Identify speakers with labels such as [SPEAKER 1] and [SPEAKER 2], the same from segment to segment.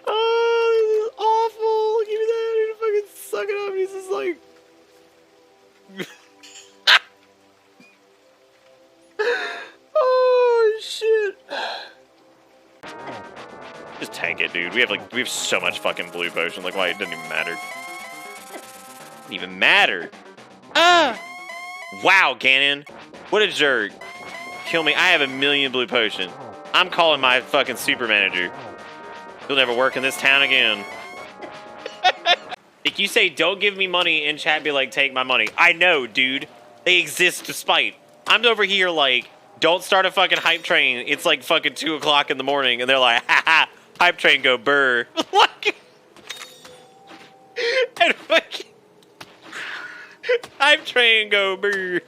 [SPEAKER 1] Oh, awful. Give me that. I need to fucking suck it up. And he's just like... Oh, shit. Just tank it, dude. We have so much fucking blue potion. Like, why? It doesn't even matter. Doesn't even matter. Ah! Wow, Ganon. What a jerk. Kill me. I have 1,000,000 blue potion. I'm calling my fucking super manager. He'll never work in this town again. If you say, don't give me money, and chat be like, take my money. I know, dude. They exist to spite. I'm over here like, don't start a fucking hype train. It's like fucking 2 o'clock in the morning, and they're like, ha ha, hype train go burr. And fucking hype train go burr.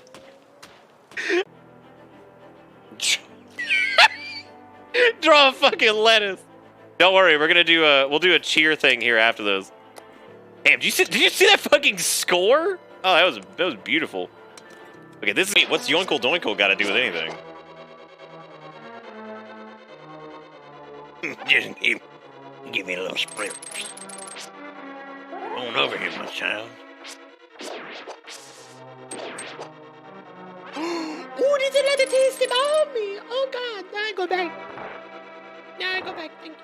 [SPEAKER 1] Draw a fucking lettuce. Don't worry, we're gonna do we'll do a cheer thing here after those. Damn, did you see that fucking score? Oh, that was beautiful. Okay, this is what's Yoinkle Doinkle got to do with anything?
[SPEAKER 2] Just give me a little sprint. On over here, my child.
[SPEAKER 1] Ooh, did you let the taste it on me? Oh God, now I go back. Now I go back. Thank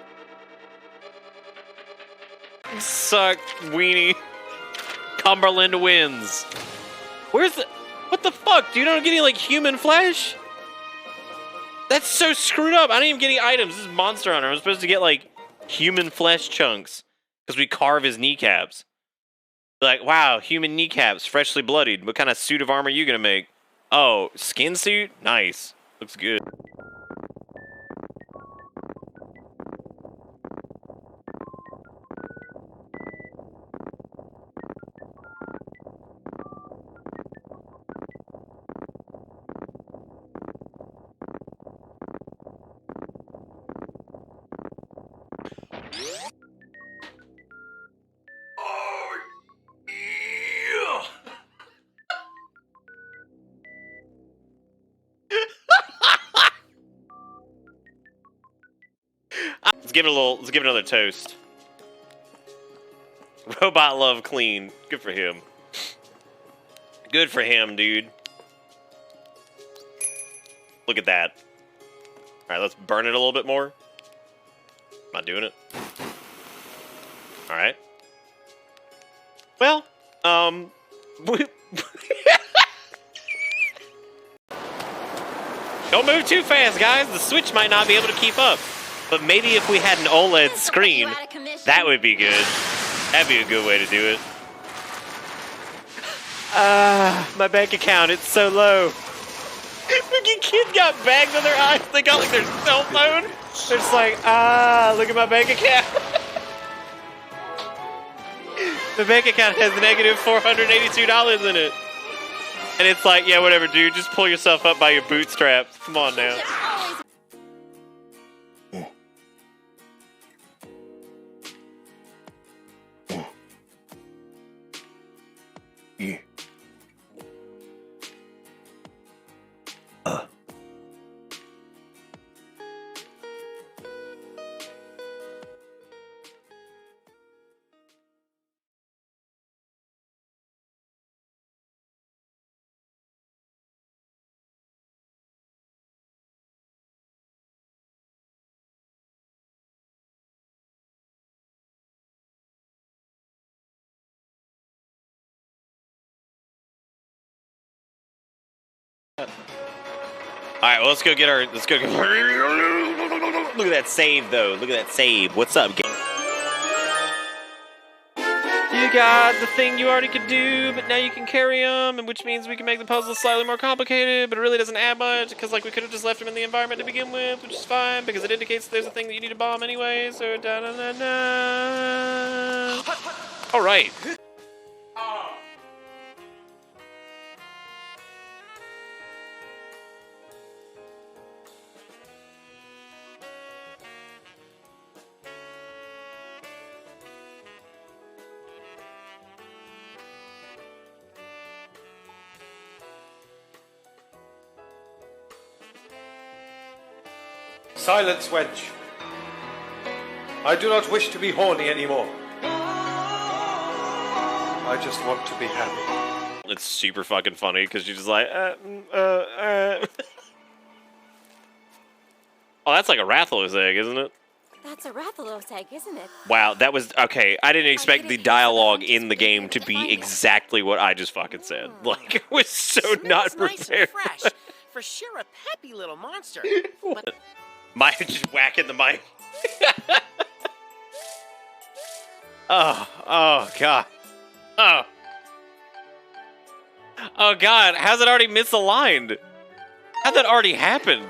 [SPEAKER 1] you. Suck, weenie. Cumberland wins. Where's the... What the fuck, dude? I don't get any, like, human flesh? That's so screwed up. I don't even get any items. This is Monster Hunter. I'm supposed to get, like, human flesh chunks. Because we carve his kneecaps. Like, wow, human kneecaps, freshly bloodied. What kind of suit of armor are you gonna make? Oh, skin suit? Nice. Looks good. Let's give it another toast. Robot love clean. Good for him. Good for him, dude. Look at that. Alright, let's burn it a little bit more. Not doing it. Alright. Well, don't move too fast, guys. The Switch might not be able to keep up. But maybe if we had an OLED screen, that would be good. That'd be a good way to do it. My bank account, it's so low. Fucking kid got bags on their eyes. They got like their cell phone. They're just like, look at my bank account. The bank account has negative $482 in it. And it's like, yeah, whatever, dude. Just pull yourself up by your bootstraps. Come on now.
[SPEAKER 2] Yeah.
[SPEAKER 1] Alright, well, let's go get Look at that save, though. Look at that save. What's up, game? You got the thing you already could do, but now you can carry them, and which means we can make the puzzle slightly more complicated, but it really doesn't add much, because, like, we could have just left them in the environment to begin with, which is fine, because it indicates there's a thing that you need to bomb anyway, so da-da-da-da. Alright.
[SPEAKER 3] Silence, wench. I do not wish to be horny anymore. I just want to be happy.
[SPEAKER 1] It's super fucking funny because she's just like, Oh, that's like a Rathalos egg, isn't it?
[SPEAKER 4] That's a Rathalos egg, isn't it?
[SPEAKER 1] Wow, that was okay. I didn't expect the dialogue in the game to be exactly what I just fucking said. Like, it was so not
[SPEAKER 5] Smells nice
[SPEAKER 1] prepared.
[SPEAKER 5] and fresh. For sure, a peppy little monster. But
[SPEAKER 1] Mike just whacking the mic. Oh god. Oh god, how's it already misaligned? How'd that already happen?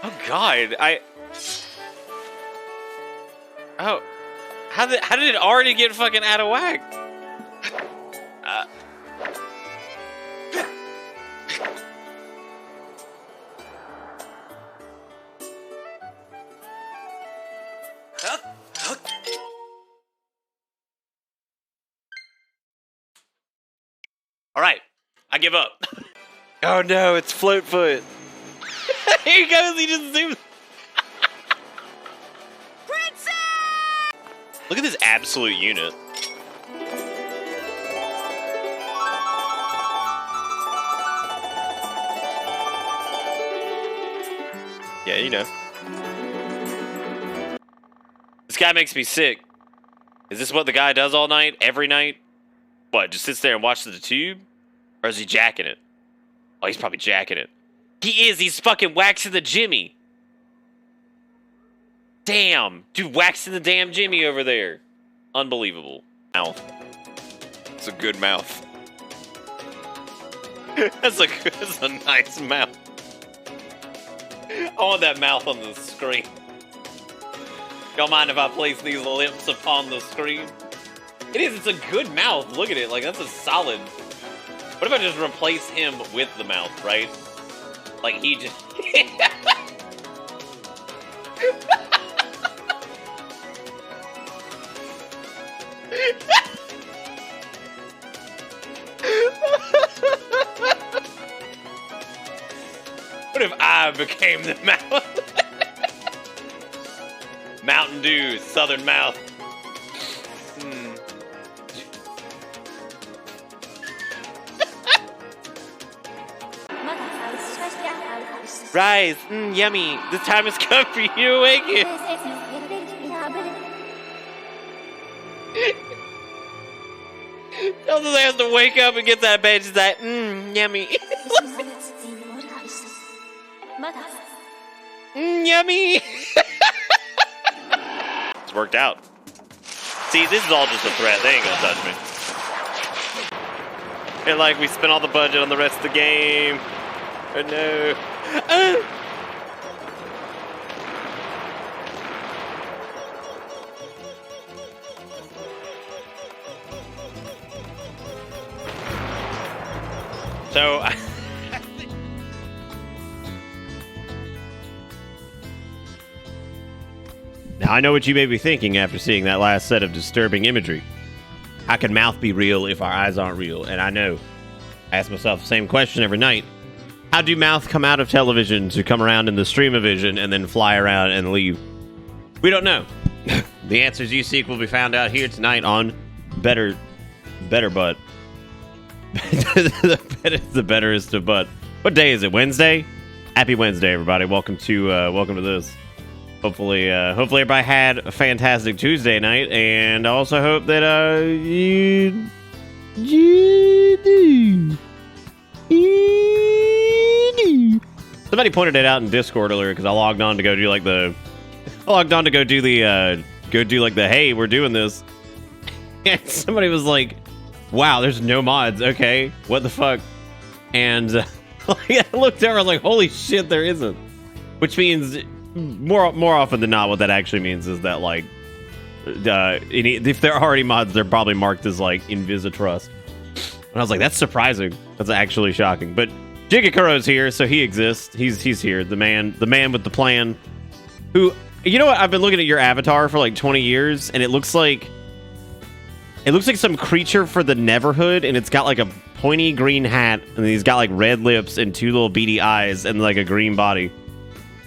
[SPEAKER 1] Oh god, Oh, how did it already get fucking out of whack? All right, I give up. Oh no, it's Float Foot. Here he goes, he just zooms. Look at this absolute unit. Yeah, you know. This guy makes me sick. Is this what the guy does all night, every night? What, just sits there and watches the tube? Or is he jacking it? Oh, he's probably jacking it. He is, he's fucking waxing the Jimmy. Damn, dude, waxing the damn Jimmy over there. Unbelievable. Mouth. It's a good mouth. That's a nice mouth. I want that mouth on the screen. Don't mind if I place these lips upon the screen. It is, it's a good mouth. Look at it, like that's a solid. What if I just replace him with the mouth, right? Like he just... What if I became the mouth? Mountain Dew, Southern Mouth. Rise, yummy. The time has come for you to awaken. Elsa has to wake up and get that bed. She's like, yummy. Yummy. It's worked out. See, this is all just a threat. They ain't gonna touch me. And like, we spent all the budget on the rest of the game. Oh no. So, now I know what you may be thinking after seeing that last set of disturbing imagery. How can mouth be real if our eyes aren't real? And I know. I ask myself the same question every night. How do mouth come out of television to come around in the stream of vision and then fly around and leave? We don't know. The answers you seek will be found out here tonight on Better Butt. The betterest of butt. What day is it? Wednesday? Happy Wednesday, everybody. Welcome to this. Hopefully everybody had a fantastic Tuesday night, and I also hope that you do. Somebody pointed it out in Discord earlier because I logged on to go do like the hey, we're doing this. And somebody was like, wow, there's no mods. Okay, what the fuck? And I looked over, I was like, holy shit, there isn't. Which means more often than not, what that actually means is that like, if there are already mods, they're probably marked as like Invisitrust. And I was like, that's surprising. That's actually shocking. But Jigakuro's here, so he exists. He's here. The man with the plan. Who, you know what? I've been looking at your avatar for like 20 years, and it looks like some creature for the Neverhood, and it's got like a pointy green hat, and he's got like red lips and two little beady eyes and like a green body.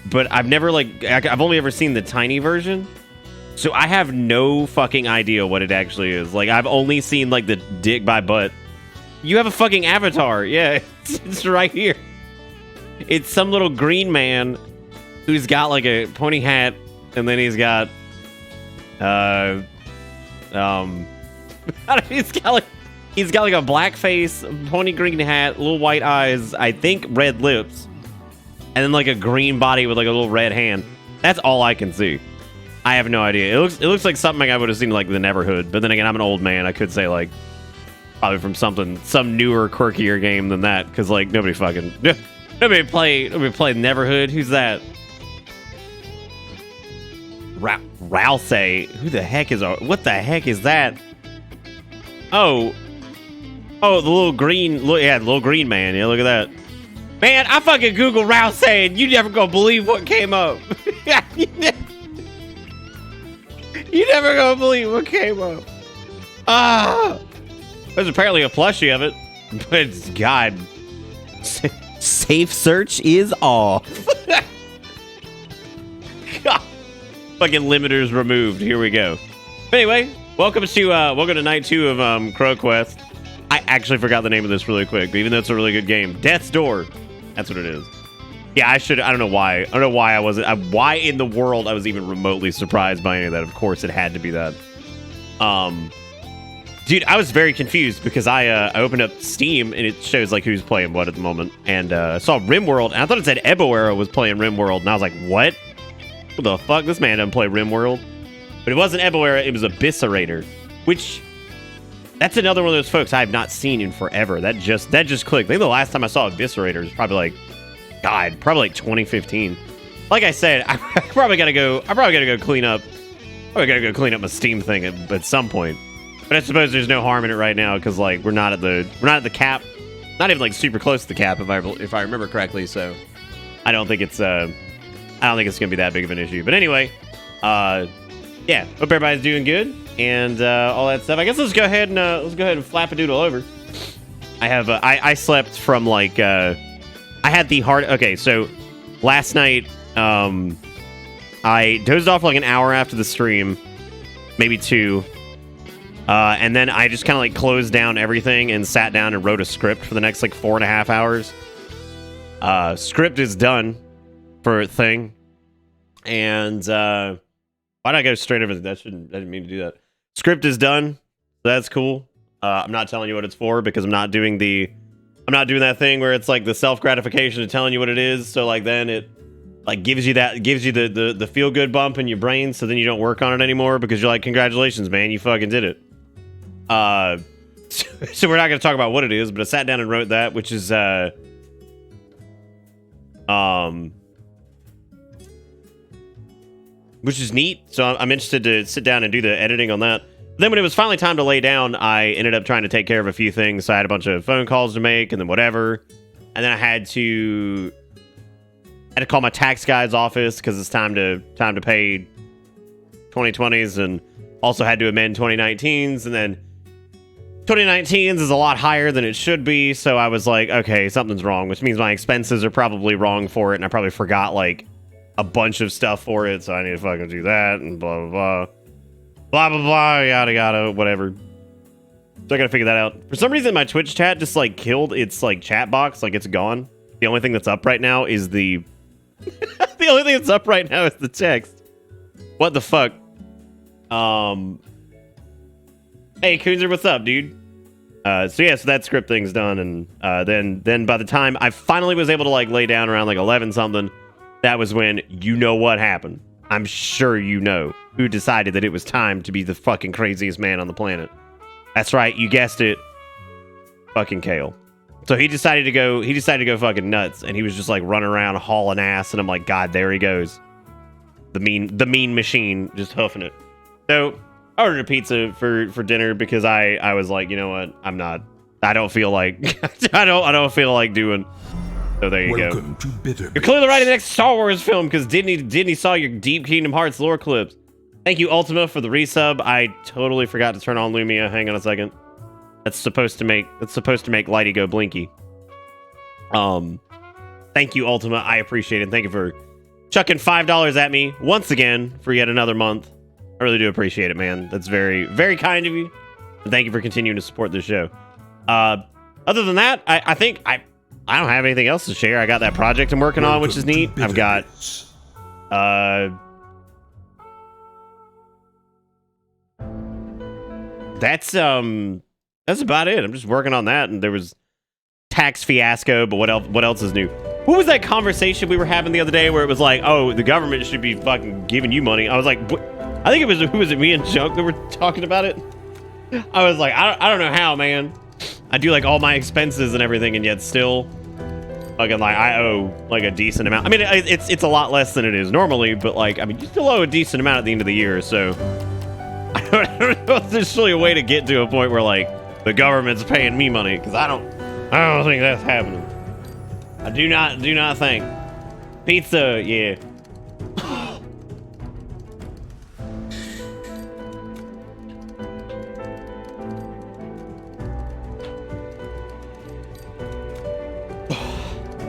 [SPEAKER 1] but I've never like I've only ever seen the tiny version, so I have no fucking idea what it actually is. Like I've only seen like the dick by butt. You have a fucking avatar, yeah, it's right here. It's some little green man who's got like a pointy hat, and then he's got he's got like a black face, pointy green hat, little white eyes, I think red lips, and then like a green body with like a little red hand. That's all I can see. I have no idea. It looks like something I would have seen like the Neverhood, but then again, I'm an old man. I could say like probably from some newer, quirkier game than that, because like nobody play Neverhood. Who's that? Rousey. Who the heck is what the heck is that? Oh, the little green, the little green man. Yeah, look at that. Man, I fucking Googled Rousey, and you never gonna believe what came up. You never gonna believe what came up. There's apparently a plushie of it, but God, safe search is off. God. Fucking limiters removed. Here we go. But anyway, welcome to night 2 of Crow Quest. I actually forgot the name of this really quick, even though it's a really good game. Death's Door. That's what it is. Yeah, I don't know why. I don't know why I wasn't. Why in the world I was even remotely surprised by any of that. Of course, it had to be that. Dude, I was very confused because I opened up Steam and it shows like who's playing what at the moment, and I saw RimWorld, and I thought it said Eboera was playing RimWorld, and I was like, what? What the fuck? This man doesn't play RimWorld. But it wasn't Eboera, it was Eviscerator, which that's another one of those folks I have not seen in forever. That just clicked. I think the last time I saw Eviscerator was probably like 2015. Like I said, I probably gotta go clean up my Steam thing at some point. But I suppose there's no harm in it right now because like we're not at the cap, not even like super close to the cap if I remember correctly. So I don't think it's gonna be that big of an issue. But anyway, yeah, hope everybody's doing good and all that stuff. I guess let's go ahead and flap a doodle over. I slept from like I had the hard. Okay, so last night I dozed off like an hour after the stream, maybe 2. And then I just kind of like closed down everything and sat down and wrote a script for the next like 4.5 hours. Script is done for a thing. And why did I go straight over that? I didn't mean to do that. Script is done. So that's cool. I'm not telling you what it's for because I'm not doing that thing where it's like the self-gratification of telling you what it is. So like then it like gives you the feel-good bump in your brain, so then you don't work on it anymore because you're like, congratulations, man, you fucking did it. So we're not going to talk about what it is, but I sat down and wrote that, which is neat. So I'm interested to sit down and do the editing on that. Then when it was finally time to lay down, I ended up trying to take care of a few things. So I had a bunch of phone calls to make and then whatever. And then I had to call my tax guy's office because it's time to pay 2020s, and also had to amend 2019s, and then 2019s is a lot higher than it should be. So I was like, okay, something's wrong, which means my expenses are probably wrong for it, and I probably forgot like a bunch of stuff for it, so I need to fucking do that, and blah blah blah blah blah blah, yada yada, whatever. So I gotta figure that out. For some reason my Twitch chat just like killed its like chat box, like it's gone. The only thing that's up right now is the the only thing that's up right now is the text. What the fuck? Hey Coonzer, what's up, dude? So yeah, so that script thing's done, and then by the time I finally was able to like lay down around like 11 something, that was when you know what happened. I'm sure you know who decided that it was time to be the fucking craziest man on the planet. That's right, you guessed it. Fucking Kale. So he decided to go fucking nuts, and he was just like running around hauling ass, and I'm like, God, there he goes. The mean machine just hoofing it. So I ordered a pizza for dinner because I was like, you know what? I don't feel like I don't feel like doing. So there you
[SPEAKER 6] Welcome
[SPEAKER 1] go.
[SPEAKER 6] To Bitter
[SPEAKER 1] You're clearly writing the next Star Wars film because Disney saw your deep Kingdom Hearts lore clips. Thank you, Ultima, for the resub. I totally forgot to turn on Lumia. Hang on a second. That's supposed to make Lighty go blinky. Thank you, Ultima. I appreciate it. Thank you for chucking $5 at me once again for yet another month. I really do appreciate it, man. That's very, very kind of you. And thank you for continuing to support the show. Other than that, I think I don't have anything else to share. I got that project I'm working on, which is neat. I've got that's about it. I'm just working on that, and there was tax fiasco, but what else is new? What was that conversation we were having the other day where it was like, oh, the government should be fucking giving you money? I was like, what? I think it was, who was it, me and Junk that were talking about it? I was like, I don't know how, man. I do like all my expenses and everything, and yet still fucking like I owe like a decent amount. I mean, it's a lot less than it is normally, but like, I mean, you still owe a decent amount at the end of the year, so I don't know if there's really a way to get to a point where like the government's paying me money, because I don't think that's happening. I do not think. Pizza, yeah.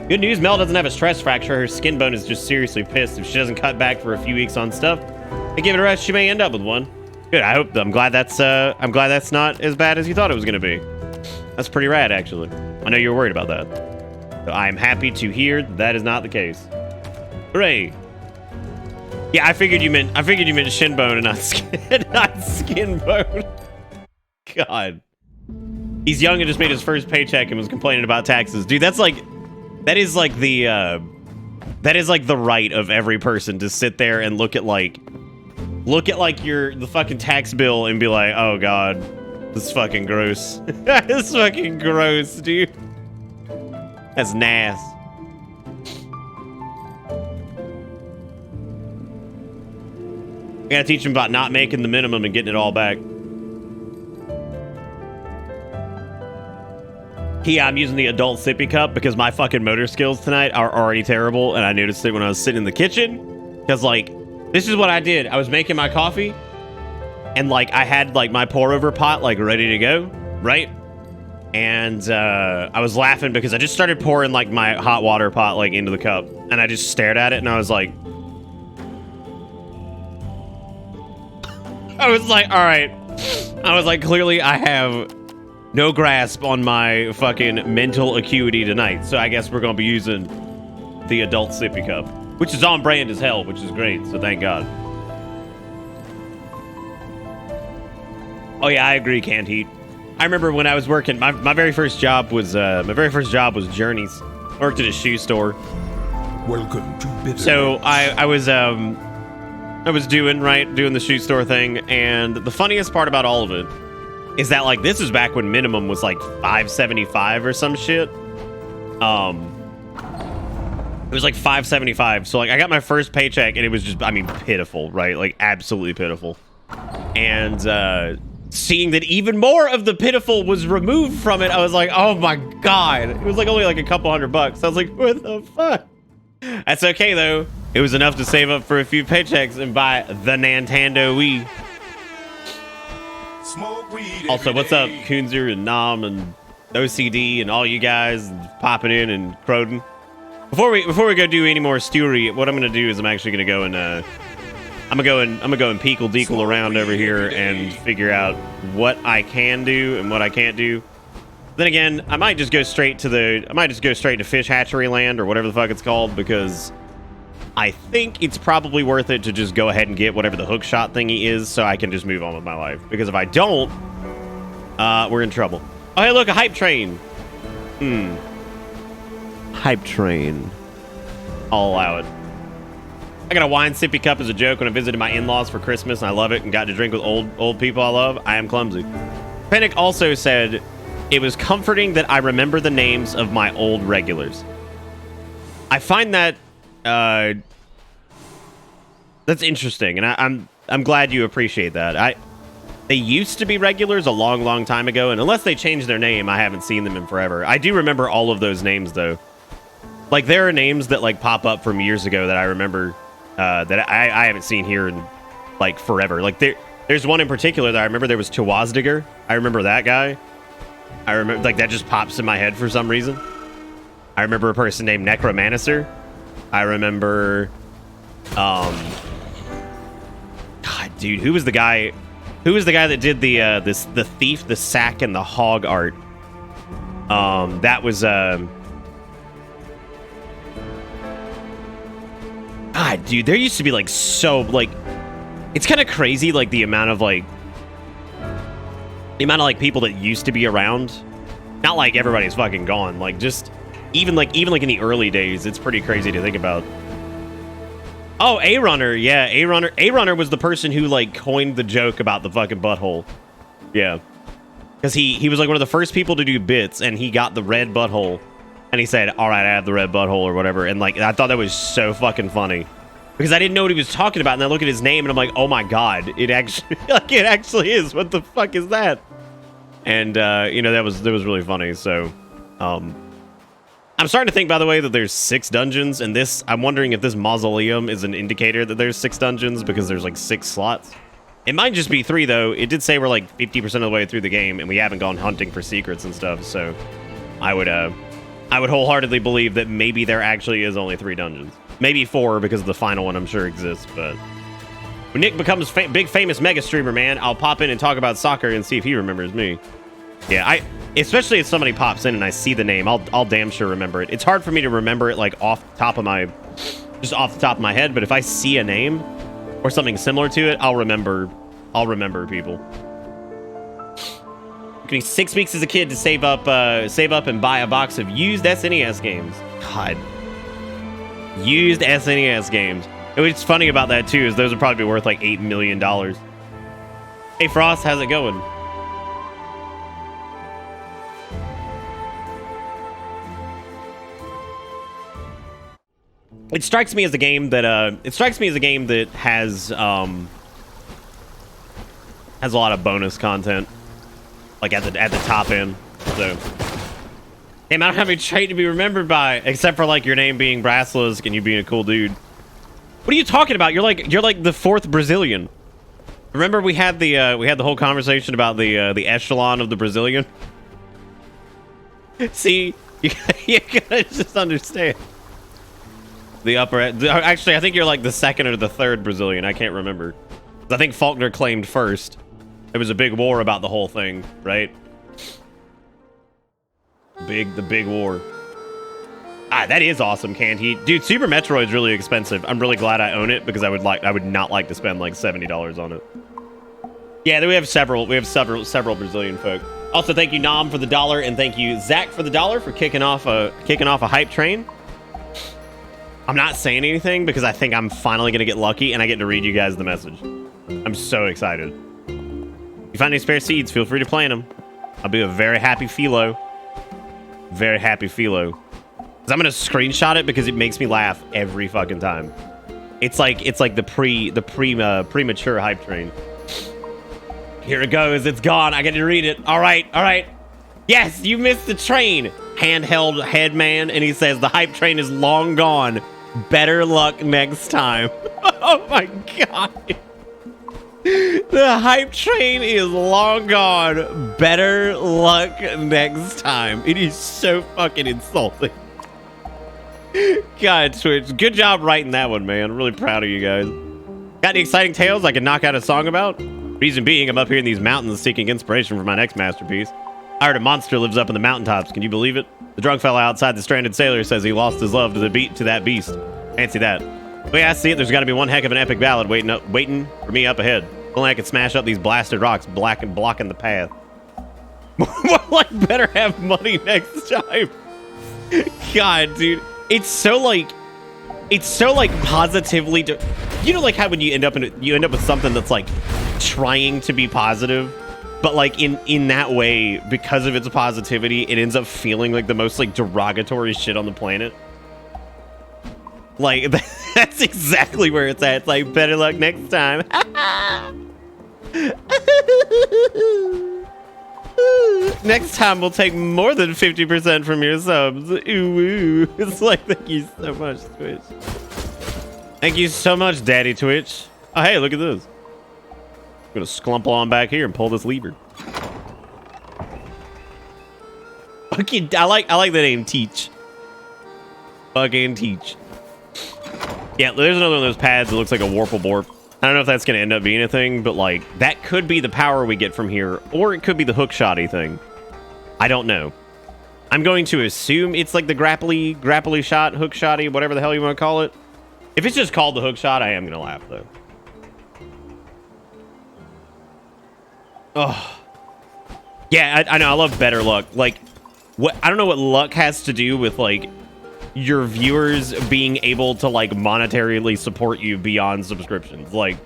[SPEAKER 1] Good news, Mel doesn't have a stress fracture. Her skin bone is just seriously pissed. If she doesn't cut back for a few weeks on stuff and give it a rest, she may end up with one. Good. I'm glad that's not as bad as you thought it was gonna be. That's pretty rad, actually. I know you were worried about that. So I'm happy to hear that is not the case. Hooray! Yeah, I figured you meant shin bone and not skin bone. God. He's young and just made his first paycheck and was complaining about taxes. Dude, that is like the right of every person to sit there and look at the fucking tax bill and be like, oh god, this is fucking gross. This is fucking gross, dude. That's nasty. I gotta teach him about not making the minimum and getting it all back. Yeah, I'm using the adult sippy cup because my fucking motor skills tonight are already terrible, and I noticed it when I was sitting in the kitchen. Because, like, this is what I did. I was making my coffee, and, like, I had, like, my pour-over pot, like, ready to go, right? And I was laughing because I just started pouring, like, my hot water pot, like, into the cup. And I just stared at it, and I was like, all right. I was like, clearly I have no grasp on my fucking mental acuity tonight, so I guess we're gonna be using the adult sippy cup, which is on brand as hell, which is great, so thank God. Oh yeah, I agree, Canned Heat. I remember when I was working, my very first job was Journeys. I worked at a shoe store.
[SPEAKER 6] Welcome to Bitter.
[SPEAKER 1] So I was doing the shoe store thing, and the funniest part about all of it is that, like, this is back when minimum was like $5.75 or some shit. It was like $5.75. So like I got my first paycheck and it was just, I mean, pitiful, right? Like absolutely pitiful. And seeing that even more of the pitiful was removed from it, I was like, oh my god. It was like only like a couple $100. I was like, what the fuck? That's okay though. It was enough to save up for a few paychecks and buy the Nintendo Wii. Also, what's up, Kunzer and Nam and OCD and all you guys popping in and Croden? Before we go do any more stewery, what I'm gonna do is I'm actually gonna go and I'm gonna go and peekle deekle around over here and figure out what I can do and what I can't do. Then again, I might just go straight to Fish Hatchery Land or whatever the fuck it's called, because I think it's probably worth it to just go ahead and get whatever the hook shot thingy is so I can just move on with my life. Because if I don't, we're in trouble. Oh, hey, look, a hype train. Hype train. I'll allow it. I got a wine sippy cup as a joke when I visited my in-laws for Christmas, and I love it and got to drink with old people I love. I am clumsy. Panic also said, it was comforting that I remember the names of my old regulars. I find that that's interesting, and I'm glad you appreciate that. They used to be regulars a long time ago, and unless they changed their name, I haven't seen them in forever. I do remember all of those names though. Like there are names that like pop up from years ago that I remember that I haven't seen here in like forever. Like there's one in particular that I remember. There was Tawazdiger. I remember that guy. I remember, like, that just pops in my head for some reason. I remember a person named Necromancer. I remember God, dude, who was the guy? Who was the guy that did the the thief, the sack, and the hog art? That was God, dude, there used to be like it's kind of crazy, like the amount of people that used to be around. Not like everybody's fucking gone. Like just even like in the early days, it's pretty crazy to think about. Oh, A-Runner, yeah, A-Runner was the person who like coined the joke about the fucking butthole. Yeah, because he was like one of the first people to do bits, and he got the red butthole, and he said, "All right, I have the red butthole" or whatever, and like I thought that was so fucking funny. Because I didn't know what he was talking about, and I look at his name, and I'm like, oh my god, it actually, it actually is. What the fuck is that? And you know, that was really funny. So, I'm starting to think, by the way, that there's 6 dungeons, and I'm wondering if this mausoleum is an indicator that there's 6 dungeons because there's like 6 slots. It might just be 3 though. It did say we're like 50% of the way through the game, and we haven't gone hunting for secrets and stuff. So, I would wholeheartedly believe that maybe there actually is only 3 dungeons. Maybe 4 because the final one I'm sure exists, but when Nick becomes big famous mega streamer, man, I'll pop in and talk about soccer and see if he remembers me. Yeah, especially if somebody pops in and I see the name, I'll damn sure remember it. It's hard for me to remember it like off the top of my head, but if I see a name or something similar to it, I'll remember people. It took me 6 weeks as a kid to save up and buy a box of used SNES games. God. Used SNES games. What's funny about that too is those would probably be worth like $8 million. Hey Frost, how's it going? It strikes me as a game that has a lot of bonus content, like at the top end. So. Damn, I don't have any trait to be remembered by, except for like your name being Brasilisk and you being a cool dude. What are you talking about? You're like the 4th Brazilian. Remember we had the whole conversation about the echelon of the Brazilian. See, you gotta just understand the upper. Actually, I think you're like the 2nd or the 3rd Brazilian. I can't remember. I think Faulkner claimed first. There was a big war about the whole thing, right? The big war. That is awesome, can't he? Dude, Super Metroid's really expensive. I'm really glad I own it because I would not like to spend like $70 on it. Yeah, we have several Brazilian folk. Also, thank you Nam for the $1, and thank you Zach for the $1 for kicking off a hype train. I'm not saying anything because I think I'm finally gonna get lucky and I get to read you guys the message. I'm so excited. If you find any spare seeds, feel free to plant them. I'll be a very happy philo. Very happy philo. Cause I'm gonna screenshot it because it makes me laugh every fucking time. It's like the premature hype train. Here it goes. It's gone. I get to read it. All right. Yes, you missed the train. Handheld headman, and he says the hype train is long gone. Better luck next time. Oh my god. The hype train is long gone. Better luck next time. It is so fucking insulting. God, Twitch. Good job writing that one, man. I'm really proud of you guys. Got any exciting tales I can knock out a song about? Reason being, I'm up here in these mountains seeking inspiration for my next masterpiece. I heard a monster lives up in the mountaintops. Can you believe it? The drunk fella outside the stranded sailor says he lost his love to that beast. Fancy that. The way I see it, there's got to be one heck of an epic ballad waiting for me up ahead. Only I could smash up these blasted rocks, blocking the path. More like better have money next time. God, dude, it's so like positively. You know, like how when you end up with something that's like trying to be positive, but like in that way, because of its positivity, it ends up feeling like the most like derogatory shit on the planet. Like that's exactly where it's at. It's like better luck next time. Next time we'll take more than 50% from your subs. Ooh. It's like, thank you so much, Twitch. Thank you so much, Daddy Twitch. Oh, hey, look at this. I'm gonna sclump on back here and pull this lever. Okay, I like the name Teach. Fucking Teach. Yeah, there's another one of those pads that looks like a Warple Borp. I don't know if that's going to end up being a thing, but like that could be the power we get from here, or it could be the hook shotty thing. I don't know. I'm going to assume it's like the grapply shot, hook shotty, whatever the hell you want to call it. If it's just called the hook shot, I am going to laugh though. Oh. Yeah, I know. I love better luck. Like, what? I don't know what luck has to do with like your viewers being able to like monetarily support you beyond subscriptions. Like,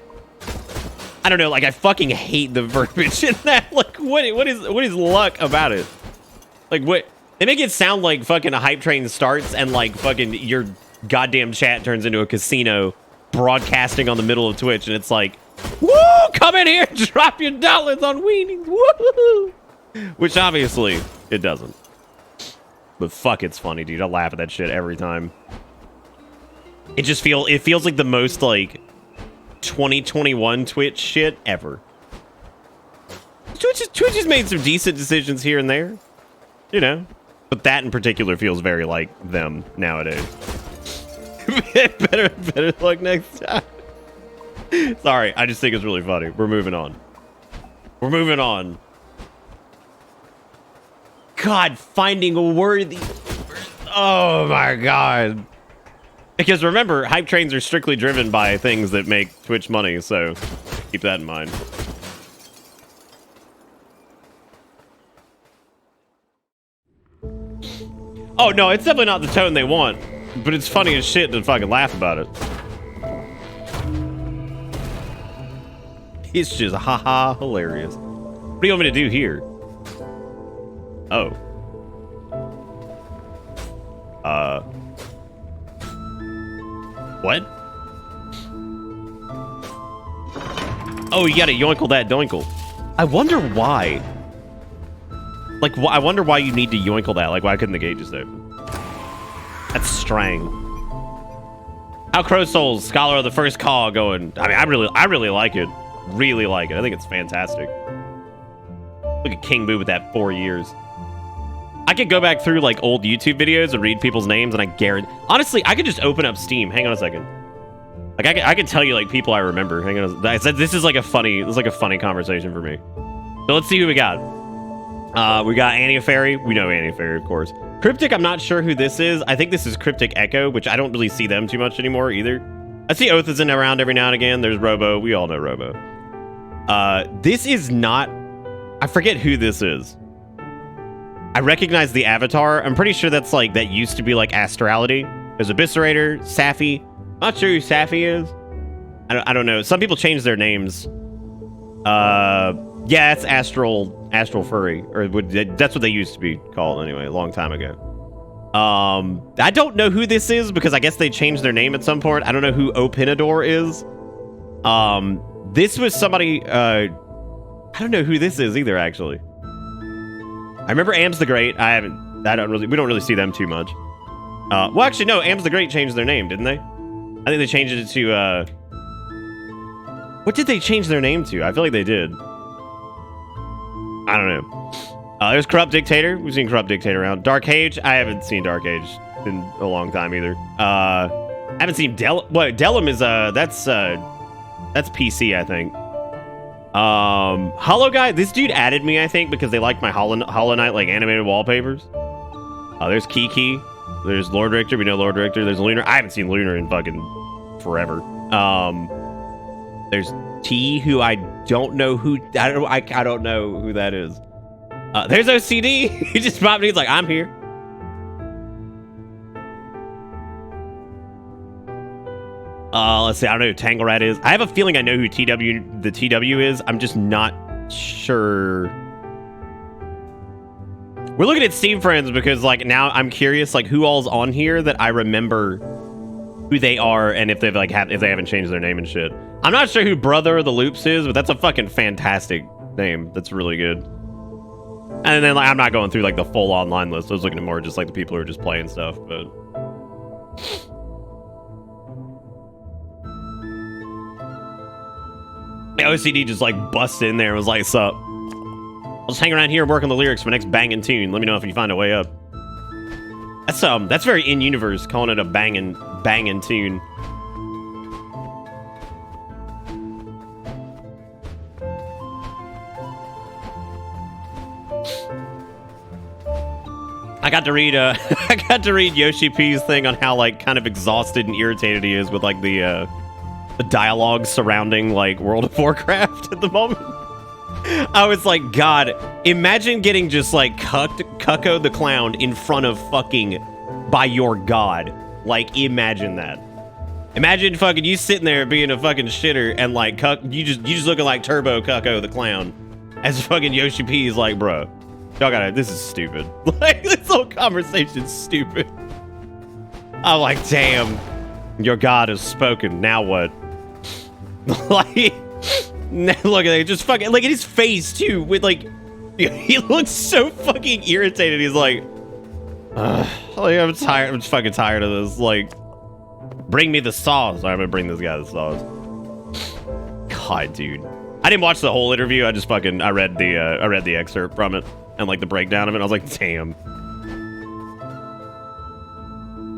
[SPEAKER 1] I don't know. Like, I fucking hate the verbiage in that. Like, what is luck about it? Like, what? They make it sound like fucking a hype train starts and like fucking your goddamn chat turns into a casino broadcasting on the middle of Twitch, and it's like, woo! Come in here, drop your dollars on weenies, woo! Which obviously it doesn't. But fuck, it's funny, dude. I laugh at that shit every time. It feels like the most like 2021 Twitch shit ever. Twitch has made some decent decisions here and there, you know, but that in particular feels very like them nowadays. better luck next time. Sorry, I just think it's really funny. We're moving on. We're moving on. God, finding a worthy... Oh my god. Because remember, hype trains are strictly driven by things that make Twitch money, so keep that in mind. Oh no, it's definitely not the tone they want, but it's funny as shit to fucking laugh about it. It's just haha hilarious. What do you want me to do here? Oh. What? Oh, you gotta yoinkle that doinkle. I wonder why. Like, I wonder why you need to yoinkle that. Like, why couldn't the gate just open? That's strang. How Crow Souls, Scholar of the First Call going. I mean, I really like it. Really like it. I think it's fantastic. Look at King Boo with that 4 years. I could go back through like old YouTube videos and read people's names, and I guarantee. Honestly, I could just open up Steam. Hang on a second. Like I could tell you like people I remember. Hang on. This is like a funny conversation for me. So let's see who we got. We got Annie Fairy. We know Annie Fairy, of course. Cryptic. I'm not sure who this is. I think this is Cryptic Echo, which I don't really see them too much anymore either. I see Oath is in around every now and again. There's Robo. We all know Robo. This is not. I forget who this is. I recognize the avatar. I'm pretty sure that's like, that used to be like Astrality. There's Eviscerator, Safi. I'm not sure who Safi is. I don't know. Some people change their names. Yeah, it's Astral Furry. Or that's what they used to be called anyway, a long time ago. I don't know who this is because I guess they changed their name at some point. I don't know who Opinador is. This was somebody, I don't know who this is either, actually. I remember Ams the Great. We don't really see them too much. Well, actually, no, Ams the Great changed their name, didn't they? I think they changed it to, what did they change their name to? I feel like they did. I don't know. There's Corrupt Dictator. We've seen Corrupt Dictator around. Dark Age. I haven't seen Dark Age in a long time either. I haven't seen Delum is, that's PC, I think. Hollow Guy. This dude added me, I think, because they liked my Hollow Knight, like, animated wallpapers. There's Kiki. There's Lord Richter. We know Lord Richter. There's Lunar. I haven't seen Lunar in fucking forever. There's T, who I don't know who. I don't know who that is. There's OCD. He just popped in. He's like, I'm here. Let's see. I don't know who Tangle Rat is. I have a feeling I know who the TW is. I'm just not sure. We're looking at Steam friends because, like, now I'm curious, like, who all's on here that I remember who they are and if they've like if they haven't changed their name and shit. I'm not sure who Brother of the Loops is, but that's a fucking fantastic name. That's really good. And then, like, I'm not going through like the full online list. I was looking at more just like the people who are just playing stuff, but. OCD just like busted in there and was like, sup? I'll just hang around here and work on the lyrics for the next banging tune. Let me know if you find a way up. That's very in-universe, calling it a banging tune. I got to read I got to read Yoshi P's thing on how like kind of exhausted and irritated he is with like the dialogue surrounding like World of Warcraft at the moment. I was like, God, imagine getting just like Cucko the Clown in front of fucking by your god. Like, imagine that. Imagine fucking you sitting there being a fucking shitter and like you just looking like Turbo Cucko the Clown as fucking Yoshi P is like, bro, y'all gotta, this is stupid. Like, this whole conversation's stupid. I'm like, damn, your god has spoken. Now what? Like, look at it, just fucking, look at his face too, with like, he looks so fucking irritated. He's like, like, I'm tired, I'm just fucking tired of this. Like, bring me the sauce. I'm gonna bring this guy the sauce. God, dude. I didn't watch the whole interview. I just fucking, I read the excerpt from it and like the breakdown of it. I was like, damn.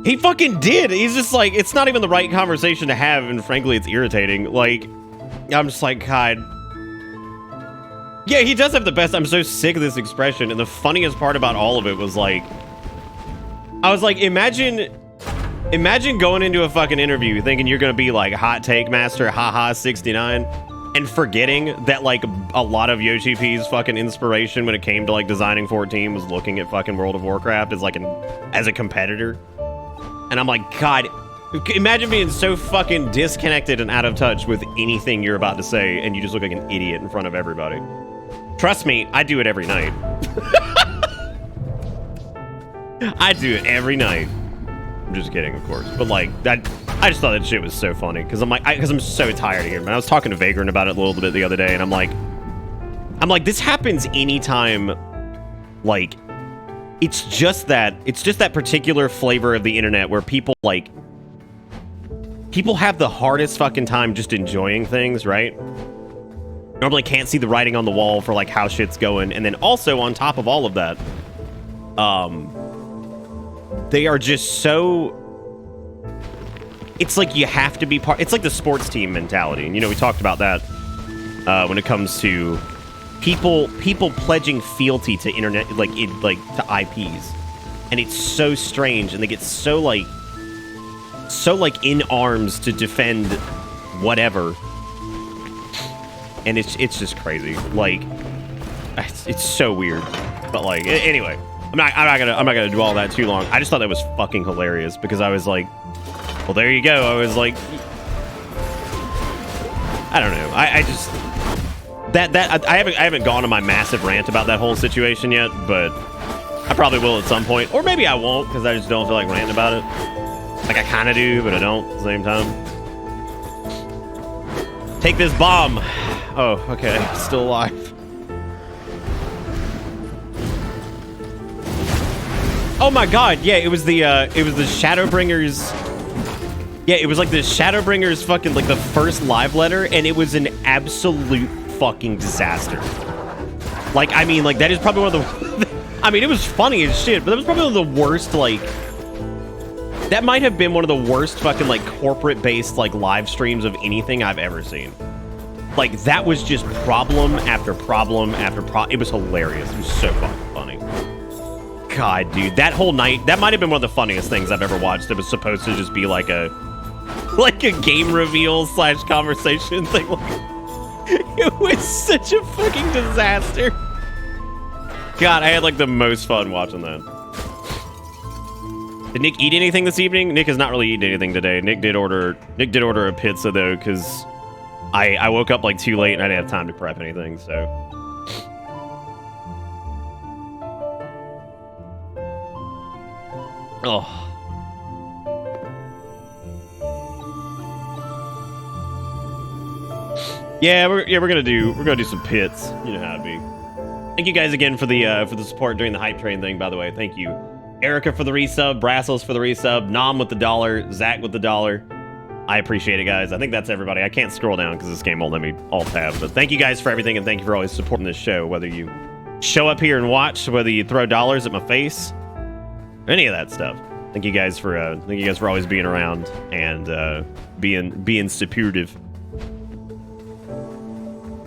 [SPEAKER 1] He fucking did. He's just like, it's not even the right conversation to have, and frankly, it's irritating. Like, I'm just like, God. Yeah, he does have the best. I'm so sick of this expression. And the funniest part about all of it was like, I was like, imagine going into a fucking interview thinking you're gonna be like hot take master, haha 69, and forgetting that like a lot of Yoshi P's fucking inspiration when it came to like designing 14 was looking at fucking World of Warcraft as like as a competitor. And I'm like, God, imagine being so fucking disconnected and out of touch with anything you're about to say, and you just look like an idiot in front of everybody. Trust me, I do it every night. I do it every night. I'm just kidding, of course. But like, I just thought that shit was so funny because I'm like, because I'm so tired of hearing. I was talking to Vagrant about it a little bit the other day, and I'm like, this happens anytime. Like, it's just that particular flavor of the internet where people have the hardest fucking time just enjoying things, right? Normally can't see the writing on the wall for like how shit's going, and then also on top of all of that, they are just so, it's like you have to be part, it's like the sports team mentality. And, you know, we talked about that when it comes to people pledging fealty to internet, to IPs. And it's so strange, and they get so in arms to defend whatever. And it's just crazy. Like, it's so weird. But like, anyway, I'm not gonna do all that too long. I just thought that was fucking hilarious because I was like, well, there you go. I was like, I don't know. I just I haven't gone on my massive rant about that whole situation yet, but I probably will at some point, or maybe I won't because I just don't feel like ranting about it. Like, I kind of do, but I don't at the same time. Take this bomb. Oh, okay, still alive. Oh my God, yeah, it was the Shadowbringers. Yeah, it was like the Shadowbringers fucking, like, the first live letter, and it was an absolute fucking disaster. Like, I mean, like, that is probably one of the... I mean, it was funny as shit, but that was probably one of the worst, like... That might have been one of the worst fucking, like, corporate-based, like, live streams of anything I've ever seen. Like, that was just problem after problem after problem. It was hilarious. It was so fucking funny. God, dude, that whole night, that might have been one of the funniest things I've ever watched. That was supposed to just be like a game reveal / conversation thing. It was such a fucking disaster. God, I had like the most fun watching that. Did Nick eat anything this evening? Nick has not really eaten anything today. Nick did order a pizza though, because I woke up like too late and I didn't have time to prep anything, so. Oh. Yeah, we're gonna do some pits. You know how it be. Thank you guys again for the support during the hype train thing, by the way. Thank you. Erica for the resub, Brassels for the resub, Nom with the $1, Zach with the $1. I appreciate it, guys. I think that's everybody. I can't scroll down because this game won't let me alt tab, but thank you guys for everything, and thank you for always supporting this show, whether you show up here and watch, whether you throw dollars at my face, any of that stuff. Thank you guys for always being around and being supportive.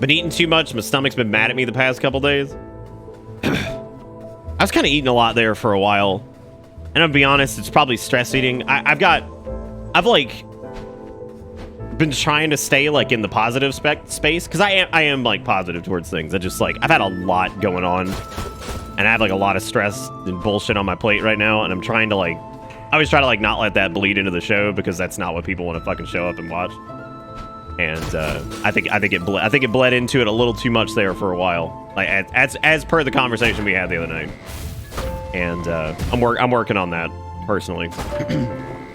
[SPEAKER 1] Been eating too much. My stomach's been mad at me the past couple days. I was kind of eating a lot there for a while. And I'll be honest, it's probably stress eating. I've like been trying to stay like in the positive space because I am like positive towards things. I just like I've had a lot going on, and I have like a lot of stress and bullshit on my plate right now, and I'm trying to like I always try to like not let that bleed into the show because that's not what people want to fucking show up and watch. And I think it bled into it a little too much there for a while, like as per the conversation we had the other night. And I'm working on that personally.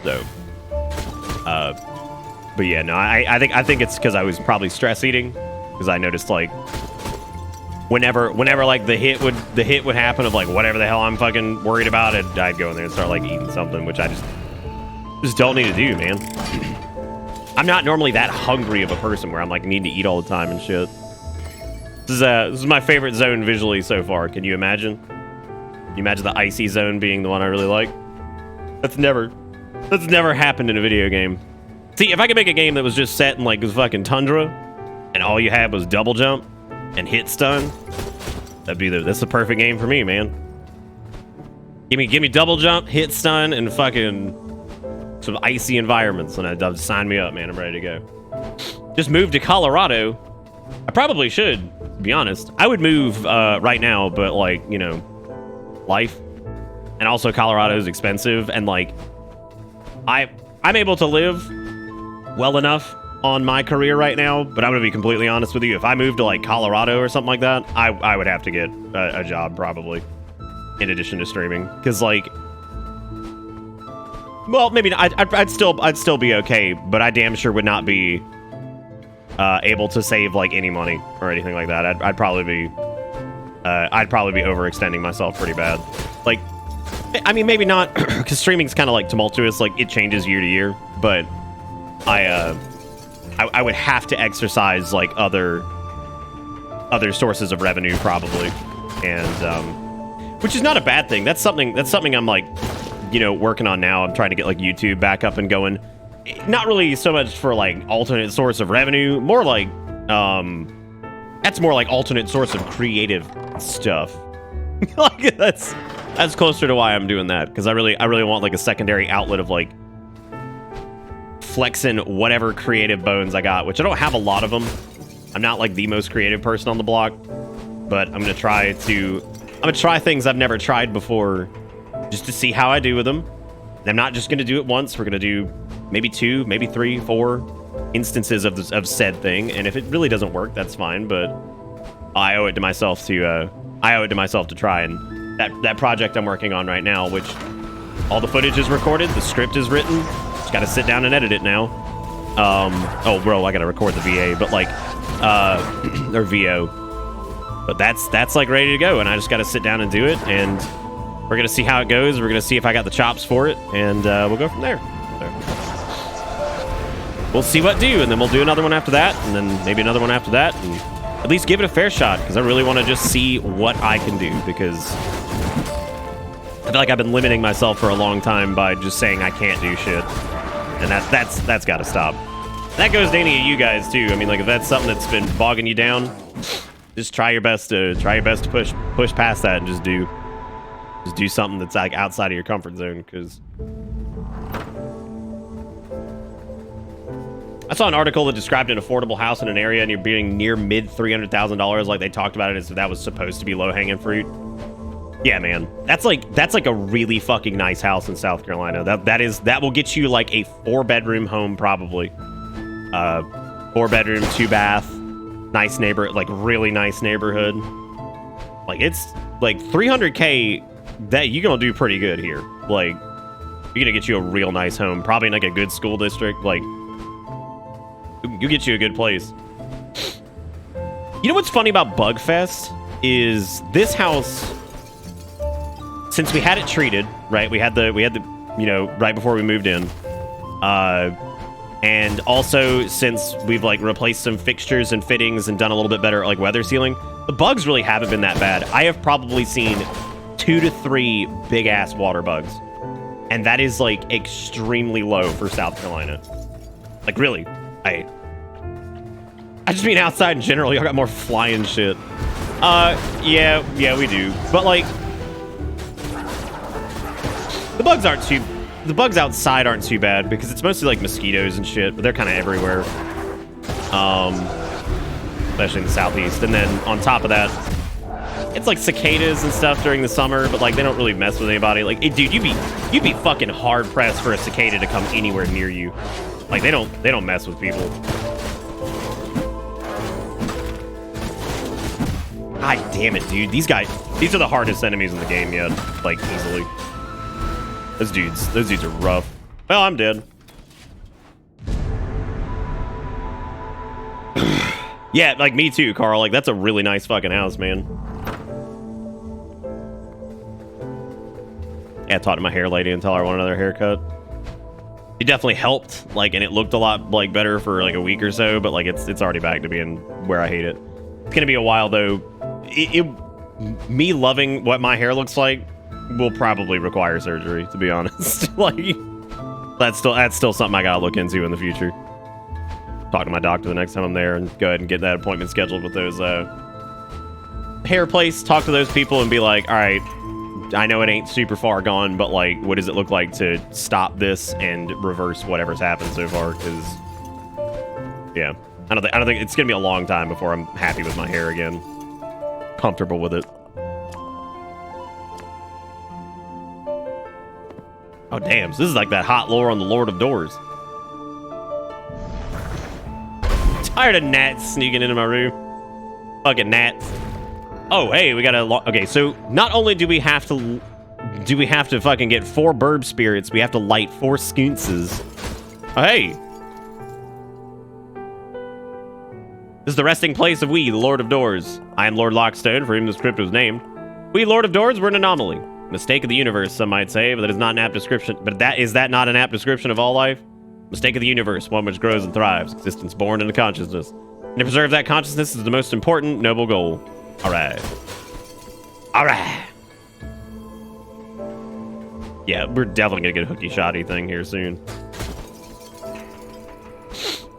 [SPEAKER 1] So, but yeah, no, I think it's because I was probably stress eating because I noticed like whenever like the hit would happen of like whatever the hell I'm fucking worried about, I'd go in there and start like eating something, which I just don't need to do, man. I'm not normally that hungry of a person where I'm like need to eat all the time and shit. This is my favorite zone visually so far. Can you imagine? You imagine the icy zone being the one I really like? That's never happened in a video game. See, if I could make a game that was just set in like the fucking tundra, and all you had was double jump and hit stun, that's the perfect game for me, man. Give me double jump, hit stun, and fucking some icy environments, and I'd sign me up, man. I'm ready to go. Just move to Colorado. I probably should, to be honest. I would move right now, but like, you know, life, and also Colorado is expensive, and like I'm able to live well enough on my career right now, but I'm gonna be completely honest with you. If I moved to like Colorado or something like that, I would have to get a job probably in addition to streaming, because like, well, maybe not. I'd still be okay, but I damn sure would not be able to save like any money or anything like that. I'd probably be overextending myself pretty bad. Like, I mean, maybe not, because streaming's kind of like tumultuous. Like, it changes year to year. But I would have to exercise like other sources of revenue probably, and which is not a bad thing. That's something I'm like, you know, working on now. I'm trying to get like YouTube back up and going. Not really so much for like alternate source of revenue, more like that's more like alternate source of creative stuff. Like that's closer to why I'm doing that, because I really want like a secondary outlet of like flexing whatever creative bones I got, which I don't have a lot of them. I'm not like the most creative person on the block, but I'm gonna try things I've never tried before, just to see how I do with them. And I'm not just gonna do it once. We're gonna do maybe 2, maybe 3, 4 instances of said thing, and if it really doesn't work, that's fine. But I owe it to myself to try. And that project I'm working on right now, which all the footage is recorded, the script is written, just gotta sit down and edit it now. Oh bro, I gotta record the VA, but like or VO, but that's like ready to go, and I just gotta sit down and do it, and we're gonna see how it goes. We're gonna see if I got the chops for it, and we'll go from there. So we'll see what do, and then we'll do another one after that, and then maybe another one after that, and at least give it a fair shot, because I really want to just see what I can do, because I feel like I've been limiting myself for a long time by just saying I can't do shit, and that's got to stop. That goes to any of you guys too. I mean, like, if that's something that's been bogging you down, just try your best to push past that and just do something that's like outside of your comfort zone, because I saw an article that described an affordable house in an area and you're being near mid $300,000, like they talked about it as if that was supposed to be low-hanging fruit. Yeah, man, that's like a really fucking nice house in South Carolina. That will get you like a 4-bedroom home probably. 4-bedroom, 2-bath, nice neighbor, like really nice neighborhood. Like, it's like $300K that you're gonna do pretty good here. Like, you're gonna get you a real nice home, probably in like a good school district. Like, you get you a good place. You know what's funny about Bugfest is this house, since we had it treated, right? We had the you know, right before we moved in. And also since we've like replaced some fixtures and fittings and done a little bit better like weather sealing, the bugs really haven't been that bad. I have probably seen 2 to 3 big ass water bugs. And that is like extremely low for South Carolina. Like, really. I just mean outside in general, y'all got more flying shit. Yeah, we do. But like, The bugs aren't too... The bugs outside aren't too bad because it's mostly like mosquitoes and shit, but they're kind of everywhere. Especially in the southeast. And then on top of that, it's like cicadas and stuff during the summer, but like they don't really mess with anybody. Like, dude, you'd be fucking hard pressed for a cicada to come anywhere near you. Like they don't mess with people. God damn it, dude. These are the hardest enemies in the game yet. Like easily. Those dudes are rough. Well, I'm dead. Yeah, like me too, Carl. Like that's a really nice fucking house, man. Yeah, I talked to my hair lady and tell her I want another haircut. It definitely helped, like, and it looked a lot like better for like a week or so, but like it's already back to being where I hate it. It's gonna be a while though. Me loving what my hair looks like will probably require surgery, to be honest. Like that's still something I gotta look into in the future. Talk to my doctor the next time I'm there and go ahead and get that appointment scheduled with those hair place. Talk to those people and be like, all right, I know it ain't super far gone, but like, what does it look like to stop this and reverse whatever's happened so far? Because yeah, I don't think it's gonna be a long time before I'm happy with my hair again, comfortable with it. Oh damn, so this is like that hot lore on the Lord of Doors. Tired of gnats sneaking into my room. Fucking gnats. Oh, hey, we got a... Okay, so not only do we have to fucking get 4 burb spirits, we have to light 4 scoonces. Oh, hey. This is the resting place of we, the Lord of Doors. I am Lord Lockstone, for whom this crypt was named. We, Lord of Doors, were an anomaly. Mistake of the universe, some might say, but that is not an apt description. But is that not an apt description of all life? Mistake of the universe, one which grows and thrives, existence born into consciousness. And to preserve that consciousness is the most important, noble goal. Alright. Alright. Yeah, we're definitely gonna get a hooky-shotty thing here soon.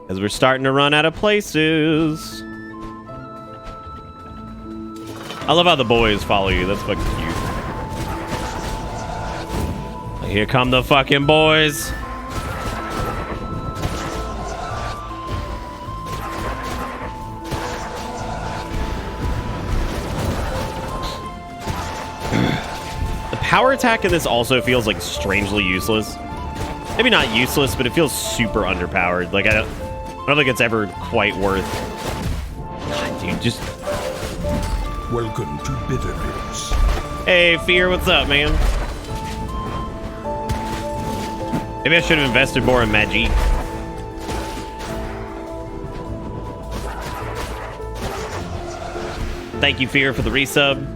[SPEAKER 1] As we're starting to run out of places. I love how the boys follow you, that's fucking cute. Here come the fucking boys. Power attack in this also feels like strangely useless. Maybe not useless, but it feels super underpowered. Like I don't think it's ever quite worth. God, dude, just.
[SPEAKER 6] Welcome to Bitterness.
[SPEAKER 1] Hey, Fear, what's up, man? Maybe I should have invested more in Magi. Thank you, Fear, for the resub.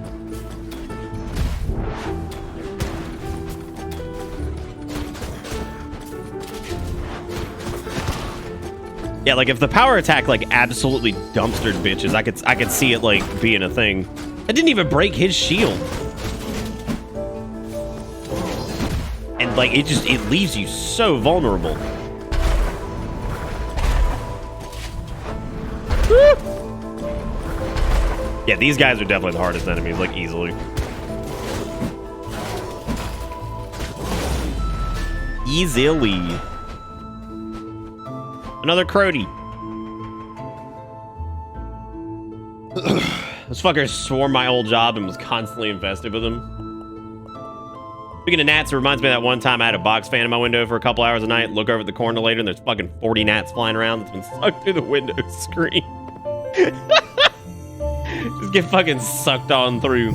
[SPEAKER 1] Yeah, like if the power attack like absolutely dumpstered bitches, I could see it like being a thing. It didn't even break his shield. And like it leaves you so vulnerable. Woo! Yeah, these guys are definitely the hardest enemies, like easily. Easily. Another Crody. This fucker swore my old job and was constantly infested with him. Speaking of gnats, it reminds me of that one time I had a box fan in my window for a couple hours a night, look over at the corner later, and there's fucking 40 gnats flying around that's been sucked through the window screen. Just get fucking sucked on through.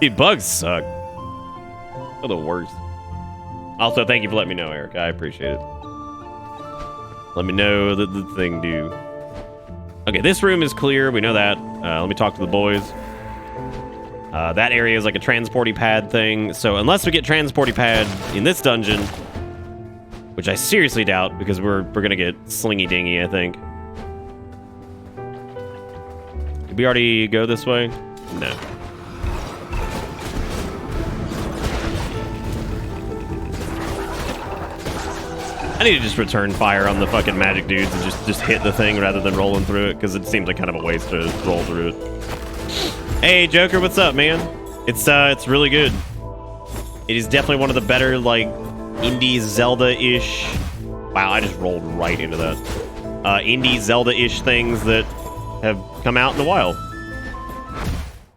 [SPEAKER 1] Dude, bugs suck. They're the worst. Also, thank you for letting me know, Eric. I appreciate it. Let me know that the thing do. Okay, this room is clear. We know that. Let me talk to the boys. That area is like a transporty pad thing. So unless we get transporty pad in this dungeon, which I seriously doubt because we're gonna get slingy dingy, I think. Did we already go this way? No. I need to just return fire on the fucking magic dudes and just hit the thing rather than rolling through it, because it seems like kind of a waste to roll through it. Hey, Joker, what's up, man? It's really good. It is definitely one of the better, like, indie Zelda-ish... Wow, I just rolled right into that. Indie Zelda-ish things that have come out in a while.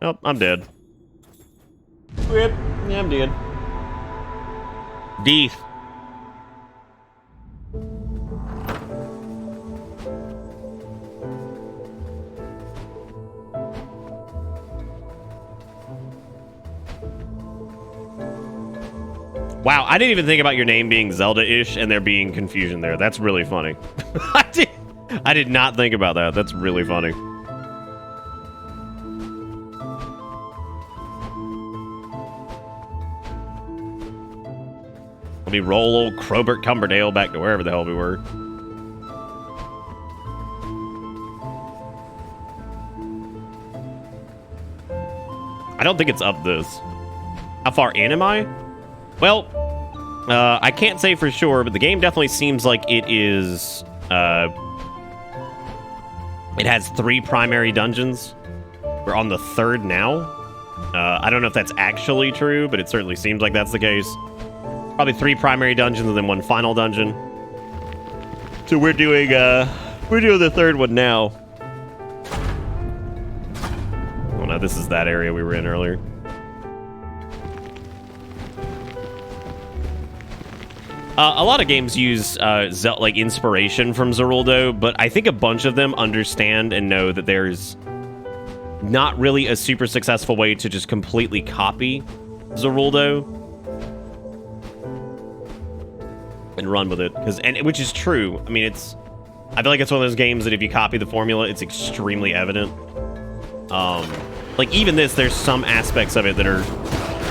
[SPEAKER 1] Oh, I'm dead. Rip. Yeah, I'm dead. Death. Wow, I didn't even think about your name being Zelda-ish and there being confusion there. That's really funny. I did not think about that. That's really funny. Let me roll old Crobert Cumberdale back to wherever the hell we were. I don't think it's up this. How far in am I? Well, I can't say for sure, but the game definitely seems like it is... it has 3 primary dungeons. We're on the 3rd now. I don't know if that's actually true, but it certainly seems like that's the case. Probably 3 primary dungeons and then 1 final dungeon. So we're doing the 3rd one now. Oh no, this is that area we were in earlier. A lot of games use like inspiration from Zeruldo, but I think a bunch of them understand and know that there's not really a super successful way to just completely copy Zeruldo and run with it, which is true. I mean, I feel like it's one of those games that if you copy the formula, it's extremely evident. Like even this, there's some aspects of it that are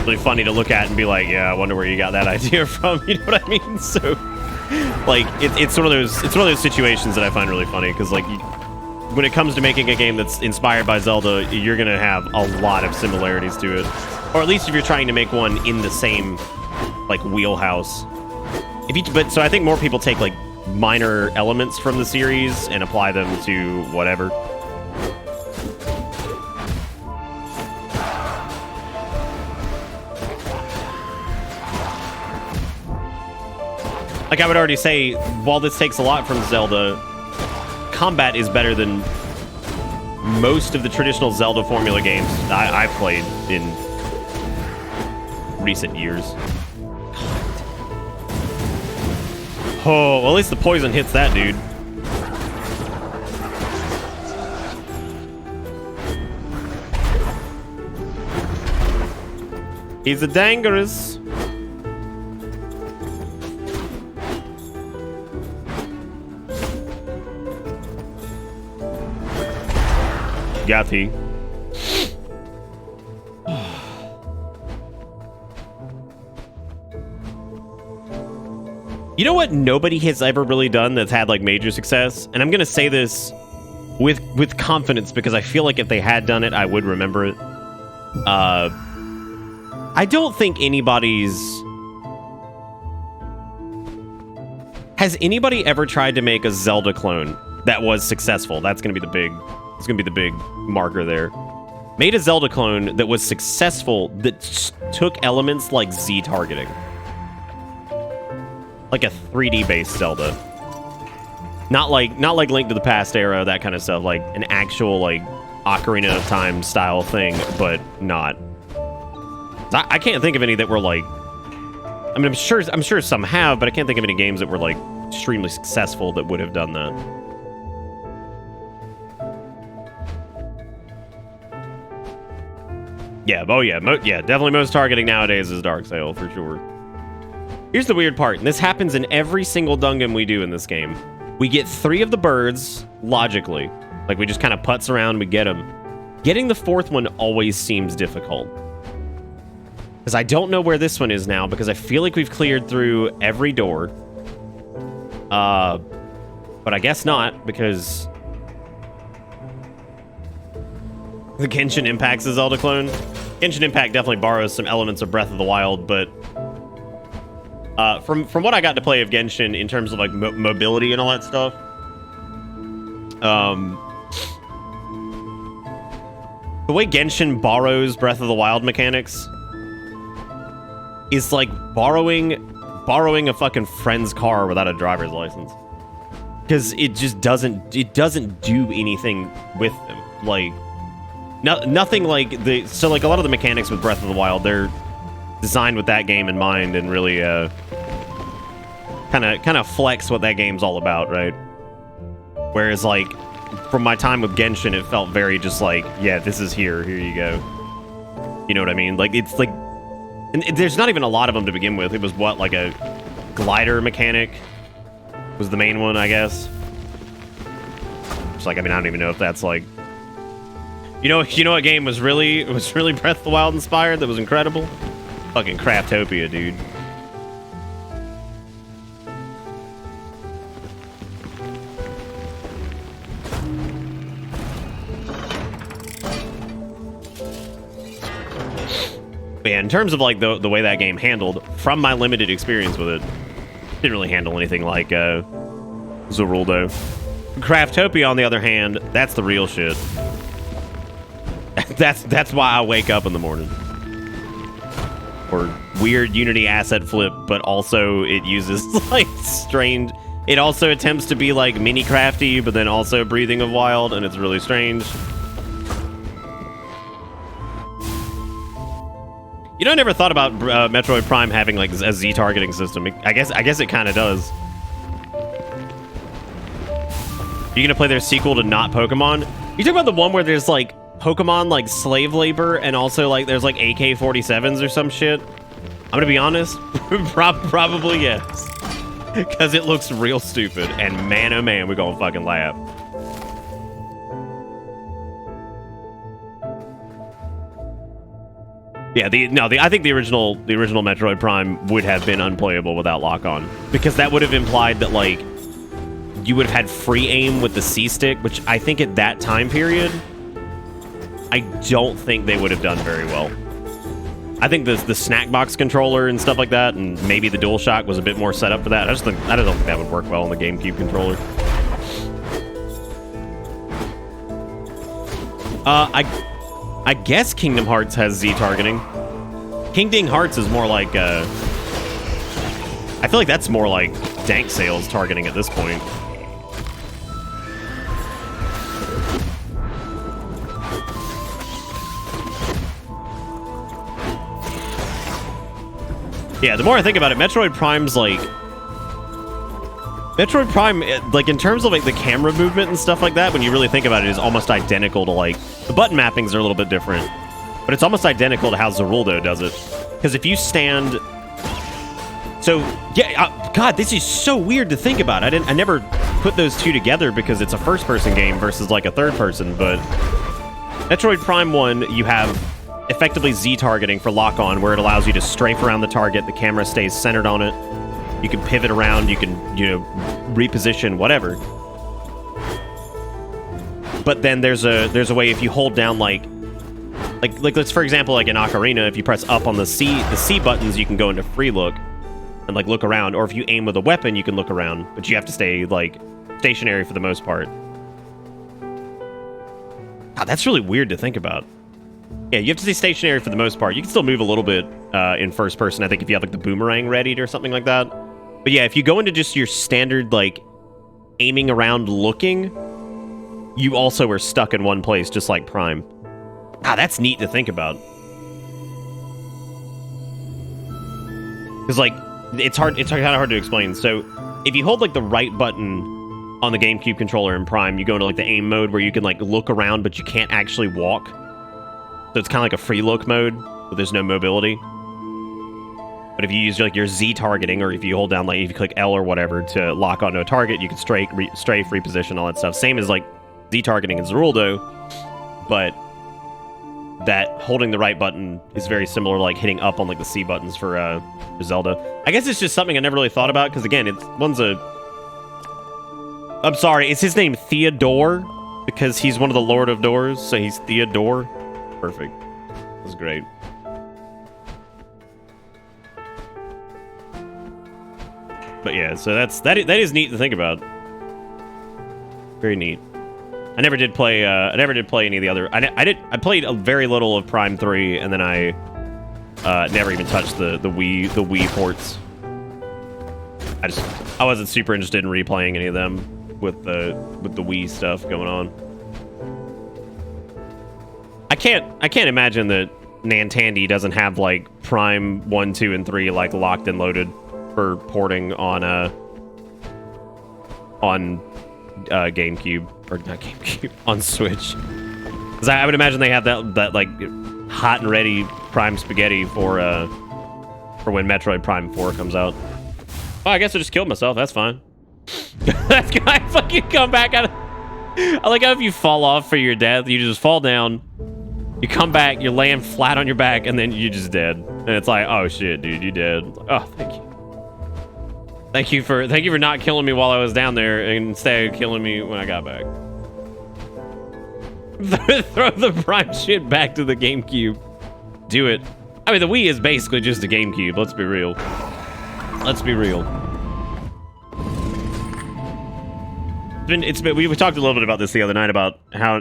[SPEAKER 1] really funny to look at and be like, yeah, I wonder where you got that idea from. You know what I mean? So, like, it's one of those situations that I find really funny because, like, when it comes to making a game that's inspired by Zelda, you're gonna have a lot of similarities to it, or at least if you're trying to make one in the same, like, wheelhouse. So I think more people take like minor elements from the series and apply them to whatever. Like I would already say, while this takes a lot from Zelda, combat is better than most of the traditional Zelda formula games I've played in recent years. Oh, well, at least the poison hits that dude. He's a dangerous. Got he. You know what nobody has ever really done that's had like major success? And I'm gonna say this with confidence because I feel like if they had done it, I would remember it. I don't think has anybody ever tried to make a Zelda clone that was successful? That's gonna be the big marker there. Made a Zelda clone that was successful that took elements like Z targeting. Like a 3D based Zelda. Not like Link to the Past era, that kind of stuff, like an actual like Ocarina of Time style thing, but not. I can't think of any that were like, I mean, I'm sure some have, but I can't think of any games that were like extremely successful that would have done that. Yeah, oh yeah, definitely most targeting nowadays is Darksail, for sure. Here's the weird part, and this happens in every single dungeon we do in this game. We get 3 of the birds, logically. Like, we just kind of putz around and we get them. Getting the 4th one always seems difficult. Because I don't know where this one is now, because I feel like we've cleared through every door. But I guess not, because the Genshin Impact's a Zelda clone. Genshin Impact definitely borrows some elements of Breath of the Wild, but from what I got to play of Genshin in terms of like mobility and all that stuff, the way Genshin borrows Breath of the Wild mechanics is like borrowing a fucking friend's car without a driver's license. Because it just doesn't do anything with them. Like, nothing like so like a lot of the mechanics with Breath of the Wild, they're designed with that game in mind and really kind of flex what that game's all about, right? Whereas like from my time with Genshin, it felt very just like, yeah, this is here you go. You know what I mean? Like, it's like, and there's not even a lot of them to begin with. It was what, like a glider mechanic was the main one, I guess. It's like, I mean, I don't even know if that's like, you know what game was really Breath of the Wild inspired that was incredible? Fucking Craftopia, dude. But yeah, in terms of like the way that game handled, from my limited experience with it, didn't really handle anything like Zoruldo. Craftopia, on the other hand, that's the real shit. That's why I wake up in the morning. Or weird Unity asset flip, but also it uses like strange. It also attempts to be like mini crafty, but then also Breathing of Wild, and it's really strange. You know, I never thought about Metroid Prime having like a Z targeting system. I guess it kind of does. You gonna play their sequel to Not Pokemon? You talk about the one where there's like Pokemon like slave labor and also like there's like AK-47s or some shit? I'm gonna be honest, probably yes. Because it looks real stupid, and man oh man, we're gonna fucking laugh. Yeah, I think the original Metroid Prime would have been unplayable without lock-on, because that would have implied that like you would have had free aim with the C stick, which I think at that time period, I don't think they would have done very well. I think the snack box controller and stuff like that, and maybe the DualShock was a bit more set up for that. I don't think that would work well on the GameCube controller. I guess Kingdom Hearts has Z targeting. Kingdom Hearts is more like I feel like that's more like Dank Sales targeting at this point. Yeah, the more I think about it, Metroid Prime, like in terms of like the camera movement and stuff like that, when you really think about it, is almost identical to like, the button mappings are a little bit different, but it's almost identical to how Zoruldo does it. Because if you stand, so yeah, God, this is so weird to think about. I never put those two together because it's a first-person game versus like a third-person. But Metroid Prime 1, you have effectively Z targeting for lock-on, where it allows you to strafe around the target, the camera stays centered on it. You can pivot around, you can, reposition, whatever. But then there's a way, if you hold down like let's, for example, like in Ocarina, if you press up on the C buttons, you can go into free look and like look around. Or if you aim with a weapon, you can look around, but you have to stay like stationary for the most part. God, that's really weird to think about. Yeah, you have to stay stationary for the most part. You can still move a little bit in first person, I think, if you have like the boomerang readied or something like that. But yeah, if you go into just your standard like aiming around looking, you also are stuck in one place, just like Prime. Ah, that's neat to think about. Because like it's kind of hard to explain. So if you hold like the right button on the GameCube controller in Prime, you go into like the aim mode where you can like look around, but you can't actually walk. So it's kind of like a free look mode, but there's no mobility. But if you use like your Z targeting, or if you hold down, like if you click L or whatever to lock onto a target, you can strafe, reposition, all that stuff. Same as like Z targeting in Zoruldo, but that holding the right button is very similar to like hitting up on like the C buttons for Zelda. I guess it's just something I never really thought about, because again, I'm sorry, is his name Theodore? Because he's one of the Lord of Doors, so he's Theodore. Perfect. That was great. But yeah, so that is neat to think about. Very neat. I never did play any of the other. I played a very little of Prime 3, and then I Never even touched the Wii ports. I wasn't super interested in replaying any of them with the Wii stuff going on. I can't imagine that Nantandy doesn't have like Prime 1, 2, and 3 like locked and loaded for porting on GameCube, or not GameCube, on Switch. Because I would imagine they have that like hot and ready Prime spaghetti for when Metroid Prime 4 comes out. Oh, I guess I just killed myself. That's fine. That's good. I fucking come back out of... I like how if you fall off for your death, you just fall down, you come back, you're laying flat on your back, and then you're just dead. And it's like, oh shit, dude, you dead. Oh, thank you. Thank you for not killing me while I was down there, and instead of killing me when I got back. Throw the Prime shit back to the GameCube. Do it. I mean, the Wii is basically just a GameCube. Let's be real. Let's be real. We talked a little bit about this the other night about how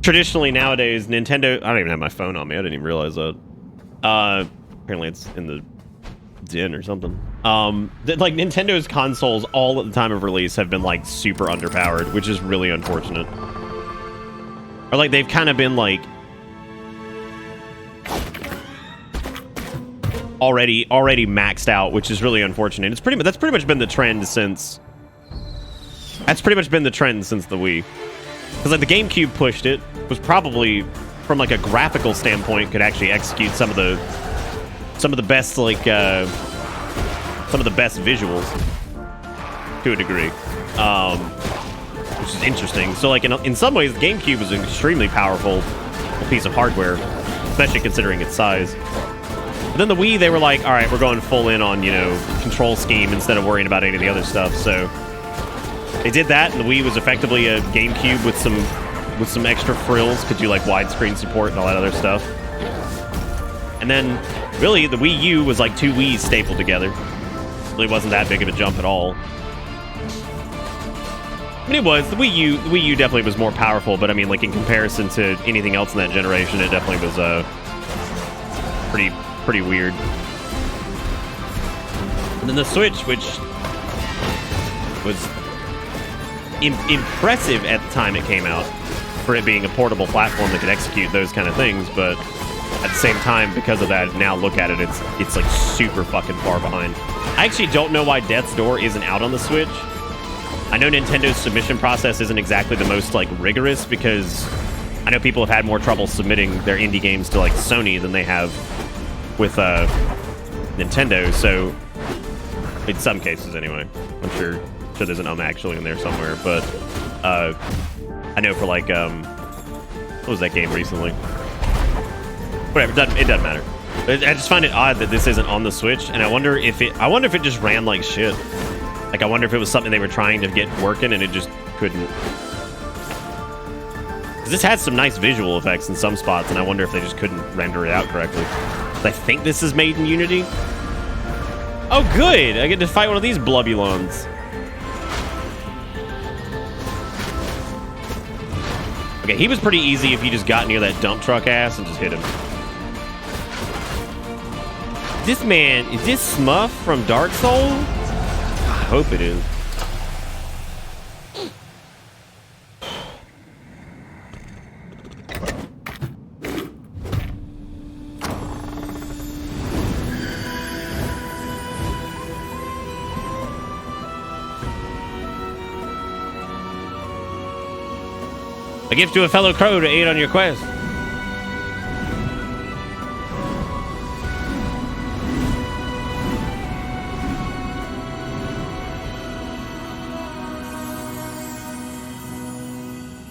[SPEAKER 1] traditionally nowadays Nintendo... I don't even have my phone on me. I didn't even realize that. Apparently it's in the den or something. Like Nintendo's consoles all at the time of release have been like super underpowered, which is really unfortunate. Or like they've kind of been like already maxed out, which is really unfortunate. That's pretty much been the trend since the Wii. Because like the GameCube pushed it, was probably from like a graphical standpoint could actually execute some of the best like some of the best visuals to a degree, which is interesting. So like in some ways, the GameCube was an extremely powerful piece of hardware, especially considering its size. But then the Wii, they were like, all right, we're going full in on, you know, control scheme instead of worrying about any of the other stuff. So they did that, and the Wii was effectively a GameCube with some extra frills, could do like widescreen support and all that other stuff. And then really the Wii U was like two Wii's stapled together. Really wasn't that big of a jump at all. I mean, it was. The Wii U definitely was more powerful, but I mean, like in comparison to anything else in that generation, it definitely was pretty weird. And then the Switch, which was impressive at the time it came out, for it being a portable platform that could execute those kind of things, but at the same time, because of that, now look at it, it's like super fucking far behind. I actually don't know why Death's Door isn't out on the Switch. I know Nintendo's submission process isn't exactly the most like rigorous, because I know people have had more trouble submitting their indie games to like Sony than they have with Nintendo. So in some cases, anyway, I'm sure there's an actually in there somewhere. But I know for like what was that game recently? Whatever, it doesn't matter. I just find it odd that this isn't on the Switch, and I wonder if it just ran like shit. Like, I wonder if it was something they were trying to get working and it just couldn't. Because this had some nice visual effects in some spots, and I wonder if they just couldn't render it out correctly. I think this is made in Unity. Oh, good! I get to fight one of these Blubulons. Okay, he was pretty easy if you just got near that dump truck ass and just hit him. This man, is this Smuff from Dark Souls? I hope it is. A gift to a fellow crow to aid on your quest.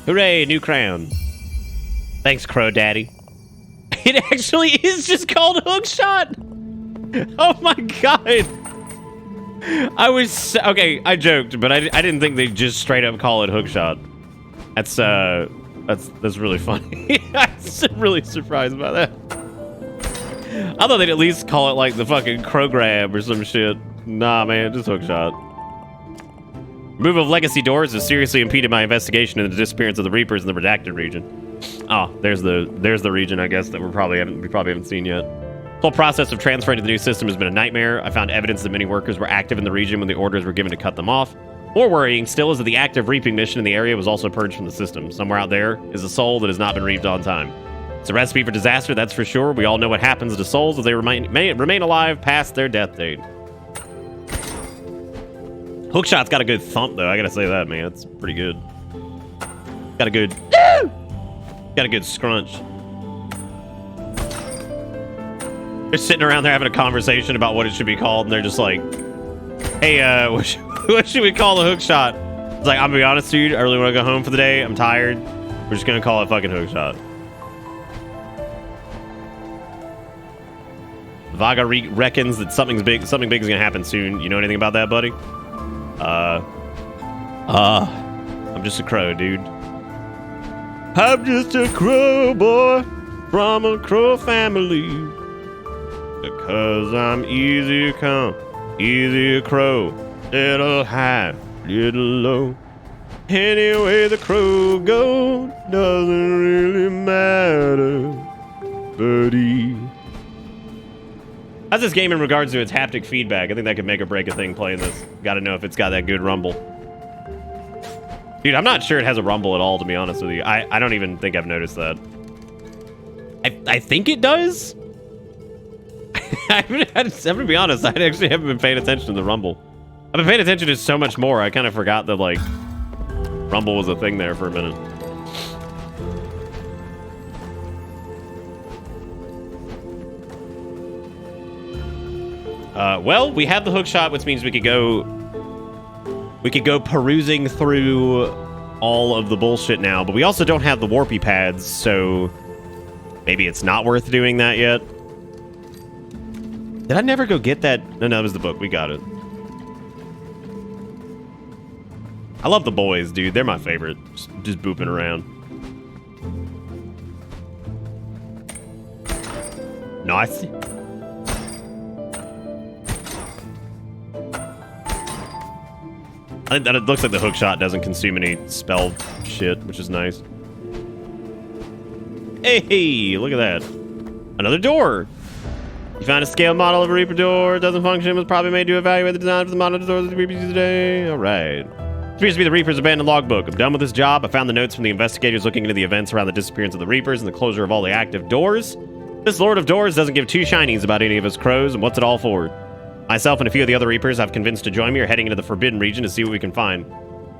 [SPEAKER 1] Hooray, new crown. Thanks, Crow Daddy. It actually is just called Hookshot. Oh my god. Okay, I joked, but I didn't think they'd just straight up call it Hookshot. That's really funny. I'm really surprised by that. I thought they'd at least call it like the fucking Crow Grab or some shit. Nah, man, just Hookshot. Removal of legacy doors has seriously impeded my investigation into the disappearance of the Reapers in the redacted region. Oh, there's the region, I guess, that we probably haven't seen yet. The whole process of transferring to the new system has been a nightmare. I found evidence that many workers were active in the region when the orders were given to cut them off. More worrying still is that the active reaping mission in the area was also purged from the system. Somewhere out there is a soul that has not been reaped on time. It's a recipe for disaster, that's for sure. We all know what happens to souls as they remain alive past their death date. Hookshot's got a good thump, though. I gotta say that, man. It's pretty good. Got a good... Got a good scrunch. They're sitting around there having a conversation about what it should be called, and they're just like, hey, what should we call the hookshot? It's like, I'm gonna be honest, dude. I really want to go home for the day. I'm tired. We're just gonna call it fucking hookshot. Vaga reckons that something big is gonna happen soon. You know anything about that, buddy? I'm just a crow, dude. I'm just a crow boy from a crow family. Because I'm easy come, easy crow, little high, little low. Anyway the crow goes, doesn't really matter, buddy. How's this game in regards to its haptic feedback? I think that could make or break a thing playing this. Gotta know if it's got that good rumble. Dude, I'm not sure it has a rumble at all, to be honest with you. I don't even think I've noticed that. I think it does? I'm gonna be honest, I actually haven't been paying attention to the rumble. I've been paying attention to so much more, I kind of forgot that, like, rumble was a thing there for a minute. Well, we have the hookshot, which means we could go perusing through all of the bullshit now, but we also don't have the warpy pads, so maybe it's not worth doing that yet. Did I never go get that? No, that was the book. We got it. I love the boys, dude. They're my favorite. Just booping around. Nice. I think that it looks like the hookshot doesn't consume any spell shit, which is nice. Hey, look at that. Another door. You found a scale model of a Reaper door. It doesn't function. It was probably made to evaluate the design for the model doors of the Reapers today. All right. Appears to be the Reaper's abandoned logbook. I'm done with this job. I found the notes from the investigators looking into the events around the disappearance of the Reapers and the closure of all the active doors. This Lord of Doors doesn't give two shinies about any of his crows, and what's it all for? Myself and a few of the other Reapers I've convinced to join me are heading into the Forbidden Region to see what we can find.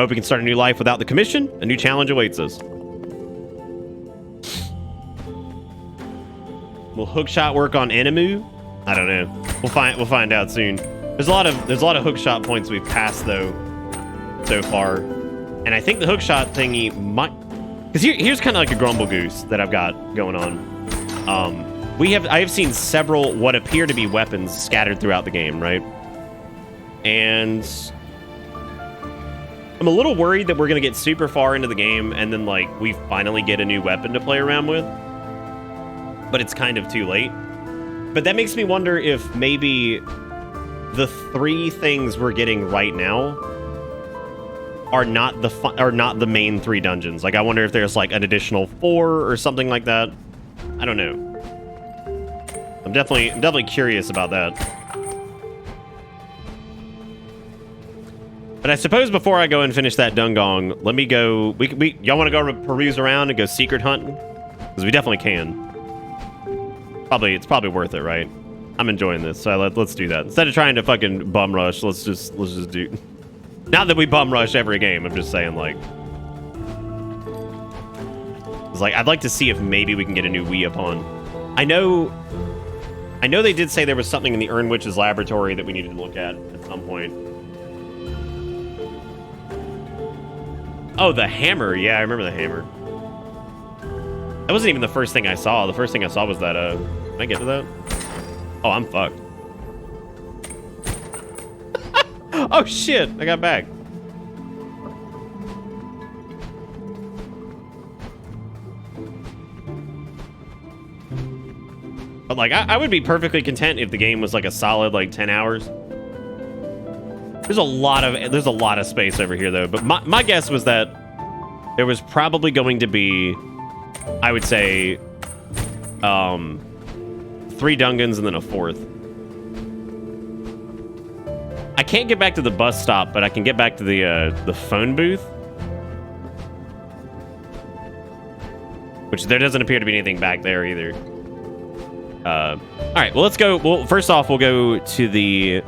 [SPEAKER 1] Hope we can start a new life without the Commission. A new challenge awaits us. Will hookshot work on Enemu? I don't know. We'll find out soon. There's a lot of hookshot points we've passed though so far, and I think the hookshot thingy might. Because here's kind of like a grumble goose that I've got going on. I have seen several what appear to be weapons scattered throughout the game, right? And I'm a little worried that we're gonna get super far into the game and then like we finally get a new weapon to play around with, but it's kind of too late. But that makes me wonder if maybe the 3 things we're getting right now are not the main 3 dungeons. Like I wonder if there's like an additional 4 or something like that. I don't know. I'm definitely curious about that. But I suppose before I go and finish that Dungong, let me go. Y'all want to go peruse around and go secret hunting? Because we definitely can. It's probably worth it, right? I'm enjoying this, so let's do that. Instead of trying to fucking bum rush, let's just do. Not that we bum rush every game. I'm just saying, like, it's like I'd like to see if maybe we can get a new Wii upon. I know they did say there was something in the Ern Witch's laboratory that we needed to look at some point. Oh, the hammer. Yeah, I remember the hammer. That wasn't even the first thing I saw. The first thing I saw was that, can I get to that? Oh, I'm fucked. Oh, shit. I got back. But, like, I would be perfectly content if the game was, like, a solid, like, 10 hours. There's a lot of space over here, though. But my guess was that there was probably going to be, I would say, 3 3 Dungans and then a 4th. I can't get back to the bus stop, but I can get back to the phone booth. Which there doesn't appear to be anything back there either. All right, well, let's go. Well, first off, we'll go to the...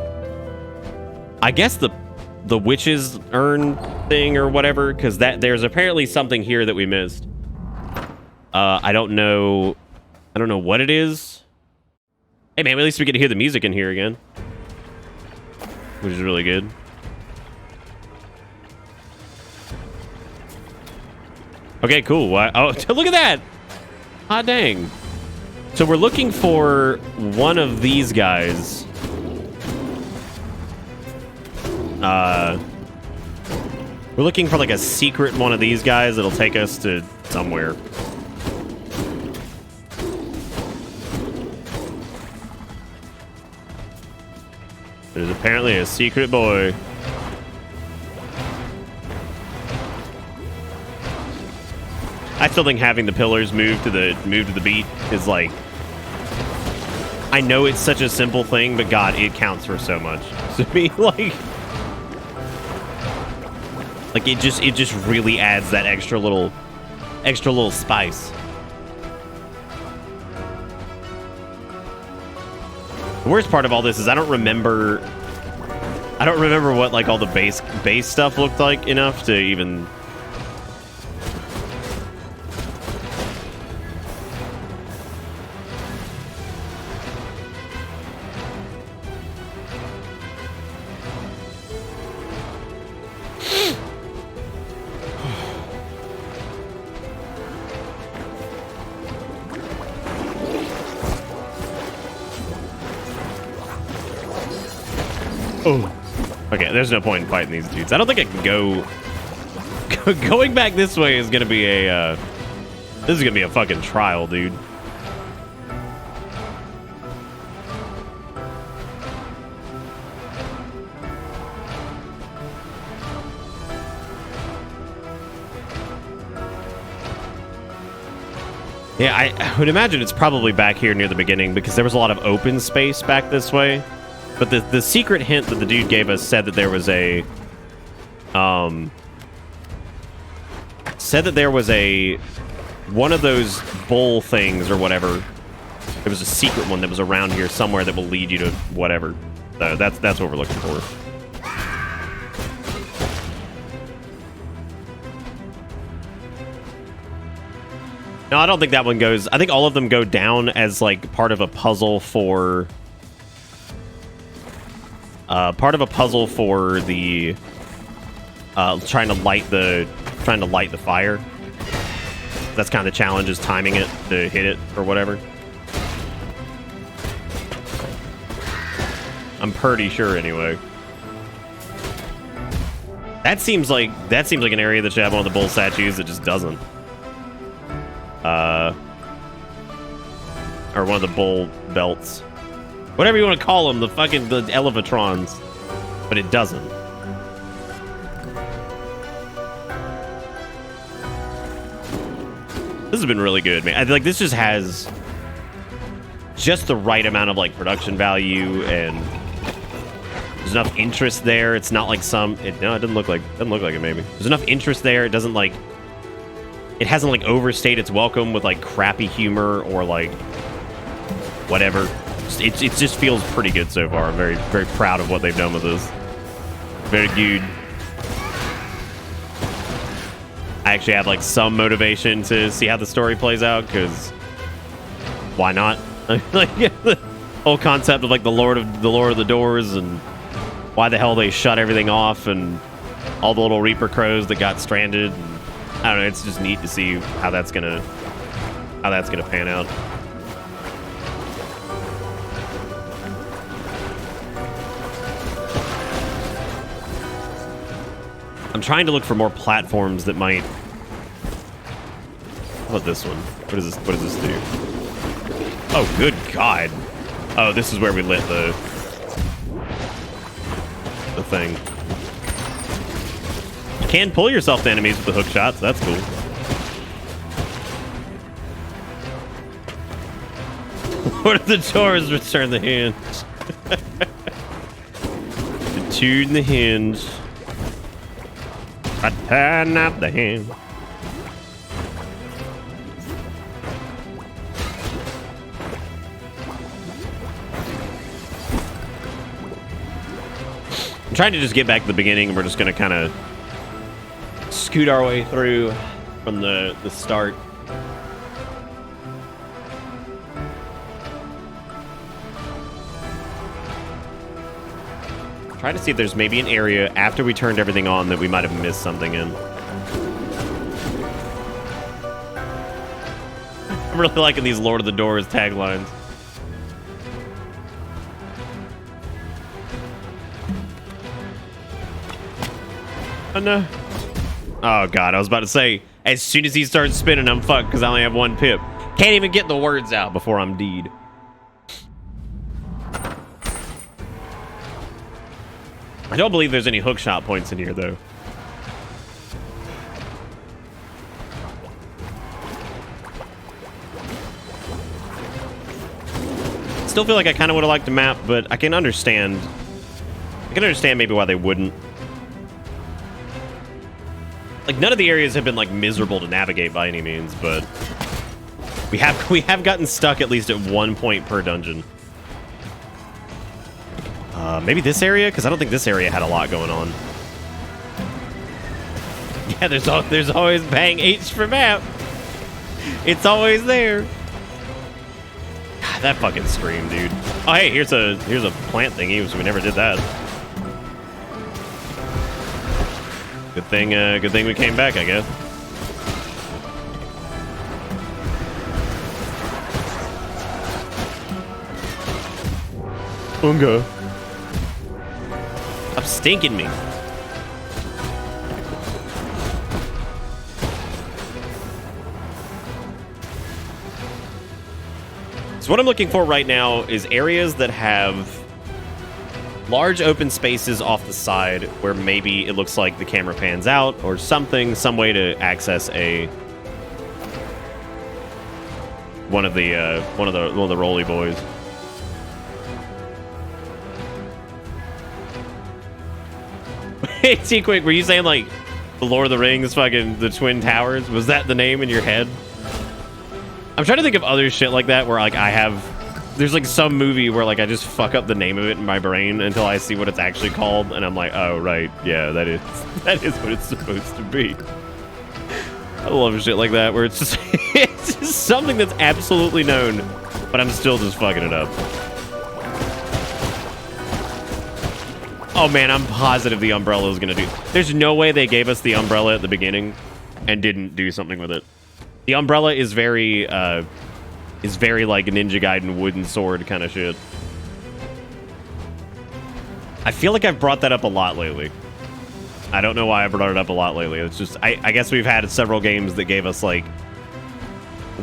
[SPEAKER 1] I guess the witch's urn thing or whatever, because there's apparently something here that we missed. I don't know what it is. Hey, man, at least we get to hear the music in here again. Which is really good. Okay, cool. Oh, look at that! Hot dang. So we're looking for one of these guys. We're looking for like a secret one of these guys that'll take us to somewhere. There's apparently a secret boy. I still think having the pillars move to the beat is like, I know it's such a simple thing, but God, it counts for so much. To me, like it just really adds that extra little spice. The worst part of all this is I don't remember what like all the base stuff looked like enough to even. Oh. Okay, there's no point in fighting these dudes. I don't think I can go... Going back this way is gonna be a... This is gonna be a fucking trial, dude. Yeah, I would imagine it's probably back here near the beginning because there was a lot of open space back this way. But the secret hint that the dude gave us said that there was a... one of those bowl things or whatever. There was a secret one that was around here somewhere that will lead you to whatever. So that's what we're looking for. No, I don't think that one goes... I think all of them go down as, like, part of a puzzle for... part of a puzzle for the... trying to light the fire. That's kind of the challenge, is timing it to hit it or whatever. I'm pretty sure, anyway. That seems like an area that should have one of the bull statues that just doesn't. Or one of the bull belts. Whatever you want to call them, the elevatrons. But it doesn't. This has been really good, man. I feel like this just has just the right amount of like production value, and there's enough interest there. It's not like no, it doesn't look like it. Maybe there's enough interest there. It doesn't like, it hasn't like overstayed its welcome with like crappy humor or like whatever. It just feels pretty good so far. I'm very, very proud of what they've done with this. Very good. I actually have like some motivation to see how the story plays out, because why not? Like the whole concept of like the Lord of the Doors, and why the hell they shut everything off, and all the little Reaper crows that got stranded. And, I don't know. It's just neat to see how that's gonna pan out. I'm trying to look for more platforms that might... How about this one? What does this do? Oh, good God. Oh, this is where we lit the thing. You can pull yourself to enemies with the hook shots. That's cool. Lord of the doors, return the hinge. Return the hinge. Return out the hinge. I'm trying to just get back to the beginning, and we're just gonna kind of scoot our way through from the start. Try to see if there's maybe an area after we turned everything on that we might have missed something in. I'm really liking these Lord of the Doors taglines. Oh no. Oh god, I was about to say, as soon as he starts spinning, I'm fucked because I only have one pip. Can't even get the words out before I'm deed. I don't believe there's any hookshot points in here, though. Still feel like I kind of would have liked the map, but I can understand. I can understand maybe why they wouldn't. Like, none of the areas have been, like, miserable to navigate by any means, but we have gotten stuck at least at one point per dungeon. Maybe this area? Because I don't think this area had a lot going on. Yeah, there's always bang H for map. It's always there. God, that fucking scream, dude. Oh, hey, here's a plant thingy, so we never did that. Good thing we came back, I guess. Unga. Stop stinking me. So what I'm looking for right now is areas that have large open spaces off the side where maybe it looks like the camera pans out or something, some way to access one of the roly boys. Hey, T-Quick, were you saying, like, the Lord of the Rings, fucking the Twin Towers? Was that the name in your head? I'm trying to think of other shit like that where, like, there's, like, some movie where, like, I just fuck up the name of it in my brain until I see what it's actually called, and I'm like, oh, right, yeah, that is what it's supposed to be. I love shit like that where it's just, it's just something that's absolutely known, but I'm still just fucking it up. Oh man, I'm positive the umbrella is gonna do. There's no way they gave us the umbrella at the beginning and didn't do something with it. The umbrella is very like Ninja Gaiden wooden sword kind of shit. I feel like I've brought that up a lot lately. I don't know why I brought it up a lot lately. It's just I guess we've had several games that gave us like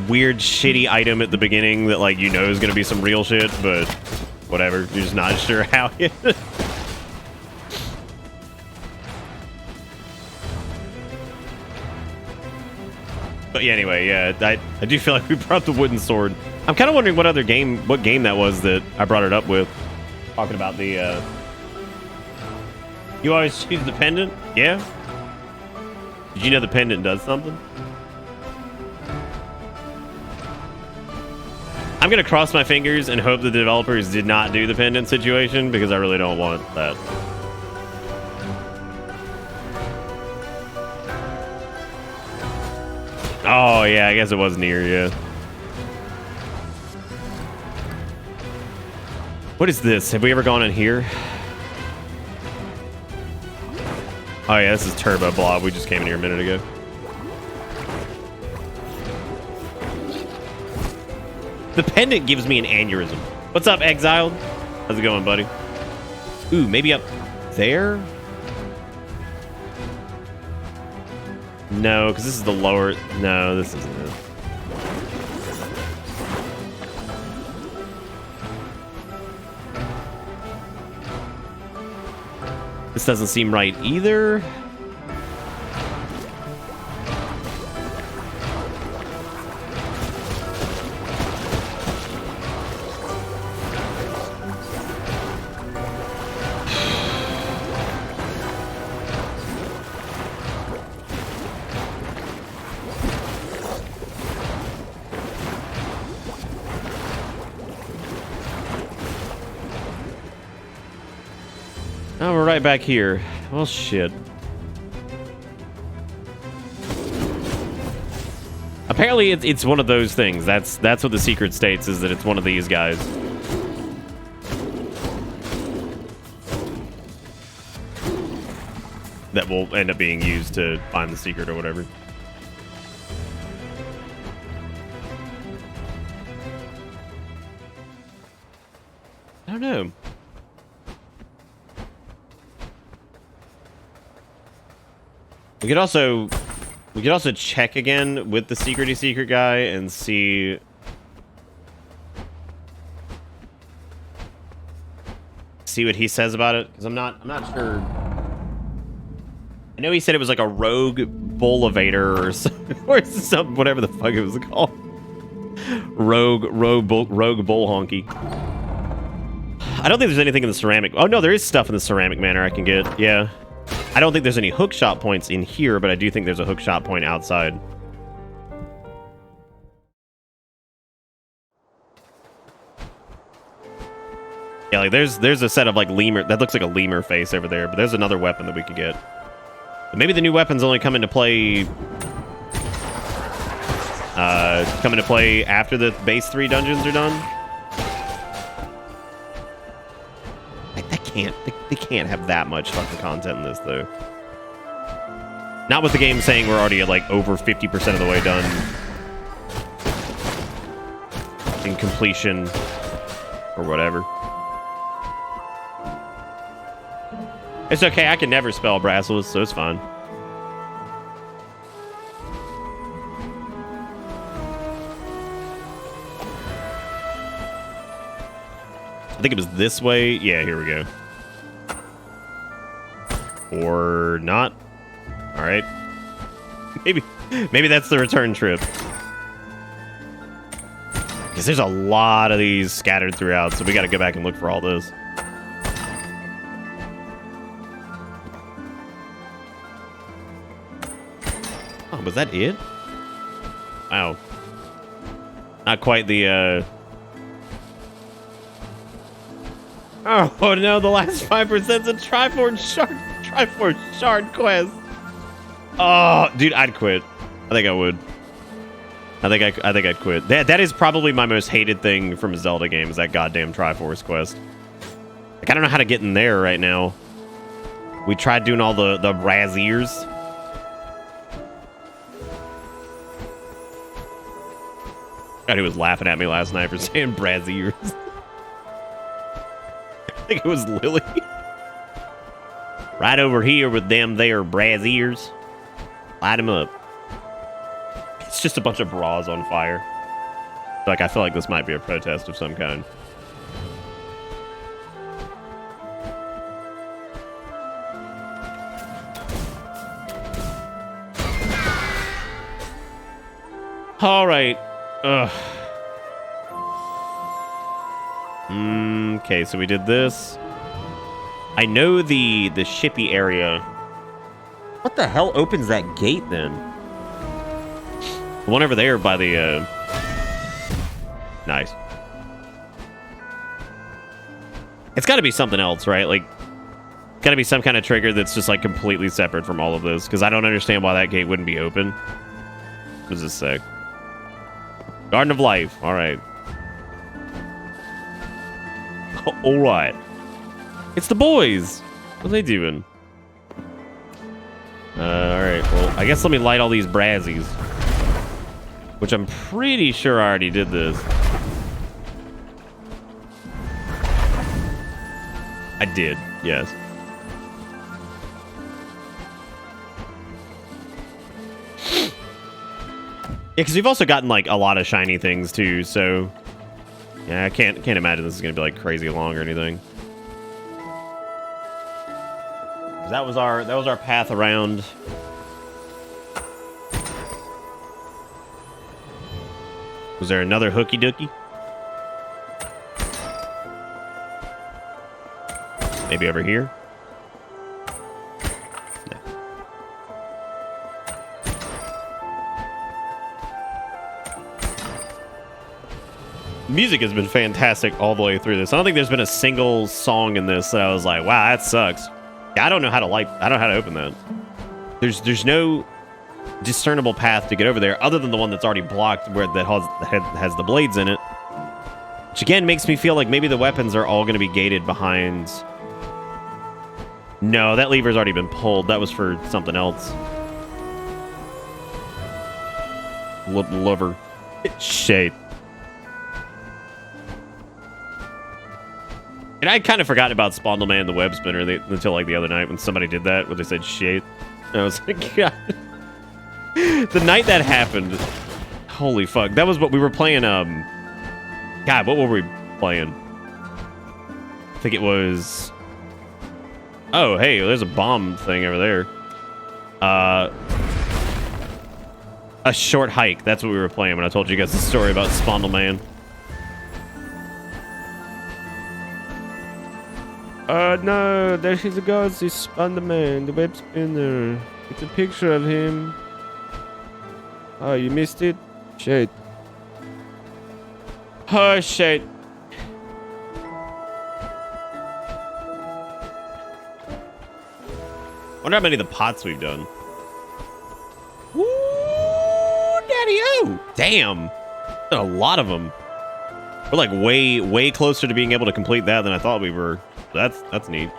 [SPEAKER 1] weird shitty item at the beginning that like you know is gonna be some real shit, but whatever. You're just not sure how yet. But yeah, anyway, yeah, I do feel like we brought the wooden sword. I'm kind of wondering what game that was that I brought it up with. Talking about the, you always choose the pendant? Yeah? Did you know the pendant does something? I'm going to cross my fingers and hope the developers did not do the pendant situation because I really don't want that. Oh, yeah, I guess it was near, yeah. What is this? Have we ever gone in here? Oh, yeah, this is Turbo Blob. We just came in here a minute ago. The pendant gives me an aneurysm. What's up, Exiled? How's it going, buddy? Ooh, maybe up there? No, because this is the lower... No, this isn't it. This doesn't seem right either. right back here. Well, shit. Apparently, it's one of those things. That's what the secret states, is that it's one of these guys. That will end up being used to find the secret or whatever. I don't know. We could also check again with the secret guy and see what he says about it, because I'm not sure. I know he said it was like a rogue boulevator or some whatever the fuck it was called. Rogue bull honky. I don't think there's anything in the ceramic. Oh no, there is stuff in the ceramic manor I can get. Yeah. I don't think there's any hook shot points in here, but I do think there's a hook shot point outside. Yeah, like there's a set of like lemur that looks like a lemur face over there, but there's another weapon that we could get. But maybe the new weapons only come into play after the base 3 dungeons are done. They can't have that much fucking content in this though. Not with the game saying we're already at like over 50% of the way done in completion or whatever. It's okay, I can never spell Brasselis, so it's fine. I think it was this way. Yeah, here we go. Or not. All right. Maybe that's the return trip. Because there's a lot of these scattered throughout, so we got to go back and look for all those. Oh, was that it? Wow. Not quite the, Oh no, the last 5%'s a Triforce Shard quest. Oh, dude, I'd quit. I think I would. I think I'd quit. That is probably my most hated thing from a Zelda game, is that goddamn Triforce quest. Like, I don't know how to get in there right now. We tried doing all the Braziers. God, he was laughing at me last night for saying Braziers. I think it was Lily. Right over here with them there Braziers. Light him up. It's just a bunch of bras on fire. Like, I feel like this might be a protest of some kind. All right. Ugh. Okay, so we did this. I know the shippy area. What the hell opens that gate then? The one over there by the nice. It's got to be something else, right? Like, got to be some kind of trigger that's just like completely separate from all of this, because I don't understand why that gate wouldn't be open. What does this say? Garden of Life. All right. All right. It's the boys. What are they doing? All right. Well, I guess let me light all these Brazies, which I'm pretty sure I already did this. I did. Yes. Yeah, because we've also gotten like a lot of shiny things too, so yeah, I can't imagine this is gonna be like crazy long or anything. That was our path around. Was there another hooky dookie? Maybe over here? No. Music has been fantastic all the way through this. I don't think there's been a single song in this that I was like, wow, that sucks. I don't know how to I don't know how to open that. There's no discernible path to get over there other than the one that's already blocked where that has the blades in it. Which again makes me feel like maybe the weapons are all going to be gated behind. No, that lever's already been pulled. That was for something else. Lever. Shit. And I kind of forgot about Spondleman and the web spinner until like the other night when somebody did that, when they said shit. I was like, God. The night that happened, holy fuck. That was what we were playing, God, what were we playing? I think it was... Oh, hey, there's a bomb thing over there. A short hike. That's what we were playing when I told you guys the story about Spondleman. No, there she goes. It's Spondleman, the web spinner. It's a picture of him. Oh, you missed it? Shit. Oh, shit. Wonder how many of the pots we've done. Woo, daddy-o! Damn. Done a lot of them. We're like way closer to being able to complete that than I thought we were. That's neat.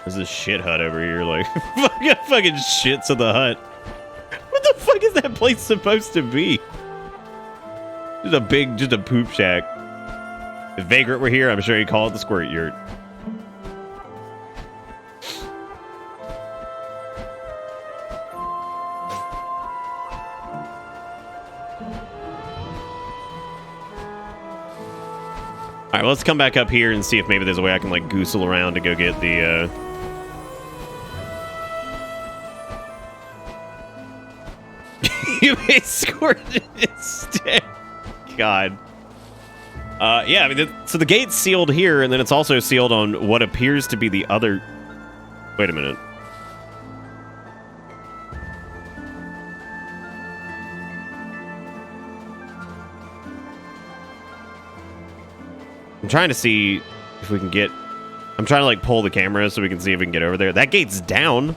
[SPEAKER 1] There's this shit hut over here, like fucking shits in the hut. What the fuck is that place supposed to be? Just a poop shack. If Vagrant were here, I'm sure he'd call it the squirt yurt. Alright, well, let's come back up here and see if maybe there's a way I can, like, goosel around to go get the, You may squirt it instead. God. Yeah, I mean, so the gate's sealed here, and then it's also sealed on what appears to be the other... Wait a minute. I'm trying to see if we can get... I'm trying to, like, pull the camera so we can see if we can get over there. That gate's down.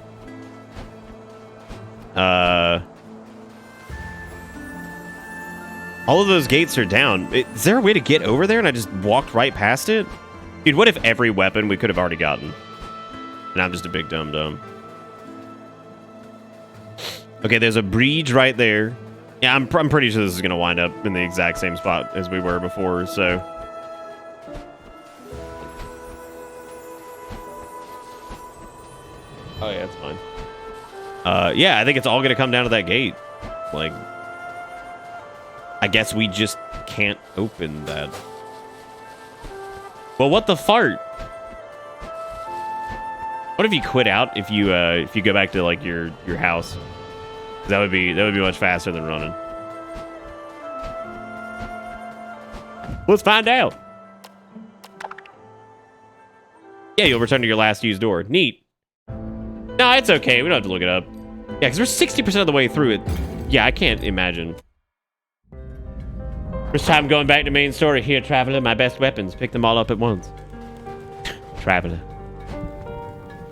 [SPEAKER 1] All of those gates are down. Is there a way to get over there and I just walked right past it? Dude, what if every weapon we could have already gotten? And I'm just a big dum-dum. Okay, there's a bridge right there. Yeah, I'm pretty sure this is going to wind up in the exact same spot as we were before, so... Oh, yeah, it's fine. Yeah, I think it's all going to come down to that gate. Like... I guess we just can't open that. Well, what the fart? What if you quit out if you go back to like your house? That would be much faster than running. Let's find out. Yeah, you'll return to your last used door. Neat. No, it's okay. We don't have to look it up. Yeah, because we're 60% of the way through it. Yeah, I can't imagine. First time going back to main story. Here, Traveler, my best weapons. Pick them all up at once. Traveler.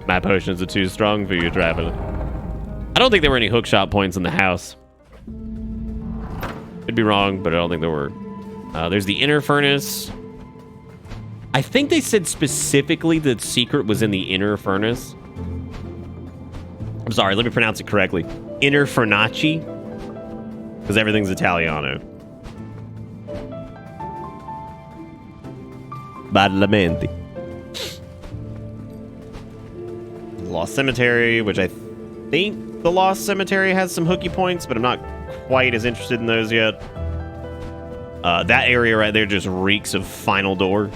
[SPEAKER 1] My potions are too strong for you, Traveler. I don't think there were any hookshot points in the house. Could be wrong, but I don't think there were. There's the inner furnace. I think they said specifically the secret was in the inner furnace. I'm sorry, let me pronounce it correctly. Inner Fernacci. Because everything's Italiano. Badalamenti. Lost Cemetery, which I think the Lost Cemetery has some hooky points, but I'm not quite as interested in those yet. That area right there just reeks of Final Door.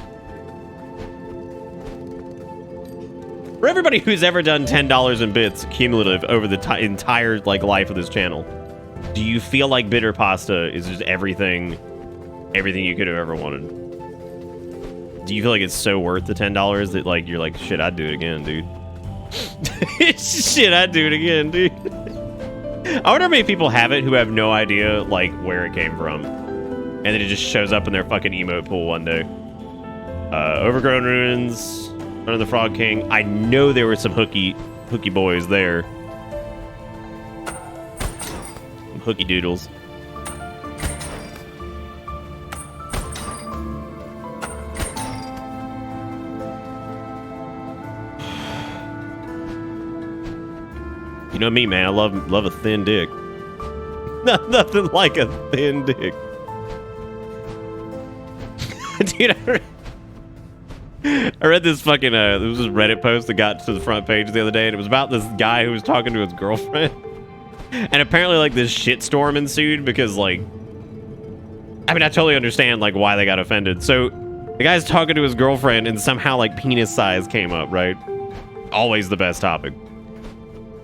[SPEAKER 1] For everybody who's ever done $10 in bits cumulative over the entire like life of this channel, do you feel like Bitter Pasta is just everything you could have ever wanted? Do you feel like it's so worth the $10 that like you're like, shit, I'd do it again, dude? Shit, I'd do it again, dude. I wonder how many people have it who have no idea like where it came from, and then it just shows up in their fucking emote pool one day. Overgrown Ruins. Under the Frog King. I know there were some hooky boys there. Some hooky doodles. You know me, man. I love a thin dick. Nothing like a thin dick. Dude, I read this fucking there was this Reddit post that got to the front page the other day, and it was about this guy who was talking to his girlfriend. And apparently like this shitstorm ensued because like, I mean, I totally understand like why they got offended. So the guy's talking to his girlfriend and somehow like penis size came up, right? Always the best topic.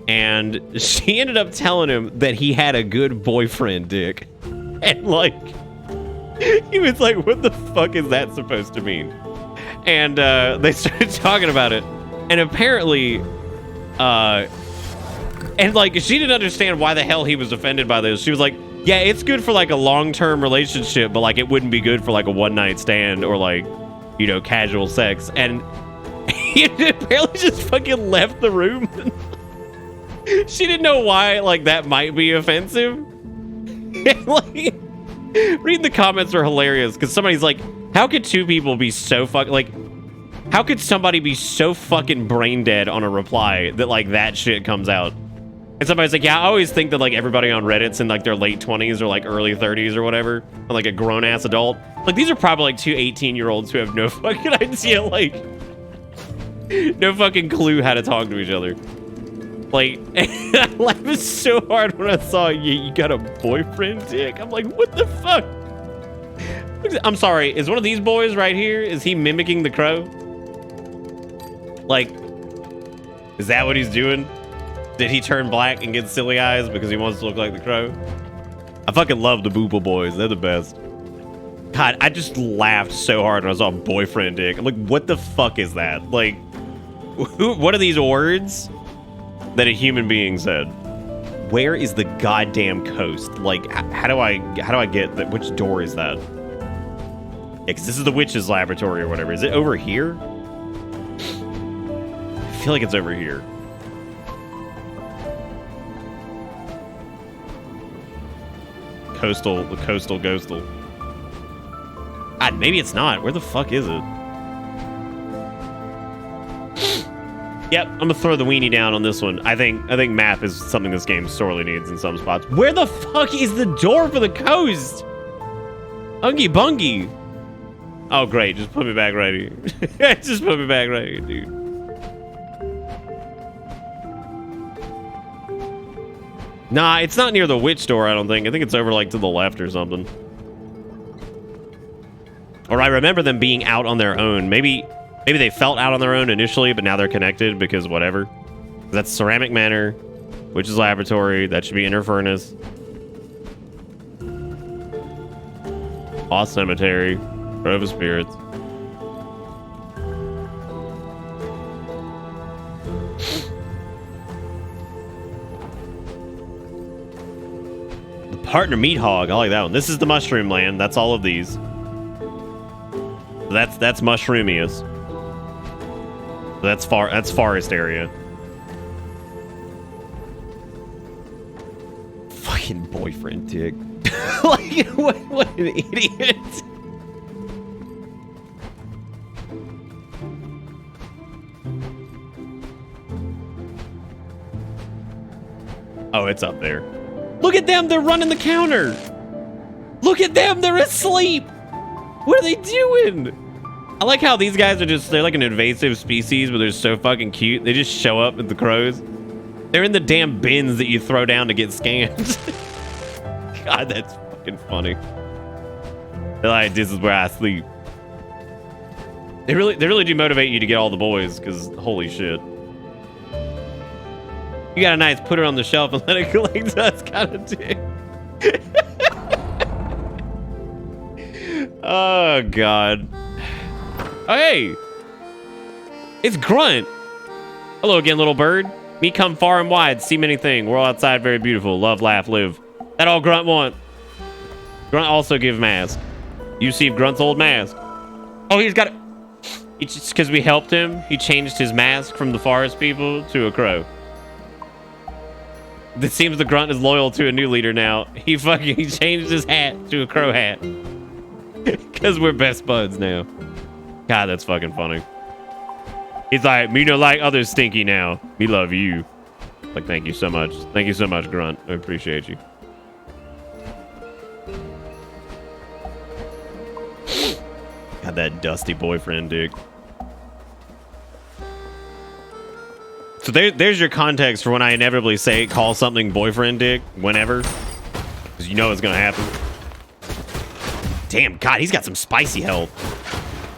[SPEAKER 1] And she ended up telling him that he had a good boyfriend dick. And like, he was like, what the fuck is that supposed to mean? And they started talking about it. And apparently, and like, she didn't understand why the hell he was offended by this. She was like, yeah, it's good for like a long-term relationship, but like it wouldn't be good for like a one-night stand or like, you know, casual sex. And he apparently just fucking left the room. She didn't know why, like, that might be offensive. Like, reading the comments are hilarious, because somebody's like, how could two people be so like, how could somebody be so fucking brain dead on a reply that, like, that shit comes out? And somebody's like, yeah, I always think that, like, everybody on Reddit's in, like, their late 20s or, like, early 30s or whatever, or, like, a grown-ass adult. Like, these are probably, like, two 18-year-olds who have no fucking idea, like, no fucking clue how to talk to each other. Like, I laughed so hard when I saw you got a boyfriend dick. I'm like, what the fuck? I'm sorry, is one of these boys right here, is he mimicking the crow? Like, is that what he's doing? Did he turn black and get silly eyes because he wants to look like the crow? I fucking love the Boople boys. They're the best. God, I just laughed so hard when I saw boyfriend dick. I'm like, what the fuck is that? Like, what are these words that a human being said? Where is the goddamn coast? Like, how do I get that? Which door is that? Yeah, because this is the witch's laboratory or whatever. Is it over here? I feel like it's over here. Coastal ghostal. God, maybe it's not. Where the fuck is it? Yep, I'm gonna throw the weenie down on this one. I think map is something this game sorely needs in some spots. Where the fuck is the door for the coast? Ungy bungy. Oh great, just put me back right here. Just put me back right here, dude. Nah, it's not near the witch door, I don't think. I think it's over like to the left or something. Or I remember them being out on their own. Maybe they felt out on their own initially, but now they're connected because whatever. That's Ceramic Manor, Witch's Laboratory. That should be Inner Furnace. Lost Cemetery. Grove of Spirits. The Partner Meat Hog. I like that one. This is the Mushroom Land. That's all of these. That's Mushroomiest. That's forest area. Fucking boyfriend dick. Like, what an idiot. Oh, it's up there. Look at them, they're running the counter. Look at them, they're asleep. What are they doing? I like how these guys are they're like an invasive species, but they're so fucking cute. They just show up at the crows. They're in the damn bins that you throw down to get scanned. God, that's fucking funny. They're like, this is where I sleep. They really do motivate you to get all the boys, because holy shit. You got a nice put it on the shelf and let it collect dust kind of dick. Oh, God. Oh, hey. It's Grunt. Hello again, little bird. Me come far and wide, see many things. World outside very beautiful. Love, laugh, live. That all Grunt want. Grunt also give mask. You see Grunt's old mask. Oh, he's got it. It's just because we helped him. He changed his mask from the forest people to a crow. It seems the grunt is loyal to a new leader now. He changed his hat to a crow hat. Because we're best buds now. God, that's fucking funny. He's like, me no like others stinky now. Me love you. Like, thank you so much. Thank you so much, Grunt. I appreciate you. Got that dusty boyfriend dick. So there's your context for when I inevitably call something boyfriend dick whenever. Because you know it's going to happen. Damn, God, he's got some spicy health.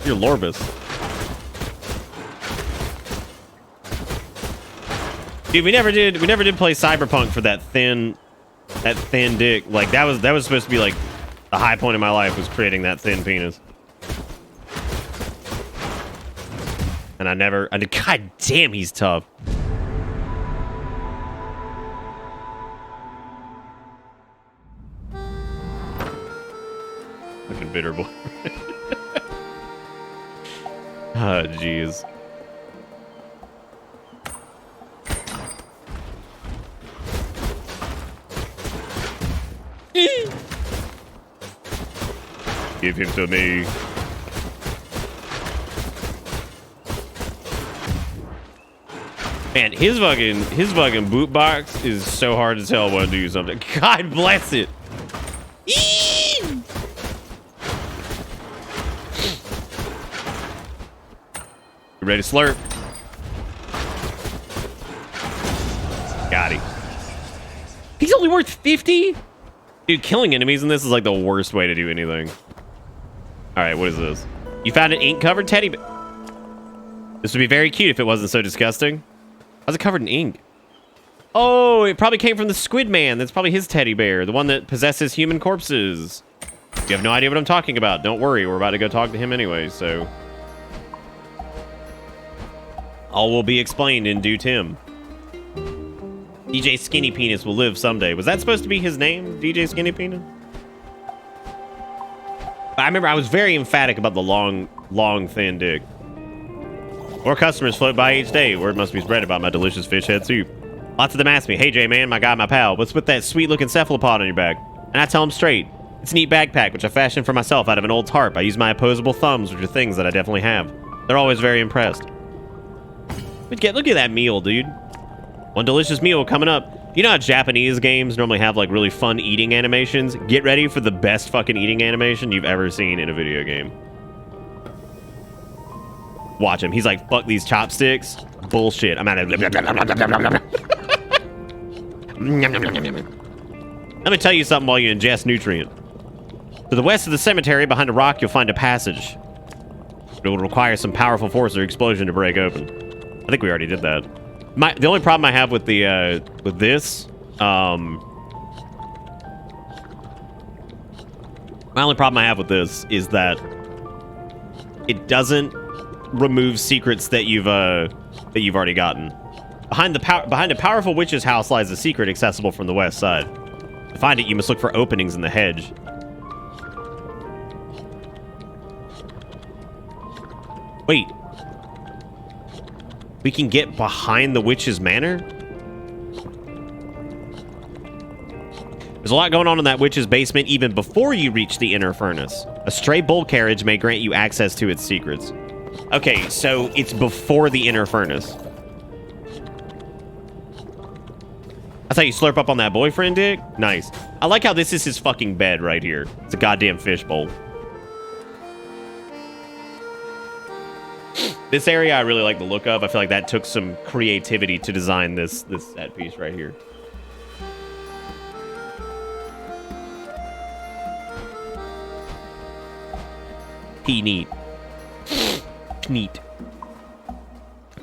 [SPEAKER 1] You're Lorbus. Dude, we never did play Cyberpunk for that thin dick. Like that was supposed to be like the high point of my life, was creating that thin penis. And God damn, he's tough. Fucking bitter boy. Oh, jeez. Give him to me. Man, his fucking boot box is so hard to tell when to do something. God bless it. Eee! You ready to slurp? Got him. He's only worth 50? Dude, killing enemies in this is like the worst way to do anything. All right, what is this? You found an ink-covered teddy bear. This would be very cute if it wasn't so disgusting. How's it covered in ink? Oh, it probably came from the Squid Man. That's probably his teddy bear, the one that possesses human corpses. You have no idea what I'm talking about. Don't worry, we're about to go talk to him anyway, so... all will be explained in due time. DJ Skinny Penis will live someday. Was that supposed to be his name? DJ Skinny Penis? I remember I was very emphatic about the long, thin dick. More customers float by each day. Word must be spread about my delicious fish head soup. Lots of them ask me, hey J-Man, my guy, my pal, what's with that sweet-looking cephalopod on your back? And I tell them straight. It's a neat backpack, which I fashioned for myself out of an old tarp. I use my opposable thumbs, which are things that I definitely have. They're always very impressed. Look at that meal, dude. One delicious meal coming up. You know how Japanese games normally have like really fun eating animations? Get ready for the best fucking eating animation you've ever seen in a video game. Watch him. He's like, fuck these chopsticks. Bullshit. I'm out of... Let me tell you something while you ingest nutrient. To the west of the cemetery, behind a rock, you'll find a passage. It will require some powerful force or explosion to break open. I think we already did that. The only problem I have with the with this, my only problem I have with this is that it doesn't remove secrets that you've already gotten. Behind a powerful witch's house lies a secret accessible from the west side. To find it, you must look for openings in the hedge. Wait. We can get behind the witch's manor? There's a lot going on in that witch's basement even before you reach the inner furnace. A stray bull carriage may grant you access to its secrets. Okay, so it's before the inner furnace. That's how you slurp up on that boyfriend dick? Nice. I like how this is his fucking bed right here. It's a goddamn fishbowl. This area I really like the look of. I feel like that took some creativity to design this set piece right here. Neat. Neat.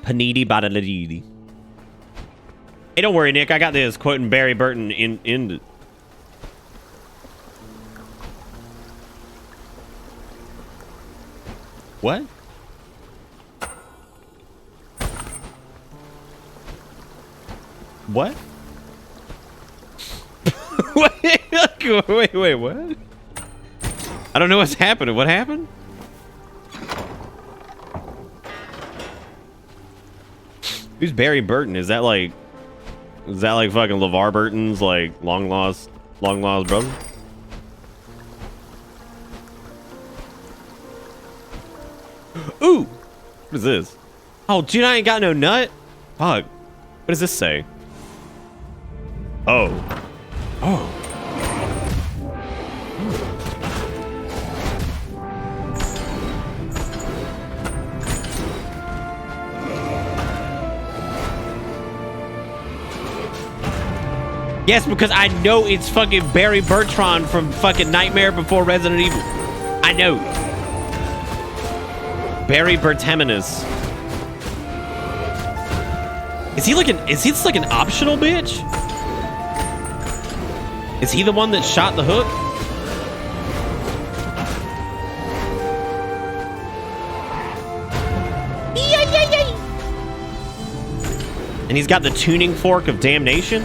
[SPEAKER 1] Paniti badaladi. Hey, don't worry, Nick. I got this. Quoting Barry Burton in What? What? wait, what? I don't know what's happening. What happened? Who's Barry Burton? Is that like fucking LeVar Burton's like long lost brother? Ooh! What is this? Oh, dude, I ain't got no nut? Fuck. What does this say? Oh. Oh. Yes, because I know it's fucking Barry Bertrand from fucking Nightmare Before Resident Evil. I know. Barry Berteminus. Is he like an optional bitch? Is he the one that shot the hook? And he's got the tuning fork of damnation?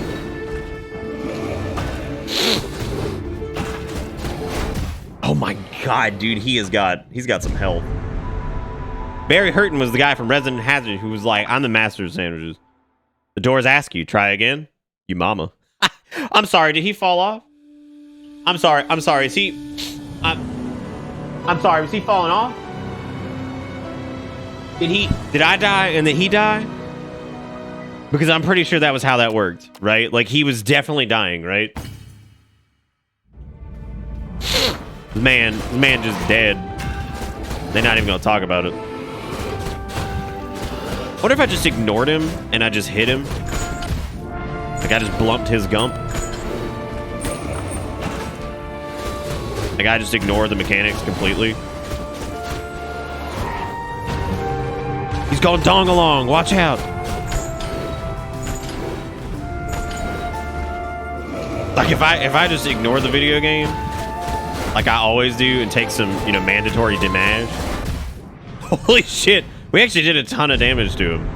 [SPEAKER 1] Oh my god, dude, he's got some health. Barry Hurton was the guy from Resident Hazard who was like, I'm the master of sandwiches. The doors ask you, try again? You mama. I'm sorry, did he fall off? I'm sorry, is he... I'm sorry, was he falling off? Did I die and then he die? Because I'm pretty sure that was how that worked, right? Like, he was definitely dying, right? Man just dead. They're not even gonna talk about it. What if I just ignored him and I just hit him? Like I just blumped his gump. Like I just ignored the mechanics completely. He's going dong along. Watch out. Like if I just ignore the video game, like I always do, and take some, mandatory damage. Holy shit. We actually did a ton of damage to him.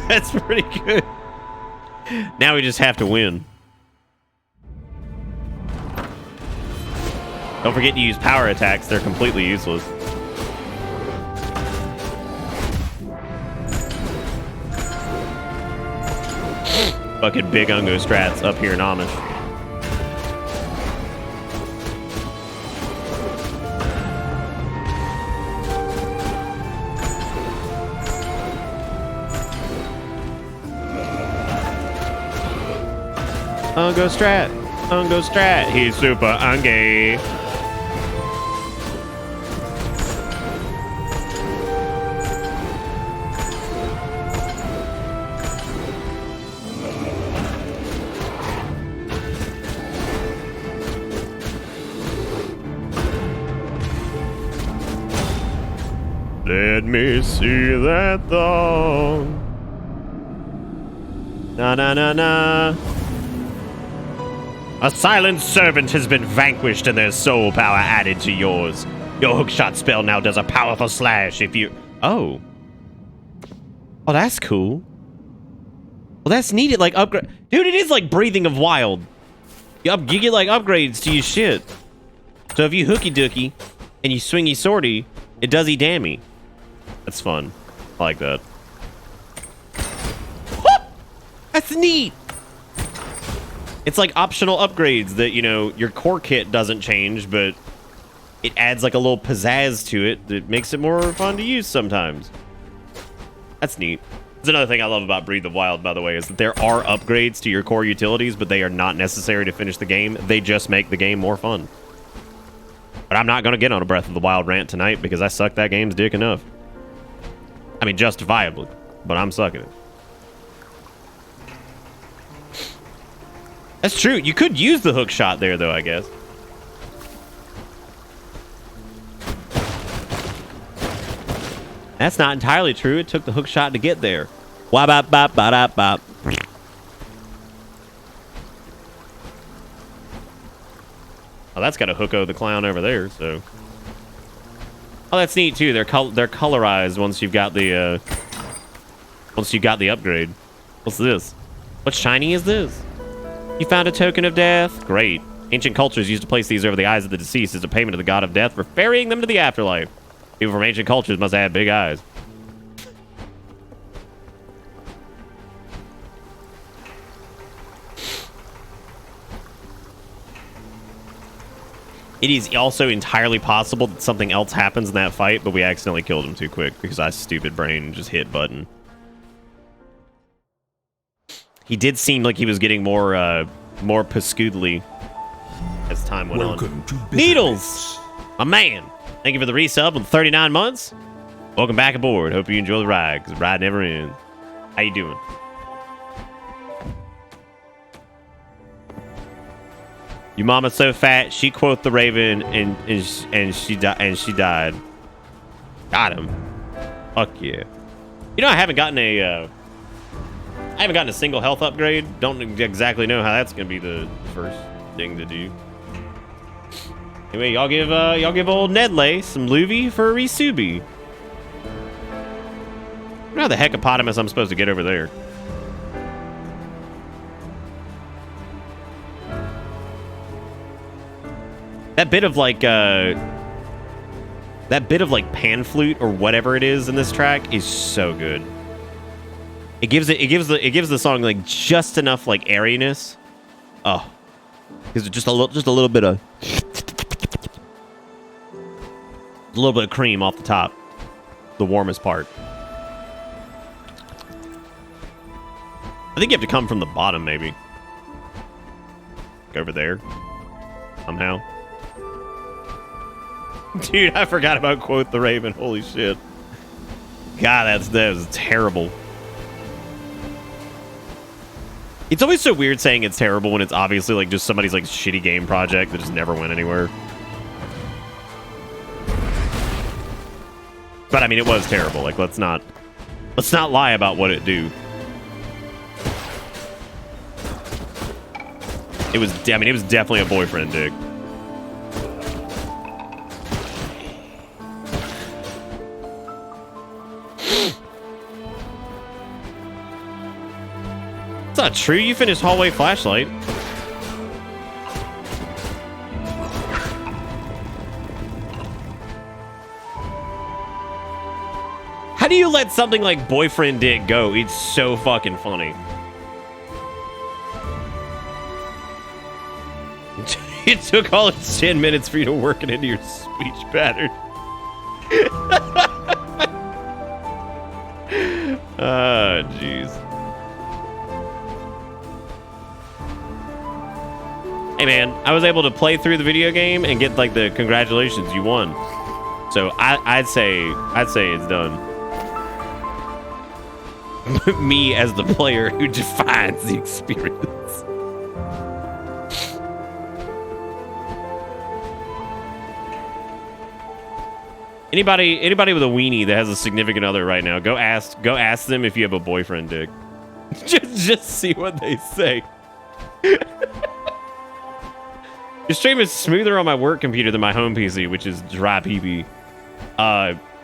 [SPEAKER 1] That's pretty good. Now we just have to win. Don't forget to use power attacks. They're completely useless. Fucking big Ungo strats up here in Amish. Ungo strat. He's super ungy. Let me see that thong. Na na na na. A silent servant has been vanquished and their soul power added to yours. Your hookshot spell now does a powerful slash if you... Oh. Oh, that's cool. Well, that's needed, like, upgrade... Dude, it is like Breathing of Wild. You get, like, upgrades to your shit. So if you hooky-dooky and you swingy sorty, it does dammy. That's fun. I like that. That's neat! It's like optional upgrades that, your core kit doesn't change, but it adds like a little pizzazz to it that makes it more fun to use sometimes. That's neat. That's another thing I love about Breathe of Wild, by the way, is that there are upgrades to your core utilities, but they are not necessary to finish the game. They just make the game more fun. But I'm not going to get on a Breath of the Wild rant tonight because I suck that game's dick enough. I mean, justifiably, but I'm sucking it. That's true. You could use the hook shot there, though, I guess. That's not entirely true. It took the hook shot to get there. Wah-bop, bop, ba-da, bop. Oh, that's got a Hooko the Clown over there, so... Oh, that's neat, too. They're colorized once you've got the, upgrade. What's this? What shiny is this? You found a token of death? Great. Ancient cultures used to place these over the eyes of the deceased as a payment to the god of death for ferrying them to the afterlife. People from ancient cultures must have had big eyes. It is also entirely possible that something else happens in that fight, but we accidentally killed him too quick because I stupid brain just hit button. He did seem like he was getting more pascoodly as time went
[SPEAKER 6] Welcome to
[SPEAKER 1] on.
[SPEAKER 6] Bitter
[SPEAKER 1] Needles!
[SPEAKER 6] Bits.
[SPEAKER 1] My man! Thank you for the resub on 39 months. Welcome back aboard. Hope you enjoy the ride, because the ride never ends. How you doing? Your mama's so fat, she quote the Raven and she died. Got him. Fuck yeah. You know, I haven't gotten a single health upgrade. Don't exactly know how that's gonna be the first thing to do. Anyway, y'all give old Nedley some Luvi for Risubi. I don't know how the heckapotamus I'm supposed to get over there. That bit of like pan flute or whatever it is in this track is so good. It gives the song like just enough like airiness. Oh, gives it just a little bit of cream off the top, the warmest part. I think you have to come from the bottom, maybe. Go over there somehow. Dude, I forgot about quote the Raven. Holy shit. God, that was terrible. It's always so weird saying it's terrible when it's obviously like just somebody's like shitty game project that just never went anywhere. But I mean, it was terrible. Like, let's not lie about what it do. It was definitely a boyfriend dig. It's not true. You finished Hallway Flashlight. How do you let something like Boyfriend Dig go? It's so fucking funny. It took all its 10 minutes for you to work it into your speech pattern. Oh, jeez. Hey, man, I was able to play through the video game and get, like, the congratulations, you won. So I'd say it's done. Me as the player who defines the experience. Anybody with a weenie that has a significant other right now, go ask them if you have a boyfriend, Dick. just see what they say. Your stream is smoother on my work computer than my home PC, which is dry PP.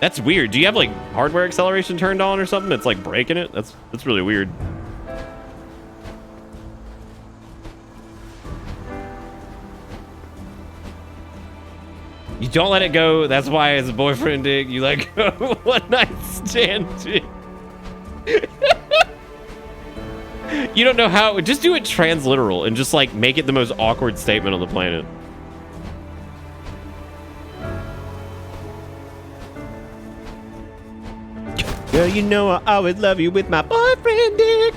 [SPEAKER 1] That's weird. Do you have like hardware acceleration turned on or something that's like breaking it? That's really weird. You don't let it go. That's why as a boyfriend dig, you let go. One night stand dig. You don't know how. Just do it transliteral and just like make it the most awkward statement on the planet. Girl, you know I always love you with my boyfriend dick.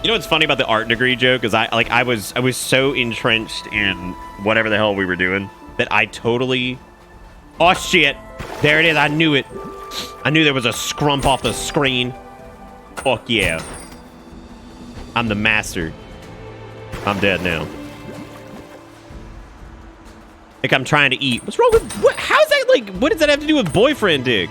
[SPEAKER 1] You know what's funny about the art degree joke is I was so entrenched in whatever the hell we were doing that I totally. Oh shit! There it is. I knew it. I knew there was a scrump off the screen. Fuck yeah! I'm the master. I'm dead now. Like I'm trying to eat. What's wrong with what? How's that like? What does that have to do with boyfriend dick?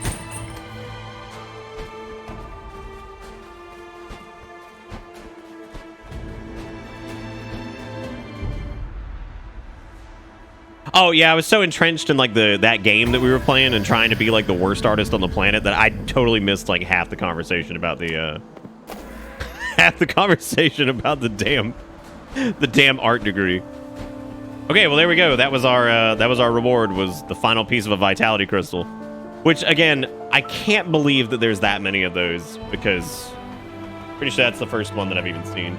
[SPEAKER 1] Oh yeah, I was so entrenched in like that game that we were playing and trying to be like the worst artist on the planet that I totally missed like half the conversation about the damn art degree. Okay, well there we go. That was our reward. Was the final piece of a vitality crystal, which again I can't believe that there's that many of those because pretty sure that's the first one that I've even seen.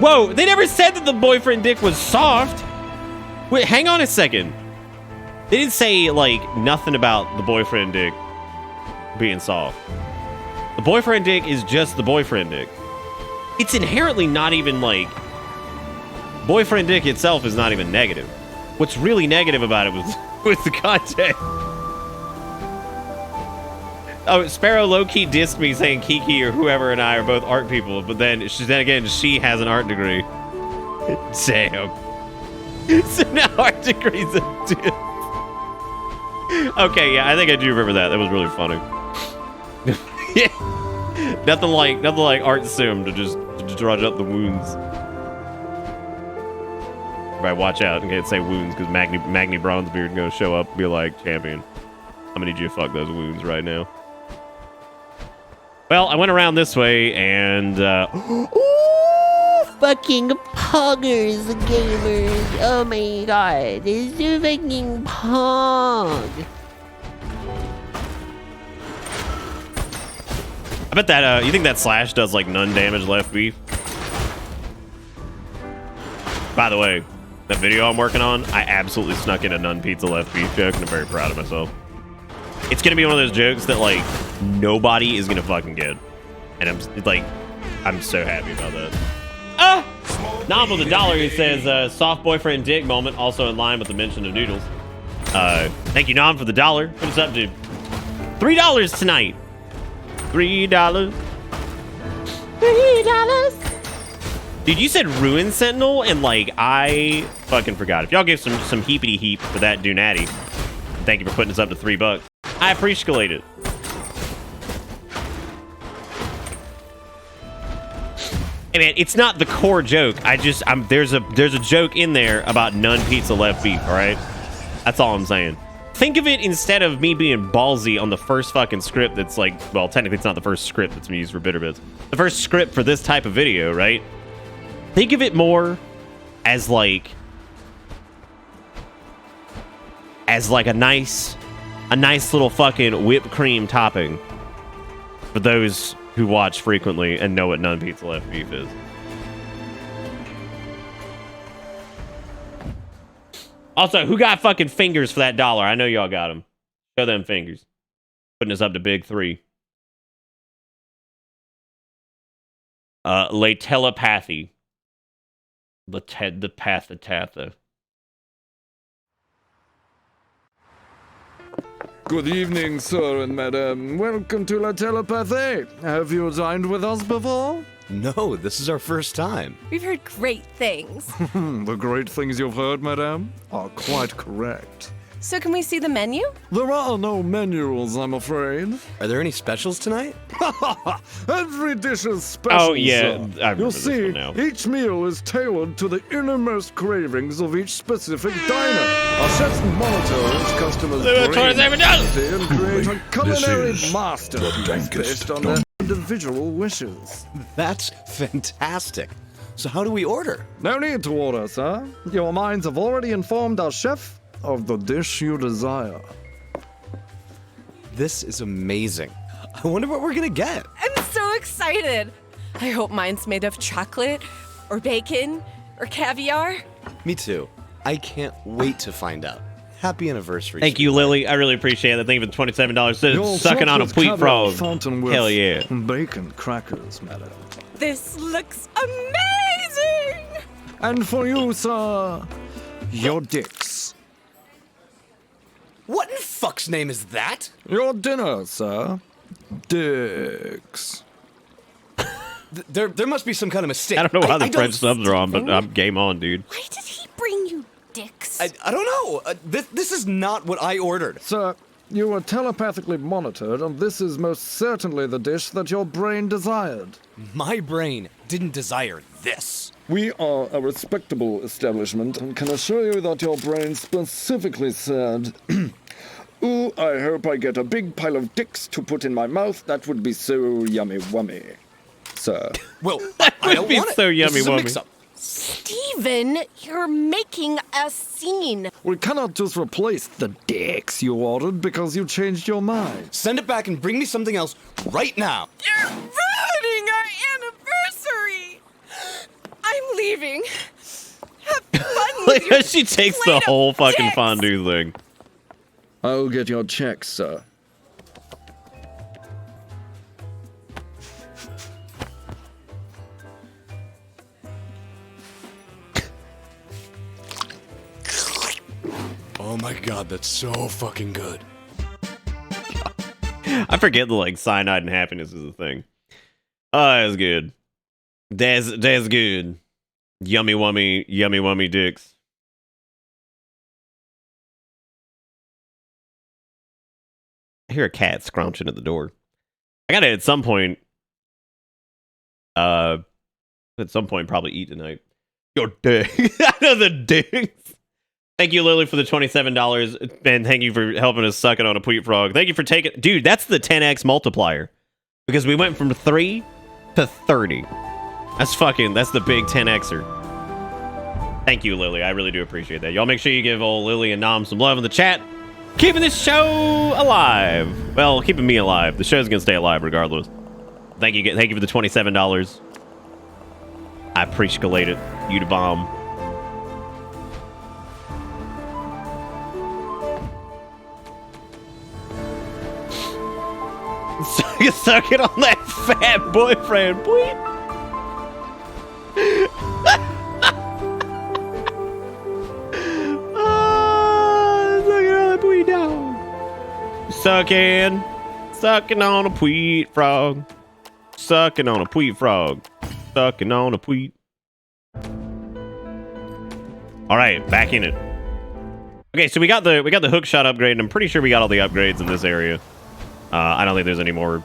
[SPEAKER 1] Whoa! They never said that the boyfriend dick was soft. Wait, hang on a second. They didn't say like nothing about the boyfriend dick being soft. The boyfriend dick is just the boyfriend dick. It's inherently not even like. Boyfriend dick itself is not even negative. What's really negative about it was the content. Oh, Sparrow low-key dissed me saying Kiki or whoever and I are both art people, but then again she has an art degree. Damn. So now art degrees a diss. Okay, yeah, I think I do remember that. That was really funny. Yeah. Nothing like art sim to just drudge up the wounds. Right, watch out. I can't say wounds because Magni Bronzebeard gonna show up and be like, champion, I'm gonna need you to fuck those wounds right now. Well, I went around this way and
[SPEAKER 7] Ooh, fucking poggers, gamers. Oh my god, this is fucking pog.
[SPEAKER 1] I bet that you think that slash does like none damage left beef? By the way, that video I'm working on, I absolutely snuck in a none pizza left beef joke, and I'm very proud of myself. It's gonna be one of those jokes that like nobody is gonna fucking get, and I'm so happy about that. Ah, Nom with $1. He says soft boyfriend dick moment, also in line with the mention of noodles. Thank you, Nom, for the $1. Put us up to $3 tonight. $3. Dude, you said Ruin Sentinel, and like I fucking forgot. If y'all give some heapity heap for that Dunatty, thank you for putting us up to $3. I appreciate it. Hey man, it's not the core joke. There's a joke in there about none pizza left beef. All right, that's all I'm saying. Think of it instead of me being ballsy on the first fucking script that's like, well, technically it's not the first script that's been used for Bitter Bits. The first script for this type of video, right? Think of it more as like a nice little fucking whipped cream topping for those who watch frequently and know what none pizza left beef is. Also, who got fucking fingers for that $1? I know y'all got them. Show them fingers. Putting us up to big 3. Lay telepathy. The pathathatha.
[SPEAKER 8] Good evening, sir and madam. Welcome to La Telepathy. Have you dined with us before?
[SPEAKER 9] No, this is our first time.
[SPEAKER 4] We've heard great things.
[SPEAKER 8] The great things you've heard, madam, are quite correct.
[SPEAKER 4] So can we see the menu?
[SPEAKER 8] There are no menus, I'm afraid.
[SPEAKER 9] Are there any specials tonight?
[SPEAKER 8] Every dish is special.
[SPEAKER 1] Oh yeah,
[SPEAKER 8] sir.
[SPEAKER 1] I remember
[SPEAKER 8] You'll
[SPEAKER 1] this
[SPEAKER 8] see,
[SPEAKER 1] one now.
[SPEAKER 8] each meal is tailored to the innermost cravings of each specific diner. Our chefs monitor each customer's brain and create a culinary
[SPEAKER 6] is
[SPEAKER 8] masterpiece
[SPEAKER 6] the dankest
[SPEAKER 8] based on their individual wishes.
[SPEAKER 9] That's fantastic. So how do we order?
[SPEAKER 8] No need to order, sir. Your minds have already informed our chef of the dish you desire.
[SPEAKER 9] This is amazing. I wonder what we're gonna get.
[SPEAKER 4] I'm so excited. I hope mine's made of chocolate or bacon or caviar.
[SPEAKER 9] Me too. I can't wait to find out. Happy anniversary.
[SPEAKER 1] Thank you, Lily. I really appreciate that. Thank you for $27.
[SPEAKER 8] Your
[SPEAKER 1] Sucking on a
[SPEAKER 8] chocolate
[SPEAKER 1] wheat
[SPEAKER 8] covered
[SPEAKER 1] frog.
[SPEAKER 8] fountain with
[SPEAKER 1] Hell yeah.
[SPEAKER 8] bacon crackers, madam.
[SPEAKER 4] This looks amazing.
[SPEAKER 8] And for you, sir, your dicks.
[SPEAKER 9] What in fuck's name is that?
[SPEAKER 8] Your dinner, sir. Dicks.
[SPEAKER 9] There must be some kind of mistake.
[SPEAKER 1] I don't know why the
[SPEAKER 9] don't-
[SPEAKER 1] French subs are on, but I'm game on, dude.
[SPEAKER 4] Why did he bring you dicks?
[SPEAKER 9] I don't know. This is not what I ordered.
[SPEAKER 8] Sir, you were telepathically monitored, and this is most certainly the dish that your brain desired.
[SPEAKER 9] My brain didn't desire this.
[SPEAKER 8] We are a respectable establishment and can assure you that your brain specifically said, ooh, I hope I get a big pile of dicks to put in my mouth. That would be so yummy wummy, sir.
[SPEAKER 9] Well,
[SPEAKER 1] That
[SPEAKER 9] I
[SPEAKER 1] would
[SPEAKER 9] don't
[SPEAKER 1] be
[SPEAKER 9] want it.
[SPEAKER 1] so
[SPEAKER 9] This
[SPEAKER 1] yummy
[SPEAKER 9] is a
[SPEAKER 1] wummy.
[SPEAKER 9] mix-up.
[SPEAKER 4] Steven, you're making a scene.
[SPEAKER 8] We cannot just replace the dicks you ordered because you changed your mind.
[SPEAKER 9] Send it back and bring me something else right now.
[SPEAKER 4] You're ruining our anniversary. I'm leaving. Have fun with
[SPEAKER 1] Like
[SPEAKER 4] your
[SPEAKER 1] how she takes the
[SPEAKER 4] plate of
[SPEAKER 1] whole fucking
[SPEAKER 4] dicks.
[SPEAKER 1] fondue thing.
[SPEAKER 8] I'll get your check, sir.
[SPEAKER 9] Oh my god, that's so fucking good.
[SPEAKER 1] I forget that like cyanide and happiness is a thing. Oh, that's good. That's good. Yummy wummy dicks. I hear a cat scrunching at the door. I gotta at some point probably eat tonight. Your dick. I know the dicks. Thank you, Lily, for the $27, and thank you for helping us suck it on a Pweet Frog. Thank you for taking... Dude, that's the 10x multiplier. Because we went from 3 to 30. That's the big 10xer. Thank you, Lily. I really do appreciate that. Y'all make sure you give old Lily and Nom some love in the chat. Keeping this show alive. Well, keeping me alive. The show's gonna stay alive regardless. Thank you for the $27. I appreciate it. You the bomb. Suck it on that fat boyfriend, boy. Suck it on that Pweet dog. Sucking on a Pweet frog. Sucking on a Pweet frog. Sucking on a Pweet. All right, back in it. Okay, so we got the hook shot upgrade, and I'm pretty sure we got all the upgrades in this area. I don't think there's any more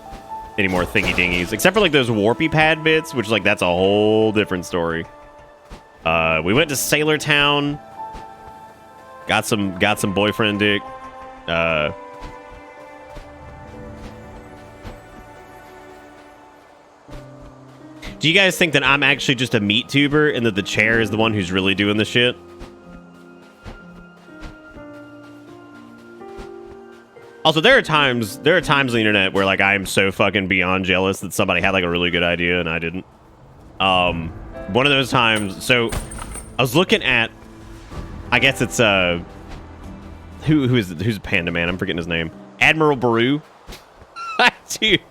[SPEAKER 1] thingy dingies, except for like those warpy pad bits, which like that's a whole different story. We went to Sailor Town, got some boyfriend dick. Do you guys think that I'm actually just a meat tuber and that the chair is the one who's really doing the shit? Also, there are times on the internet where like I am so fucking beyond jealous that somebody had like a really good idea and I didn't. One of those times, so I was looking at, I guess it's who's Panda Man? I'm forgetting his name. Admiral Baru. Dude.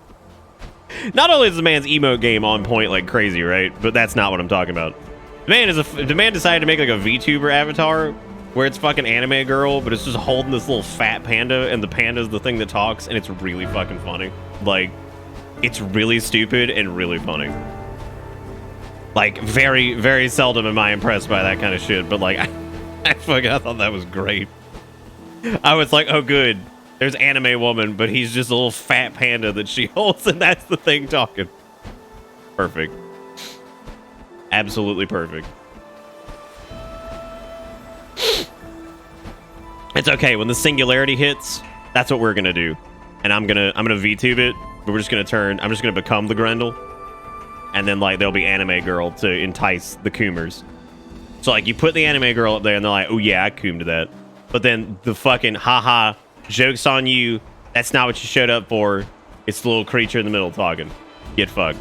[SPEAKER 1] Not only is the man's emote game on point like crazy, right? But that's not what I'm talking about. The man decided to make like a VTuber avatar where it's fucking anime girl, but it's just holding this little fat panda, and the panda's the thing that talks, and it's really fucking funny. Like, it's really stupid and really funny. Like, very, very seldom am I impressed by that kind of shit, but like, I thought that was great. I was like, oh good, there's anime woman, but he's just a little fat panda that she holds, and that's the thing talking. Perfect. Absolutely perfect. It's okay, when the singularity hits, that's what we're gonna do. And I'm gonna VTube it, but I'm just gonna become the Grendel. And then like there'll be anime girl to entice the Coomers. So like you put the anime girl up there and they're like, oh yeah, I coomed that. But then the fucking haha, joke's on you, that's not what you showed up for. It's the little creature in the middle talking. Get fucked.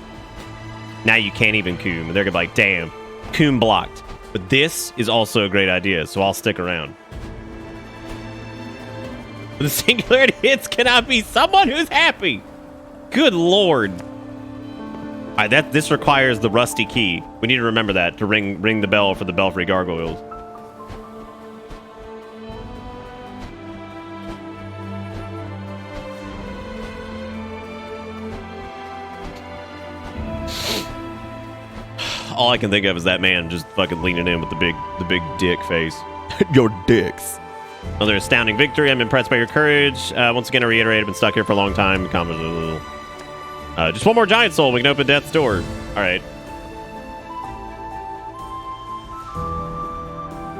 [SPEAKER 1] Now you can't even coom. And they're gonna be like, damn, coom blocked. But this is also a great idea, so I'll stick around. When the singularity hits, can I be someone who's happy? Good lord. All right, this requires the rusty key. We need to remember that to ring the bell for the Belfry Gargoyles. All I can think of is that man just fucking leaning in with the big dick face. Your dicks. Another astounding victory. I'm impressed by your courage. Once again, I reiterate, I've been stuck here for a long time. Just one more giant soul. We can open death's door. All right.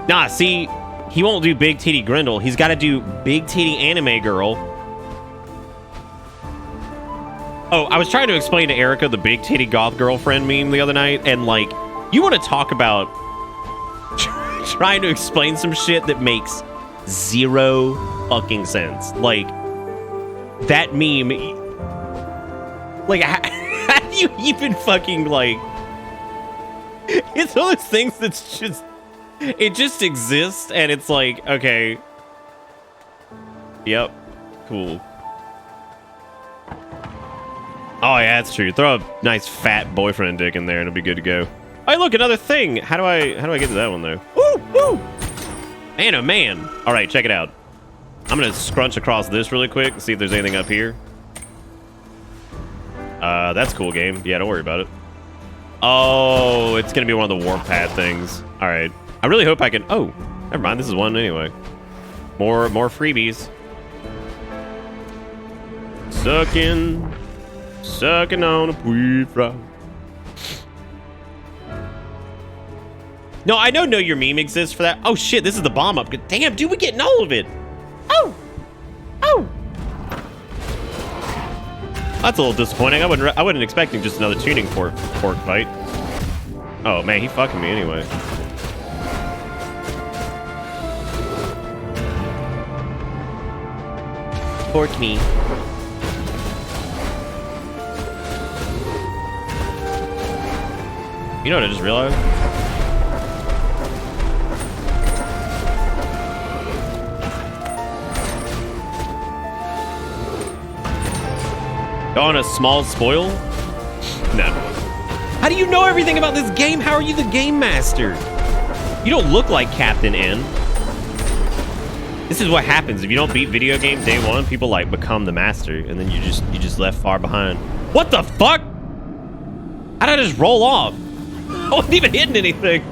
[SPEAKER 1] Nah, see, he won't do Big Titty Grendel. He's got to do Big Titty Anime Girl. Oh, I was trying to explain to Erica the Big Titty Goth Girlfriend meme the other night, and like, You want to talk about trying to explain some shit that makes zero fucking sense? Like, that meme, like, how do you even fucking, like, it's one of those things that's just, it just exists, and it's like, okay, yep, cool. Oh yeah, that's true. Throw a nice fat boyfriend dick in there and it'll be good to go. Oh, look, another thing. How do I get to that one though? Woo, woo. Man, oh man. All right, check it out. I'm gonna scrunch across this really quick and see if there's anything up here. That's cool, game. Yeah, don't worry about it. Oh, it's gonna be one of the warp pad things. All right. I really hope I can. Oh, never mind. This is one anyway. More freebies. Sucking on a pui frog. No, I know Your Meme exists for that. Oh shit, this is the bomb up. Damn, dude, we're getting all of it. Oh. That's a little disappointing. I wasn't expecting just another tuning fork fight. Oh man, he fucking me anyway. Fork me. You know what I just realized? On a small spoil? No. How do you know everything about this game? How are you the game master? You don't look like Captain N. This is what happens if you don't beat video games day one. People like become the master, and then you just left far behind. What the fuck? How did I just roll off? I wasn't even hitting anything.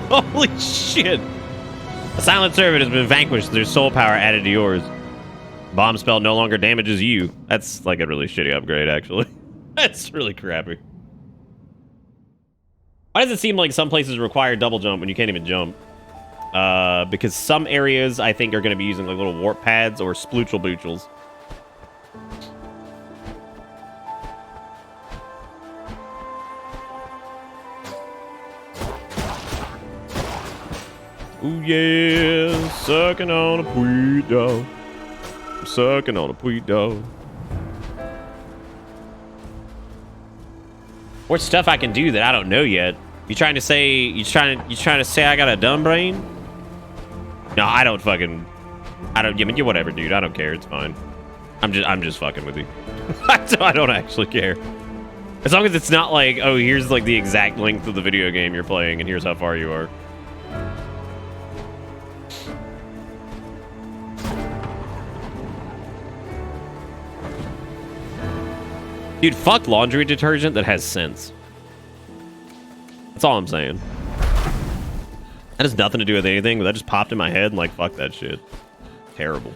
[SPEAKER 1] Holy shit! A silent servant has been vanquished. Their soul power added to yours. Bomb spell no longer damages you. That's like a really shitty upgrade, actually. That's really crappy. Why does it seem like some places require double jump when you can't even jump? Because some areas, I think, are going to be using like little warp pads or sploochel boochels. Ooh yeah, sucking on a pui dog. I'm sucking on a pui dog. What stuff I can do that I don't know yet? You trying to say I got a dumb brain? No, I don't. I mean, whatever, dude. I don't care. It's fine. I'm just fucking with you. I don't actually care. As long as it's not like, oh, here's like the exact length of the video game you're playing, and here's how far you are. Dude, fuck laundry detergent that has sense. That's all I'm saying. That has nothing to do with anything, but that just popped in my head and like, fuck that shit. Terrible.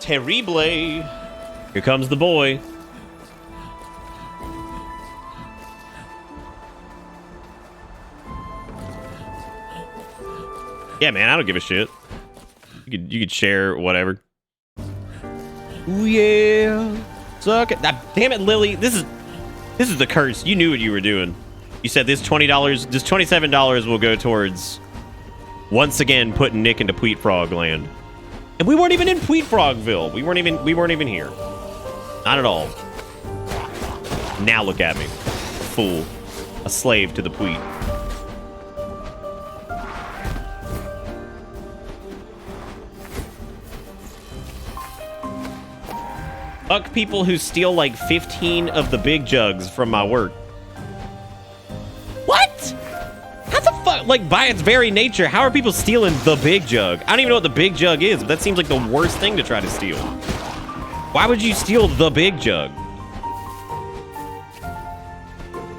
[SPEAKER 1] Terrible. Here comes the boy. Yeah, man, I don't give a shit. You could share whatever. Ooh yeah, suck it. Damn it, Lily. This is the curse. You knew what you were doing. You said this $20, this $27 will go towards once again putting Nick into Pweet Frog land. And we weren't even in Pweet Frogville. We weren't even here. Not at all. Now look at me, fool, a slave to the Pweet. Fuck people who steal like 15 of the big jugs from my work. What? How the fuck? Like, by its very nature, how are people stealing the big jug? I don't even know what the big jug is, but that seems like the worst thing to try to steal. Why would you steal the big jug?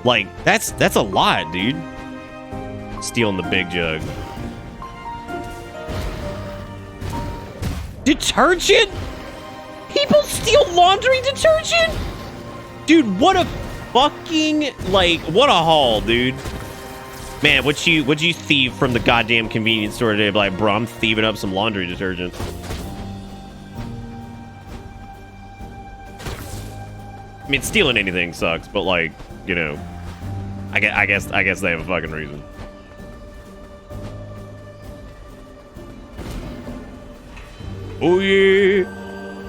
[SPEAKER 1] Like, that's a lot, dude. Stealing the big jug. Detergent? People steal laundry detergent? Dude, what a fucking, like, what a haul, dude. Man, what'd you thieve from the goddamn convenience store today? Like, bro, I'm thieving up some laundry detergent. I mean, stealing anything sucks, but like, you know, I guess they have a fucking reason. Oh yeah,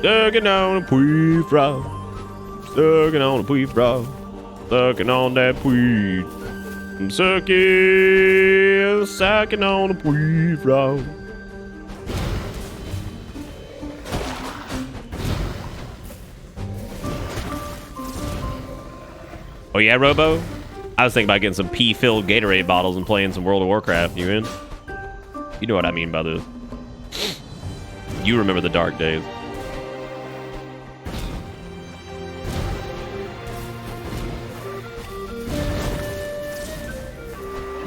[SPEAKER 1] sucking on a pee frog, sucking on a pee frog, sucking on that pee. I'm sucking on a pee frog. Oh yeah, Robo? I was thinking about getting some pee-filled Gatorade bottles and playing some World of Warcraft. You in? You know what I mean by this. You remember the dark days.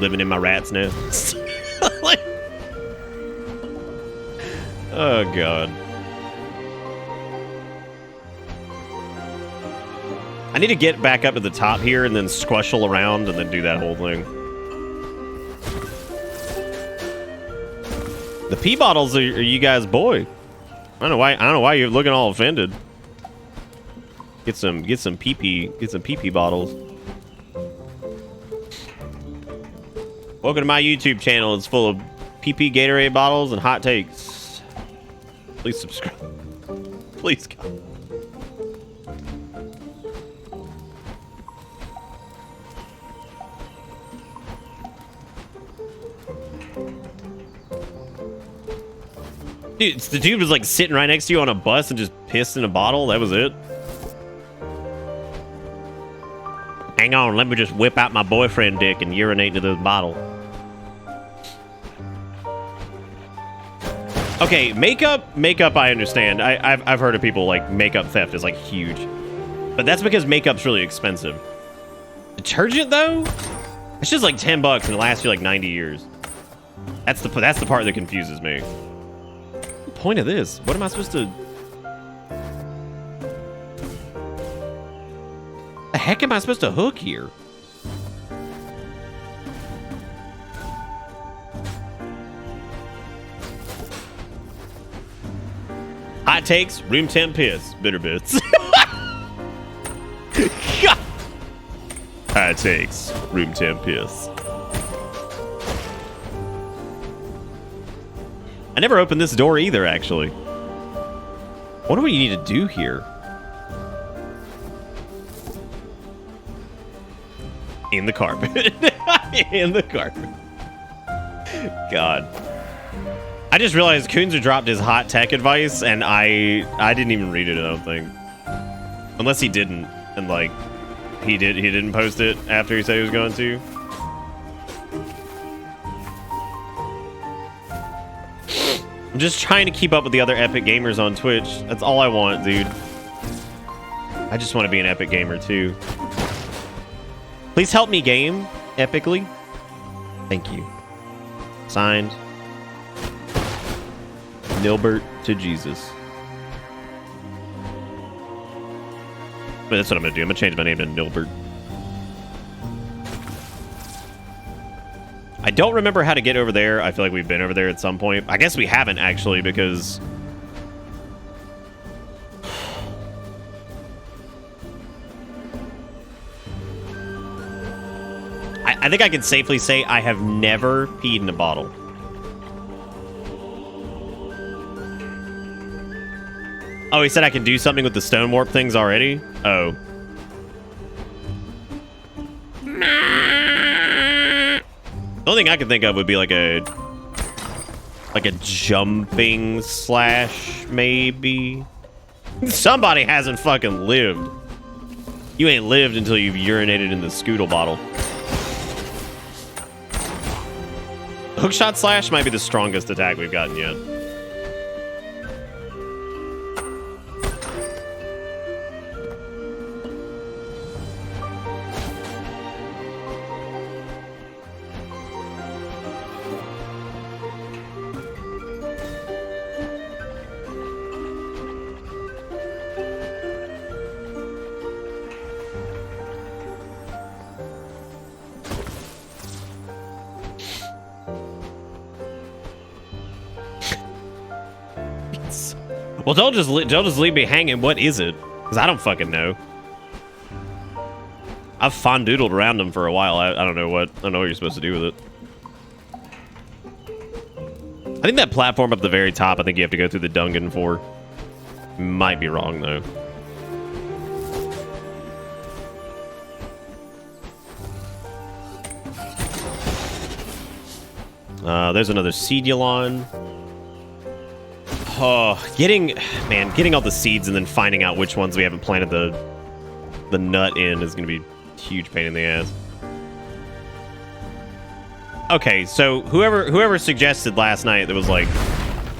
[SPEAKER 1] Living in my rat's nest. Like, oh god. I need to get back up to the top here and then squashle around and then do that whole thing. The pee bottles are you guys' boy. I don't know why you're looking all offended. Get some pee bottles. Welcome to my YouTube channel. It's full of pee Gatorade bottles and hot takes. Please subscribe. Please come. Dude, the dude was like sitting right next to you on a bus and just pissed in a bottle. That was it. Hang on, let me just whip out my boyfriend dick and urinate into the bottle. Okay, makeup I understand. I've heard of people like makeup theft is like huge. But that's because makeup's really expensive. Detergent though? It's just like $10 and it lasts you like 90 years. That's the part that confuses me. What's the point of this? What am I supposed to... The heck am I supposed to hook here? Hot takes, room temp piss, bitter bits. Hot takes, room temp piss. I never opened this door either, actually. What do we need to do here? In the carpet. In the carpet. God. I just realized Coonzer dropped his hot tech advice, and I didn't even read it, I don't think. Unless he didn't, and like, he didn't post it after he said he was going to. I'm just trying to keep up with the other epic gamers on Twitch. That's all I want, dude. I just want to be an epic gamer, too. Please help me game epically. Thank you. Signed, Nilbert to Jesus. But that's what I'm gonna do. I'm gonna change my name to Nilbert. I don't remember how to get over there. I feel like we've been over there at some point. I guess we haven't actually, because I think I can safely say I have never peed in a bottle. Oh, he said I can do something with the stone warp things already? Oh. The only thing I can think of would be like a jumping slash, maybe. Somebody hasn't fucking lived. You ain't lived until you've urinated in the Scoodle bottle. Hookshot slash might be the strongest attack we've gotten yet. Well, don't just leave me hanging. What is it? Because I don't fucking know. I've fondoodled around them for a while. I don't know what you're supposed to do with it. I think that platform up the very top, I think you have to go through the dungeon for. Might be wrong, though. There's another Seedulon. Oh, getting all the seeds and then finding out which ones we haven't planted the nut in is going to be a huge pain in the ass. Okay, so whoever suggested last night that was like,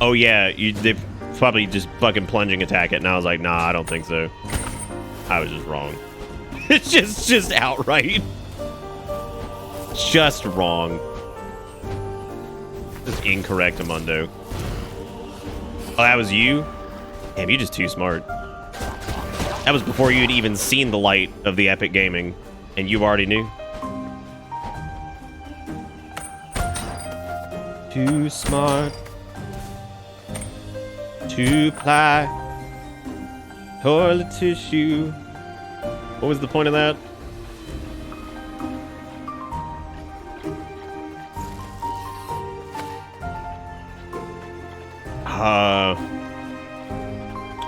[SPEAKER 1] oh yeah, they probably just fucking plunging attack it, and I was like, nah, I don't think so. I was just wrong. It's just outright. Just wrong. Just incorrect, Amundo. Oh, that was you? Damn, you're just too smart. That was before you had even seen the light of the epic gaming, and you already knew. Too smart to apply toilet tissue. What was the point of that?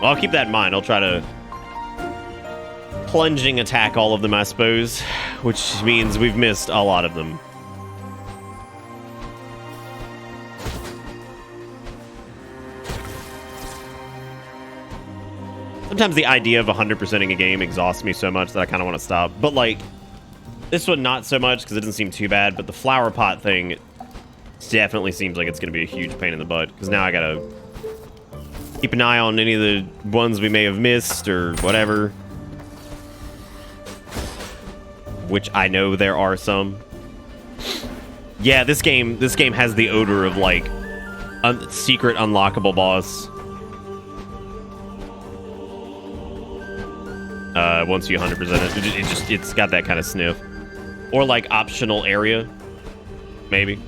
[SPEAKER 1] Well, I'll keep that in mind. I'll try to plunging attack all of them, I suppose, which means we've missed a lot of them. Sometimes the idea of 100%ing a game exhausts me so much that I kind of want to stop. But, like, this one not so much because it doesn't seem too bad, but the flower pot thing definitely seems like it's going to be a huge pain in the butt because now I got to keep an eye on any of the ones we may have missed or whatever. Which I know there are some. Yeah, this game has the odor of, like, secret unlockable boss. Once you 100% it's got that kind of sniff. Or like optional area, maybe.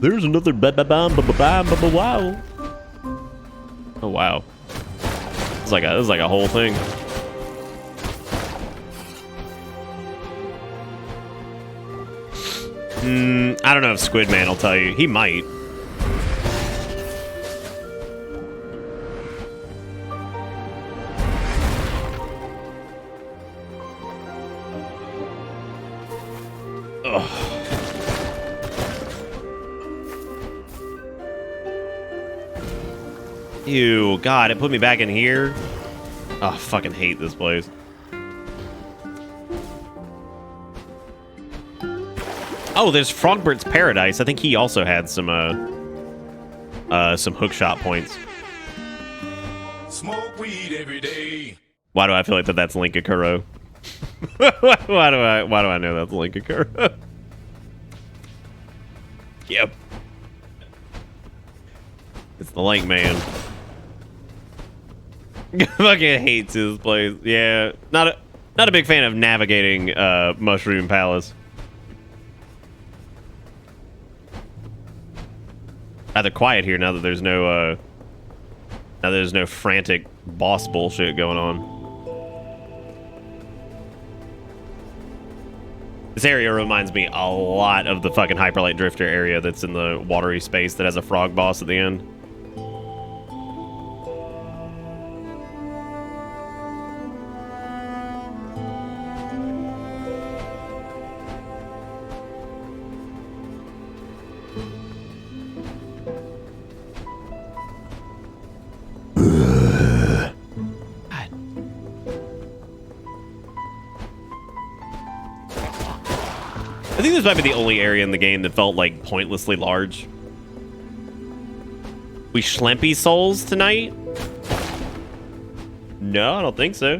[SPEAKER 1] There's another wow. Oh wow. It's like a whole thing. I don't know if Squid Man will tell you. He might. Ugh. Ew, God, it put me back in here. Oh, I fucking hate this place. Oh, there's Frogbert's Paradise. I think he also had some hookshot points.
[SPEAKER 6] Smoke weed every day.
[SPEAKER 1] Why do I feel like that's Linkakuro? why do I know that's Linkakuro? Yep. It's the Link Man. Fucking hates his place. Yeah, not a big fan of navigating Mushroom Palace. Rather quiet here now that there's no frantic boss bullshit going on. This area reminds me a lot of the fucking Hyperlight Drifter area that's in the watery space that has a frog boss at the end. I think this might be the only area in the game that felt like pointlessly large. We Schlempy souls tonight? No, I don't think so.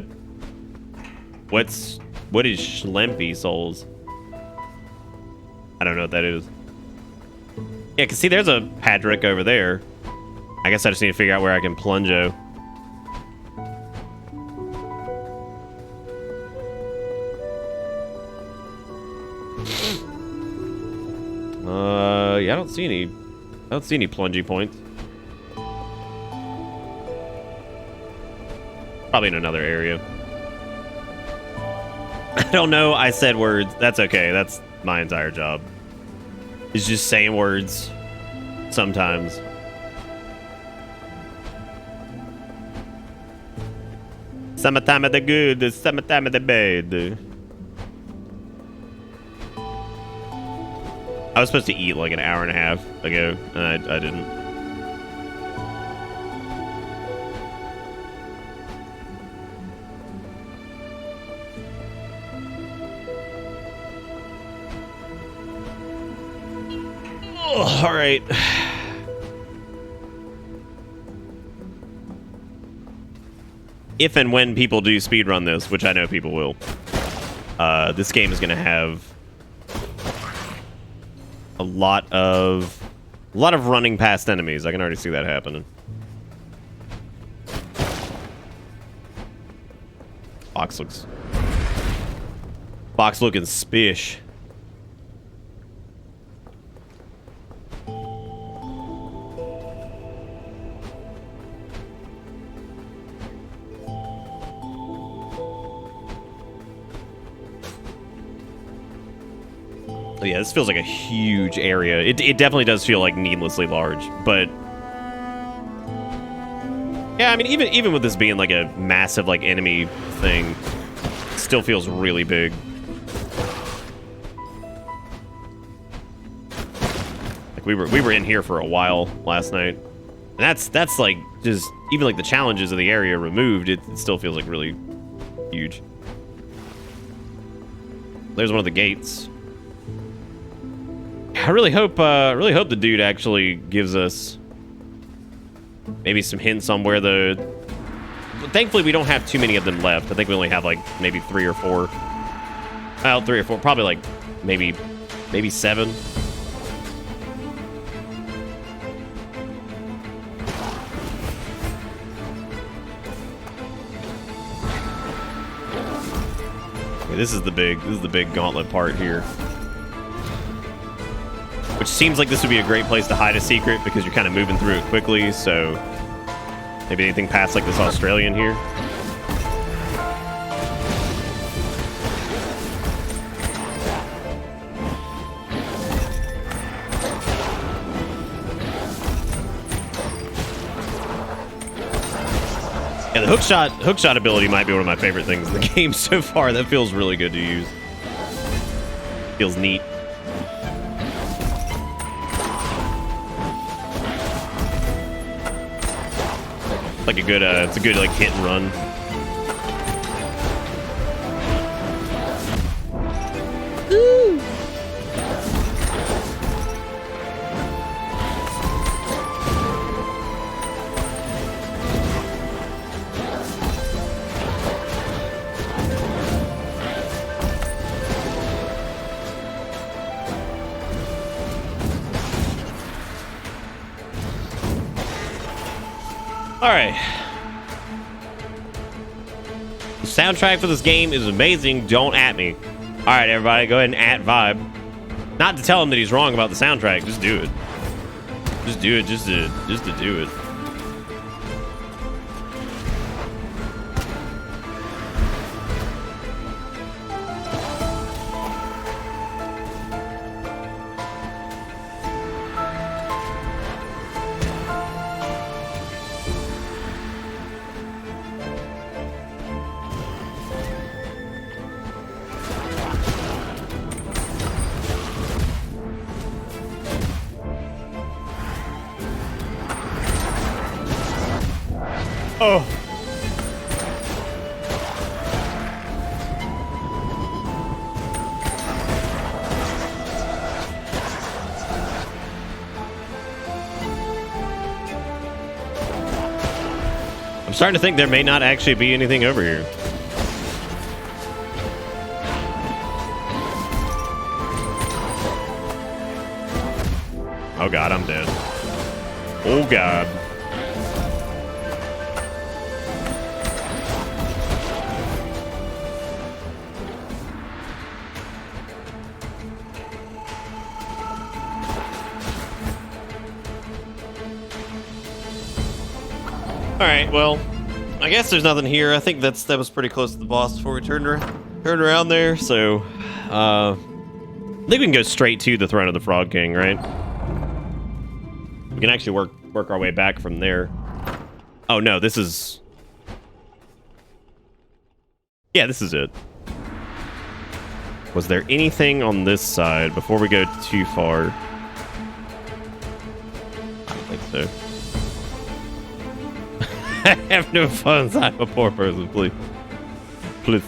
[SPEAKER 1] What is Schlempy souls? I don't know what that is. Yeah, cause see, there's a Patrick over there. I guess I just need to figure out where I can plunge-o. Yeah, I don't see don't see any plungy points. Probably in another area. I don't know. I said words. That's okay. That's my entire job. Is just saying words sometimes. Summertime of the good, summertime of the bad. I was supposed to eat like an hour and a half ago, and I didn't. Oh, all right. If and when people do speedrun this, which I know people will, this game is going to have a lot of running past enemies. I can already see that happening. Box looking spish. Yeah, this feels like a huge area. It definitely does feel like needlessly large, but yeah, I mean, even with this being like a massive like enemy thing, it still feels really big. Like we were in here for a while last night, and that's like just even like the challenges of the area removed, it still feels like really huge. There's one of the gates. I really hope the dude actually gives us maybe some hints on where the... Thankfully, we don't have too many of them left. I think we only have like maybe 3 or 4. Well, 3 or 4, probably like maybe 7. Okay, this is the big gauntlet part here. Which seems like this would be a great place to hide a secret because you're kind of moving through it quickly, so maybe anything past like this Australian here. Yeah, the hookshot ability might be one of my favorite things in the game so far. That feels really good to use. Feels neat. Like a good, it's a good like hit and run.
[SPEAKER 7] Ooh.
[SPEAKER 1] All right. The soundtrack for this game is amazing. Don't at me. All right, everybody, go ahead and at Vibe. Not to tell him that he's wrong about the soundtrack. Just do it. Just do it. Just to do it. Oh. I'm starting to think there may not actually be anything over here. Oh god, I'm dead. Oh god. Alright, well, I guess there's nothing here. I think that was pretty close to the boss before we turned around there, so I think we can go straight to the throne of the Frog King, right? We can actually work our way back from there. Oh no, this is... Yeah, this is it. Was there anything on this side before we go too far? I don't think so. I have no funds. I'm a poor person, please. Please.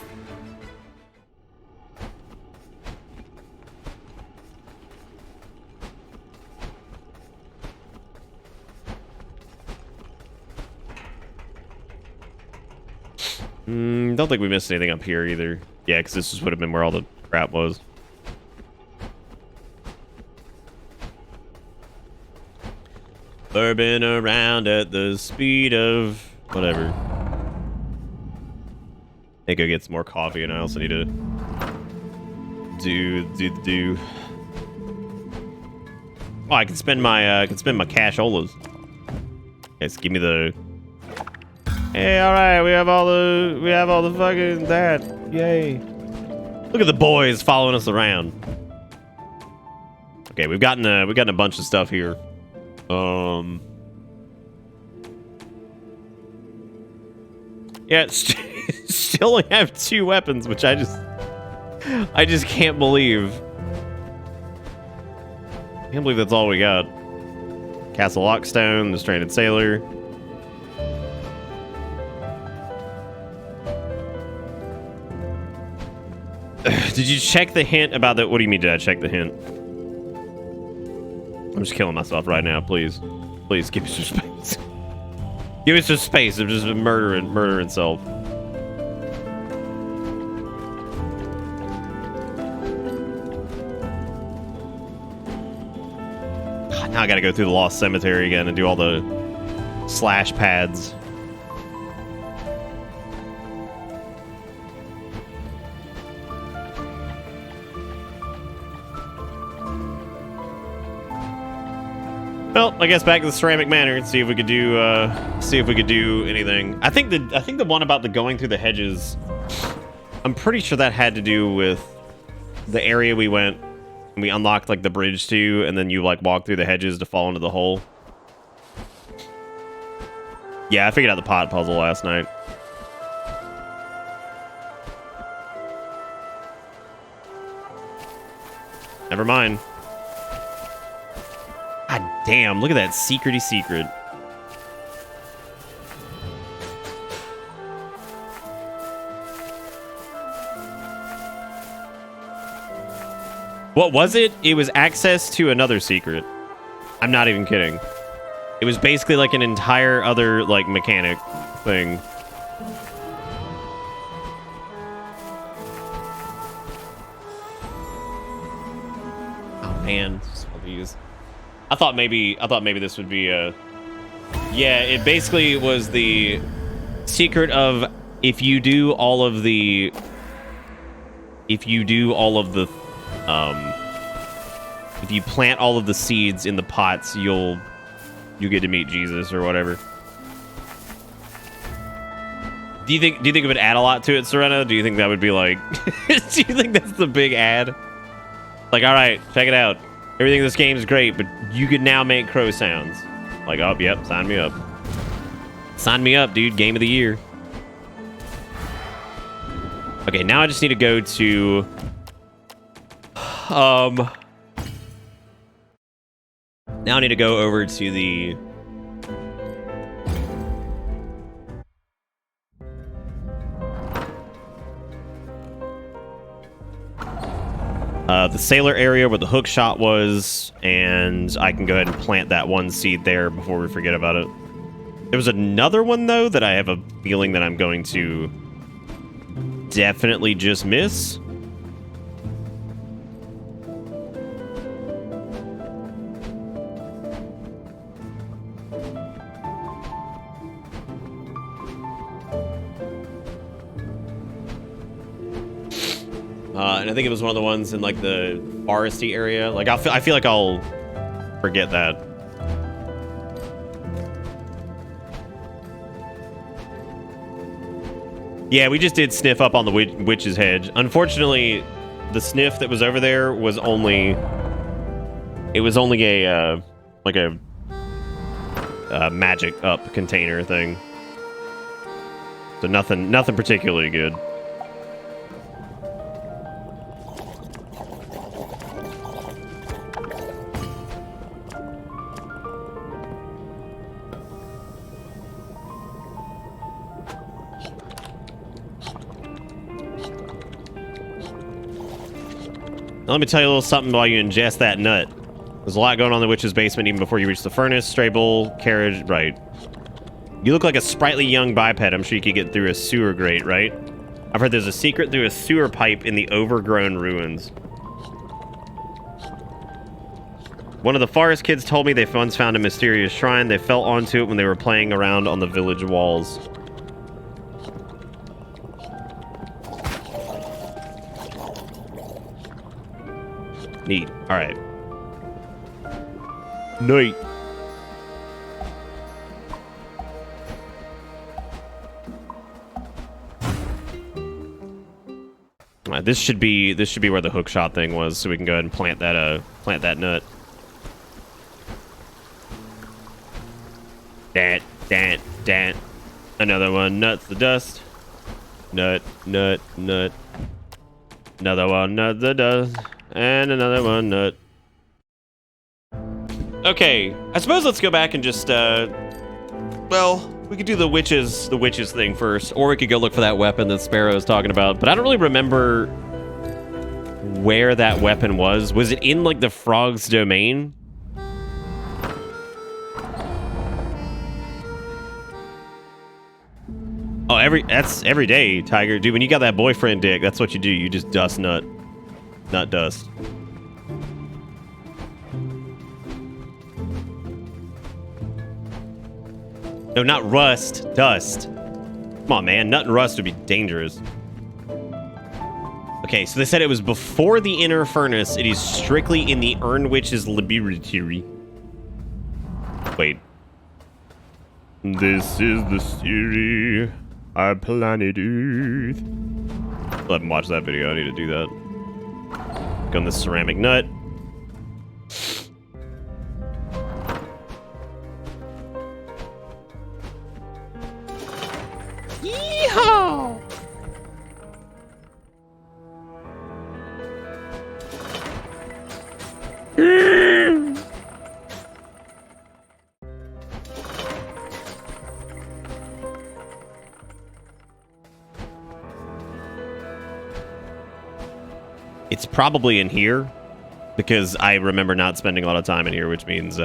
[SPEAKER 1] Don't think we missed anything up here either. Yeah, because this just would have been where all the crap was. Bourbon around at the speed of whatever. I go get some more coffee, and I also need to do. Oh, I can spend my casholas. Yes, give me the. Hey, all right, we have all the fucking that. Yay! Look at the boys following us around. Okay, we've gotten a bunch of stuff here. Yeah, still only have 2 weapons, which I just can't believe. I can't believe that's all we got. Castle Lockstone, the Stranded Sailor. Did you check the hint about the... What do you mean, did I check the hint? I'm just killing myself right now, please. Please, give me some space. Give me some space. I've just been murdering self. Now I gotta go through the Lost Cemetery again and do all the slash pads. Well, I guess back to the Ceramic Manor and see if we could do anything. I think the one about the going through the hedges, I'm pretty sure that had to do with the area we went and we unlocked like the bridge to, and then you like walk through the hedges to fall into the hole. Yeah, I figured out the pot puzzle last night. Never mind. God damn, look at that secrety secret. What was it? It was access to another secret. I'm not even kidding. It was basically like an entire other like mechanic thing. Oh man, all these. I thought maybe this would be a... Yeah, it basically was the secret of if you do all of the if you plant all of the seeds in the pots, you get to meet Jesus or whatever. Do you think it would add a lot to it, Serena? Do you think that would be like do you think that's the big ad? Like, all right, check it out. Everything in this game is great, but you can now make crow sounds. Like, oh, yep, sign me up. Sign me up, dude. Game of the year. Okay, now I just need to go to... Now I need to go over to the... the sailor area where the hook shot was, and I can go ahead and plant that one seed there before we forget about it. There was another one, though, that I have a feeling that I'm going to definitely just miss. And I think it was one of the ones in like the foresty area. Like I feel like I'll forget that. Yeah, we just did sniff up on the witch's hedge. Unfortunately, the sniff that was over there was only... It was only a, like a magic up container thing. So nothing particularly good. Let me tell you a little something while you ingest that nut. There's a lot going on in the witch's basement even before you reach the furnace, stray bull, carriage, right. You look like a sprightly young biped. I'm sure you could get through a sewer grate, right? I've heard there's a secret through a sewer pipe in the overgrown ruins. One of the forest kids told me they once found a mysterious shrine. They fell onto it when they were playing around on the village walls. Neat. All right. Neat. All right, this should be where the hook shot thing was, so we can go ahead and plant that nut. Dat. Another one. Nuts the dust. Nut. Another one. Nut the dust. And another one. Nut. Okay, I suppose let's go back and just, well, we could do the witches thing first, or we could go look for that weapon that Sparrow is talking about. But I don't really remember where that weapon was. Was it in, like, the frog's domain? Oh, that's every day, Tiger. Dude, when you got that boyfriend dick, that's what you do. You just dust nut dust. No, not rust, dust. Come on, man. Nut and rust would be dangerous. Okay, so they said it was before the inner furnace. It is strictly in the Urnwitch's laboratory. Wait. This is the theory. Our planet Earth. Let him watch that video. I need to do that. Go on the ceramic nut. Yeehaw! It's probably in here, because I remember not spending a lot of time in here, which means,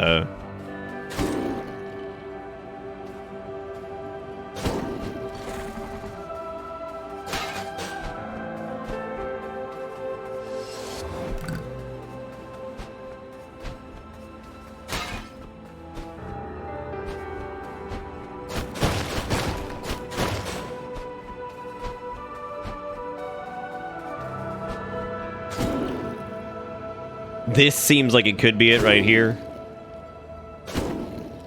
[SPEAKER 1] this seems like it could be it right here.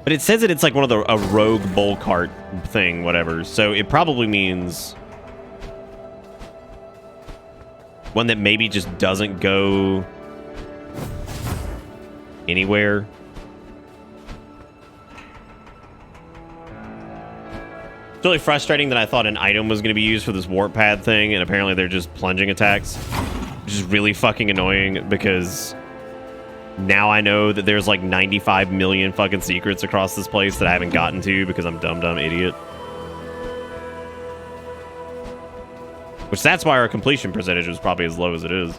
[SPEAKER 1] But it says that it's like one of a rogue bull cart thing, whatever. So it probably means one that maybe just doesn't go anywhere. It's really frustrating that I thought an item was going to be used for this warp pad thing, and apparently they're just plunging attacks. Which is really fucking annoying, because now I know that there's like 95 million fucking secrets across this place that I haven't gotten to because I'm dumb idiot. Which that's why our completion percentage was probably as low as it is.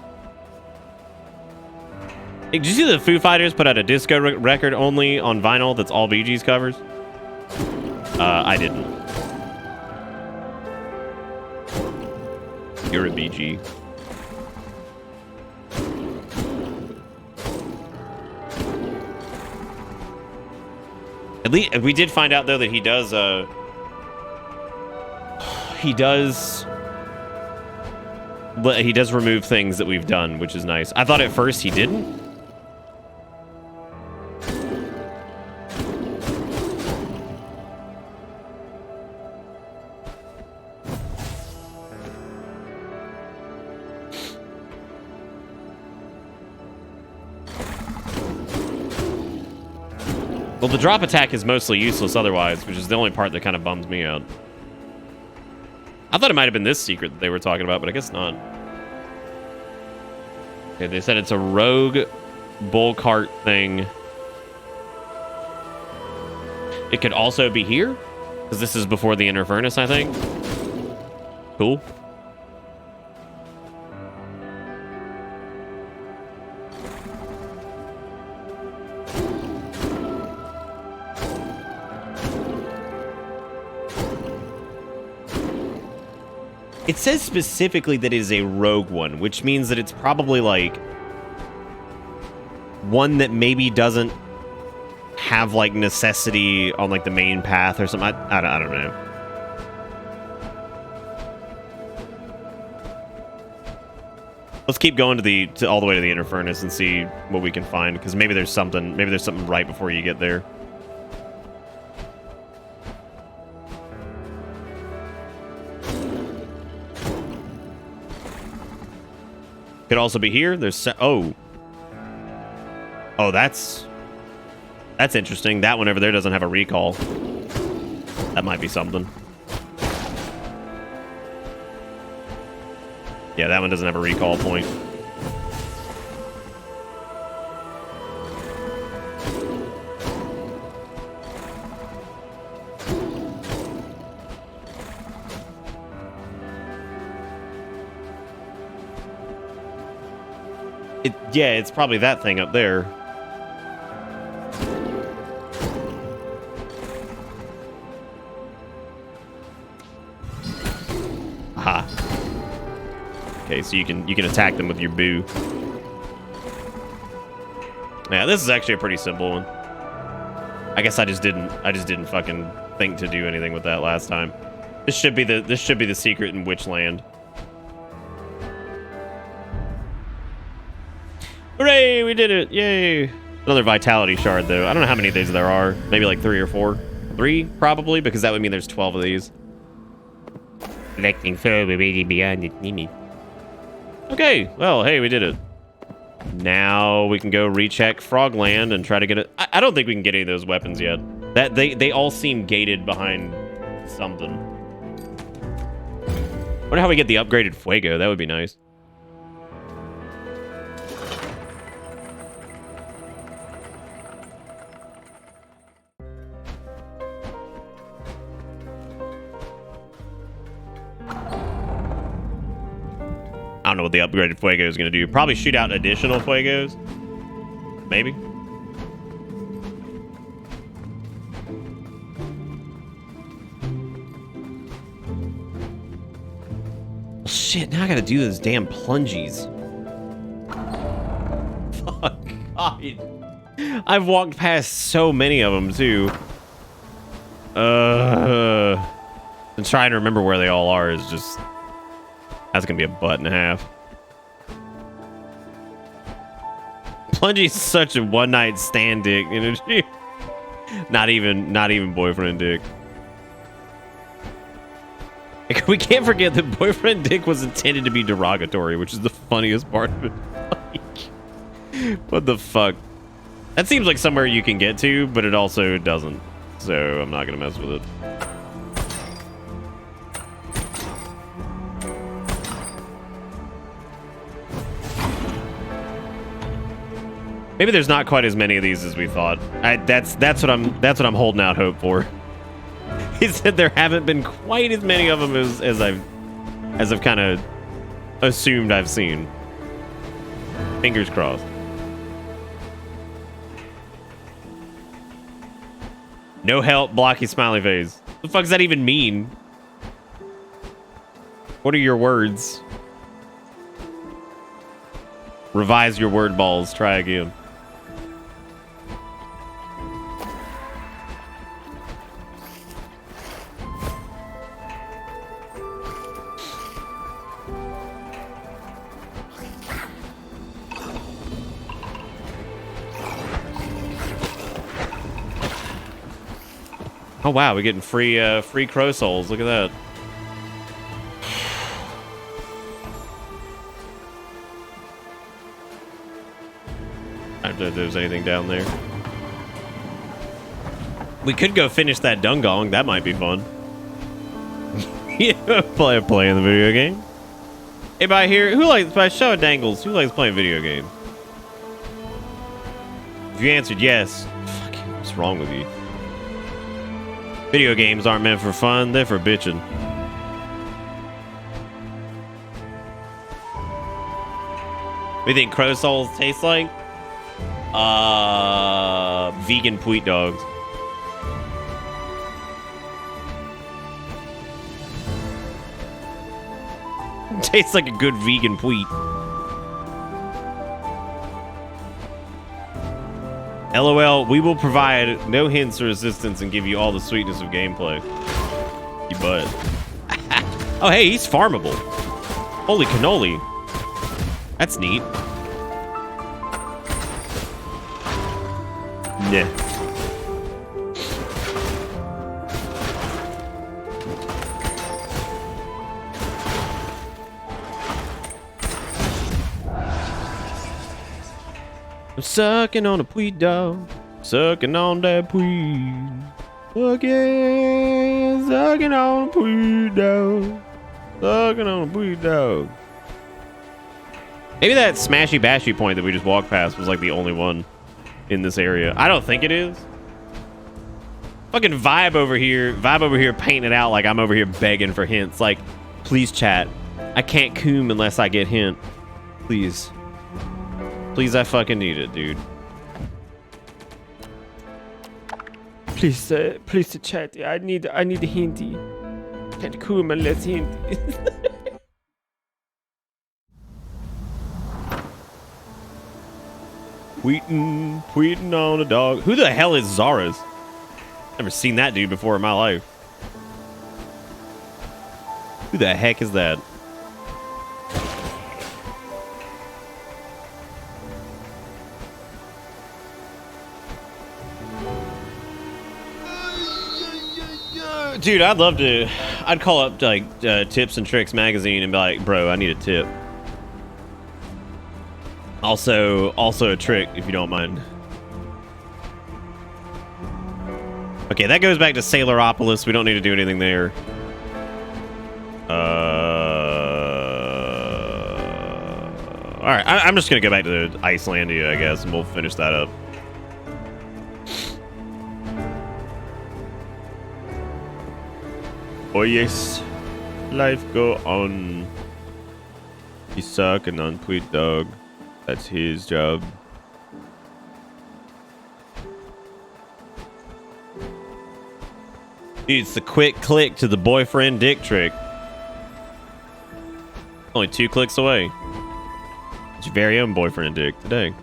[SPEAKER 1] Hey, did you see the Foo Fighters put out a disco record only on vinyl that's all Bee Gees covers? I didn't. You're a BG. At least we did find out though that he does remove things that we've done, which is nice. I thought at first he didn't. Well, the drop attack is mostly useless otherwise, which is the only part that kind of bums me out. I thought it might have been this secret that they were talking about, but I guess not. Okay, they said it's a rogue bull cart thing. It could also be here, because this is before the inner furnace, I think. Cool. It says specifically that it is a rogue one, which means that it's probably like one that maybe doesn't have like necessity on like the main path or something. I don't know. Let's keep going to all the way to the inner furnace and see what we can find, because maybe there's something right before you get there. Could also be here. There's oh, that's interesting. That one over there doesn't have a recall. That might be something. Yeah, that one doesn't have a recall point. Yeah, it's probably that thing up there. Aha. Okay, so you can attack them with your boo. Yeah, this is actually a pretty simple one. I guess I just didn't fucking think to do anything with that last time. This should be the secret in Witchland. Hooray, we did it! Yay! Another vitality shard, though. I don't know how many of these there are. Maybe like 3 or 4. 3, probably, because that would mean there's 12 of these. Collecting food already beyond its limit. Okay, well, hey, we did it. Now we can go recheck Frogland and try to get it. I don't think we can get any of those weapons yet. That they all seem gated behind something. Wonder how we get the upgraded Fuego. That would be nice. I don't know what the upgraded Fuego is going to do. Probably shoot out additional Fuegos. Maybe. Well, shit, now I got to do those damn plungies. Fuck. God. I've walked past so many of them, too. And trying to remember where they all are is just... That's gonna be a butt and a half. Plungy's such a one-night stand dick, you know. Not even boyfriend dick. We can't forget that boyfriend dick was intended to be derogatory, which is the funniest part of it. Like, what the fuck? That seems like somewhere you can get to, but it also doesn't. So I'm not gonna mess with it. Maybe there's not quite as many of these as we thought. That's what I'm holding out hope for. He said there haven't been quite as many of them as I've kind of assumed I've seen. Fingers crossed. No help, blocky smiley face. What the fuck does that even mean? What are your words? Revise your word balls. Try again. Oh wow, we're getting free crow souls. Look at that. I don't know if there's anything down there. We could go finish that Dungong. That might be fun. Yeah, playing the video game. Anybody here who likes by show of dangles? Who likes playing video games? If you answered yes, fuck, what's wrong with you? Video games aren't meant for fun; they're for bitching. What do you think crow souls taste like? Vegan Pweet dogs. Tastes like a good vegan Pweet. LOL, we will provide no hints or assistance and give you all the sweetness of gameplay. You butt. Oh, hey, he's farmable. Holy cannoli. That's neat. Yeah. I'm sucking on a Pweed dog. Sucking on that Pweed. Sucking on a Pweed dog. Sucking on a Pweed dog. Maybe that smashy bashy point that we just walked past was like the only one in this area. I don't think it is. Fucking vibe over here painting it out like I'm over here begging for hints. Like, please chat. I can't coom unless I get hint. Please. Please, I fucking need it, dude. Please chat. I need a hinty. Can't coom unless hint. Tweeting on a dog. Who the hell is Zara's? Never seen that dude before in my life. Who the heck is that? Dude, I'd call up like Tips and Tricks magazine and be like, bro, I need a tip. Also a trick, if you don't mind. Okay, that goes back to Sailoropolis. We don't need to do anything there. Alright, I'm just gonna go back to Icelandia, I guess, and we'll finish that up. Oh yes, life go on. He's sucking on Tweet Dog. That's his job. Dude, it's the quick click to the boyfriend dick trick. Only 2 clicks away. It's your very own boyfriend dick today.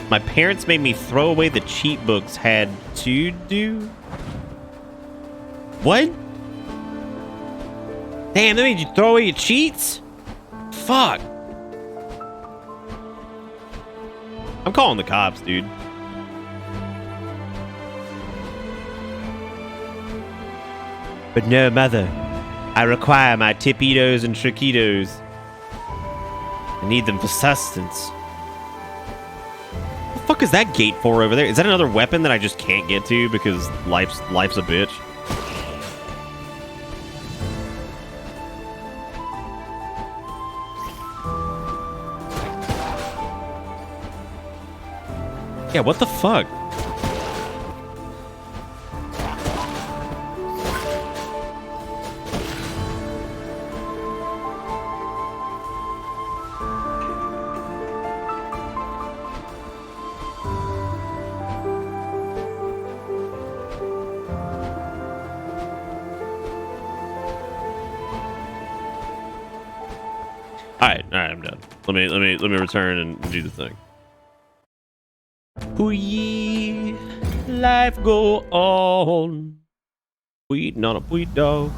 [SPEAKER 1] My parents made me throw away the cheat books had to do. What? Damn, they made you throw away your cheats? Fuck. I'm calling the cops, dude. But no, mother. I require my tipitos and triquitos. I need them for sustenance. What the fuck is that gate for over there? Is that another weapon that I just can't get to because life's a bitch? Yeah, what the fuck? All right, I'm done. Let me return and do the thing. Wee, life go on. Weeding on a weed dog,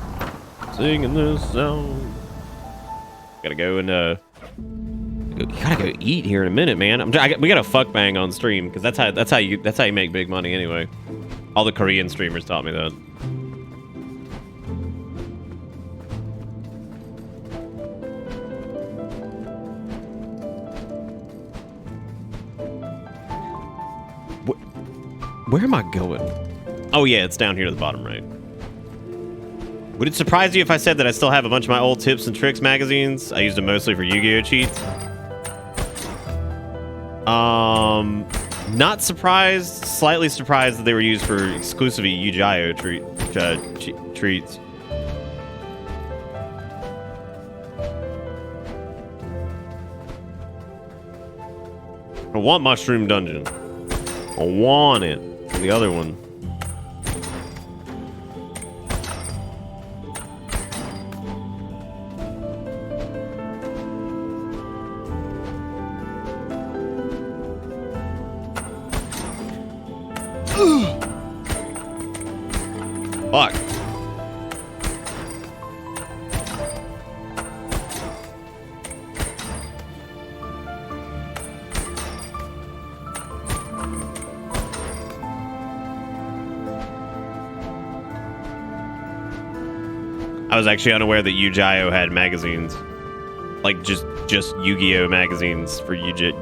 [SPEAKER 1] singing this song. Gotta go and you gotta go eat here in a minute, man. We gotta fuck bang on stream because that's how you make big money anyway. All the Korean streamers taught me that. Where am I going? Oh yeah, it's down here to the bottom right. Would it surprise you if I said that I still have a bunch of my old tips and tricks magazines? I used them mostly for Yu-Gi-Oh cheats. Not surprised, slightly surprised that they were used for exclusively Yu-Gi-Oh treats. I want Mushroom Dungeon. I want it. The other one. Fuck. I was actually unaware that Yu-Gi-Oh had magazines. Like just Yu-Gi-Oh magazines for Eugene.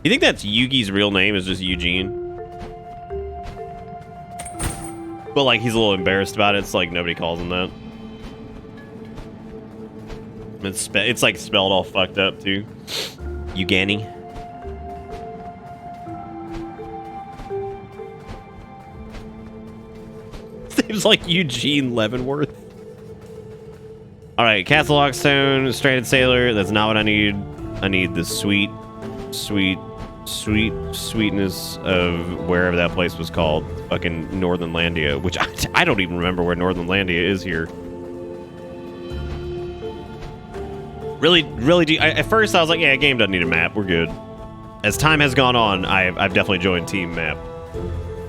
[SPEAKER 1] You think that's Yugi's real name is just Eugene? But like he's a little embarrassed about it. It's like nobody calls him that. It's like spelled all fucked up too. Eugani. Seems like Eugene Leavenworth. All right, Castle Lockstone, Stranded Sailor. That's not what I need. I need the sweetness of wherever that place was called, fucking Northernlandia, which I don't even remember where Northernlandia is here. Really, at first I was like, yeah, game doesn't need a map, we're good. As time has gone on, I've definitely joined Team Map.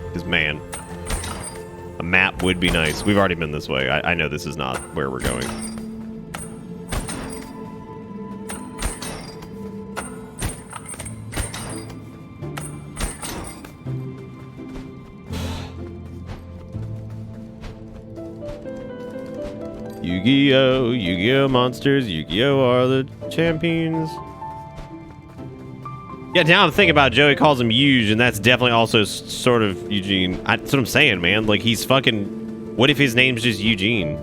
[SPEAKER 1] Because man, a map would be nice. We've already been this way. I know this is not where we're going. Yu-Gi-Oh! Yu-Gi-Oh! Monsters, Yu-Gi-Oh! Are the champions. Yeah, now I'm thinking about it, Joey calls him Euge, and that's definitely also sort of Eugene. That's what I'm saying, man. Like, he's fucking... What if his name's just Eugene?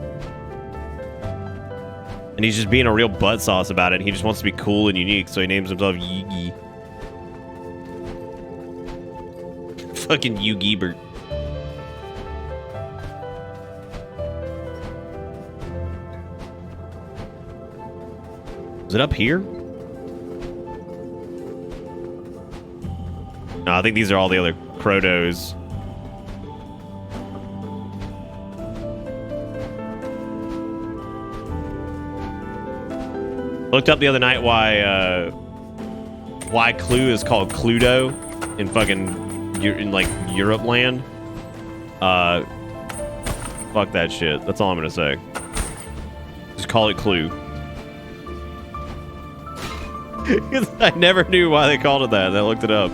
[SPEAKER 1] And he's just being a real butt sauce about it. He just wants to be cool and unique, so he names himself Yugi. Fucking Yu-Gi-Bert. Is it up here? No, I think these are all the other Crotos. Looked up the other night why Clue is called Cluedo in fucking like Europe land. Fuck that shit. That's all I'm gonna say. Just call it Clue. I never knew why they called it that. And I looked it up,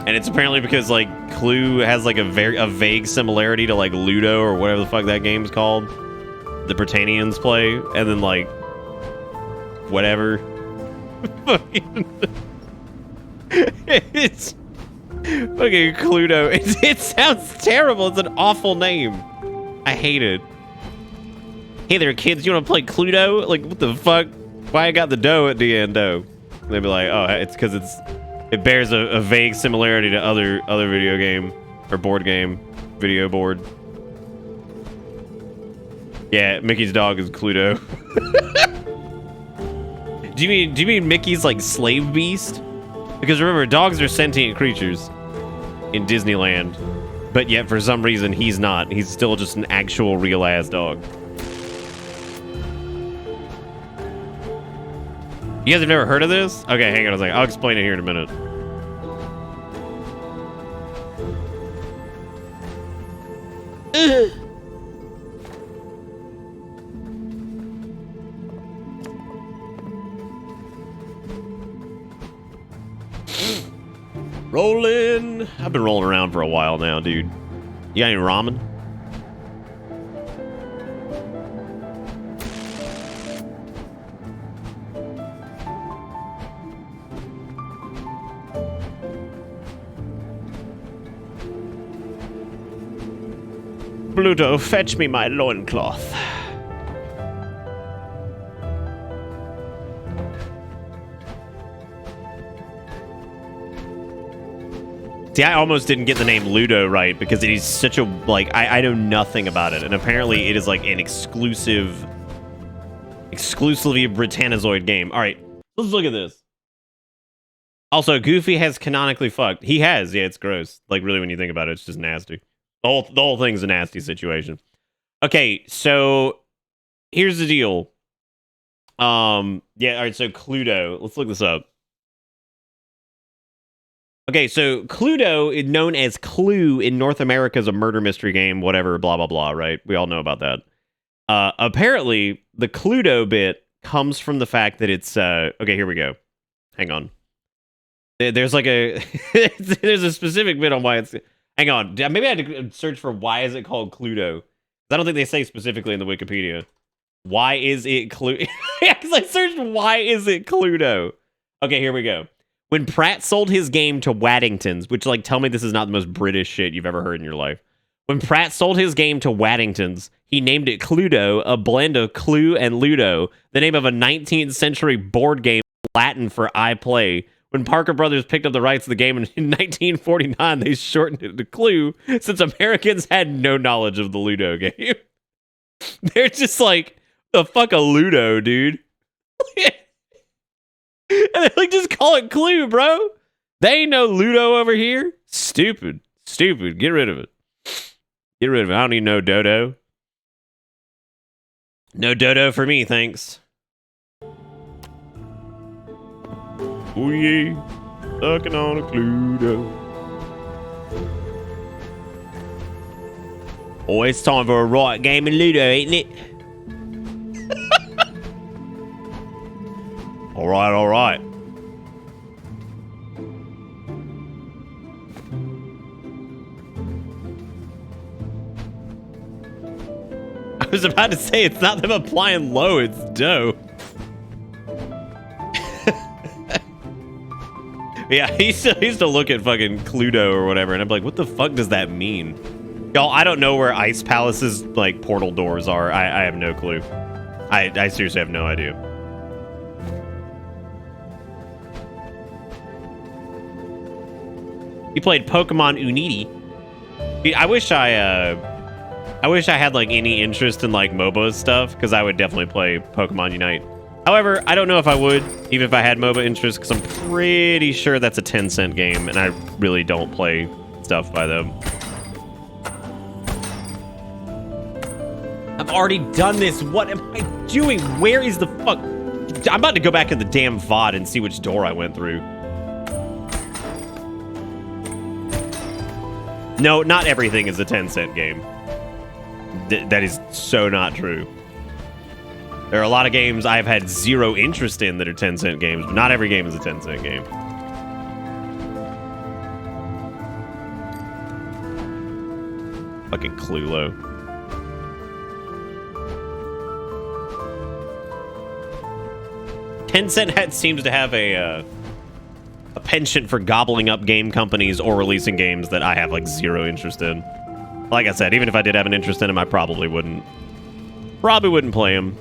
[SPEAKER 1] and it's apparently because like Clue has like a vague similarity to like Ludo or whatever the fuck that game's called, the Britannians play, and then like whatever. It's fucking Cluedo. It sounds terrible. It's an awful name. I hate it. Hey there, kids. You want to play Cluedo? Like, what the fuck? Why I got the dough at the end, though? They'd be like, oh, it's because it bears a vague similarity to other video game or board game, video board. Yeah, Mickey's dog is Cluedo. Do you mean Mickey's like slave beast? Because remember, dogs are sentient creatures in Disneyland, but yet for some reason he's not. He's still just an actual real ass dog. You guys have never heard of this? Okay, hang on a second. I'll explain it here in a minute. Rolling. I've been rolling around for a while now, dude. You got any ramen? Pluto, fetch me my loincloth. See, I almost didn't get the name Ludo right because it is such a, like, I know nothing about it. And apparently it is like an exclusively Britannizoid game. All right, let's look at this. Also, Goofy has canonically fucked. He has, yeah, it's gross. Like, really, when you think about it, it's just nasty. The whole thing's a nasty situation. Okay, so here's the deal. Yeah, all right, so Cluedo. Let's look this up. Okay, so Cluedo is known as Clue in North America as a murder mystery game, whatever, blah, blah, blah, right? We all know about that. Apparently, the Cluedo bit comes from the fact that it's... okay, here we go. Hang on. There's like a... there's a specific bit on why it's... Hang on. Maybe I had to search for why is it called Cluedo. I don't think they say specifically in the Wikipedia. Why is it Cluedo? Yeah, because I searched why is it Cluedo. Okay, here we go. When Pratt sold his game to Waddingtons, which, like, tell me this is not the most British shit you've ever heard in your life. When Pratt sold his game to Waddingtons, he named it Cluedo, a blend of Clue and Ludo, the name of a 19th century board game, Latin for I play. When Parker Brothers picked up the rights of the game in 1949, they shortened it to Clue, since Americans had no knowledge of the Ludo game. They're just like, the fuck a Ludo, dude. And they like, just call it Clue, bro. They ain't no Ludo over here. Stupid. Stupid. Get rid of it. Get rid of it. I don't need no dodo. No dodo for me, thanks. Oh yeah. Sucking on a Cluedo. Oh, it's time for a right game of Ludo, ain't it? All right, all right. I was about to say, it's not them applying low, it's dough. Yeah, I used to look at fucking Cluedo or whatever, and I'm like, what the fuck does that mean? Y'all, I don't know where Ice Palace's, like, portal doors are. I have no clue. I seriously have no idea. You played Pokemon Unity. I wish I had like any interest in like MOBA stuff, because I would definitely play Pokemon Unite. However, I don't know if I would, even if I had MOBA interest, because I'm pretty sure that's a 10-cent game, and I really don't play stuff by them. I've already done this. What am I doing? Where is the fuck? I'm about to go back in the damn VOD and see which door I went through. No, not everything is a 10-cent game. That is so not true. There are a lot of games I've had zero interest in that are 10-cent games, but not every game is a 10-cent game. Fucking Cluedo. Tencent seems to have a penchant for gobbling up game companies or releasing games that I have like zero interest in. Like I said, even if I did have an interest in them, I probably wouldn't play them.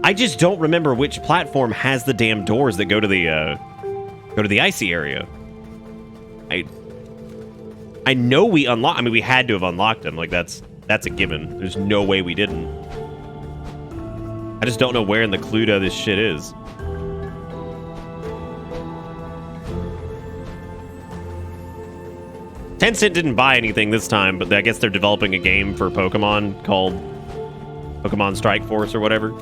[SPEAKER 1] I just don't remember which platform has the damn doors that go to the icy area. I know we unlocked. I mean, we had to have unlocked them. Like that's a given. There's no way we didn't. I just don't know where in the Cluedo this shit is. Tencent didn't buy anything this time, but I guess they're developing a game for Pokemon called Pokemon Strike Force or whatever.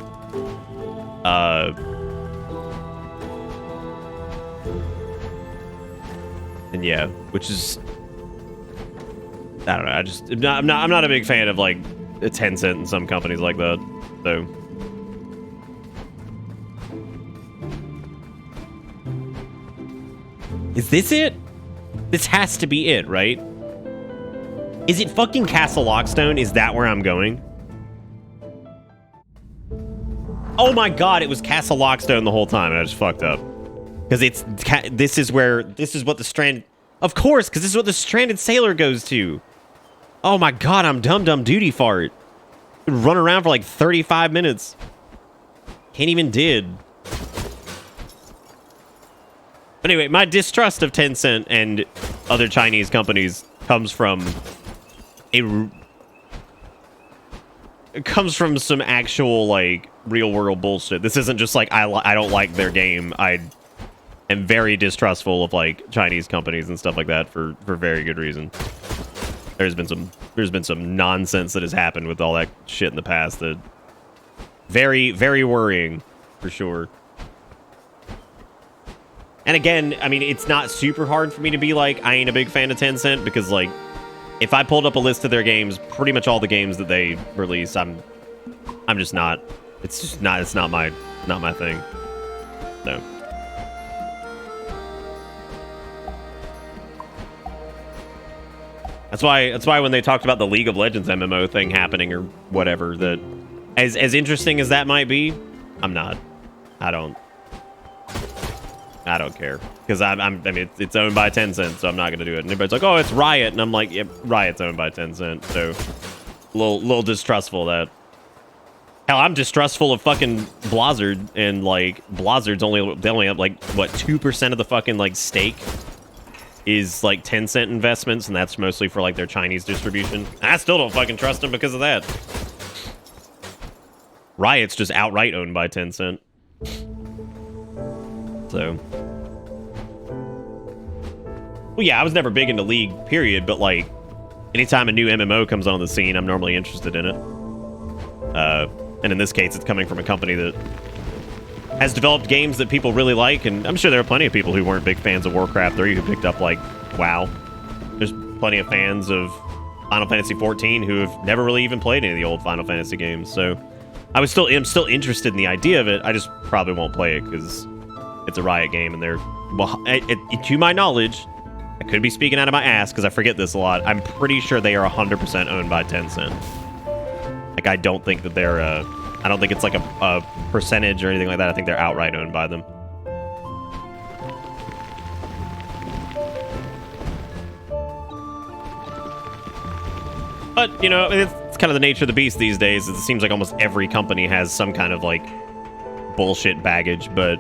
[SPEAKER 1] And yeah, which is, I don't know. I'm not a big fan of like a Tencent and some companies like that. So Is this it? This has to be it, right? Is it fucking Castle Lockstone? Is that where I'm going? Oh my god, it was Castle Lockstone the whole time, and I just fucked up. Because this is what the strand... Of course, because this is what the stranded sailor goes to. Oh my god, I'm dumb duty fart. Run around for like 35 minutes. Can't even did. Anyway, my distrust of Tencent and other Chinese companies comes from some actual, like, real-world bullshit. This isn't just like, I don't like their game. I am very distrustful of, like, Chinese companies and stuff like that for very good reason. There's been some nonsense that has happened with all that shit in the past that very, very worrying, for sure. And again, I mean, it's not super hard for me to be like, I ain't a big fan of Tencent, because, like, if I pulled up a list of their games, pretty much all the games that they release, I'm just not. It's not my thing. So. That's why when they talked about the League of Legends MMO thing happening or whatever, that as interesting as that might be, I'm not. I don't care, because I mean, it's owned by Tencent, so I'm not gonna do it. And everybody's like, oh, it's Riot, and I'm like, yeah, Riot's owned by Tencent, so little distrustful of that. Hell, I'm distrustful of fucking Blizzard, and like Blizzard's they only have like what 2% of the fucking like stake is like Tencent investments, and that's mostly for like their Chinese distribution. And I still don't fucking trust them because of that. Riot's just outright owned by Tencent. So, well, yeah, I was never big into League, period, but like, anytime a new MMO comes on the scene, I'm normally interested in it. And in this case, it's coming from a company that has developed games that people really like, and I'm sure there are plenty of people who weren't big fans of Warcraft 3 who picked up, like, WoW. There's plenty of fans of Final Fantasy 14 who have never really even played any of the old Final Fantasy games, so I'm still interested in the idea of it. I just probably won't play it, because it's a Riot game, and they're, well, to my knowledge, I could be speaking out of my ass because I forget this a lot. I'm pretty sure they are 100% owned by Tencent. Like, I don't think that they're I don't think it's like a percentage or anything like that. I think they're outright owned by them. But, you know, it's kind of the nature of the beast these days. It seems like almost every company has some kind of, like, bullshit baggage, but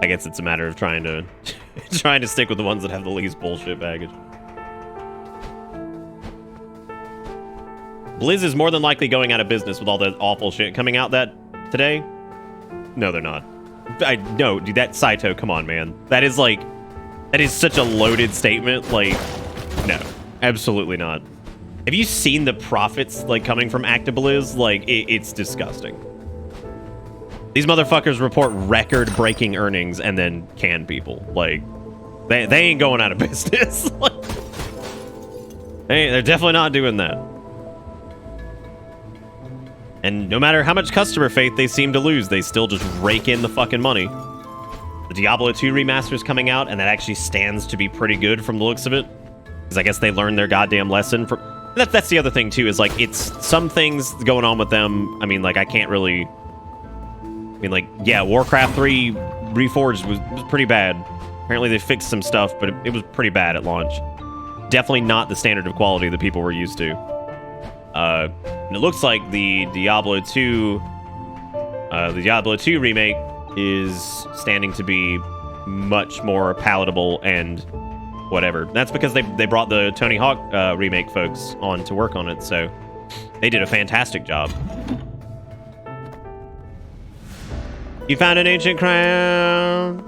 [SPEAKER 1] I guess it's a matter of trying to stick with the ones that have the least bullshit baggage. Blizz is more than likely going out of business with all the awful shit coming out today. No, they're not. No, dude, that Saito, come on, man. That is such a loaded statement. Like, no, absolutely not. Have you seen the profits, like, coming from ActiBlizz? Like, it's disgusting. These motherfuckers report record-breaking earnings and then can people. Like, they ain't going out of business. Like, they're definitely not doing that. And no matter how much customer faith they seem to lose, they still just rake in the fucking money. The Diablo 2 remaster's coming out, and that actually stands to be pretty good from the looks of it. Because I guess they learned their goddamn lesson. That's the other thing, too, is, like, it's some things going on with them. I mean, like, I can't really... I mean, like, yeah, Warcraft 3 Reforged was pretty bad. Apparently they fixed some stuff, but it was pretty bad at launch. Definitely not the standard of quality that people were used to. And it looks like the Diablo 2 remake is standing to be much more palatable and whatever. That's because they brought the Tony Hawk remake folks on to work on it, so they did a fantastic job. You found an ancient crown.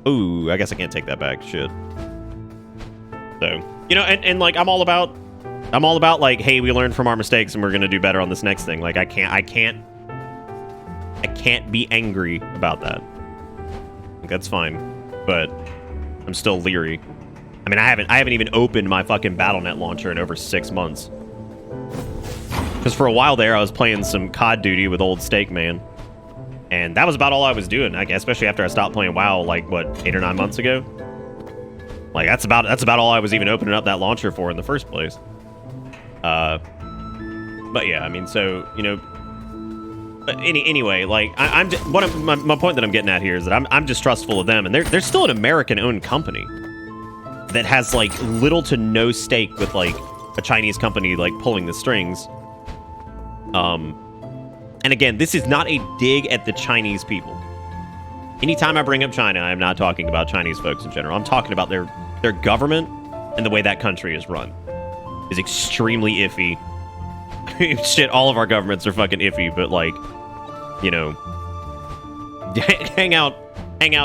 [SPEAKER 1] Ooh, I guess I can't take that back. Shit. So, you know, and like I'm all about like, hey, we learned from our mistakes and we're gonna do better on this next thing. Like I can't be angry about that. Like, that's fine, but I'm still leery. I mean, I haven't even opened my fucking BattleNet launcher in over 6 months. Because for a while there, I was playing some COD duty with old Steak Man, and that was about all I was doing. I guess, especially after I stopped playing WoW, like what, 8 or 9 months ago. Like that's about all I was even opening up that launcher for in the first place. But yeah, I mean, so you know. But anyway, like my point that I'm getting at here is that I'm distrustful of them, and they're still an American-owned company that has like little to no stake with like a Chinese company like pulling the strings. And again, this is not a dig at the Chinese people. Anytime I bring up China, I'm not talking about Chinese folks in general. I'm talking about their government and the way that country is run is extremely iffy. Shit, all of our governments are fucking iffy, but like, you know, hang out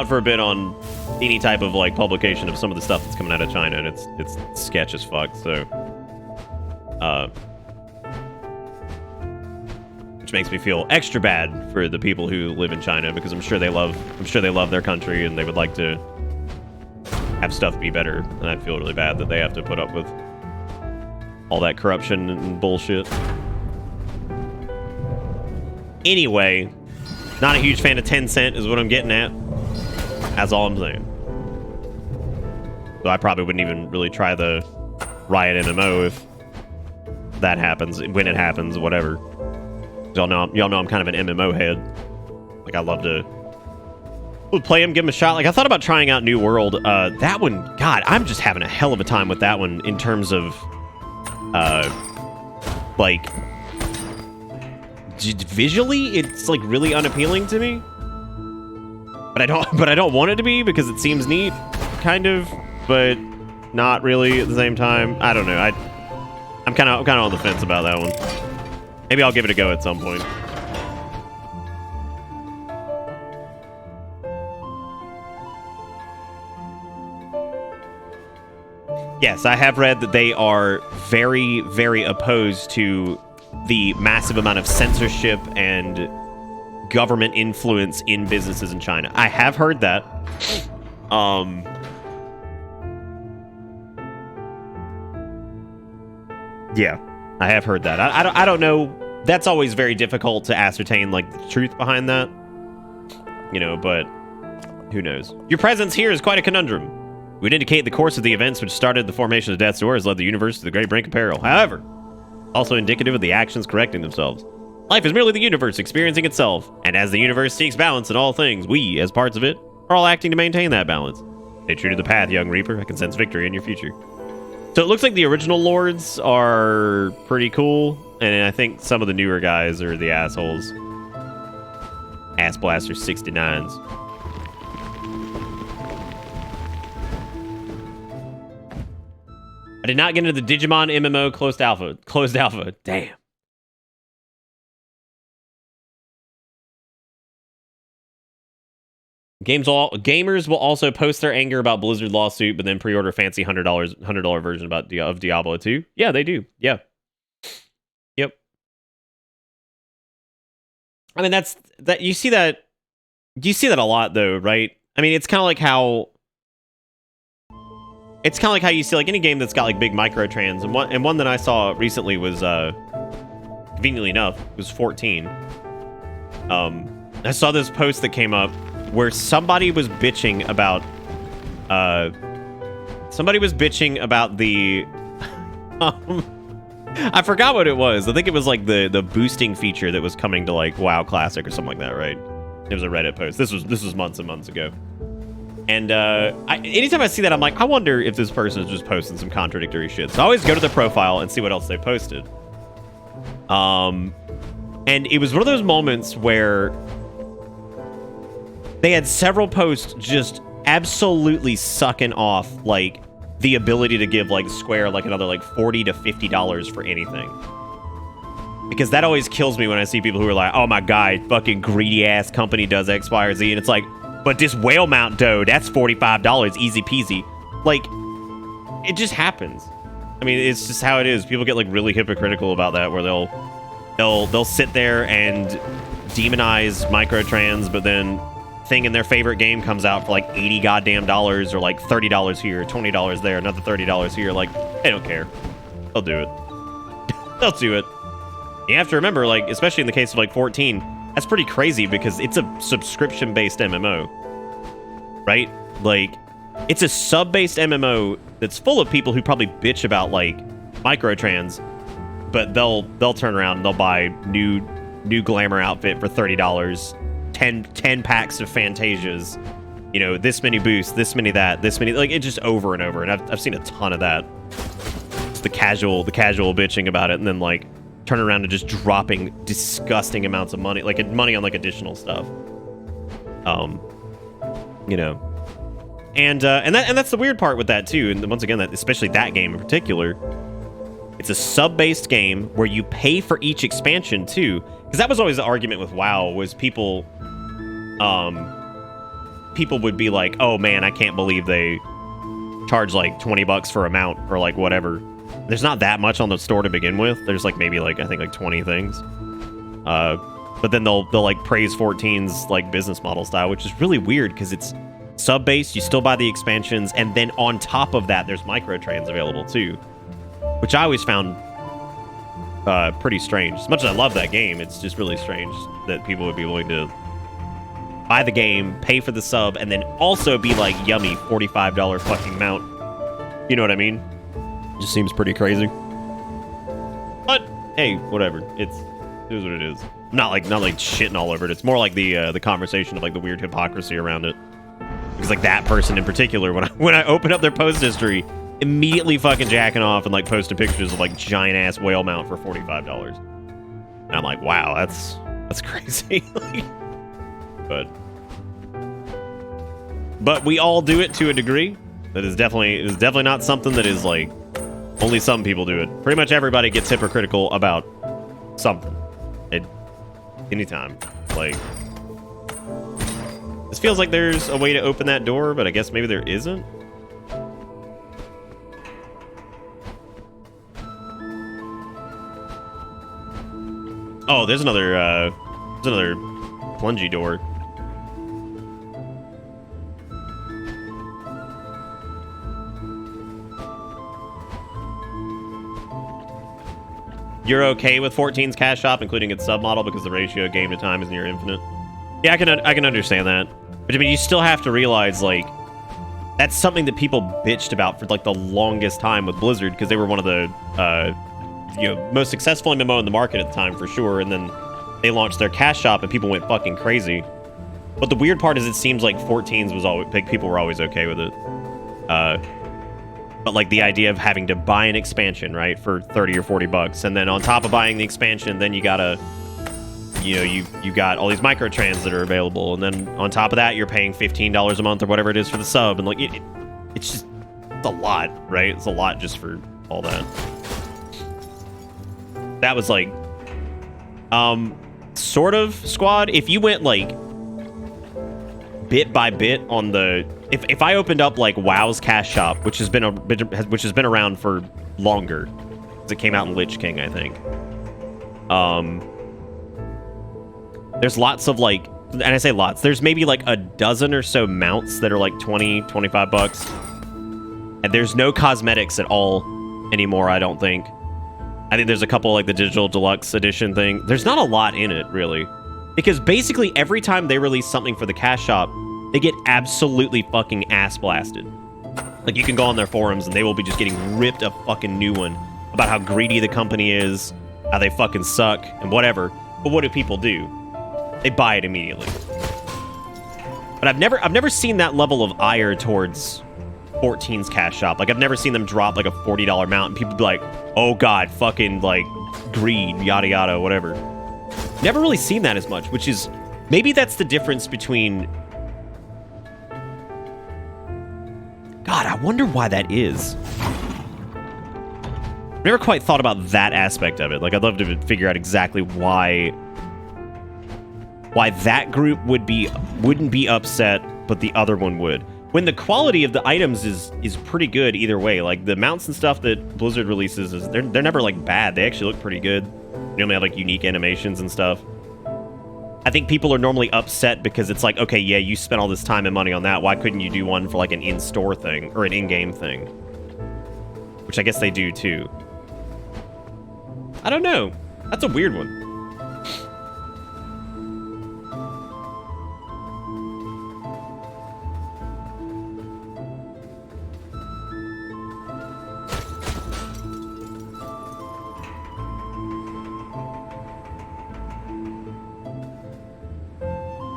[SPEAKER 1] for a bit on any type of like publication of some of the stuff that's coming out of China, and it's sketch as fuck. So, which makes me feel extra bad for the people who live in China, because I'm sure they love their country and they would like to have stuff be better, and I feel really bad that they have to put up with all that corruption and bullshit. Anyway, not a huge fan of Tencent is what I'm getting at. That's all I'm saying. So I probably wouldn't even really try the Riot MMO if that happens, when it happens, whatever. Y'all know I'm kind of an MMO head. Like I love to play him, give him a shot. Like I thought about trying out New World. That one, God, I'm just having a hell of a time with that one in terms of like visually it's like really unappealing to me, but I don't want it to be because it seems neat, kind of, but not really at the same time. I don't know. I'm kind of on the fence about that one. Maybe I'll give it a go at some point. Yes, I have read that they are very, very opposed to the massive amount of censorship and government influence in businesses in China. I have heard that. Yeah, I have heard that. I don't know. That's always very difficult to ascertain, like, the truth behind that. You know, but who knows? Your presence here is quite a conundrum. Would indicate the course of the events which started the formation of Death's Door has led the universe to the great brink of peril. However, also indicative of the actions correcting themselves. Life is merely the universe experiencing itself, and as the universe seeks balance in all things, we, as parts of it, are all acting to maintain that balance. Stay true to the path, young Reaper. I can sense victory in your future. So it looks like the original lords are pretty cool, and I think some of the newer guys are the assholes. Ass Blaster 69s. I did not get into the Digimon MMO closed alpha. Damn. Gamers will also post their anger about Blizzard lawsuit, but then pre-order fancy $100 version of Diablo 2. Yeah, they do. Yeah. Yep. I mean, that you see that a lot though, right? I mean, it's kind of like how you see like any game that's got like big microtrans, and one that I saw recently was conveniently enough was 14. I saw this post that came up where somebody was bitching about the I forgot what it was. I think it was like the boosting feature that was coming to like WoW Classic or something like that, right? It was a Reddit post. This was months and months ago. And anytime I see that, I'm like, I wonder if this person is just posting some contradictory shit. So I always go to their profile and see what else they posted. And it was one of those moments where they had several posts just absolutely sucking off like the ability to give like Square like another like $40 to $50 for anything. Because that always kills me when I see people who are like, oh my god, fucking greedy ass company does X, Y, or Z, and it's like, but this whale mount dough, that's $45, easy peasy. Like, it just happens. I mean, it's just how it is. People get like really hypocritical about that, where they'll sit there and demonize microtrans, but then thing in their favorite game comes out for like $80 goddamn dollars, or like $30 here, $20 there, another $30 here. Like, they don't care. They'll do it. They'll do it. You have to remember, like, especially in the case of like 14, that's pretty crazy because it's a subscription-based MMO, right? Like, It's a sub-based MMO that's full of people who probably bitch about like microtrans, but they'll turn around and they'll buy new glamour outfit for $30, 10 packs of Fantasias, you know, this many boosts, this many that, this many, like, it's just over and over. And I've seen a ton of that. It's the casual bitching about it, and then like turn around and just dropping disgusting amounts of money, like money on like additional stuff. You know, and that's the weird part with that too. And once again, that especially that game in particular, it's a sub-based game where you pay for each expansion too. Because that was always the argument with WoW, was people would be like, oh man, I can't believe they charge like $20 for a mount or like whatever. There's not that much on the store to begin with. There's like maybe like, I think like 20 things. But then they'll like praise 14's like business model style, which is really weird because it's sub-based, you still buy the expansions, and then on top of that, there's microtrans available too, which I always found pretty strange. As much as I love that game, it's just really strange that people would be willing to buy the game, pay for the sub, and then also be like, yummy, $45 fucking mount. You know what I mean? It just seems pretty crazy. But hey, whatever. It is what it is. Not like shitting all over it. It's more like the conversation of like the weird hypocrisy around it. Because like that person in particular, when I open up their post history, immediately fucking jacking off and like posting pictures of like giant ass whale mount for $45. And I'm like, wow, that's crazy. But we all do it to a degree. That is definitely not something that is like only some people do it. Pretty much everybody gets hypocritical about something at any time. Like, this feels like there's a way to open that door, but I guess maybe there isn't. Oh, there's another plungy door. You're okay with 14's cash shop, including its submodel, because the ratio of game to time is near infinite. Yeah, I can understand that. But I mean, you still have to realize, like, that's something that people bitched about for like the longest time with Blizzard, because they were one of the most successful MMO in the market at the time for sure. And then they launched their cash shop, and people went fucking crazy. But the weird part is, it seems like 14's was always people were always okay with it. But like the idea of having to buy an expansion, right, for $30 or $40, and then on top of buying the expansion, then you gotta, you got all these microtrans that are available, and then on top of that, you're paying $15 a month or whatever it is for the sub, and like it's a lot, right? It's a lot just for all that. That was like, sort of Squad. If you went like bit by bit on the. If I opened up like WoW's cash shop, which has been around for longer, because it came out in Lich King, I think. There's lots of like, and I say lots, there's maybe like a dozen or so mounts that are like $20-25, and there's no cosmetics at all anymore, I don't think. I think there's a couple like the digital deluxe edition thing. There's not a lot in it really, because basically every time they release something for the cash shop, they get absolutely fucking ass blasted. Like, you can go on their forums and they will be just getting ripped a fucking new one about how greedy the company is, how they fucking suck, and whatever. But what do people do? They buy it immediately. But I've never seen that level of ire towards 14's cash shop. Like, I've never seen them drop like a $40 mount and people be like, oh god, fucking like greed, yada yada, whatever. Never really seen that as much, which is, maybe that's the difference between. God, I wonder why that is. I've never quite thought about that aspect of it. Like, I'd love to figure out exactly why that group wouldn't be upset, but the other one would. When the quality of the items is pretty good either way. Like, the mounts and stuff that Blizzard releases, they're never like bad. They actually look pretty good. They normally have like unique animations and stuff. I think people are normally upset because it's like, okay, yeah, you spent all this time and money on that. Why couldn't you do one for like an in-store thing or an in-game thing? Which I guess they do too. I don't know. That's a weird one.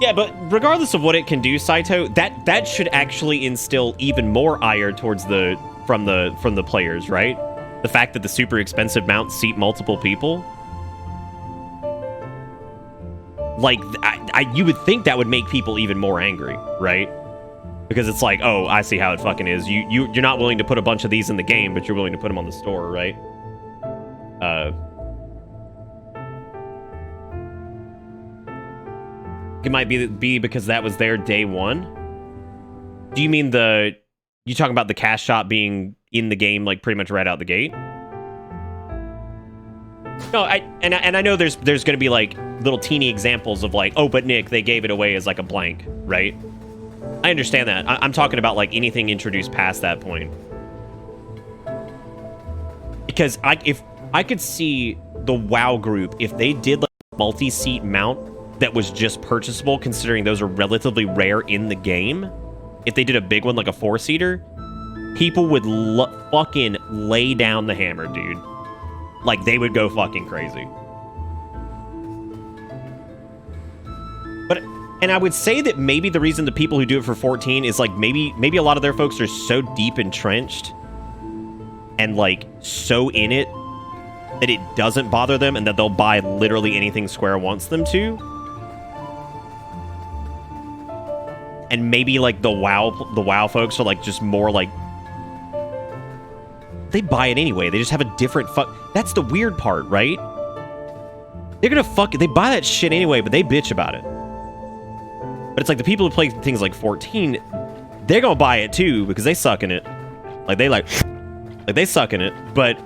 [SPEAKER 1] Yeah, but regardless of what it can do, Saito, that should actually instill even more ire towards from the players, right? The fact that the super expensive mounts seat multiple people. Like, you would think that would make people even more angry, right? Because it's like, oh, I see how it fucking is. You're not willing to put a bunch of these in the game, but you're willing to put them on the store, right? It might be because that was there day one. Do you mean you talking about the cash shop being in the game like pretty much right out the gate? No, I know there's going to be like little teeny examples of like, oh, but Nick, they gave it away as like a blank, right? I understand that. I'm talking about like anything introduced past that point. Because if I could see the WoW group, if they did like a multi-seat mount that was just purchasable, considering those are relatively rare in the game, if they did a big one like a 4-seater, people would fucking lay down the hammer, dude. Like, they would go fucking crazy. And I would say that maybe the reason the people who do it for 14 is like maybe a lot of their folks are so deep entrenched and like so in it that it doesn't bother them and that they'll buy literally anything Square wants them to. And maybe like the WoW folks are like just more like they buy it anyway. They just have a different That's the weird part, right? They're gonna they buy that shit anyway, but they bitch about it. But it's like the people who play things like 14, they're gonna buy it too because they suck in it. Like they suck in it, but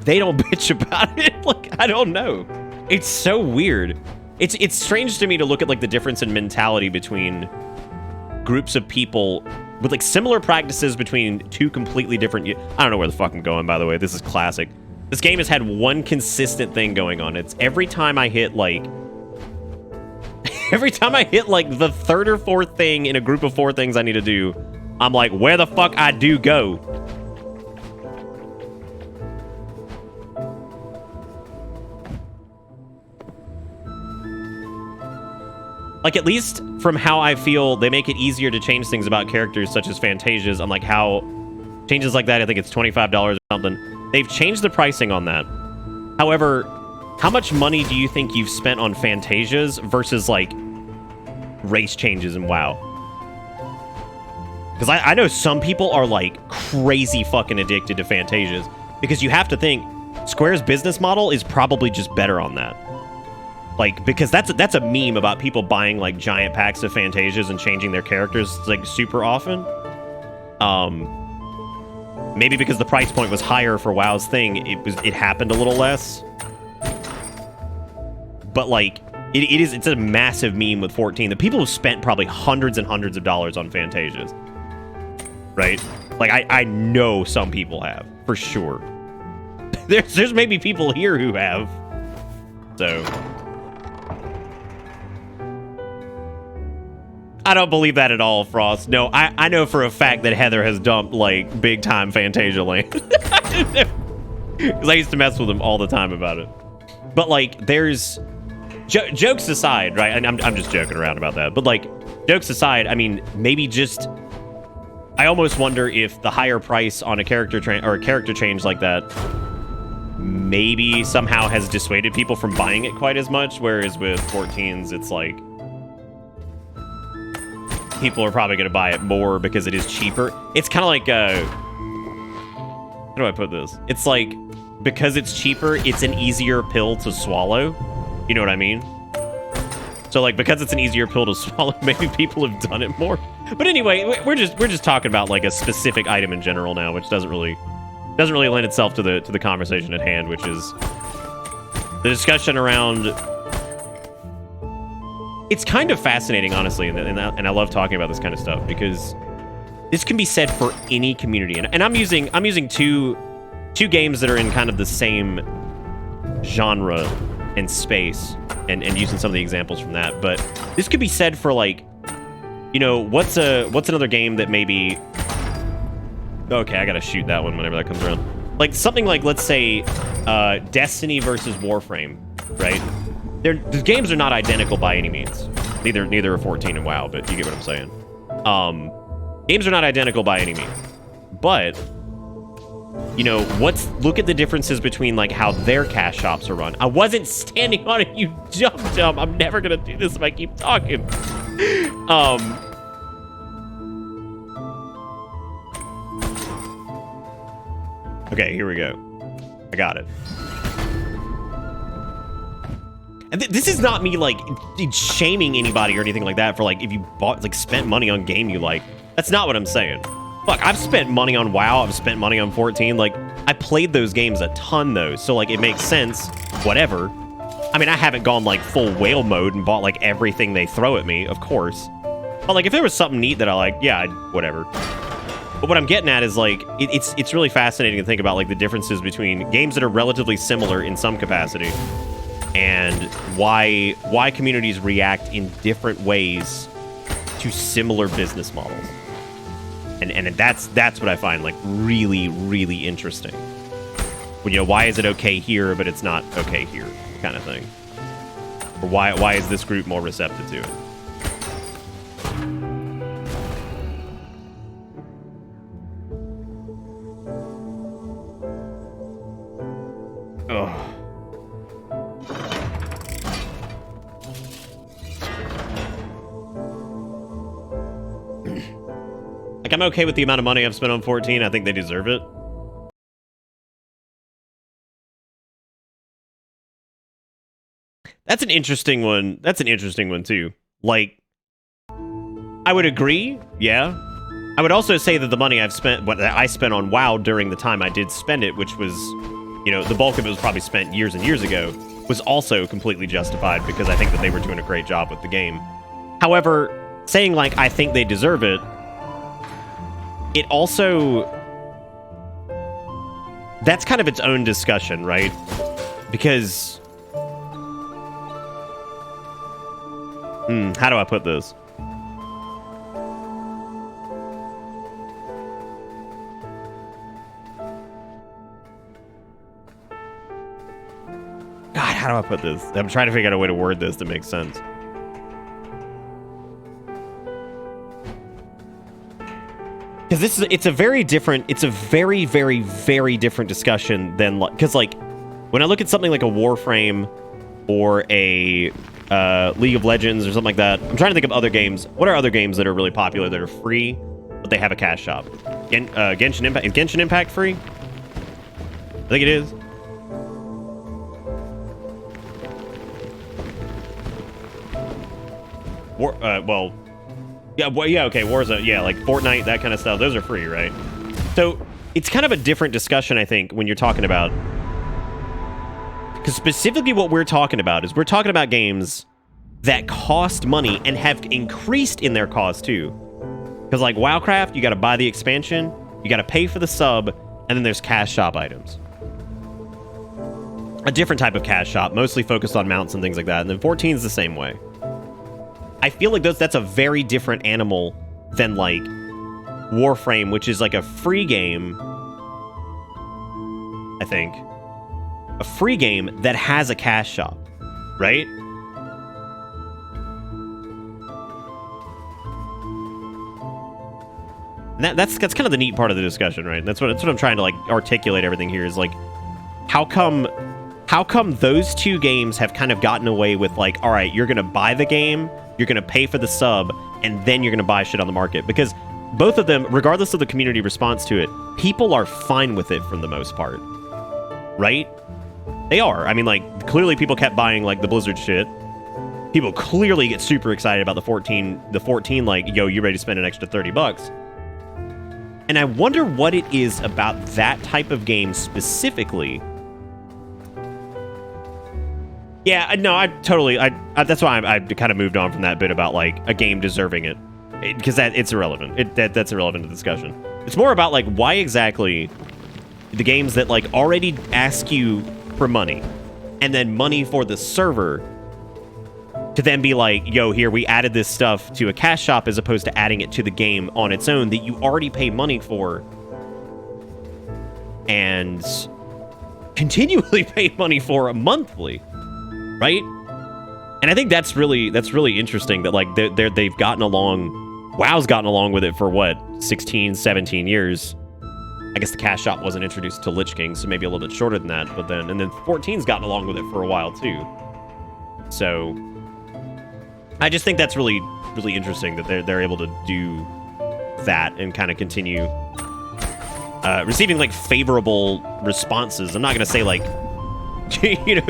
[SPEAKER 1] they don't bitch about it. Like, I don't know. It's so weird. It's strange to me to look at like the difference in mentality between groups of people with like similar practices between two completely different. I don't know where the fuck I'm going, by the way. This is classic. This game has had one consistent thing going on. It's every time I hit like the third or fourth thing in a group of 4 things I need to do, I'm like, where the fuck I do go? Like, at least from how I feel, they make it easier to change things about characters, such as Fantasias. I'm like, how changes like that, I think it's $25 or something. They've changed the pricing on that. However, how much money do you think you've spent on Fantasias versus, like, race changes in WoW? Because I know some people are, like, crazy fucking addicted to Fantasias. Because you have to think, Square's business model is probably just better on that. Like, because that's a meme about people buying, like, giant packs of Fantasias and changing their characters, like, super often. Maybe because the price point was higher for WoW's thing, it happened a little less. But, like, it's a massive meme with 14. The people have spent probably hundreds and hundreds of dollars on Fantasias. Right? Like, I know some people have, for sure. There's maybe people here who have. So... I don't believe that at all, Frost. No, I know for a fact that Heather has dumped, like, big-time Fantasia land. Because I used to mess with him all the time about it. But, like, there's... jokes aside, right? And I'm just joking around about that. But, like, jokes aside, I mean, maybe just... I almost wonder if the higher price on a character change like that maybe somehow has dissuaded people from buying it quite as much, whereas with 14s, it's like... people are probably going to buy it more because it is cheaper. It's kind of like, how do I put this? It's like, because it's cheaper, it's an easier pill to swallow. You know what I mean? So, like, because it's an easier pill to swallow, maybe people have done it more. But anyway, we're just talking about, like, a specific item in general now, which doesn't really lend itself to the conversation at hand, which is the discussion around... It's kind of fascinating, honestly, and I love talking about this kind of stuff because this can be said for any community. And I'm using two games that are in kind of the same genre and space, and using some of the examples from that. But this could be said for, like, you know, what's another game that maybe... Okay, I gotta shoot that one whenever that comes around. Like something like, let's say, Destiny versus Warframe, right? the games are not identical by any means. Neither are 14 and WoW, but you get what I'm saying. Games are not identical by any means, but you know, look at the differences between like how their cash shops are run. I wasn't standing on it, you dumb. I'm never gonna do this if I keep talking. Okay, here we go. I got it. And this is not me like shaming anybody or anything like that for like if you spent money on game you like. That's not what I'm saying. Fuck, I've spent money on WoW, I've spent money on 14. Like, I played those games a ton though, so like it makes sense. Whatever. I mean, I haven't gone like full whale mode and bought like everything they throw at me, of course. But like if there was something neat that I like, yeah, whatever. But what I'm getting at is like it's really fascinating to think about like the differences between games that are relatively similar in some capacity and why communities react in different ways to similar business models. And that's what I find like really, really interesting. Well, you know, why is it okay here but it's not okay here, kind of thing. Or why is this group more receptive to it? Ugh. Like, I'm okay with the amount of money I've spent on 14. I think they deserve it. That's an interesting one. That's an interesting one, too. Like, I would agree, yeah. I would also say that the money I've spent, what I spent on WoW during the time I did spend it, which was, you know, the bulk of it was probably spent years and years ago, was also completely justified because I think that they were doing a great job with the game. However, saying, like, I think they deserve it, it also... That's kind of its own discussion, right? Because... how do I put this? God, how do I put this? I'm trying to figure out a way to word this that makes sense. Because it's a very, very, very different discussion than, because like, when I look at something like a Warframe or a League of Legends or something like that, I'm trying to think of other games. What are other games that are really popular that are free, but they have a cash shop? Genshin Impact. Is Genshin Impact free? I think it is. Well, yeah, okay, Warzone, yeah, like Fortnite, that kind of stuff, those are free, right? So, it's kind of a different discussion, I think, when you're talking about... Because specifically what we're talking about is we're talking about games that cost money and have increased in their cost, too. Because, like, WoWcraft, you gotta buy the expansion, you gotta pay for the sub, and then there's cash shop items. A different type of cash shop, mostly focused on mounts and things like that, and then 14 is the same way. I feel like that's a very different animal than, like, Warframe, which is, like, a free game, I think. A free game that has a cash shop, right? And that's kind of the neat part of the discussion, right? That's what I'm trying to, like, articulate everything here is, like, how come those two games have kind of gotten away with, like, all right, you're going to buy the game, you're going to pay for the sub, and then you're going to buy shit on the market. Because both of them, regardless of the community response to it, people are fine with it for the most part. Right? They are. I mean, like, clearly people kept buying, like, the Blizzard shit. People clearly get super excited about the 14, like, yo, you ready to spend an extra $30? And I wonder what it is about that type of game specifically. Yeah, no, that's why I kind of moved on from that bit about, like, a game deserving it. Because it's irrelevant. That's irrelevant to the discussion. It's more about, like, why exactly the games that, like, already ask you for money, and then money for the server, to then be like, yo, here, we added this stuff to a cash shop as opposed to adding it to the game on its own that you already pay money for, and continually pay money for monthly. Right? And I think that's really interesting that like they've gotten along. WoW's gotten along with it for what, 16, 17 years. I guess the cash shop wasn't introduced to Lich King, so maybe a little bit shorter than that. But then 14's gotten along with it for a while too. So I just think that's really interesting that they're able to do that and kind of continue receiving like favorable responses. I'm not gonna say like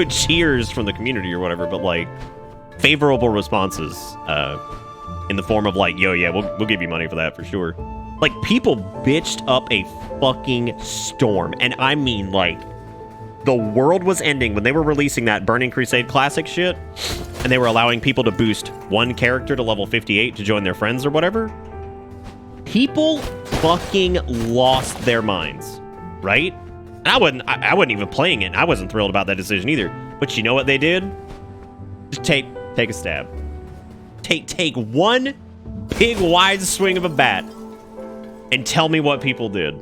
[SPEAKER 1] cheers from the community or whatever, but like favorable responses in the form of like, yo, yeah, we'll give you money for that for sure. Like, people bitched up a fucking storm, and I mean, like, the world was ending when they were releasing that Burning Crusade Classic shit, and they were allowing people to boost one character to level 58 to join their friends or whatever. People fucking lost their minds, right? And I wasn't even playing it. I wasn't thrilled about that decision either. But you know what they did? Just take a stab. Take one big wide swing of a bat and tell me what people did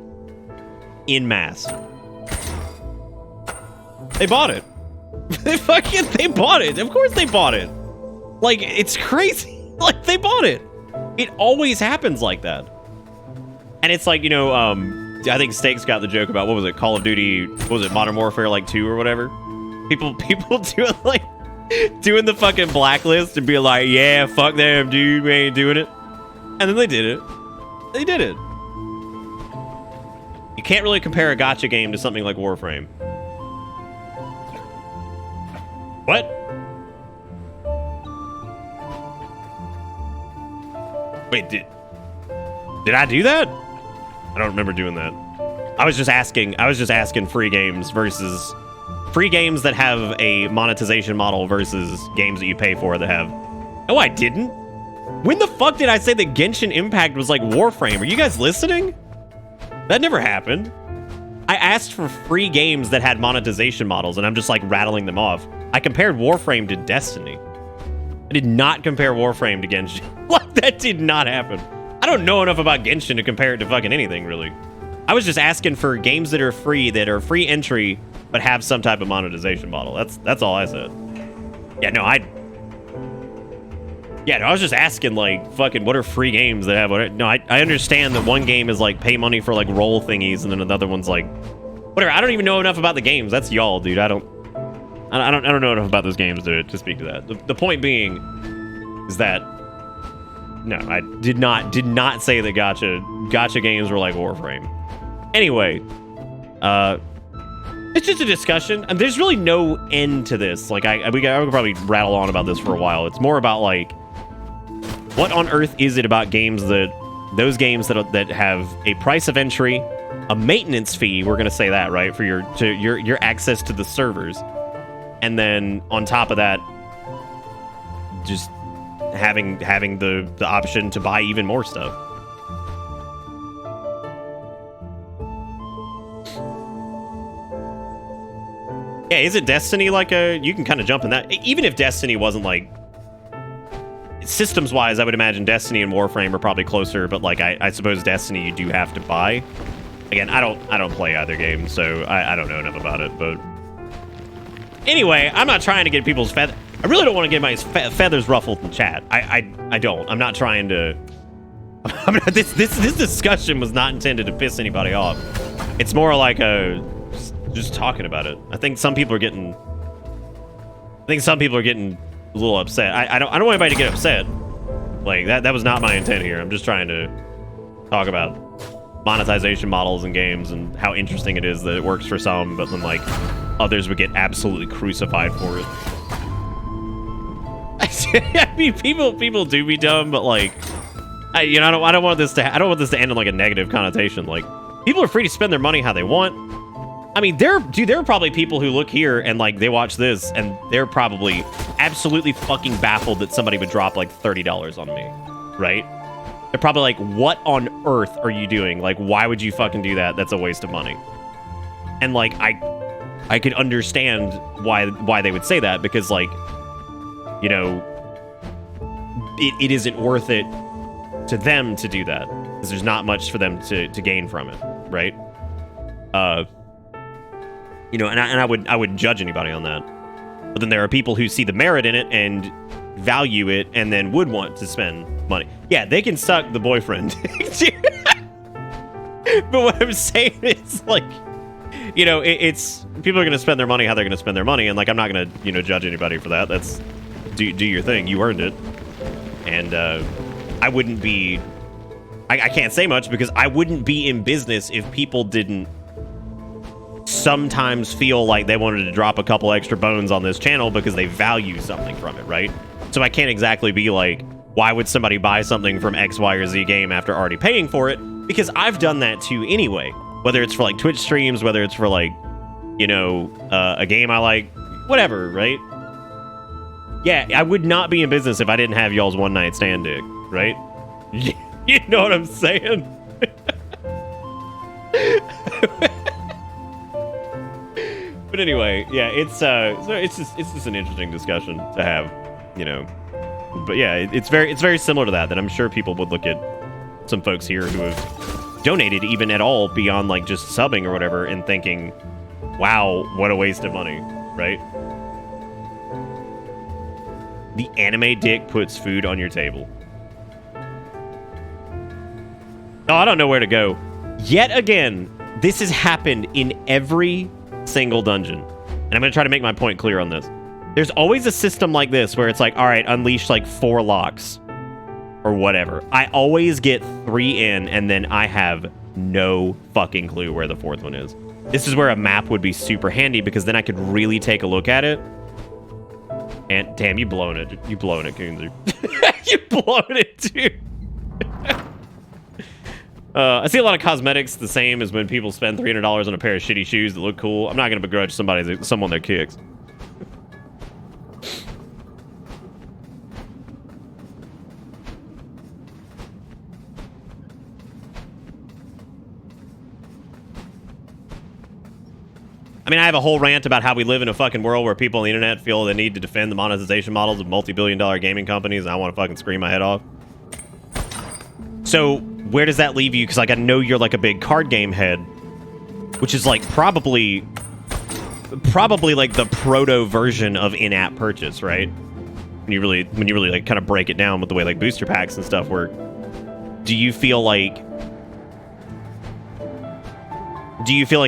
[SPEAKER 1] in mass. They bought it. They bought it. Of course they bought it. Like, it's crazy. Like, they bought it. It always happens like that. And it's like, I think Stakes got the joke about, what was it, Call of Duty, what was it, Modern Warfare like 2 or whatever? People do it like doing the fucking blacklist and be like, yeah, fuck them, dude, we ain't doing it. And then they did it. They did it. You can't really compare a gacha game to something like Warframe. What? Wait, did I do that? I don't remember doing that. I was just asking free games versus free games that have a monetization model versus games that you pay for that have... No, I didn't. When the fuck did I say that Genshin Impact was like Warframe? Are you guys listening? That never happened. I asked for free games that had monetization models, and I'm just like rattling them off. I compared Warframe to Destiny. I did not compare Warframe to Genshin. Like, that did not happen. I don't know enough about Genshin to compare it to fucking anything, really. I was just asking for games that are free entry, but have some type of monetization model. That's all I said. I was just asking, like, fucking, what are free games that have what? No, I understand that one game is like pay money for like roll thingies, and then another one's like whatever. I don't even know enough about the games. That's y'all, dude. I don't know enough about those games to speak to that. The point being is that no, I did not say that gacha games were like Warframe. Anyway, it's just a discussion, and there's really no end to this. Like, I could probably rattle on about this for a while. It's more about like, what on earth is it about games those games that have a price of entry, a maintenance fee? We're gonna say that, right, for your access to the servers, and then on top of that, just having the option to buy even more stuff. Yeah, is it Destiny like you can kind of jump in that? Even if Destiny wasn't like, systems-wise, I would imagine Destiny and Warframe are probably closer, but like I suppose Destiny you do have to buy. Again, I don't play either game, so I don't know enough about it, but anyway, I'm not trying to get people's feathers. I really don't want to get my feathers ruffled in chat. I don't. I'm not trying to. This discussion was not intended to piss anybody off. It's more like just talking about it. I think some people are getting a little upset. I don't want anybody to get upset. Like that was not my intent here. I'm just trying to talk about monetization models in games and how interesting it is that it works for some, but then like others would get absolutely crucified for it. I mean, people do be dumb, but like, I don't want this to end in like a negative connotation. Like, people are free to spend their money how they want. I mean, there are probably people who look here and like they watch this and they're probably absolutely fucking baffled that somebody would drop like $30 on me, right? They're probably like, what on earth are you doing? Like, why would you fucking do that? That's a waste of money. And like, I could understand why they would say that, because like, it isn't worth it to them to do that, because there's not much for them to gain from it, right? And I wouldn't judge anybody on that. But then there are people who see the merit in it and value it and then would want to spend money. Yeah, they can suck the boyfriend. But what I'm saying is, like, you know, it's people are going to spend their money how they're going to spend their money, and like I'm not going to, you know, judge anybody for that. That's do your thing. You earned it. And I wouldn't be I can't say much because I wouldn't be in business if people didn't sometimes feel like they wanted to drop a couple extra bones on this channel because they value something from it, right? So I can't exactly be like, why would somebody buy something from X, Y, or Z game after already paying for it? Because I've done that too anyway. Whether it's for like Twitch streams, whether it's for like, you know, a game I like, whatever, right? Yeah, I would not be in business if I didn't have y'all's one night stand dick, right? You know what I'm saying? But anyway, yeah, it's just an interesting discussion to have, you know. But yeah, it's very similar to that I'm sure people would look at some folks here who have donated even at all beyond like just subbing or whatever and thinking, wow, what a waste of money, right? The anime dick puts food on your table. Oh, I don't know where to go. Yet again, this has happened in every single dungeon. And I'm going to try to make my point clear on this. There's always a system like this where it's like, all right, unleash like 4 locks or whatever. I always get 3 in and then I have no fucking clue where the 4th one is. This is where a map would be super handy because then I could really take a look at it. And damn, you blowing it. You blowing it, Coonzer. You blowing it, dude. I see a lot of cosmetics the same as when people spend $300 on a pair of shitty shoes that look cool. I'm not going to begrudge someone their kicks. I mean, I have a whole rant about how we live in a fucking world where people on the internet feel they need to defend the monetization models of multi-billion-dollar gaming companies, and I want to fucking scream my head off. So, where does that leave you? Because, like, I know you're, like, a big card game head, which is, like, probably, like, the proto-version of in-app purchase, right? When you really, like, kind of break it down with the way, like, booster packs and stuff work. Do you feel like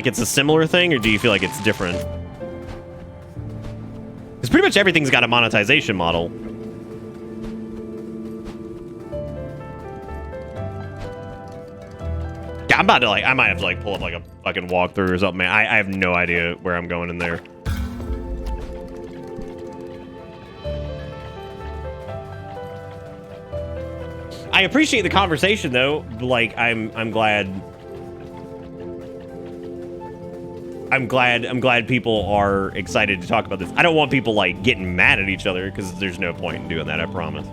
[SPEAKER 1] it's a similar thing, or do you feel like it's different? Because pretty much everything's got a monetization model. Yeah, I'm about to, like, I might have to, like, pull up, like, a fucking walkthrough or something, man. I have no idea where I'm going in there. I appreciate the conversation, though. Like, I'm glad people are excited to talk about this. I don't want people, like, getting mad at each other, because there's no point in doing that, I promise.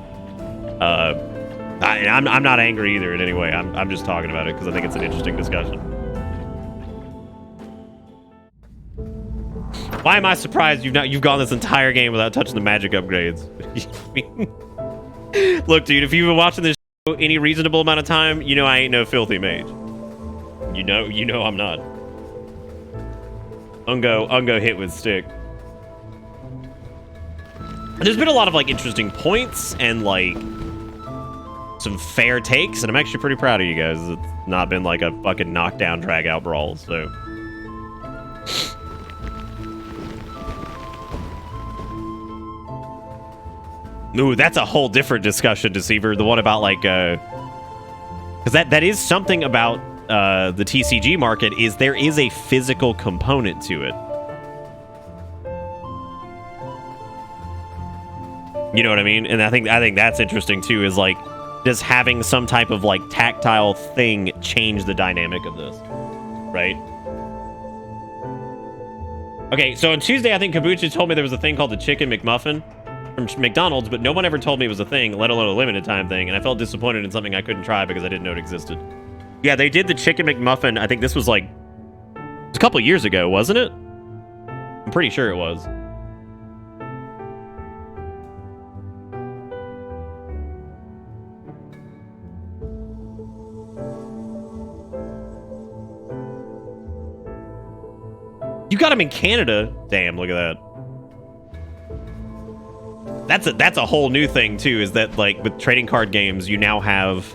[SPEAKER 1] I'm not angry either in any way. I'm just talking about it because I think it's an interesting discussion. Why am I surprised you've gone this entire game without touching the magic upgrades? Look, dude, if you've been watching this show any reasonable amount of time, you know I ain't no filthy mage. You know I'm not. Ungo hit with stick. There's been a lot of, like, interesting points and, like, some fair takes, and I'm actually pretty proud of you guys. It's not been, like, a fucking knockdown, drag-out brawl, so. Ooh, that's a whole different discussion, Deceiver. The one about, like, because that is something about the TCG market, is there is a physical component to it. You know what I mean? And I think that's interesting too, is like, does having some type of, like, tactile thing change the dynamic of this? Right? Okay, so on Tuesday, I think Kabucha told me there was a thing called the Chicken McMuffin from McDonald's, but no one ever told me it was a thing, let alone a limited time thing, and I felt disappointed in something I couldn't try because I didn't know it existed. Yeah, they did the Chicken McMuffin. I think this was, like, a couple years ago, wasn't it? I'm pretty sure it was. You got them in Canada? Damn, look at that. that's a whole new thing too, is that like with trading card games you now have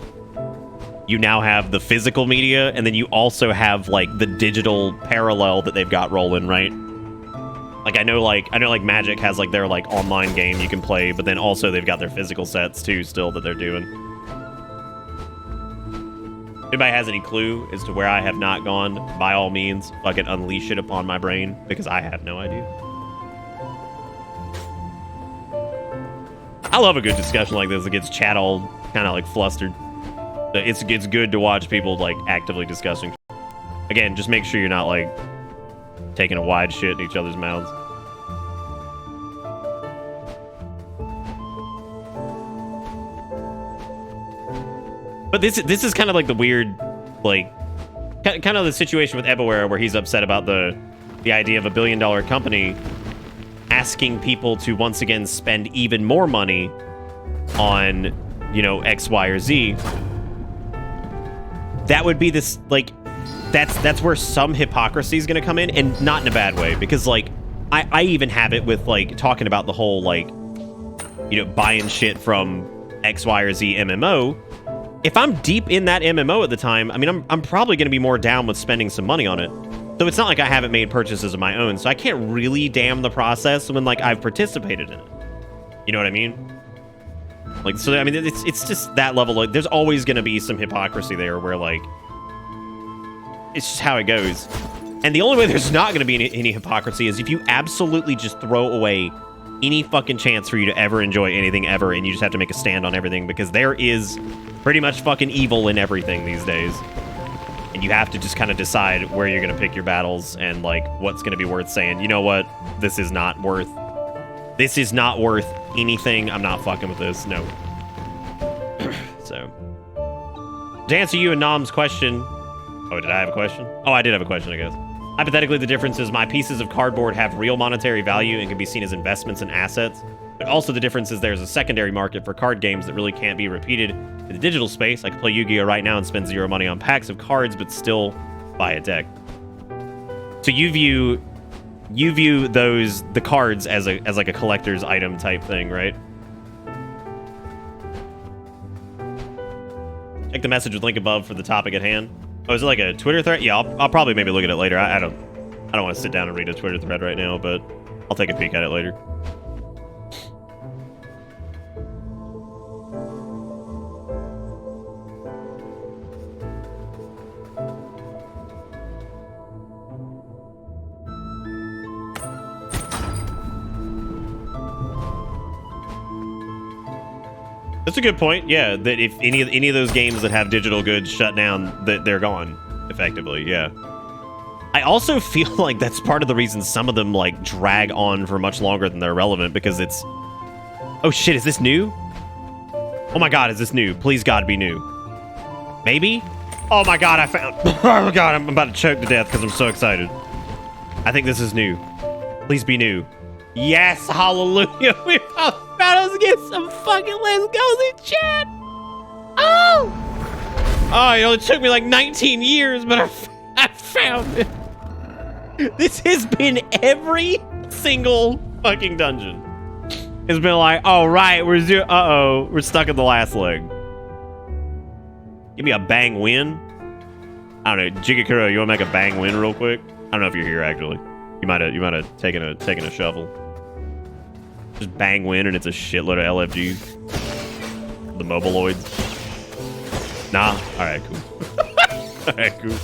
[SPEAKER 1] the physical media, and then you also have like the digital parallel that they've got rolling, right? Like I know like Magic has like their like online game you can play, but then also they've got their physical sets too still that they're doing. Anybody has any clue as to where I have not gone, by all means, fucking unleash it upon my brain, because I have no idea. I love a good discussion like this that gets chat all kind of like flustered. It's good to watch people like actively discussing. Again, just make sure you're not like taking a wide shit in each other's mouths. But this is kind of like the weird, like, kind of the situation with Ebaware where he's upset about the idea of $1 billion company asking people to once again spend even more money on, you know, X, Y, or Z. That would be this, like, that's where some hypocrisy is going to come in, and not in a bad way, because, like, I even have it with, like, talking about the whole, like, you know, buying shit from X, Y, or Z MMO. If I'm deep in that MMO at the time, I mean, I'm probably going to be more down with spending some money on it. So it's not like I haven't made purchases of my own, so I can't really damn the process when, like, I've participated in it. You know what I mean? Like, so, I mean, it's just that level. Like, there's always going to be some hypocrisy there where, like, it's just how it goes. And the only way there's not going to be any hypocrisy is if you absolutely just throw away any fucking chance for you to ever enjoy anything ever, and you just have to make a stand on everything, because there is pretty much fucking evil in everything these days. And you have to just kind of decide where you're going to pick your battles and, like, what's going to be worth saying, you know what, this is not worth anything. I'm not fucking with this. No. So, to answer you and Nom's question. Oh, did I have a question? Oh, I did have a question, I guess. Hypothetically, the difference is my pieces of cardboard have real monetary value and can be seen as investments and assets. But also the difference is there's a secondary market for card games that really can't be repeated in the digital space. I could play Yu-Gi-Oh! Right now and spend zero money on packs of cards, but still buy a deck. So you view the cards as like a collector's item type thing, right? Check the message with link above for the topic at hand. Oh, is it like a Twitter thread? Yeah, I'll probably maybe look at it later. I don't want to sit down and read a Twitter thread right now, but I'll take a peek at it later. That's a good point. Yeah, that if any of those games that have digital goods shut down, that they're gone effectively. Yeah. I also feel like that's part of the reason some of them like drag on for much longer than they're relevant, because it's, oh shit, is this new? Oh my god, is this new? Please God, be new. Maybe? Oh my god, I found, oh my god, I'm about to choke to death because I'm so excited. I think this is new. Please be new. Yes, hallelujah. We found us get some fucking let's goes in chat. Oh, it only took me like 19 years, but I found it. This has been every single fucking dungeon. It's been like, all right, we're stuck at the last leg. Give me a bang win. I don't know, Jigakuro, you want to make a bang win real quick? I don't know if you're here actually. You might have taken a shovel. Just bang win, and it's a shitload of LFG. The mobiloids. Nah. All right, cool. All right, cool.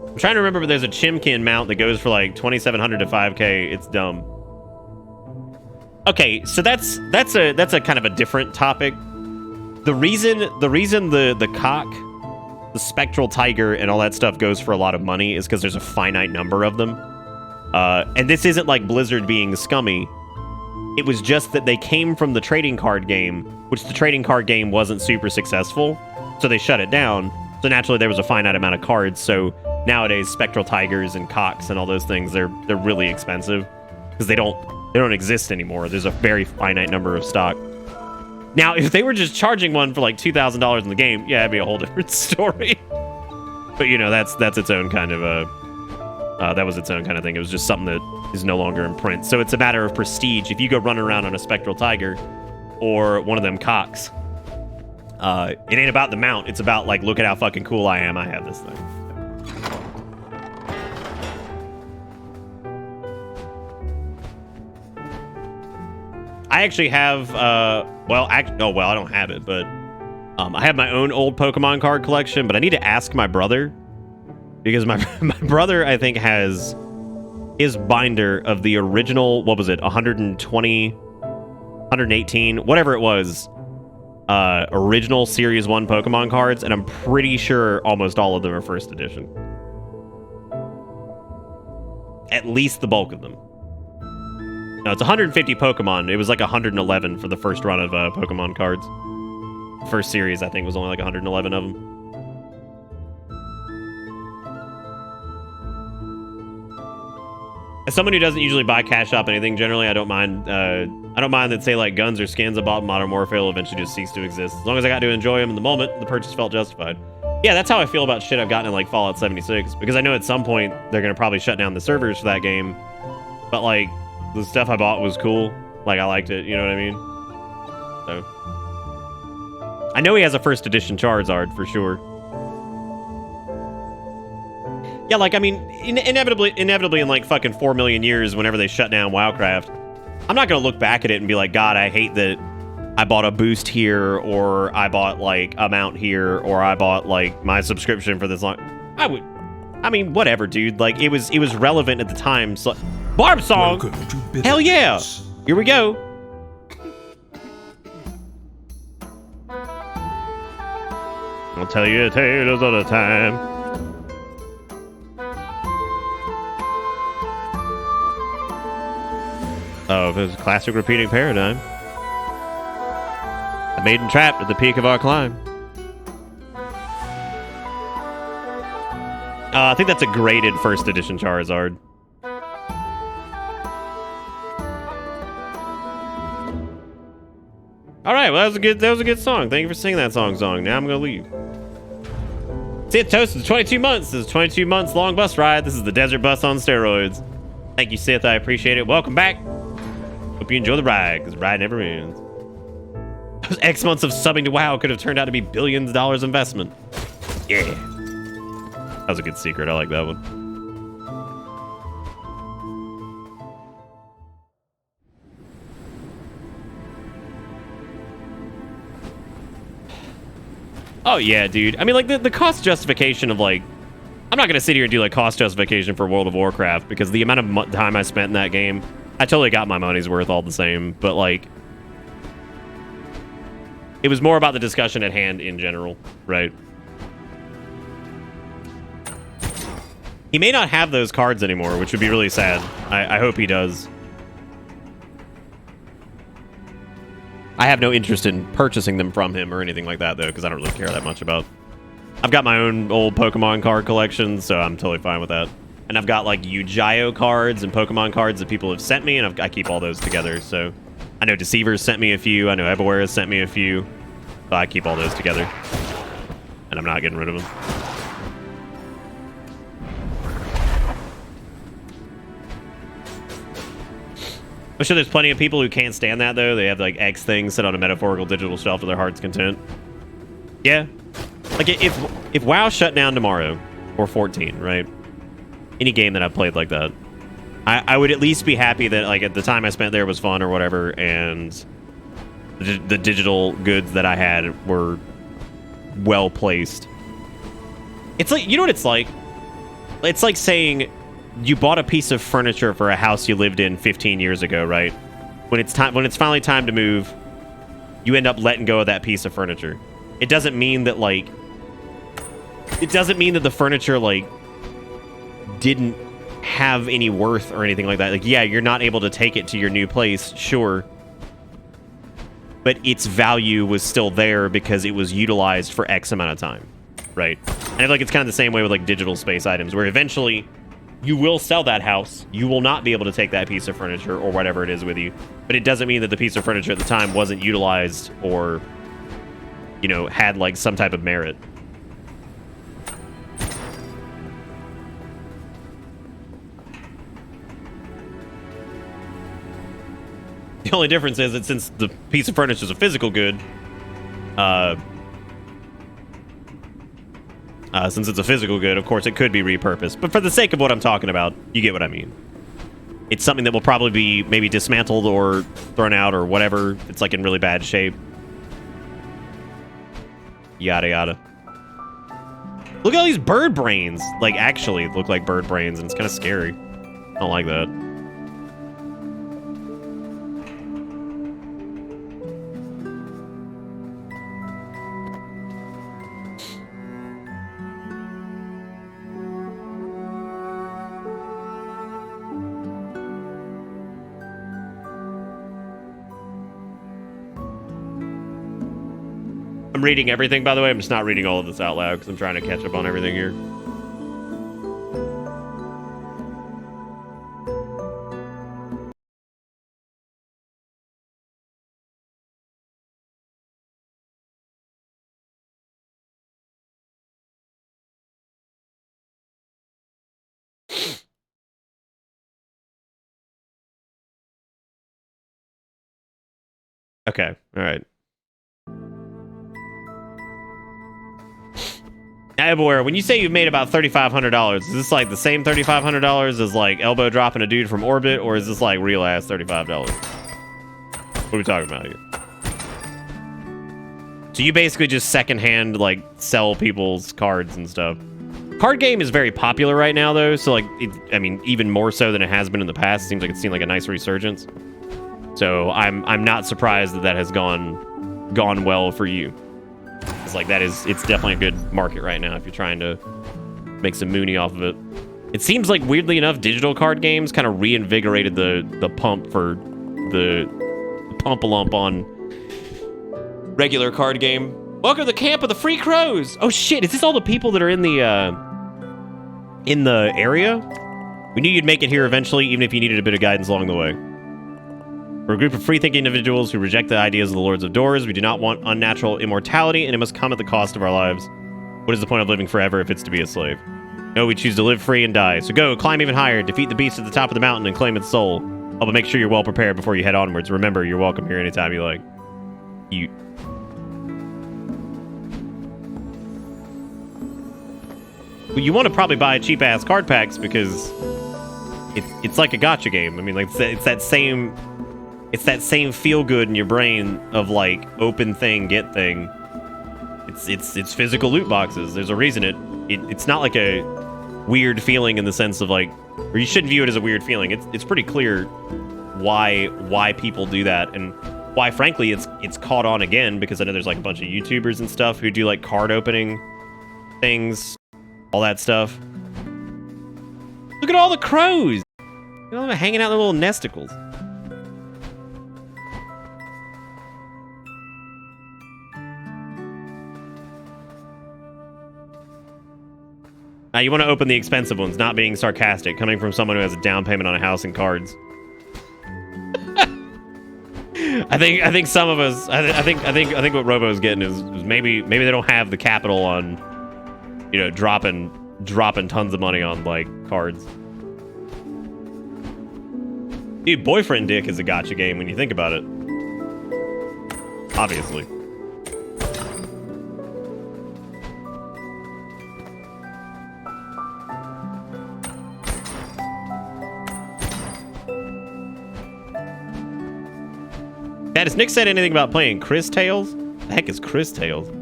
[SPEAKER 1] I'm trying to remember, but there's a Chimkin mount that goes for like 2,700 to 5K. It's dumb. Okay, so that's a kind of a different topic. The reason the cock, the spectral tiger, and all that stuff goes for a lot of money is because there's a finite number of them. And this isn't like Blizzard being scummy. It was just that they came from the trading card game, which the trading card game wasn't super successful, so they shut it down. So naturally there was a finite amount of cards. So nowadays spectral tigers and cocks and all those things, they're really expensive because they don't exist anymore. There's a very finite number of stock. Now, if they were just charging one for like $2,000 in the game, yeah, it'd be a whole different story. But you know, that's its own kind of That was its own kind of thing. It was just something that is no longer in print. So it's a matter of prestige. If you go running around on a spectral tiger or one of them cocks, it ain't about the mount. It's about, like, look at how fucking cool I am. I have this thing. I actually have, I don't have it, but I have my own old Pokemon card collection, but I need to ask my brother, because my brother, I think, has his binder of the original, what was it, 120, 118, whatever it was, original Series 1 Pokemon cards, and I'm pretty sure almost all of them are first edition. At least the bulk of them. No, it's 150 Pokemon. It was like 111 for the first run of Pokemon cards. First series, I think, was only like 111 of them. As someone who doesn't usually buy cash shop anything, generally, I don't mind. I don't mind that, say, like guns or skins I bought in Modern Warfare will eventually just cease to exist. As long as I got to enjoy them in the moment, the purchase felt justified. Yeah, that's how I feel about shit I've gotten in like Fallout 76, because I know at some point they're gonna probably shut down the servers for that game. But like, the stuff I bought was cool. Like, I liked it, you know what I mean? So I know he has a first edition Charizard for sure. Yeah, like, I mean, inevitably in like fucking 4 million years, whenever they shut down WoWcraft, I'm not gonna look back at it and be like, God, I hate that I bought a boost here, or I bought like a mount here, or I bought like my subscription for this long. I mean, whatever, dude. Like, it was relevant at the time. So, Barb song. Hell yeah! Here we go. I'll tell you tales of the time. Oh, there's a classic repeating paradigm. A maiden trapped at the peak of our climb. I think that's a graded first edition Charizard. All right, well, that was a good song. Thank you for singing that song. Now I'm gonna leave. See, it toasted 22 months. This is 22 months long bus ride. This is the desert bus on steroids. Thank you, Sith. I appreciate it. Welcome back. Hope you enjoy the ride, because the ride never ends. Those X months of subbing to WoW could have turned out to be billions of dollars investment. Yeah. That was a good secret. I like that one. Oh, yeah, dude. I mean, like, the cost justification of, like... I'm not going to sit here and do, like, cost justification for World of Warcraft, because the amount of time I spent in that game, I totally got my money's worth all the same. But, like... It was more about the discussion at hand in general, right? He may not have those cards anymore, which would be really sad. I hope he does. I have no interest in purchasing them from him or anything like that, though, because I don't really care that much about... I've got my own old Pokemon card collection, so I'm totally fine with that. And I've got, like, Yu-Gi-Oh cards and Pokemon cards that people have sent me, and I keep all those together, so... I know Deceiver's sent me a few. I know Everywhere has sent me a few. So I keep all those together. And I'm not getting rid of them. I'm sure there's plenty of people who can't stand that, though. They have, like, X things set on a metaphorical digital shelf to their heart's content. Yeah. Like, if WoW shut down tomorrow, or 14, right? Any game that I've played like that, I would at least be happy that, like, at the time I spent there was fun or whatever, and the digital goods that I had were well placed. It's like, you know what it's like? It's like saying you bought a piece of furniture for a house you lived in 15 years ago, right? When it's finally time to move, you end up letting go of that piece of furniture. It doesn't mean that, like, the furniture, like, didn't have any worth or anything like that. Like, yeah, you're not able to take it to your new place, sure. But its value was still there because it was utilized for X amount of time, right? And I feel like it's kind of the same way with, like, digital space items, where eventually you will sell that house. You will not be able to take that piece of furniture or whatever it is with you. But it doesn't mean that the piece of furniture at the time wasn't utilized or, you know, had, like, some type of merit. The only difference is that since the piece of furniture is a physical good, since it's a physical good, of course, it could be repurposed. But for the sake of what I'm talking about, you get what I mean. It's something that will probably be maybe dismantled or thrown out or whatever. It's like in really bad shape. Yada yada. Look at all these bird brains. Like, actually look like bird brains, and it's kind of scary. I don't like that. I'm reading everything, by the way. I'm just not reading all of this out loud because I'm trying to catch up on everything here. Okay, all right. Ebware, when you say you've made about $3,500, is this like the same $3,500 as like elbow dropping a dude from orbit, or is this like real ass $35? What are we talking about here? So you basically just secondhand like sell people's cards and stuff. Card game is very popular right now though, so like I mean even more so than it has been in the past. It seems like it's seen like a nice resurgence. So I'm not surprised that that has gone well for you. It's like it's definitely a good market right now if you're trying to make some mooney off of it. It seems like weirdly enough, digital card games kind of reinvigorated the pump for the pump-a-lump on regular card game. Welcome to the camp of the Free Crows. Oh shit, is this all the people that are in the area? We knew you'd make it here eventually, even if you needed a bit of guidance along the way. We're a group of free-thinking individuals who reject the ideas of the Lords of Doors. We do not want unnatural immortality, and it must come at the cost of our lives. What is the point of living forever if it's to be a slave? No, we choose to live free and die. So go, climb even higher, defeat the beast at the top of the mountain, and claim its soul. Oh, but make sure you're well prepared before you head onwards. Remember, you're welcome here anytime you like. Well, you want to probably buy cheap-ass card packs because it's like a gacha game. I mean, like it's that same feel good in your brain of like open thing, get thing. It's physical loot boxes. There's a reason it's not like a weird feeling in the sense of like, or you shouldn't view it as a weird feeling. It's pretty clear why people do that and why frankly it's caught on again, because I know there's like a bunch of YouTubers and stuff who do like card opening things, all that stuff. Look at all the crows. You know, they're hanging out in their little nesticles. Now, you want to open the expensive ones, not being sarcastic, coming from someone who has a down payment on a house and cards. I think some of us. I think what Robo's getting is maybe they don't have the capital on, you know, dropping tons of money on like cards. Dude, Boyfriend Dick is a gacha game when you think about it. Obviously. Dad, has Nick said anything about playing Chris Tales? The heck is Chris Tales? Is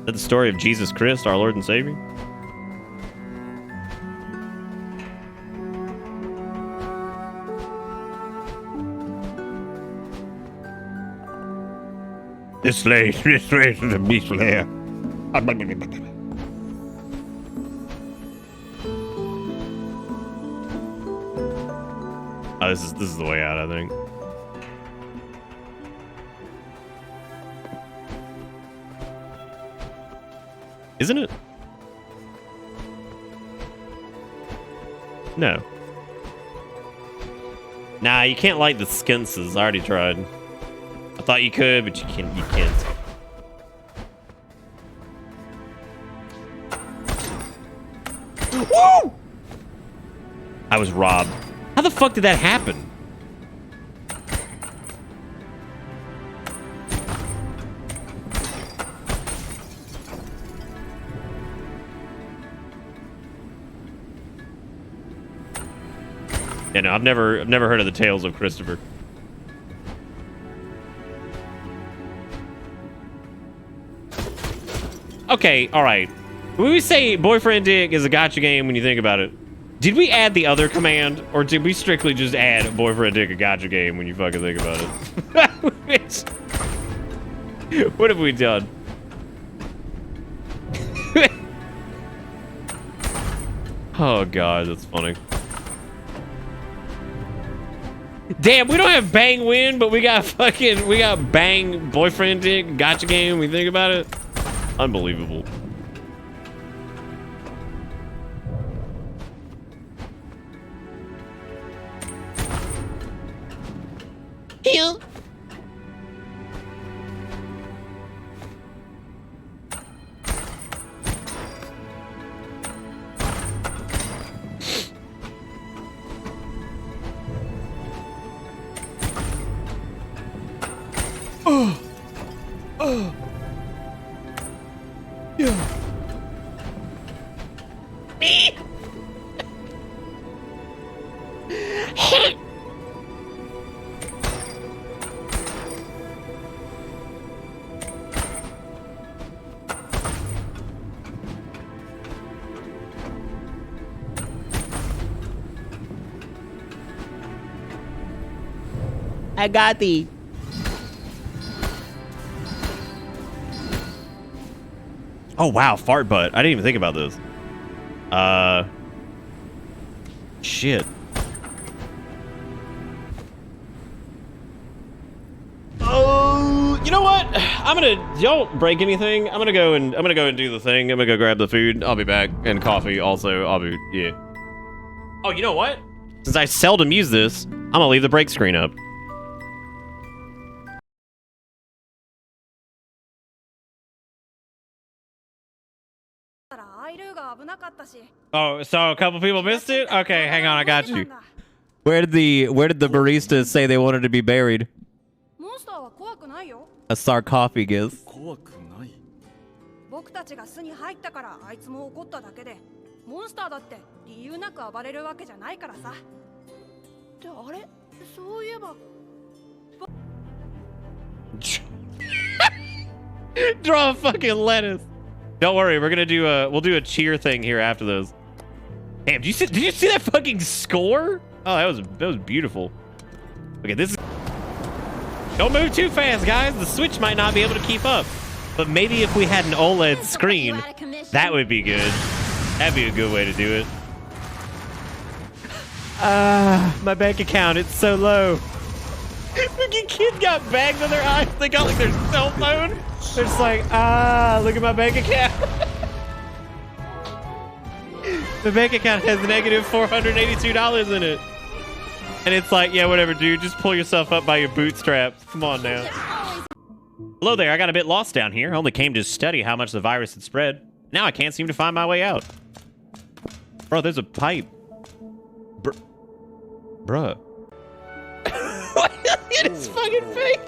[SPEAKER 1] that the story of Jesus Christ, our Lord and Savior?
[SPEAKER 2] This way to the beast lair.
[SPEAKER 1] Oh, this is the way out, I think. Isn't it? No. Nah, you can't light the skinses. I already tried. I thought you could, but you can't. You can't. Woo! I was robbed. How the fuck did that happen? Yeah, no, I've never heard of the Tales of Christopher. Okay, all right. When we say boyfriend dick is a gotcha game, when you think about it, did we add the other command, or did we strictly just add boyfriend dick a gotcha game when you fucking think about it? What have we done? Oh god, that's funny. Damn, we don't have bang win, but we got bang boyfriend dick gotcha game when we think about it. Unbelievable.
[SPEAKER 7] Here. I got thee.
[SPEAKER 1] Oh wow, fart butt. I didn't even think about this. Shit. Oh, you know what? Don't break anything. I'm gonna go and do the thing. I'm gonna go grab the food. I'll be back. And coffee also. Yeah. Oh, you know what? Since I seldom use this, I'm gonna leave the break screen up. Oh, so a couple people missed it? Okay, hang on, I got you. Where did the barista say they wanted to be buried? A sarcophagus. Draw a fucking lettuce. Don't worry, we'll do a cheer thing here after those. Damn, did you see that fucking score? Oh, that was beautiful. Okay, this is... Don't move too fast, guys. The Switch might not be able to keep up. But maybe if we had an OLED screen, that would be good. That'd be a good way to do it. My bank account, it's so low. Fucking kids got bags on their eyes. They got like their cell phone. They're just like, look at my bank account. The bank account has negative $482 in it. And it's like, yeah, whatever, dude. Just pull yourself up by your bootstraps. Come on now. Hello there. I got a bit lost down here. I only came to study how much the virus had spread. Now I can't seem to find my way out. Bro, there's a pipe. Bruh. It is fucking fake.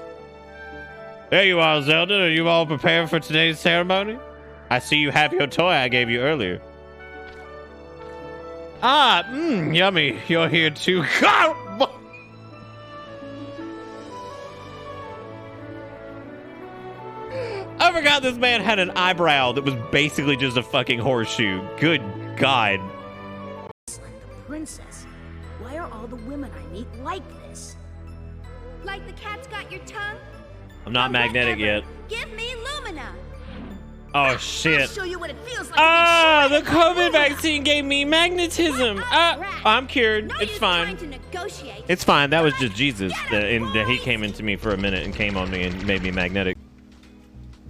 [SPEAKER 1] There you are, Zelda. Are you all prepared for today's ceremony? I see you have your toy I gave you earlier. Yummy. You're here too. I forgot this man had an eyebrow that was basically just a fucking horseshoe. Good God.
[SPEAKER 10] Like the princess. Why are all the women I meet like this?
[SPEAKER 11] Like the cat's got your tongue?
[SPEAKER 1] I'm not magnetic yet.
[SPEAKER 11] Give me Lumina.
[SPEAKER 1] Oh shit.
[SPEAKER 10] I'll show you what it feels like
[SPEAKER 1] the COVID vaccine gave me magnetism. I'm cured. It's fine. It's fine. That was just Jesus. That he came into me for a minute and came on me and made me magnetic.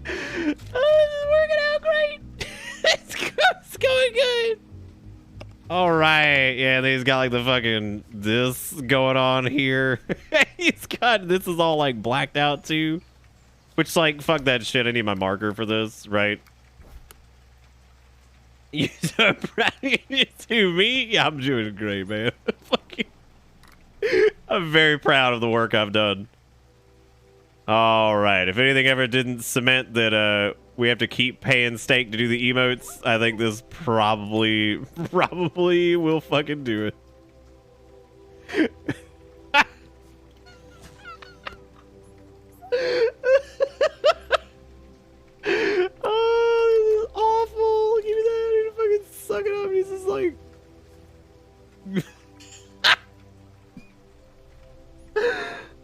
[SPEAKER 1] Oh, this is working out great. It's going good. All right. Yeah, he's got like the fucking this going on here. He's got this is all like blacked out too. Which, like, fuck that shit. I need my marker for this, right? You so proud of you to me? Yeah, I'm doing great, man. I'm very proud of the work I've done. All right. If anything ever didn't cement that we have to keep paying stake to do the emotes, I think this probably will fucking do it. Oh, this is awful. Give me that. I need to fucking suck it up. He's just like.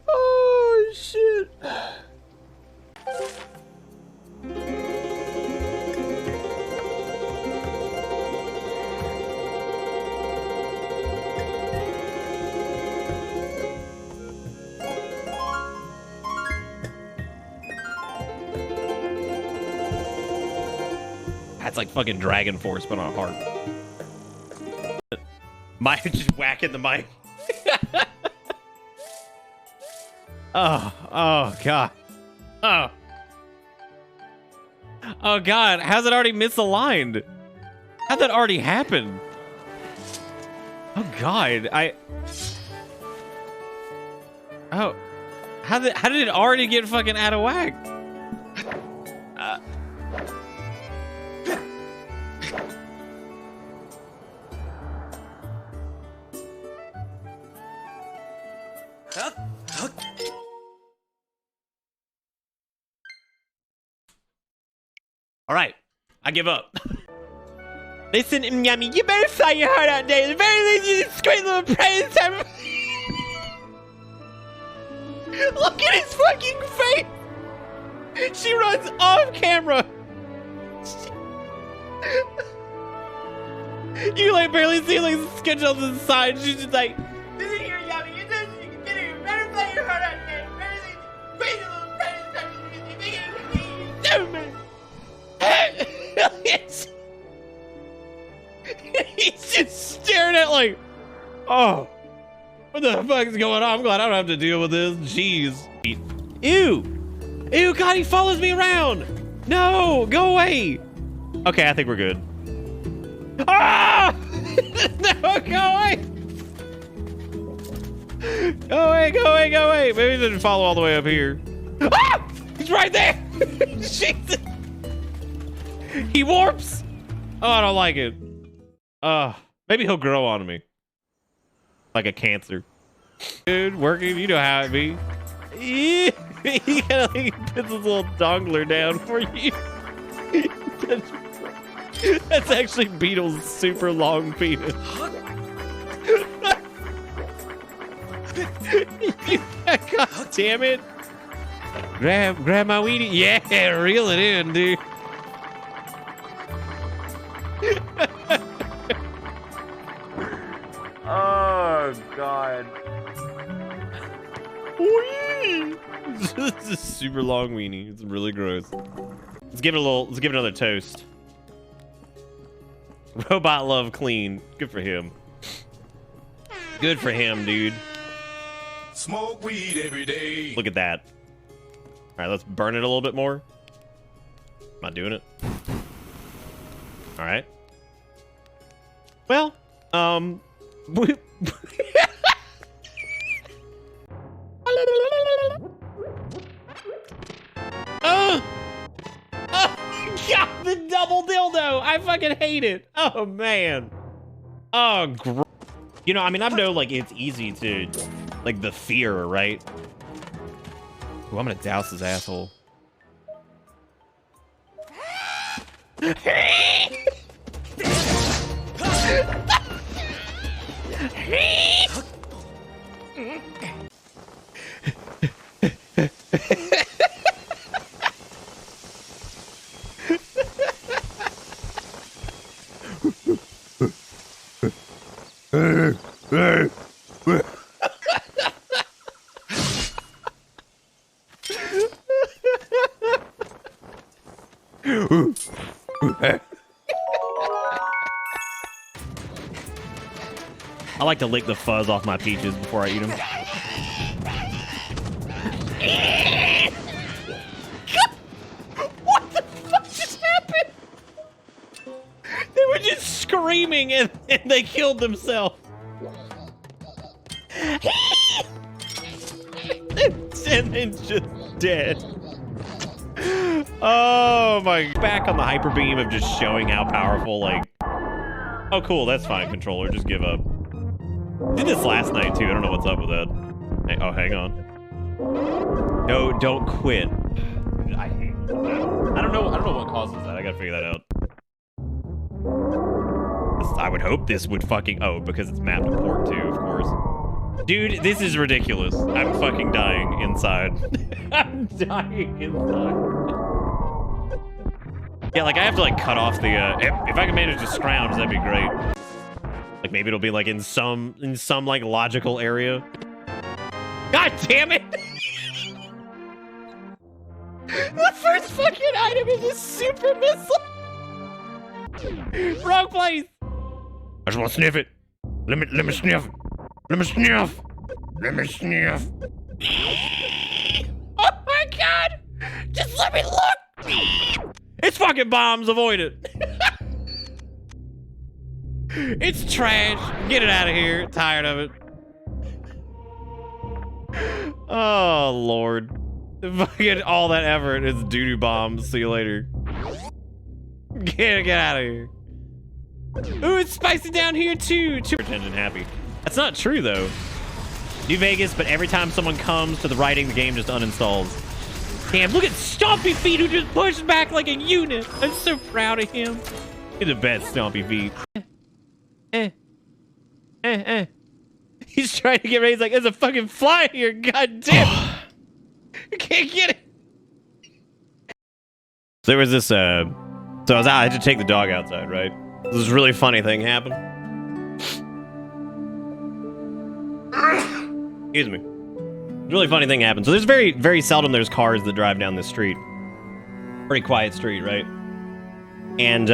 [SPEAKER 1] Oh, shit. That's like fucking Dragon Force, but on a heart. Mike just whacking the mic. Oh god. Oh god, how's it already misaligned? How'd that already happen? Oh god, oh, how did it already get fucking out of whack? All right, I give up. Listen, Yummy, you better fly your heart out there. The very least, you disgrace little praise time. Look at his fucking face. She runs off camera. You like barely see like sketch on the side. She's just like, listen here, Yummy, you better fly your heart out there. The very least, crazy little praise time. Man. He's just staring at like, oh, what the fuck is going on? I'm glad I don't have to deal with this. Jeez. Ew. Ew, God, he follows me around. No, go away. Okay, I think we're good. Ah! No, go away. Go away, go away, go away. Maybe he didn't follow all the way up here. Ah! He's right there. Jesus. He warps. Oh, I don't like it. Maybe he'll grow on me. Like a cancer. Dude, working, you know how it be. He kind of like puts his little dongler down for you. That's actually Beetle's super long penis. God damn it. Grab my weenie. Yeah, reel it in, dude. Oh god. This is a super long weenie. It's really gross. Let's give it another toast. Robot love clean. Good for him. Good for him, dude.
[SPEAKER 6] Smoke weed every day.
[SPEAKER 1] Look at that. All right, let's burn it a little bit more. Not doing it. All right. Well, oh, God, the double dildo. I fucking hate it. Oh, man. Oh, you know, I mean, I know, like, it's easy to, like, the fear, right? Ooh, I'm gonna douse his asshole. I like to lick the fuzz off my peaches before I eat them. What the fuck just happened? They were just screaming and they killed themselves. And then just dead. Oh my. Back on the hyper beam of just showing how powerful, like. Oh cool, that's fine, controller, just give up. Did this last night too. I don't know what's up with that. Hey, oh, hang on. No, don't quit. I hate that. I don't know what causes that. I gotta figure that out. I would hope this would fucking... Oh, because it's mapped to port too, of course. Dude, this is ridiculous. I'm fucking dying inside. I'm dying inside. Yeah, like I have to like cut off the if I can manage to scrounge, that'd be great. Like maybe it'll be like in some like logical area. God damn it! The first fucking item is a super missile. Wrong place.
[SPEAKER 2] I just want to sniff it. Let me sniff. Let me sniff. Let me sniff.
[SPEAKER 1] Oh my god! Just let me look! It's fucking bombs, avoid it. It's trash. Get it out of here. Tired of it. Oh lord. Fucking all that effort is doo-doo bombs. See you later. Get out of here. Ooh, it's spicy down here too. Pretending happy. That's not true though. New Vegas, but every time someone comes to the writing, the game just uninstalls. Damn, look at Stompy Feet who just pushed back like a unit. I'm so proud of him. He's the best, Stompy Feet. He's trying to get ready. He's like, there's a fucking fly here. God damn it. I can't get it. There was this, so I had to take the dog outside, right? This really funny thing happened. Excuse me. Really funny thing happened. So there's very, very seldom there's cars that drive down this street. Pretty quiet street, right? And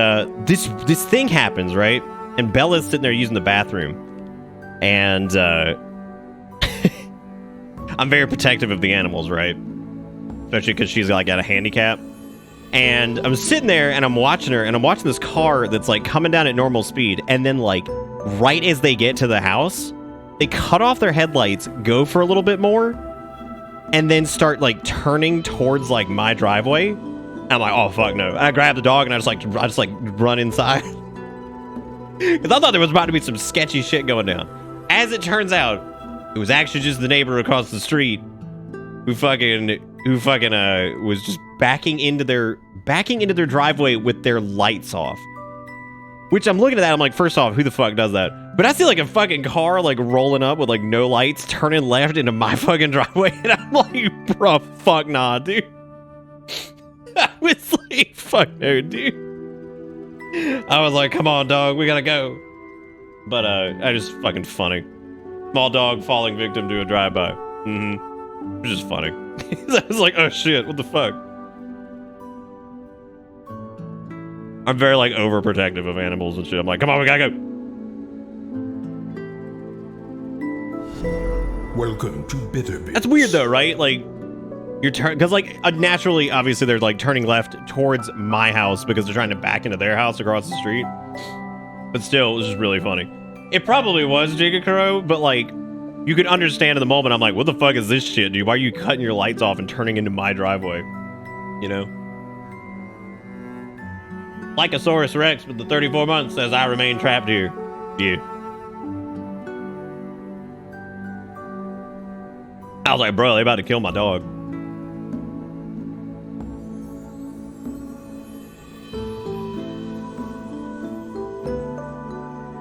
[SPEAKER 1] this thing happens, right? And Bella's sitting there using the bathroom. And I'm very protective of the animals, right? Especially because she's like got a handicap. And I'm sitting there and I'm watching her and I'm watching this car that's like coming down at normal speed. And then like right as they get to the house, they cut off their headlights, go for a little bit more, and then start like turning towards like my driveway. And I'm like, oh fuck no. And I grab the dog and I just like run inside. Because I thought there was about to be some sketchy shit going down. As it turns out, it was actually just the neighbor across the street who fucking was just backing into their driveway with their lights off. Which I'm looking at that, I'm like, first off, who the fuck does that? But I see like a fucking car like rolling up with like no lights, turning left into my fucking driveway, and I'm like, bro, fuck nah, dude. I was like, fuck no, dude. I was like, come on, dog, we gotta go. But I just fucking funny. Small dog falling victim to a drive-by. Mm-hmm. It's just funny. I was like, oh shit, what the fuck? I'm very like overprotective of animals and shit. I'm like, come on, we gotta go.
[SPEAKER 6] Welcome to Bitterbits.
[SPEAKER 1] That's weird though, right? Like, you're because like naturally, obviously, they're like turning left towards my house because they're trying to back into their house across the street. But still, it was just really funny. It probably was Jigakuro, but like, you could understand in the moment. I'm like, what the fuck is this shit, dude? Why are you cutting your lights off and turning into my driveway? You know? Lycosaurus Rex with the 34 months says, I remain trapped here. Yeah. I was like, bro, they about to kill my dog.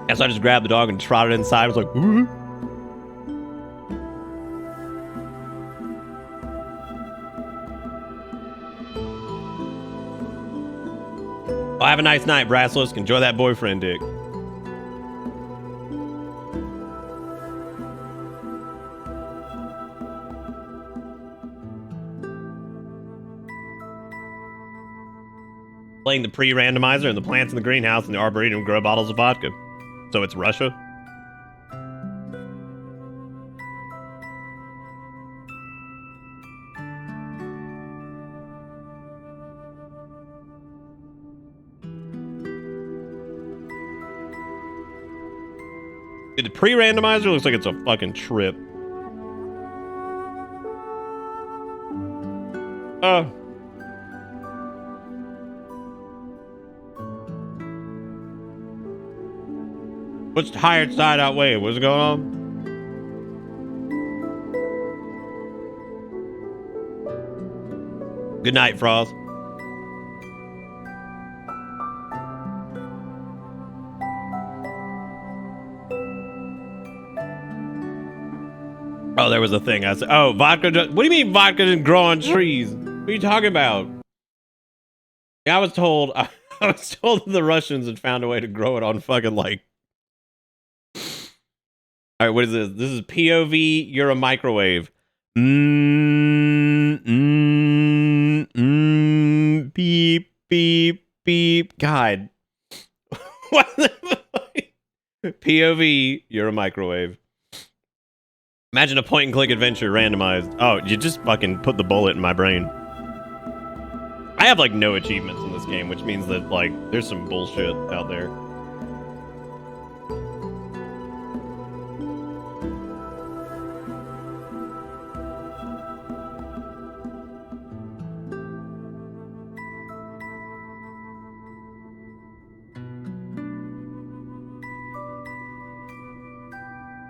[SPEAKER 1] And so I just grabbed the dog and trotted inside. I was like, ooh. Oh, have a nice night, Brassless. Enjoy that boyfriend dick. Playing the pre-randomizer and the plants in the greenhouse and the arboretum grow bottles of vodka. So it's Russia? Dude, the pre-randomizer looks like it's a fucking trip. Oh. What's the higher side outweigh? What's going on?
[SPEAKER 2] Good night, Frost. Oh, there was a thing. I said, oh, vodka. What do you mean vodka doesn't grow on trees? What are you talking about? Yeah, I was told the Russians had found a way to grow it on fucking like. All right, what is this? This is POV. You're a microwave. Beep beep beep. God. What the fuck? POV. You're a microwave. Imagine a point and click adventure randomized. Oh, you just fucking put the bullet in my brain. I have like no achievements in this game, which means that like there's some bullshit out there.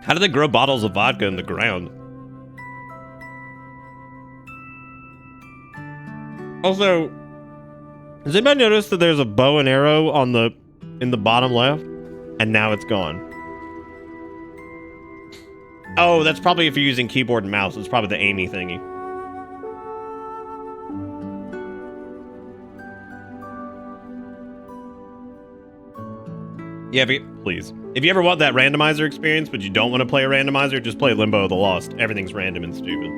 [SPEAKER 2] How do they grow bottles of vodka in the ground? Also, has anybody noticed that there's a bow and arrow in the bottom left? And now it's gone. Oh, that's probably if you're using keyboard and mouse. It's probably the aiming thingy. Yeah, please. If you ever want that randomizer experience, but you don't want to play a randomizer, just play Limbo the Lost. Everything's random and stupid.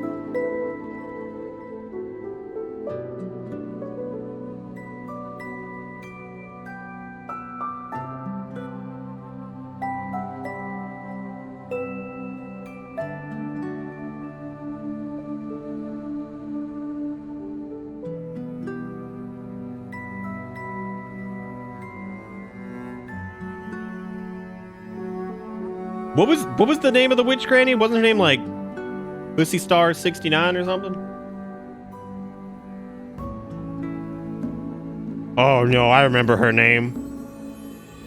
[SPEAKER 2] What was the name of the witch granny? Wasn't her name like Lucy Star 69 or something? Oh no, I remember her name.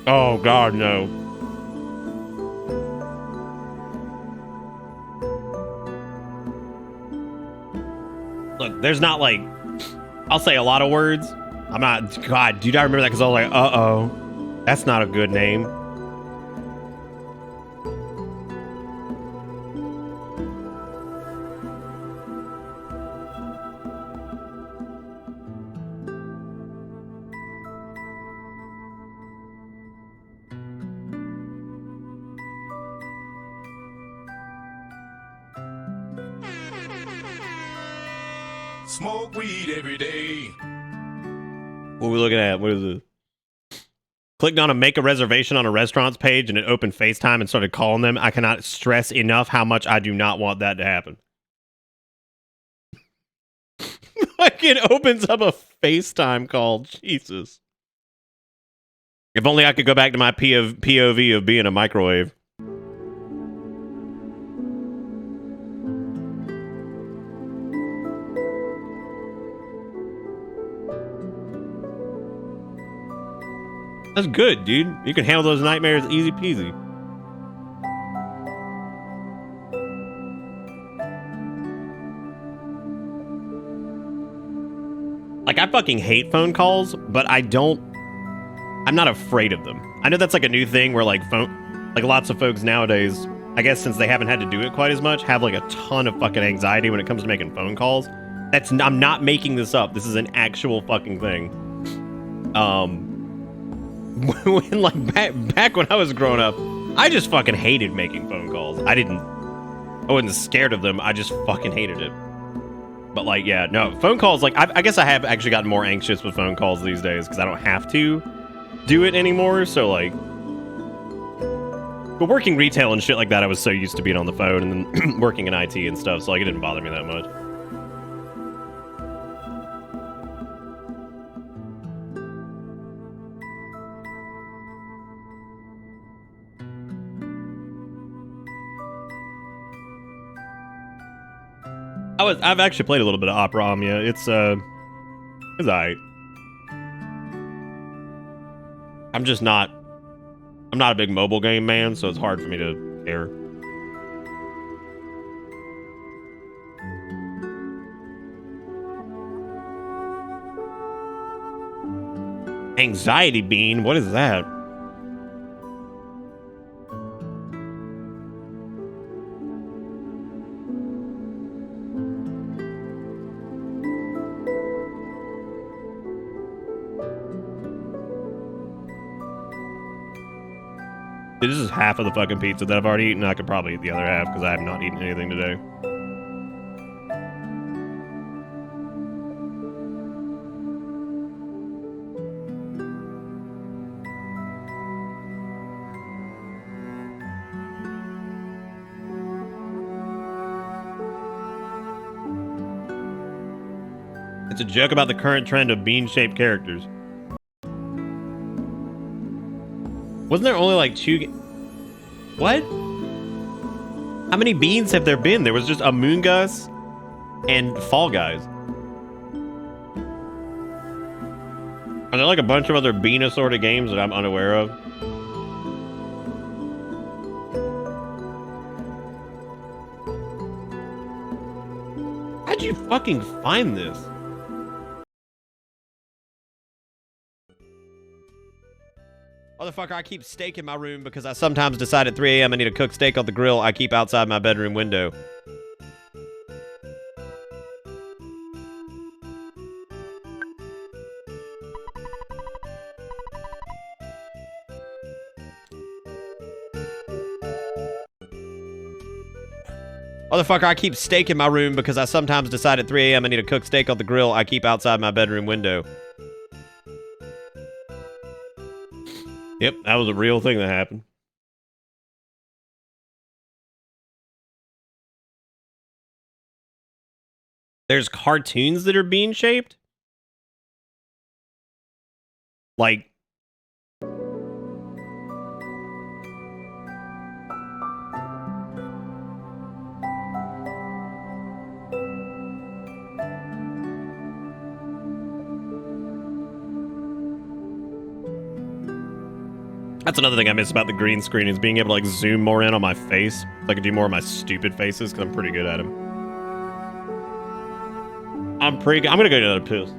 [SPEAKER 2] Oh god, no. Look, there's not like, I'll say a lot of words. I'm not, God, dude, I remember that because I was like, uh-oh, that's not a good name.
[SPEAKER 6] Smoke weed every day.
[SPEAKER 2] What are we looking at? What is this? Clicked on a make a reservation on a restaurant's page and it opened FaceTime and started calling them. I cannot stress enough how much I do not want that to happen. Like it opens up a FaceTime call. Jesus. If only I could go back to my POV of being a microwave. That's good, dude. You can handle those nightmares easy peasy. Like, I fucking hate phone calls, but I'm not afraid of them. I know that's like a new thing where like lots of folks nowadays, I guess since they haven't had to do it quite as much, have like a ton of fucking anxiety when it comes to making phone calls. I'm not making this up. This is an actual fucking thing. When like back when I was growing up, I just fucking hated making phone calls. I wasn't scared of them. I just fucking hated it. But like, yeah, no, phone calls, like, I guess I have actually gotten more anxious with phone calls these days because I don't have to do it anymore. So like, but working retail and shit like that, I was so used to being on the phone and then working in IT and stuff. So like, it didn't bother me that much. I've actually played a little bit of Opera Omnia. It's alright. I'm not a big mobile game man, so it's hard for me to care. Anxiety bean? What is that? Dude, this is half of the fucking pizza that I've already eaten. I could probably eat the other half because I have not eaten anything today. It's a joke about the current trend of bean-shaped characters. Wasn't there only like what? How many beans have there been? There was just Among Us and Fall Guys. Are there like a bunch of other bean assorted games that I'm unaware of? How'd you fucking find this? Motherfucker, I keep steak in my room because I sometimes decide at 3 a.m. I need to cook steak on the grill I keep outside my bedroom window. Motherfucker, I keep steak in my room because I sometimes decide at 3 a.m. I need to cook steak on the grill I keep outside my bedroom window. Yep, that was a real thing that happened. There's cartoons that are bean shaped? Like... That's another thing I miss about the green screen is being able to like zoom more in on my face. So I can do more of my stupid faces because I'm pretty good at them. I'm gonna go to another piss.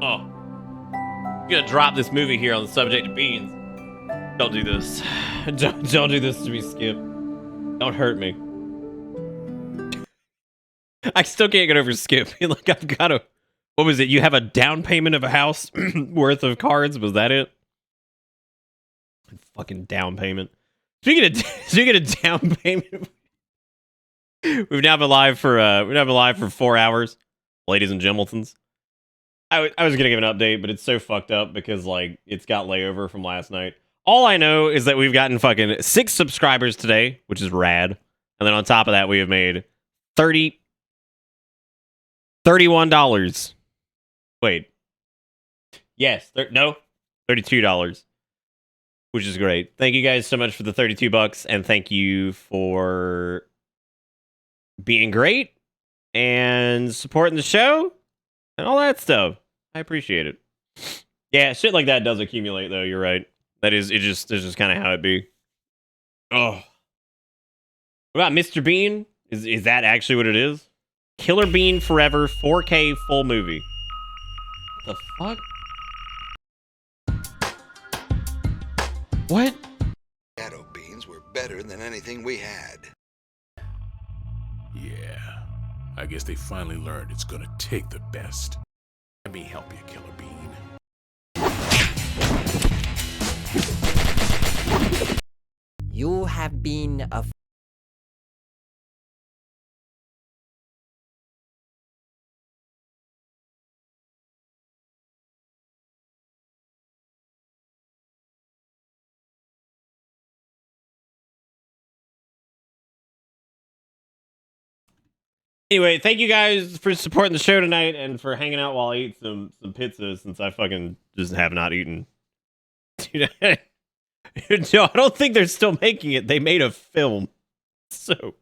[SPEAKER 2] Oh. I'm gonna drop this movie here on the subject of beans. Don't do this. Don't do this to me, Skip. Don't hurt me. I still can't get over Skip. Like, I've got a... What was it? You have a down payment of a house worth of cards? Was that it? Fucking down payment. Speaking of down payment, we've now been live for 4 hours, ladies and gentlemen. I was gonna give an update, but it's so fucked up because like it's got layover from last night. All I know is that we've gotten fucking 6 subscribers today, which is rad. And then on top of that, we have made $31. Wait. Yes, $32, which is great. Thank you guys so much for the $32, and thank you for being great and supporting the show and all that stuff. I appreciate it. Yeah, shit like that does accumulate, though. You're right. That is, it's just kind of how it be. Oh. What about Mr. Bean? Is that actually what it is? Killer Bean Forever 4K full movie. What the fuck? What?
[SPEAKER 12] Shadow beans were better than anything we had.
[SPEAKER 6] Yeah, I guess they finally learned it's gonna take the best. Let me help you, Killer Bean.
[SPEAKER 13] You have been a
[SPEAKER 2] Anyway, thank you guys for supporting the show tonight and for hanging out while I eat some pizza since I fucking just have not eaten. Dude, no, I don't think they're still making it. They made a film. So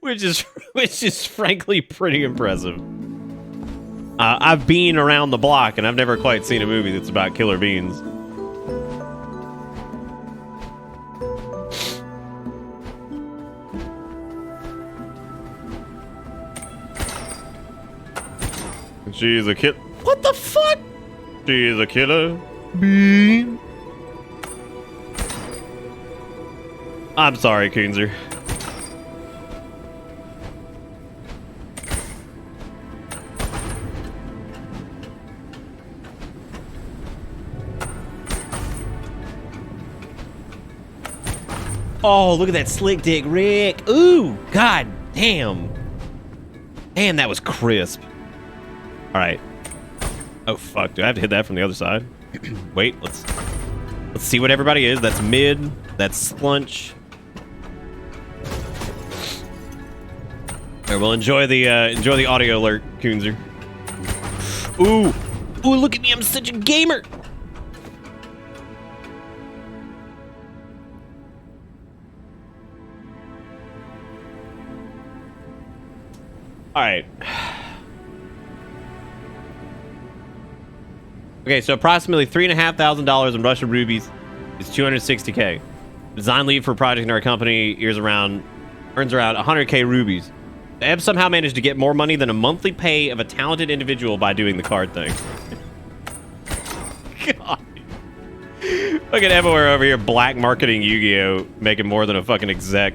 [SPEAKER 2] which is frankly pretty impressive. I've been around the block and I've never quite seen a movie that's about killer beans. She's a kid. What the fuck? She's a killer bean. I'm sorry, Coonzer. Oh, look at that slick dick, Rick. Ooh, god damn. Damn, that was crisp. All right. Oh fuck! Do I have to hit that from the other side? Wait, let's see what everybody is. That's mid. That's splunch. All right, we'll enjoy the audio alert, Coonzer. Ooh, look at me! I'm such a gamer. All right. Okay, so approximately $3,500 in Russian rubies is $260K. Design lead for a project in our company earns around 100K rubies. Eb somehow managed to get more money than a monthly pay of a talented individual by doing the card thing. God. Fucking everywhere over here, black marketing Yu-Gi-Oh! Making more than a fucking exec.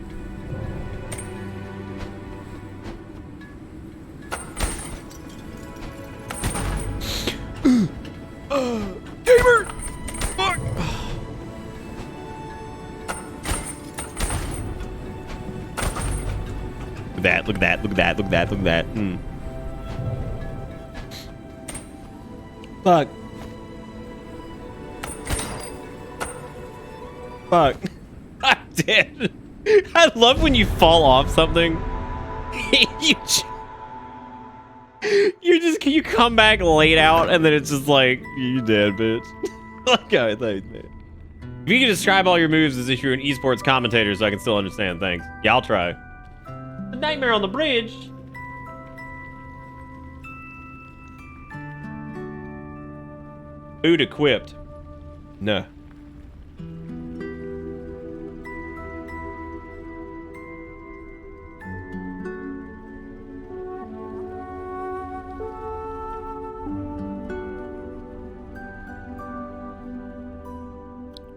[SPEAKER 2] Gamer! Fuck! Look at that, look at that, look at that, look at that, look at that. Fuck. Fuck. I'm dead. I love when you fall off something. You come back laid out and then it's just like, you dead, bitch. Okay, thanks, man. If you can describe all your moves as if you're an esports commentator so I can still understand, thanks. Yeah, I'll try. The Nightmare on the Bridge. Food equipped. No.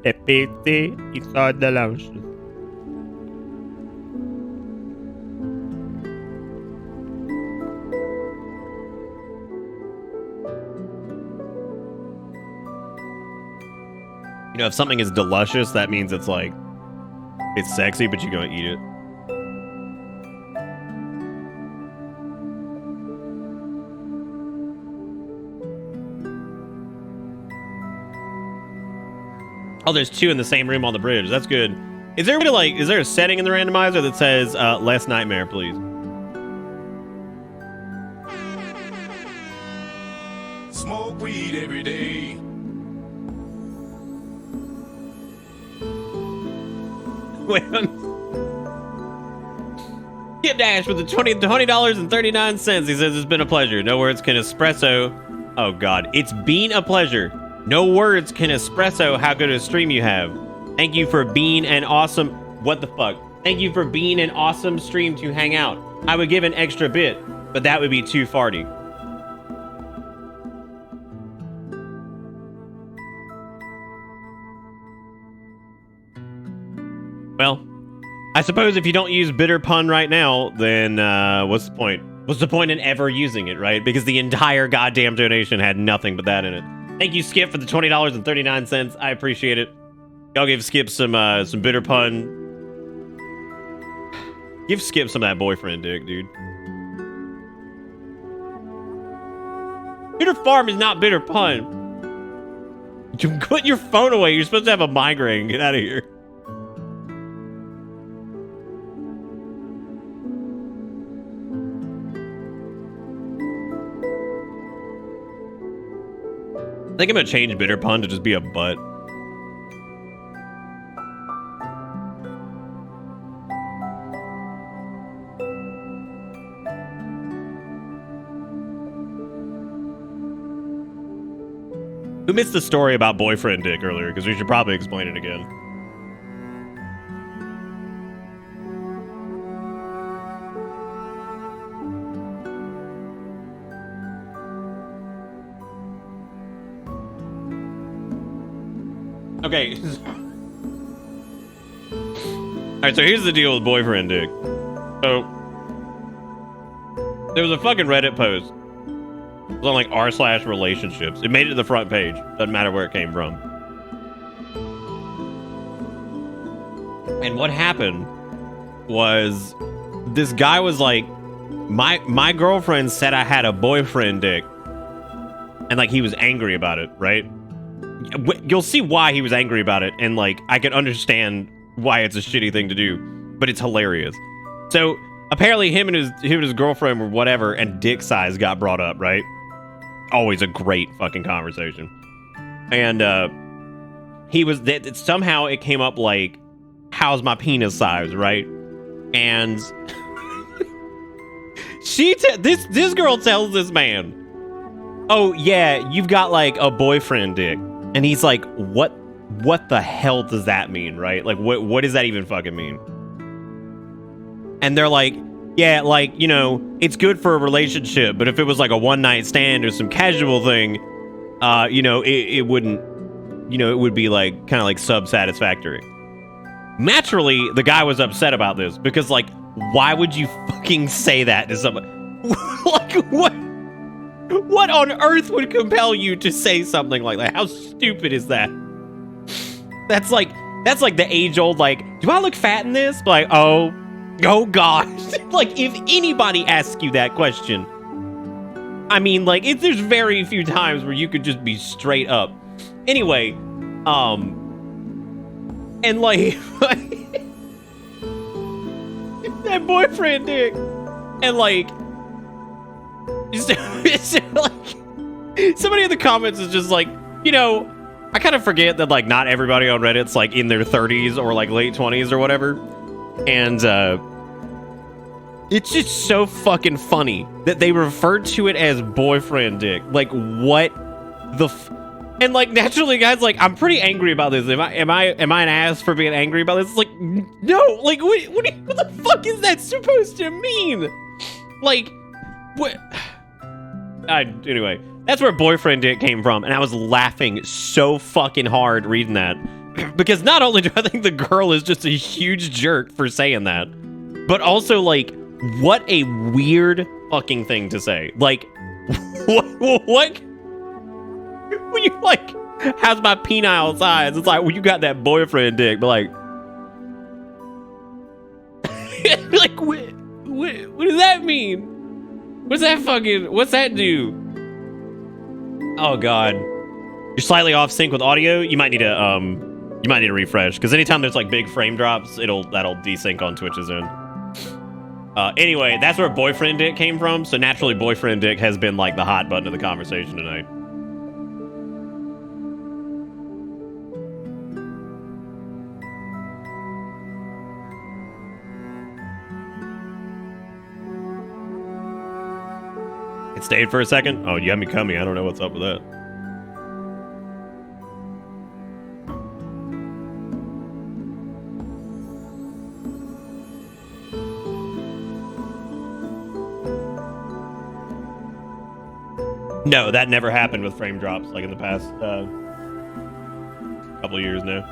[SPEAKER 14] Le pizze i soldi lunch.
[SPEAKER 2] You know, if something is delicious, that means it's like, it's sexy, but you're gonna eat it. Oh, there's two in the same room on the bridge. That's good. Is there a setting in the randomizer that says less nightmare, please?
[SPEAKER 6] Smoke weed every day.
[SPEAKER 2] Wait. Kid Dash with the $20.39. He says it's been a pleasure. No words can espresso. Oh God, it's been a pleasure. No words can espresso how good a stream you have. Thank you for being an awesome... What the fuck? Thank you for being an awesome stream to hang out. I would give an extra bit, but that would be too farty. Well, I suppose if you don't use bitter pun right now, then what's the point? What's the point in ever using it, right? Because the entire goddamn donation had nothing but that in it. Thank you, Skip, for the $20.39. I appreciate it. Y'all give Skip some bitter pun. Give Skip some of that boyfriend dick, dude. Bitter farm is not bitter pun. You put your phone away. You're supposed to have a migraine. Get out of here. I think I'm gonna change bitter pun to just be a butt. Who missed the story about boyfriend dick earlier? Because we should probably explain it again. Okay. Alright, so here's the deal with boyfriend dick. So, there was a fucking Reddit post. It was on like r/relationships. It made it to the front page. Doesn't matter where it came from. And what happened was this guy was like, my girlfriend said I had a boyfriend dick. And like he was angry about it, right? You'll see why he was angry about it, and like I can understand why it's a shitty thing to do, but it's hilarious. So apparently him and his girlfriend were whatever, and dick size got brought up, right? Always a great fucking conversation. And he was that somehow it came up like, how's my penis size, right? And this girl tells this man, oh yeah, you've got like a boyfriend dick. And he's like, what the hell does that mean, right? Like, what does that even fucking mean? And they're like, yeah, like, you know, it's good for a relationship, but if it was like a one-night stand or some casual thing, you know, it wouldn't, you know, it would be like, kind of like sub-satisfactory. Naturally, the guy was upset about this, because like, why would you fucking say that to somebody? Like, what on earth would compel you to say something like that? How stupid is that? That's like the age-old, like, do I look fat in this? Like, oh gosh. Like, if anybody asks you that question, I mean, like, there's very few times where you could just be straight up. Anyway, and like, that boyfriend dick, and like, it's like, somebody in the comments is just like, you know, I kind of forget that like not everybody on Reddit's like in their 30s or like late 20s or whatever, and it's just so fucking funny that they referred to it as boyfriend dick. Like, what the and like, naturally, guys, like, I'm pretty angry about this. Am I an ass for being angry about this? It's like, no, like, what the fuck is that supposed to mean? Like, what? Anyway, that's where boyfriend dick came from, and I was laughing so fucking hard reading that, because not only do I think the girl is just a huge jerk for saying that, but also, like, what a weird fucking thing to say. Like, what? When you like, how's my penile size? It's like, well, you got that boyfriend dick, but like, like, what does that mean? What's that do? Oh god. You're slightly off sync with audio. You might need to refresh, because anytime there's like big frame drops, that'll desync on Twitch's end. Anyway, that's where boyfriend dick came from, so naturally boyfriend dick has been like the hot button of the conversation tonight. It stayed for a second? Oh, you had me coming. I don't know what's up with that. No, that never happened with frame drops like in the past couple of years now.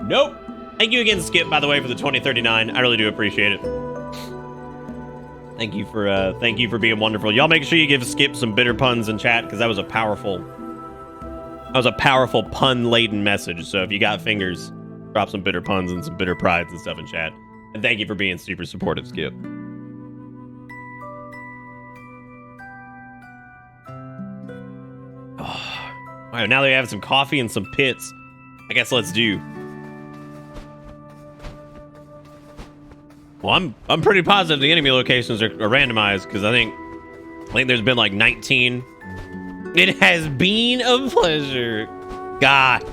[SPEAKER 2] Nope. Thank you again, Skip, by the way, for the 2039. I really do appreciate it. Thank you for being wonderful. Y'all make sure you give Skip some bitter puns in chat because that was a powerful pun-laden message. So if you got fingers, drop some bitter puns and some bitter prides and stuff in chat. And thank you for being super supportive, Skip. Oh, wow, now that we have some coffee and some pits, I guess let's do. Well, I'm pretty positive the enemy locations are randomized because I think there's been like 19. It has been a pleasure. God.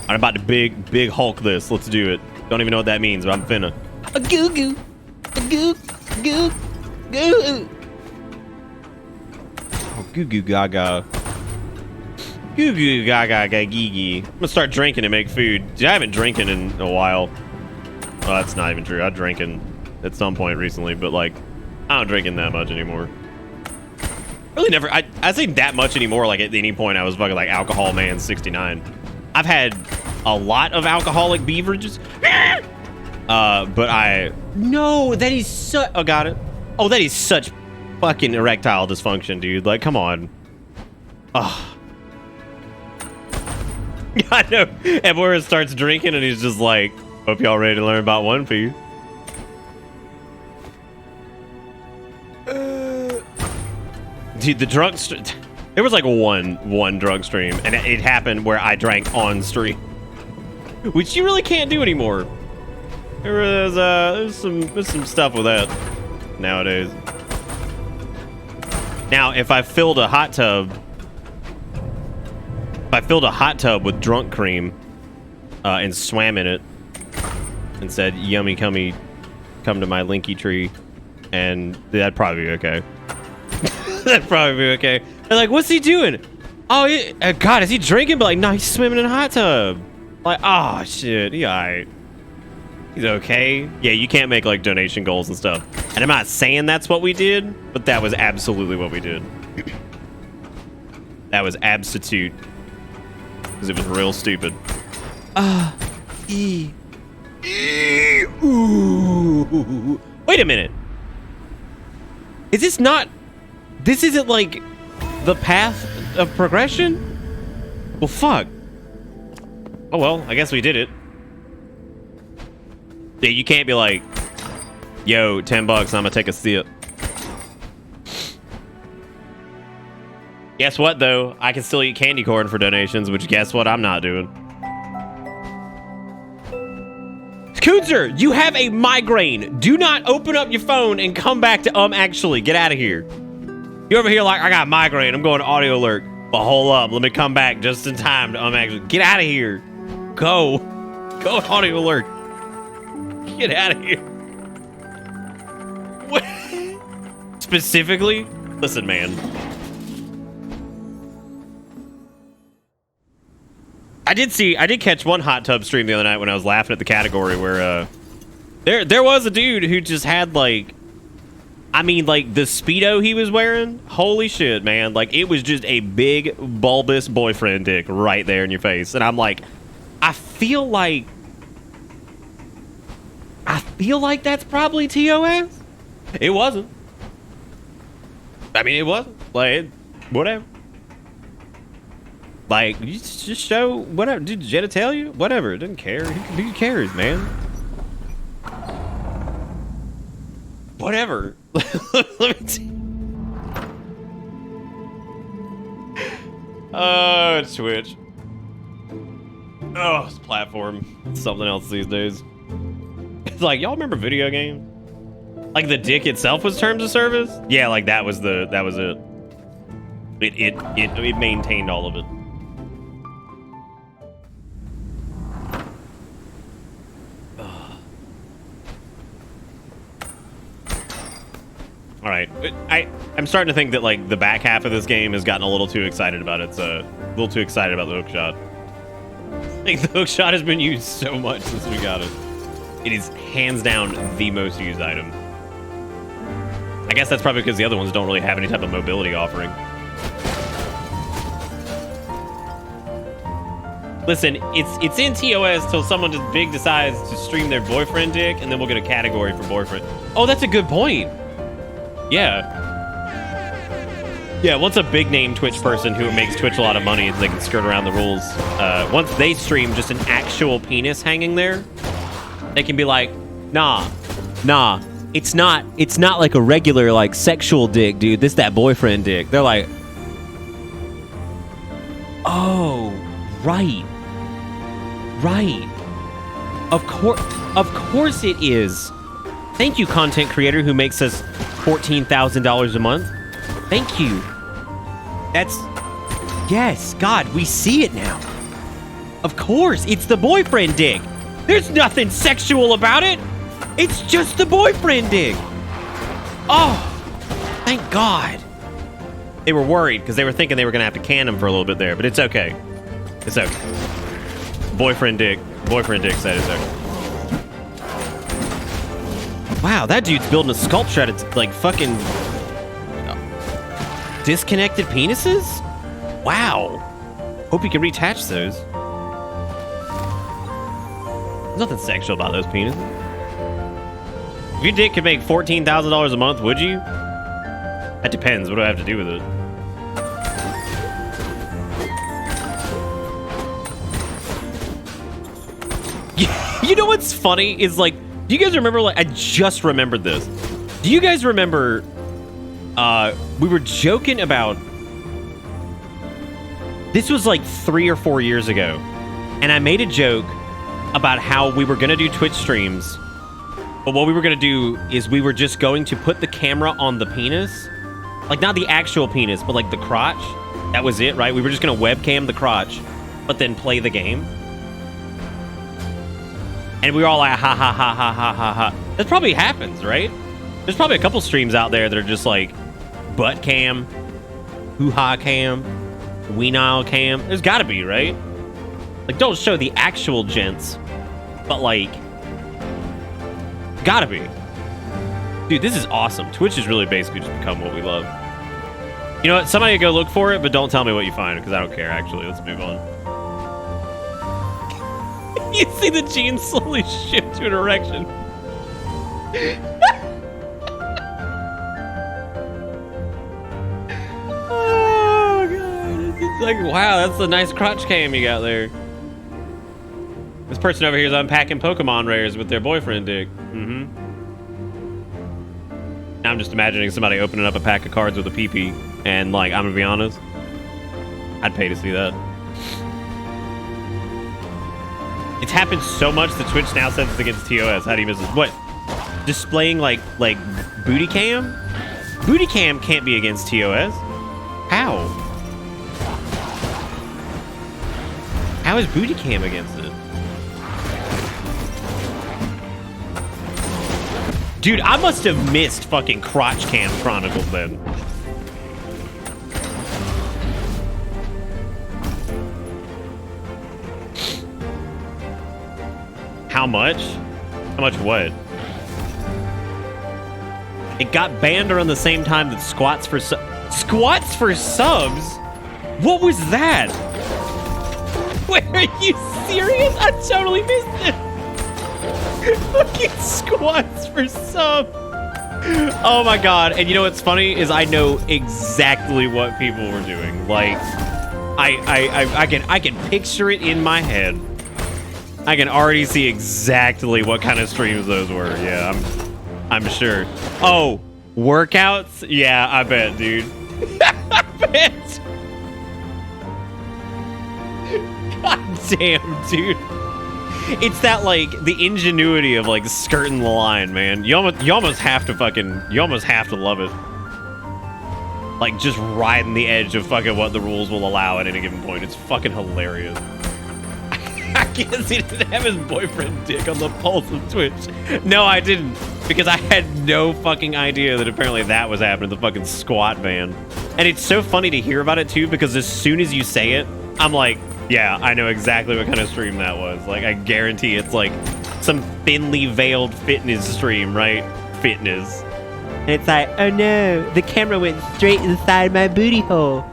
[SPEAKER 2] I'm about to big Hulk this. Let's do it. Don't even know what that means, but I'm finna.
[SPEAKER 7] A goo goo. A goo goo goo.
[SPEAKER 2] Oh, goo goo gaga. Goo goo gaga gigi. I'm gonna start drinking and make food. Dude, I haven't drinking in a while. Well, that's not even true. I drinking at some point recently, but like, I don't drinking that much anymore. Really never. I say that much anymore. Like at any point, I was fucking like alcohol man 69. I've had a lot of alcoholic beverages, but no, that is such. Oh, got it. Oh, that is such fucking erectile dysfunction, dude. Like, come on. Oh. I know. And Boris starts drinking, and he's just like, "Hope y'all ready to learn about One Piece." Dude, the drunk. There was like one drunk stream, and it happened where I drank on stream, which you really can't do anymore. There's some stuff with that nowadays. Now, if I filled a hot tub with drunk cream and swam in it and said, "Yummy, come to my linky tree," and that'd probably be okay. That'd probably be okay. They're like, "What's he doing?" Oh, God, is he drinking? But like, no, he's swimming in a hot tub. Like, oh shit, he alright. He's okay. Yeah, you can't make like donation goals and stuff. And I'm not saying that's what we did, but that was absolutely what we did. That was abstitute. Because it was real stupid. Ooh. Wait a minute. Is this not... This isn't like the path of progression? Well, fuck. Oh, well, I guess we did it. Yeah, you can't be like, "Yo, $10, I'm gonna take a sip." Guess what, though? I can still eat candy corn for donations, which guess what I'm not doing. Cootzer, you have a migraine. Do not open up your phone and come back to actually. Get out of here. You over here like, "I got a migraine. I'm going to audio alert." But hold up. Let me come back just in time to actually. Get out of here. Go to audio alert. Get out of here. What? Specifically? Listen, man. I did catch one hot tub stream the other night when I was laughing at the category where there was a dude who just had like, I mean, like the Speedo he was wearing, holy shit, man. Like it was just a big bulbous boyfriend dick right there in your face. And I'm like, I feel like that's probably TOS. It wasn't. I mean, it wasn't. Like, whatever. Like, you just show whatever. Did Jetta tell you? Whatever. It doesn't care. Who cares, man? Whatever. Let me see. Oh, it's Twitch. Oh, it's a platform. It's something else these days. It's like, y'all remember video games? Like the dick itself was terms of service? Yeah, like that was it. It maintained all of it. All right, I'm starting to think that like the back half of this game has gotten a little too excited about it. A little too excited about the hookshot. I think the hookshot has been used so much since we got it. It is hands down the most used item. I guess that's probably because the other ones don't really have any type of mobility offering. Listen, it's in TOS till someone just big decides to stream their boyfriend dick, and then we'll get a category for boyfriend. Oh, that's a good point. Yeah. Yeah, once a big name Twitch person who makes Twitch a lot of money, they can skirt around the rules. Once they stream just an actual penis hanging there, they can be like, nah, it's not like a regular like sexual dick, dude. This that boyfriend dick. They're like, oh, right. Of course it is. Thank you, content creator who makes us $14,000 a month. Thank you. Yes, God, we see it now. Of course, it's the boyfriend dick. There's nothing sexual about it. It's just the boyfriend dick. Oh, thank God. They were worried because they were thinking they were going to have to can him for a little bit there, but it's okay. It's okay. Boyfriend dick said it's okay. Wow, that dude's building a sculpture out of like fucking disconnected penises? Wow. Hope you can reattach those. There's nothing sexual about those penises. If your dick could make $14,000 a month, would you? That depends. What do I have to do with it? You know what's funny is like, do you guys remember, like, I just remembered this. Do you guys remember, we were joking about, this was like 3 or 4 years ago, and I made a joke about how we were going to do Twitch streams, but what we were going to do is we were just going to put the camera on the penis, like not the actual penis, but like the crotch. That was it, right? We were just going to webcam the crotch, but then play the game. And we were all like, ha, ha, ha, ha, ha, ha, ha. That probably happens, right? There's probably a couple streams out there that are just like butt cam, hoo-ha cam, weenile cam. There's gotta be, right? Like, don't show the actual gents, but like, gotta be. Dude, this is awesome. Twitch has really basically just become what we love. You know what? Somebody go look for it, but don't tell me what you find, because I don't care, actually. Let's move on. You see the jeans slowly shift to an erection. Oh, God. It's like, wow, that's a nice crotch cam you got there. This person over here is unpacking Pokemon rares with their boyfriend dick. Mm-hmm. Now I'm just imagining somebody opening up a pack of cards with a pee-pee, and, like, I'm gonna be honest, I'd pay to see that. It's happened so much that Twitch now says it's against TOS. How do you miss it? What? Displaying like booty cam? Booty cam can't be against TOS. How? How is booty cam against it? Dude, I must have missed fucking crotch cam chronicles then. How much? How much what? It got banned around the same time that Squats for Squats for Subs? What was that? Wait, are you serious? I totally missed it. Fucking Squats for Subs. Oh my God. And you know what's funny is I know exactly what people were doing. Like, I can picture it in my head. I can already see exactly what kind of streams those were. Yeah, I'm sure. Oh, workouts? Yeah, I bet, dude. I bet. God damn, dude. It's that, like, the ingenuity of, like, skirting the line, man. You almost have to love it. Like, just riding the edge of fucking what the rules will allow at any given point. It's fucking hilarious. I guess he didn't have his boyfriend dick on the pulse of Twitch. No, I didn't. Because I had no fucking idea that apparently that was happening, the fucking squat ban. And it's so funny to hear about it, too, because as soon as you say it, I'm like, yeah, I know exactly what kind of stream that was. Like, I guarantee it's like some thinly veiled fitness stream, right? Fitness.
[SPEAKER 7] And it's like, oh no, the camera went straight inside my booty hole.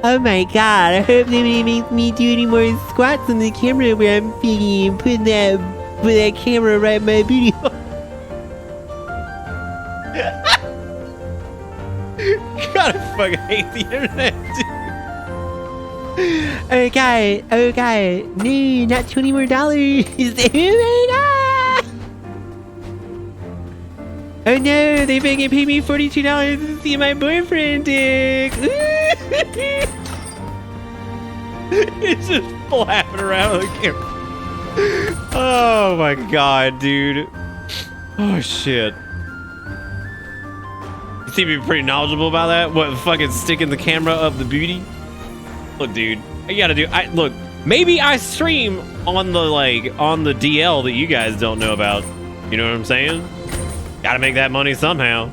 [SPEAKER 7] Oh my god, I hope nobody makes me do any more squats on the camera where I'm putting that camera right in my booty hole.
[SPEAKER 2] God, I fucking hate the internet, dude.
[SPEAKER 7] Oh god, no, not $20 more. Oh my god! Oh no, they fucking paid me $42 to see my boyfriend dick.
[SPEAKER 2] It's just flapping around the camera. Oh my god, dude. Oh shit. You seem to be pretty knowledgeable about that. What, fucking sticking the camera up the booty? Look, dude, you gotta do. Look. Maybe I stream on the DL that you guys don't know about. You know what I'm saying? Gotta make that money somehow.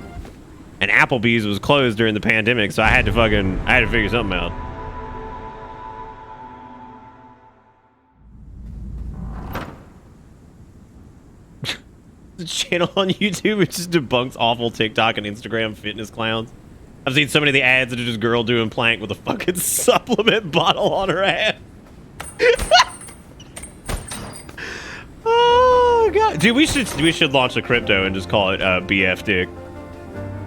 [SPEAKER 2] And Applebee's was closed during the pandemic, so I had to figure something out. The channel on YouTube which just debunks awful TikTok and Instagram fitness clowns. I've seen so many of the ads that are just girl doing plank with a fucking supplement bottle on her ass. Oh god, dude, we should launch a crypto and just call it BF Dick.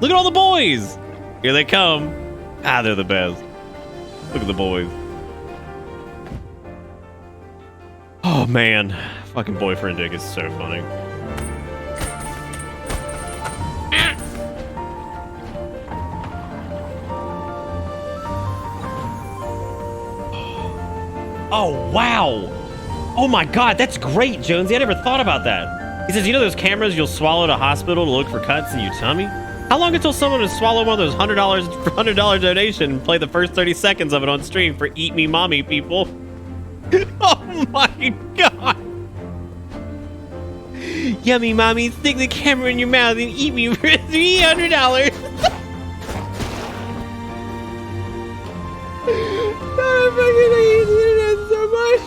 [SPEAKER 2] Look at all the boys. Here they come. Ah, they're the best. Look at the boys. Oh man, fucking boyfriend dick is so funny. Oh, wow. Oh, my God. That's great, Jonesy. I never thought about that. He says, you know those cameras you'll swallow at a hospital to look for cuts in your tummy? How long until someone will swallow one of those $100 donation and play the first 30 seconds of it on stream for Eat Me Mommy people? Oh, my God. Yummy, Mommy. Stick the camera in your mouth and eat me for $300. I fucking hate the internet so much.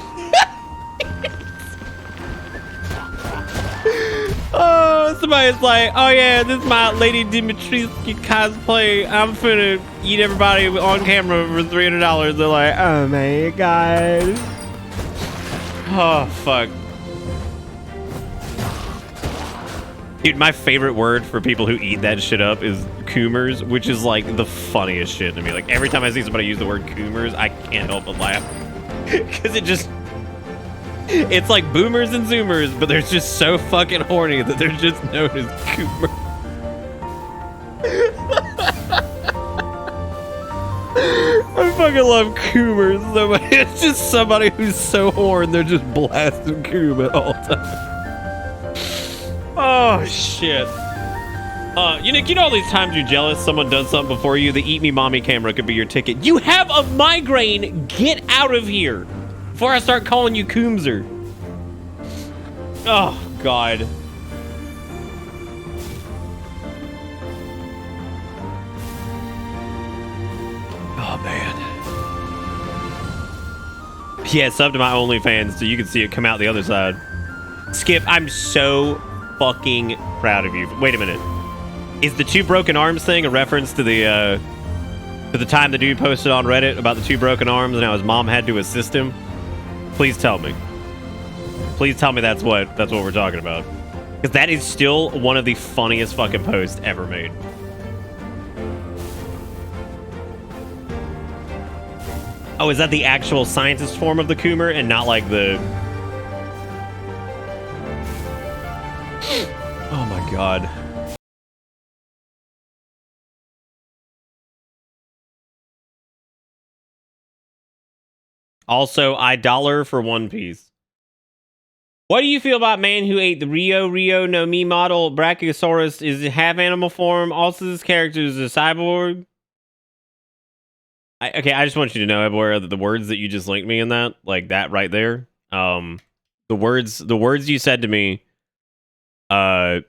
[SPEAKER 2] Oh, somebody's like, oh yeah, this is my Lady Dimitrescu cosplay. I'm finna eat everybody on camera for $300. They're like, oh my god. Oh, fuck. Dude, my favorite word for people who eat that shit up is coomers, which is like the funniest shit to me. Like every time I see somebody use the word coomers, I can't help but laugh. Because it's like boomers and zoomers, but they're just so fucking horny that they're just known as coomers. I fucking love coomers so much. It's just somebody who's so horned they're just blasting coom at all times. Oh, shit. You know all these times you're jealous someone does something before you? The Eat Me Mommy camera could be your ticket. You have a migraine! Get out of here! Before I start calling you Coomser. Oh, God. Oh, man. Yeah, sub to my OnlyFans so you can see it come out the other side. Skip, I'm so fucking proud of you. Wait a minute. Is the 2 broken arms thing a reference to the time the dude posted on Reddit about the 2 broken arms and how his mom had to assist him? Please tell me. Please tell me that's what we're talking about. Because that is still one of the funniest fucking posts ever made. Oh, is that the actual scientist form of the Coomer and not like the... Oh my god. Also, I dollar for One Piece. What do you feel about man who ate the Rio no Mi model Brachiosaurus? Is it half animal form? Also, this character is a cyborg. Okay, I just want you to know, Ebware, that the words that you just linked me in that, like that right there, the words you said to me, that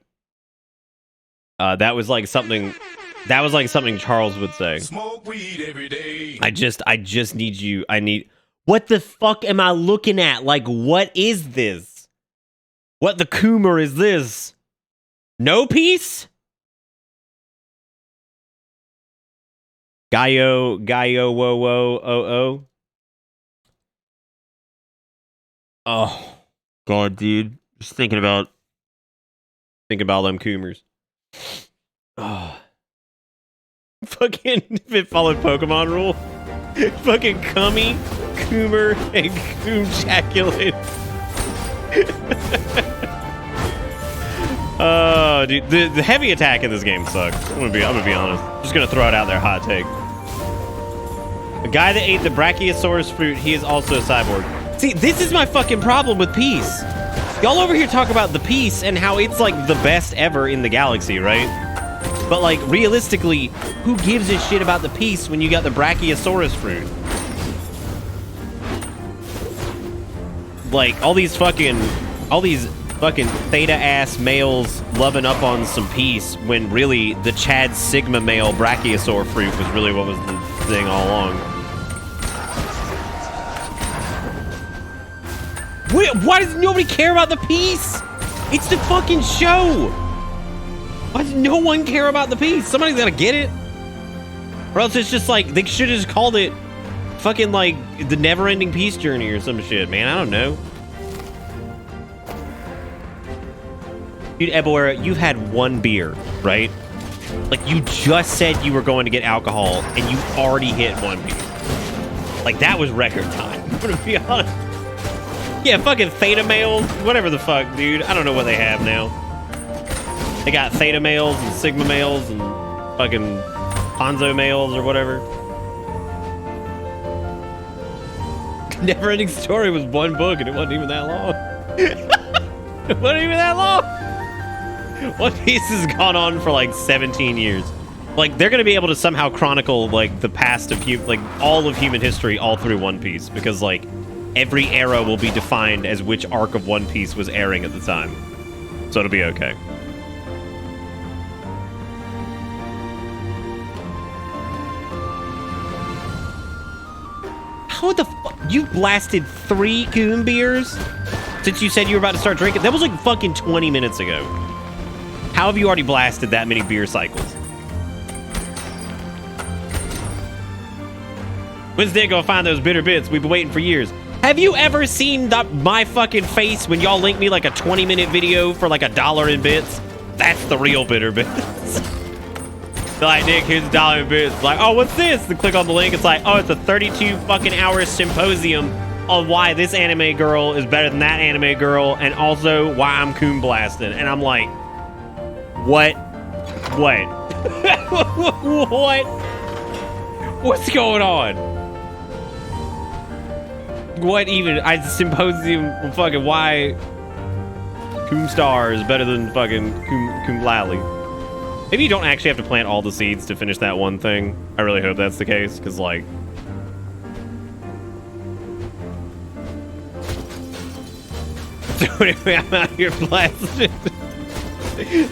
[SPEAKER 2] was like something Charles would say.
[SPEAKER 6] Smoke weed every day.
[SPEAKER 2] I just need you. What the fuck am I looking at? Like, what is this? What the coomer is this? No peace? Gaio, whoa, whoa, oh. Oh, God, dude. Just thinking about them coomers. Oh. Fucking, if it followed Pokemon rule. Fucking Cummy, Coomer, and Coomjaculate. Oh, dude, the heavy attack in this game sucks. I'm gonna be honest. Just gonna throw it out there, hot take. The guy that ate the Brachiosaurus fruit, he is also a cyborg. See, this is my fucking problem with Peace. Y'all over here talk about the Peace and how it's like the best ever in the galaxy, right? But like, realistically, who gives a shit about the Peace when you got the Brachiosaurus fruit? Like, all these fucking theta-ass males loving up on some Peace when really the Chad Sigma male Brachiosaur fruit was really what was the thing all along. Wait, why does nobody care about the Peace? It's the fucking show! Why does no one care about the Peace? Somebody's gotta get it. Or else it's just like, they should have just called it fucking like the never-ending Peace journey or some shit, man. I don't know. Dude, Eboera, you've had one beer, right? Like, you just said you were going to get alcohol, and you already hit one beer. Like, that was record time, I'm gonna be honest. Yeah, fucking theta males, whatever the fuck, dude. I don't know what they have now. They got theta males and sigma males and fucking Hanzo males or whatever. Never-ending Story was one book, and it wasn't even that long. It wasn't even that long. One Piece has gone on for like 17 years. Like, they're gonna be able to somehow chronicle like the past of all of human history all through One Piece, because like every era will be defined as which arc of One Piece was airing at the time. So it'll be okay. How the fuck? You blasted 3 Goon beers since you said you were about to start drinking? That was like fucking 20 minutes ago. How have you already blasted that many beer cycles? When's Nick gonna find those bitter bits? We've been waiting for years. Have you ever seen my fucking face when y'all link me like a 20-minute video for like $1 in bits? That's the real bitter bits. They're like, Nick, here's $1 in bits. Like, oh, what's this? They click on the link. It's like, oh, it's a 32 fucking hour symposium on why this anime girl is better than that anime girl, and also why I'm coon blasting. And I'm like, what? What? What? What's going on? What even? I symposium fucking why Coomstar is better than fucking Coomlally. Maybe you don't actually have to plant all the seeds to finish that one thing. I really hope that's the case, because like... So anyway, I'm out here blasting.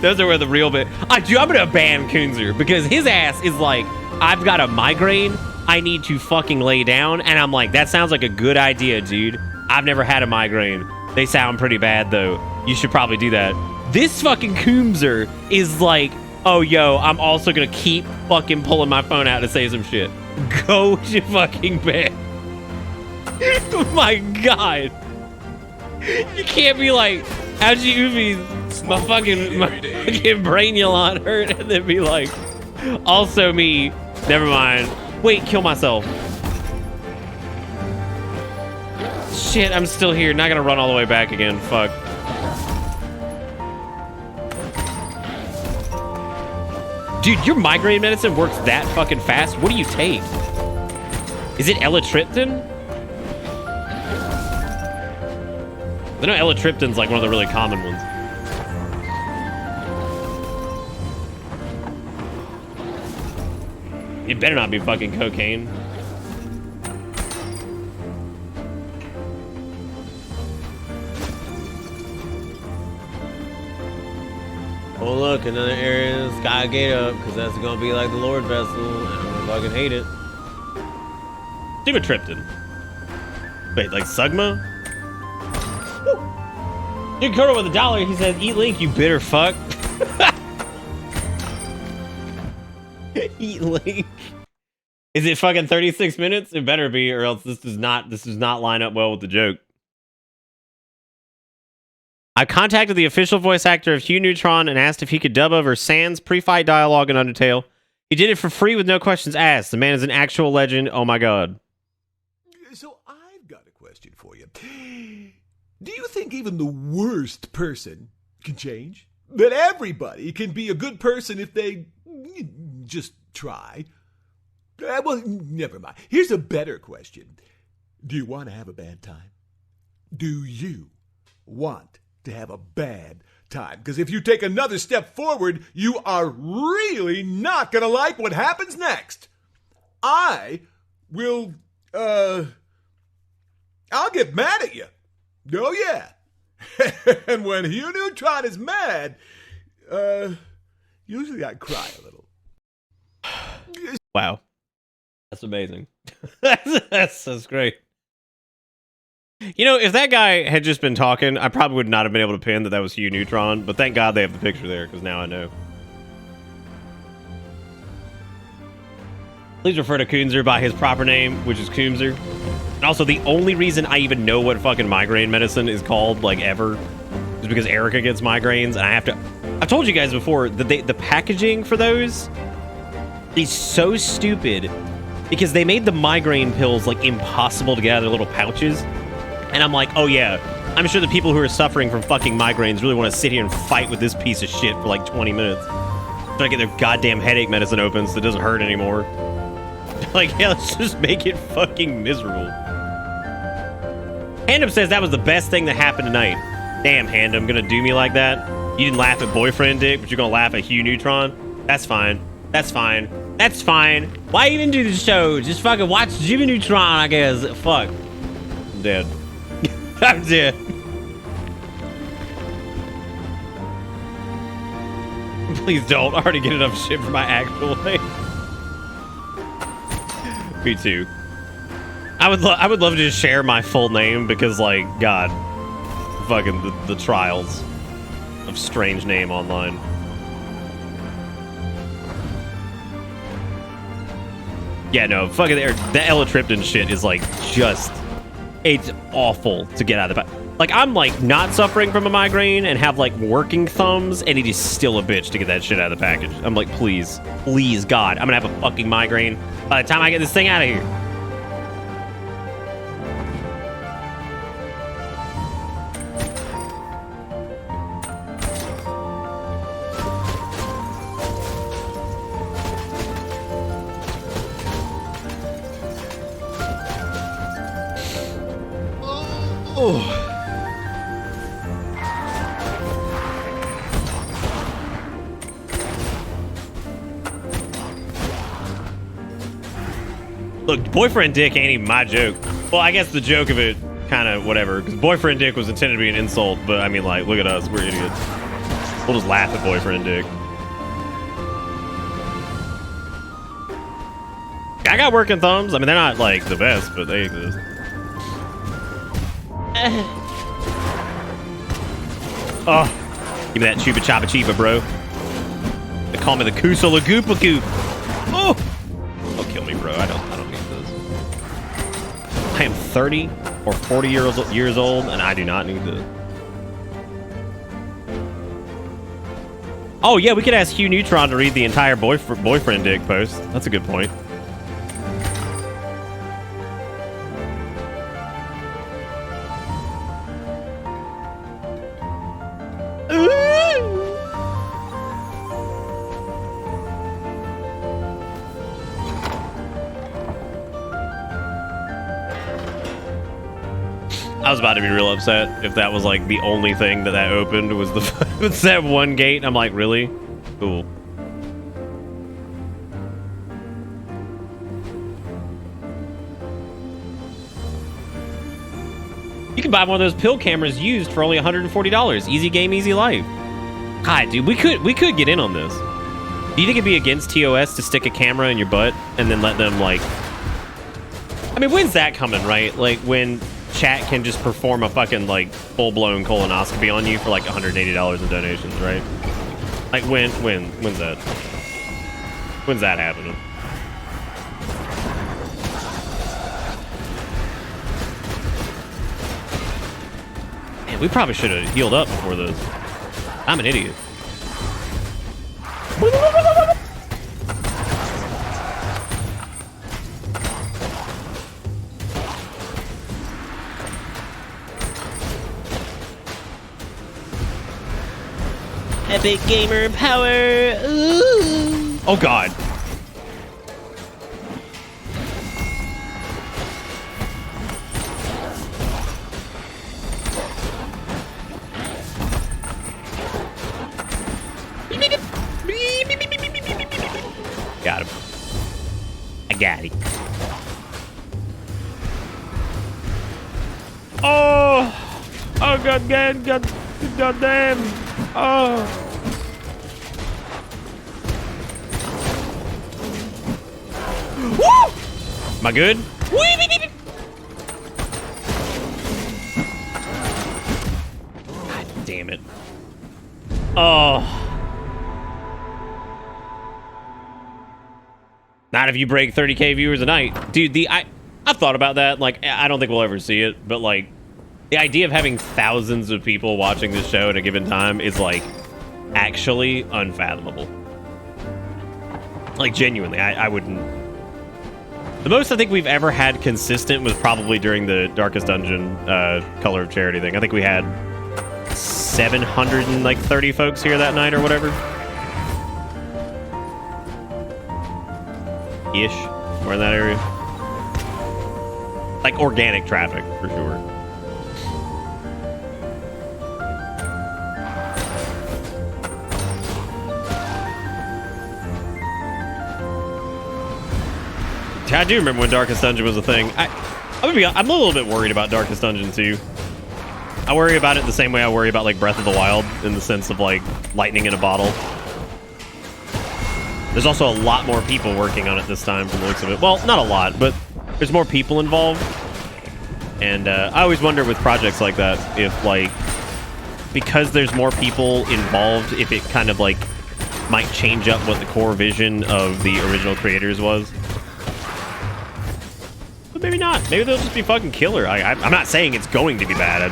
[SPEAKER 2] Those are where the real bit... I'm gonna ban Kunzer, because his ass is like, I've got a migraine, I need to fucking lay down, and I'm like, that sounds like a good idea, dude. I've never had a migraine. They sound pretty bad, though. You should probably do that. This fucking Kunzer is like, oh, yo, I'm also gonna keep fucking pulling my phone out to say some shit. Go to fucking bed. Oh my God. You can't be like, how'd you be my fucking brainulon hurt, and then be like, also me, never mind. Wait, kill myself. Shit, I'm still here. Not gonna run all the way back again. Fuck. Dude, your migraine medicine works that fucking fast? What do you take? Is it elatriptan? I know elatriptan's like one of the really common ones. It better not be fucking cocaine. Oh look, another area, sky gate up, because that's gonna be like the Lord vessel, and I'm gonna fucking hate it. Sumatriptan. Wait, like Sugma? Woo. Dude, Kodo with $1, he says, eat Link, you bitter fuck. Eat Link. Is it fucking 36 minutes? It better be, or else this does not line up well with the joke. I contacted the official voice actor of Hugh Neutron and asked if he could dub over Sans pre-fight dialogue in Undertale. He did it for free with no questions asked. The man is an actual legend. Oh my god.
[SPEAKER 6] So I've got a question for you. Do you think even the worst person can change? That everybody can be a good person if they just try? Well, never mind. Here's a better question. Do you want to have a bad time? Do you want to have a bad time? Because if you take another step forward, you are really not going to like what happens next. I will, I'll get mad at you. Oh, yeah. And when Hugh Neutron is mad, usually I cry a little.
[SPEAKER 2] Wow. That's amazing. That's great. You know, if that guy had just been talking, I probably would not have been able to pin that was Hugh Neutron, but thank God they have the picture there, because now I know. Please refer to Kunzer by his proper name, which is Kunzer. And also, the only reason I even know what fucking migraine medicine is called, like, ever, is because Erica gets migraines, and I have to... I've told you guys before that the packaging for those is so stupid, because they made the migraine pills, like, impossible to get out of their little pouches. And I'm like, oh yeah, I'm sure the people who are suffering from fucking migraines really want to sit here and fight with this piece of shit for like 20 minutes. Trying to get their goddamn headache medicine open so it doesn't hurt anymore. Like, yeah, let's just make it fucking miserable. Handum says that was the best thing that happened tonight. Damn, Handum, gonna do me like that? You didn't laugh at Boyfriend Dick, but you're gonna laugh at Hugh Neutron? That's fine. That's fine. That's fine. Why even do the show? Just fucking watch Jimmy Neutron, I guess. Fuck. I'm dead. I'm dead. Please don't. I already get enough shit for my actual life. Me too. I would love to just share my full name because, like, God, fucking the trials of strange name online. Yeah, no, fucking the Elatriptan shit is like just, it's awful to get out of the back. Like, I'm like not suffering from a migraine and have like working thumbs, and it is still a bitch to get that shit out of the package. I'm like, please, please, God, I'm gonna have a fucking migraine by the time I get this thing out of here. Look, Boyfriend Dick ain't even my joke. Well, I guess the joke of it, kind of whatever, because Boyfriend Dick was intended to be an insult, but I mean, like, look at us, we're idiots. We'll just laugh at Boyfriend Dick. I got working thumbs. I mean, they're not, like, the best, but they exist. Oh, give me that Chupa Choppa Chiba, bro. They call me the Kusala Goopa Goop. Oh! Don't kill me, bro. I don't need this. I am 30 or 40 years old, and I do not need this. Oh, yeah, we could ask Hugh Neutron to read the entire Boyfriend Dick post. That's a good point. I was about to be real upset if that was like the only thing that opened was was that one gate. I'm like, really? Cool. You can buy one of those pill cameras used for only $140. Easy game, easy life. Hi, dude. We could get in on this. Do you think it'd be against TOS to stick a camera in your butt and then let them like? I mean, when's that coming, right? Like when chat can just perform a fucking like full-blown colonoscopy on you for like $180 in donations, right? Like when's that? When's that happening? Man, we probably should have healed up before this. I'm an idiot.
[SPEAKER 7] Epic gamer power. Ooh.
[SPEAKER 2] Oh god. Got him. I got it.
[SPEAKER 14] Oh! Oh god damn! Oh!
[SPEAKER 2] Woo! Am I good? God damn it. Oh. Not if you break 30k viewers a night. Dude, I've thought about that. Like, I don't think we'll ever see it, but like, the idea of having thousands of people watching this show at a given time is like actually unfathomable. Like, genuinely, I wouldn't. The most I think we've ever had consistent was probably during the Darkest Dungeon Color of Charity thing. I think we had 730 folks here that night or whatever. Ish. We're in that area. Like organic traffic, for sure. I do remember when Darkest Dungeon was a thing. I'm a little bit worried about Darkest Dungeon too. I worry about it the same way I worry about like Breath of the Wild, in the sense of like lightning in a bottle. There's also a lot more people working on it this time from the looks of it. Well, not a lot, but there's more people involved. And I always wonder with projects like that if like, because there's more people involved, if it kind of like might change up what the core vision of the original creators was. But maybe not. Maybe they'll just be fucking killer. I'm not saying it's going to be bad.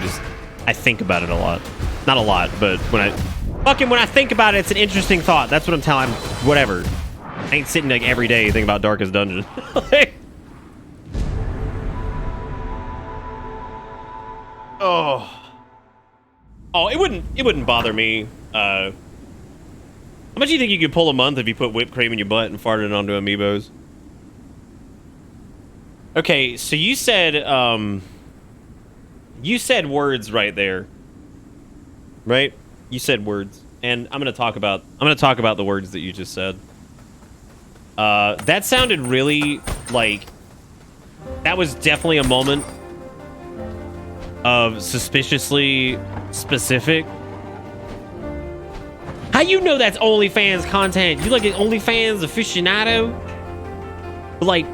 [SPEAKER 2] I think about it a lot. Not a lot, but when I think about it, it's an interesting thought. That's what I'm telling. Whatever. I ain't sitting like every day thinking about Darkest Dungeon. Like, oh, it wouldn't bother me. How much do you think you could pull a month if you put whipped cream in your butt and farted it onto amiibos? Okay, so you said words right there, right? You said words, and I'm gonna talk about the words that you just said. That sounded really like that was definitely a moment of suspiciously specific. How you know that's OnlyFans content? You like an OnlyFans aficionado? But like,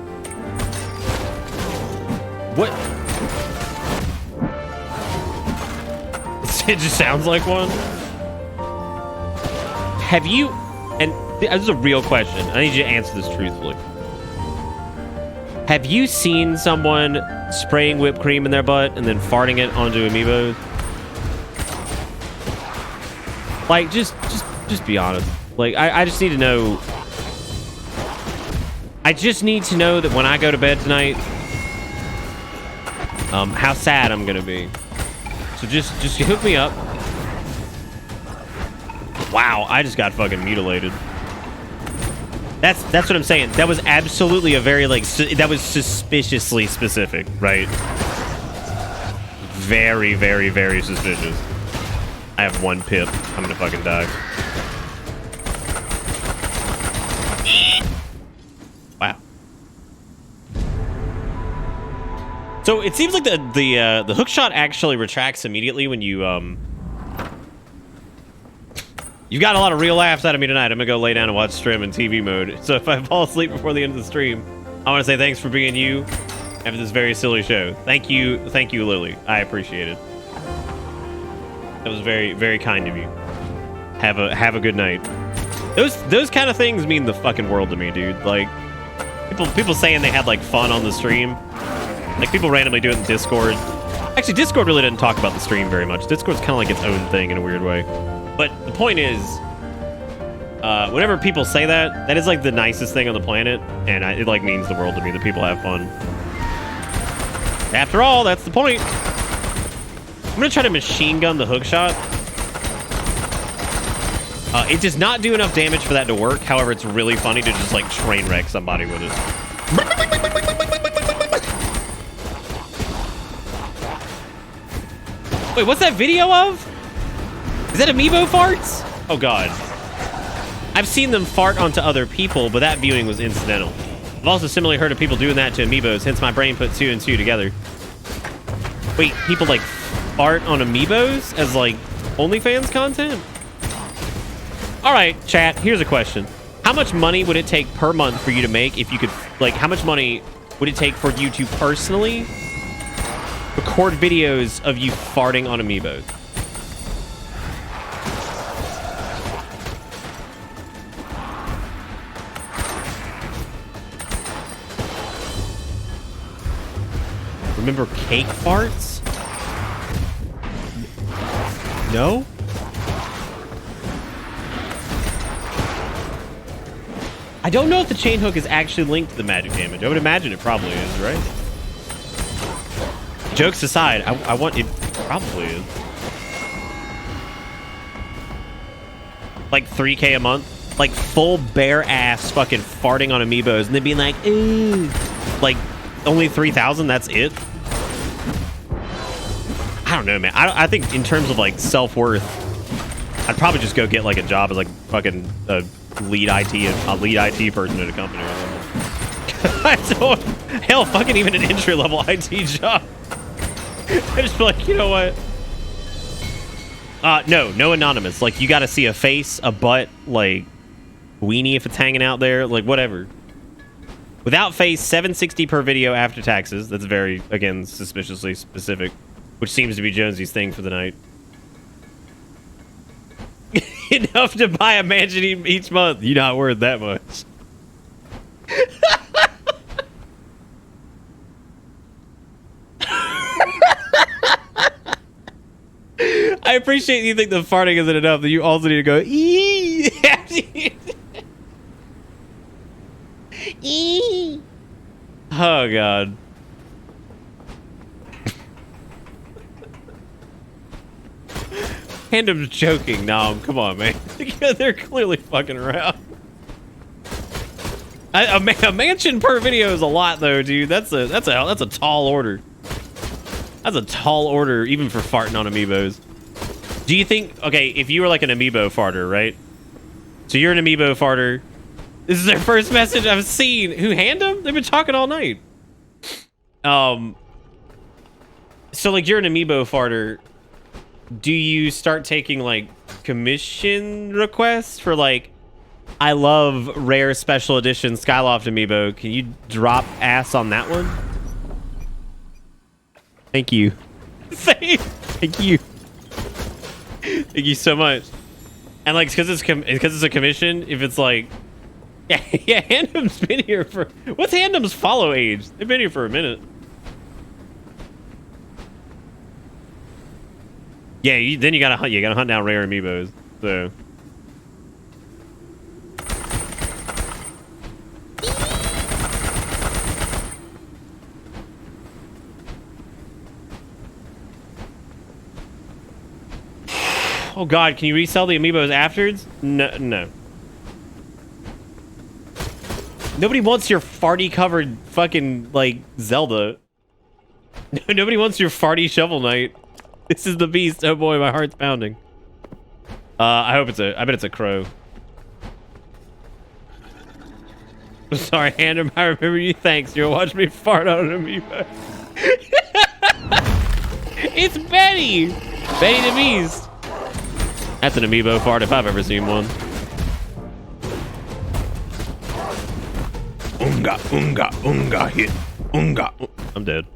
[SPEAKER 2] what? It just sounds like one. Have you, and this is a real question, I need you to answer this truthfully. Have you seen someone spraying whipped cream in their butt and then farting it onto amiibos? Like, just be honest. Like, I just need to know. I just need to know that when I go to bed tonight, how sad I'm gonna be. So just hook me up. Wow, I just got fucking mutilated. That's what I'm saying. That was absolutely a very like that was suspiciously specific, right? Very, very, very suspicious. I have one pip. I'm gonna fucking die. Wow. So it seems like the hook shot actually retracts immediately when you You've got a lot of real laughs out of me tonight. I'm gonna go lay down and watch stream in TV mode. So if I fall asleep before the end of the stream, I want to say thanks for being you, after this very silly show. Thank you, Lily. I appreciate it. That was very, very kind of you. Have a good night. Those kind of things mean the fucking world to me, dude. Like people saying they had like fun on the stream. Like people randomly do it in Discord. Actually, Discord really didn't talk about the stream very much. Discord's kind of like its own thing in a weird way. But the point is, whenever people say that, that is like the nicest thing on the planet, and it like means the world to me that people have fun. After all, that's the point. I'm gonna try to machine gun the hookshot. It does not do enough damage for that to work. However, it's really funny to just like train wreck somebody with it. Wait, what's that video of? Is that amiibo farts? Oh god. I've seen them fart onto other people, but that viewing was incidental. I've also similarly heard of people doing that to amiibos, hence my brain put 2 and 2 together. Wait, people like fart on amiibos as like OnlyFans content? Alright, chat, here's a question. How much money would it take per month for you to make if you could, like, how much money would it take for you to personally record videos of you farting on amiibos? Remember cake farts? No? I don't know if the chain hook is actually linked to the magic damage. I would imagine it probably is, right? Jokes aside, I want it probably is. Like 3K a month? Like full bare ass fucking farting on amiibos and then being like, ooh. Like only 3,000, that's it? I don't know, man. I think in terms of like self-worth, I'd probably just go get like a job as like fucking a lead IT person at a company or something. Hell, fucking even an entry-level IT job. I just feel like, you know what? No anonymous. Like, you got to see a face, a butt, like, weenie if it's hanging out there, like, whatever. Without face, $7.60 per video after taxes. That's very, again, suspiciously specific, which seems to be Jonesy's thing for the night. Enough to buy a mansion each month. You're not worth that much. I appreciate you think the farting isn't enough, that you also need to go ee. Ee. Oh god. Handum's joking. No, come on, man. They're clearly fucking around. A mansion per video is a lot, though, dude. That's a tall order. That's a tall order, even for farting on amiibos. Do you think? Okay, if you were like an amiibo farter, right? So you're an amiibo farter. This is their first message I've seen. Who, Handum? They've been talking all night. So like you're an amiibo farter. Do you start taking like commission requests for like, I love rare special edition Skyloft amiibo. Can you drop ass on that one? Thank you. Thank you. Thank you so much. And like, because it's a commission. If it's like, yeah, Handum's been here for. What's Handum's follow age? They've been here for a minute. Yeah, then you gotta hunt down rare amiibos. So. Oh god, can you resell the amiibos afterwards? No. Nobody wants your farty covered fucking like Zelda. Nobody wants your farty Shovel Knight. This is the beast. Oh boy, my heart's pounding. I bet it's a crow. I'm sorry, Handum, I remember you. Thanks. You'll watch me fart on an amiibo. It's Betty! Betty the Beast. That's an amiibo fart if I've ever seen one. Unga hit. Unga. I'm dead.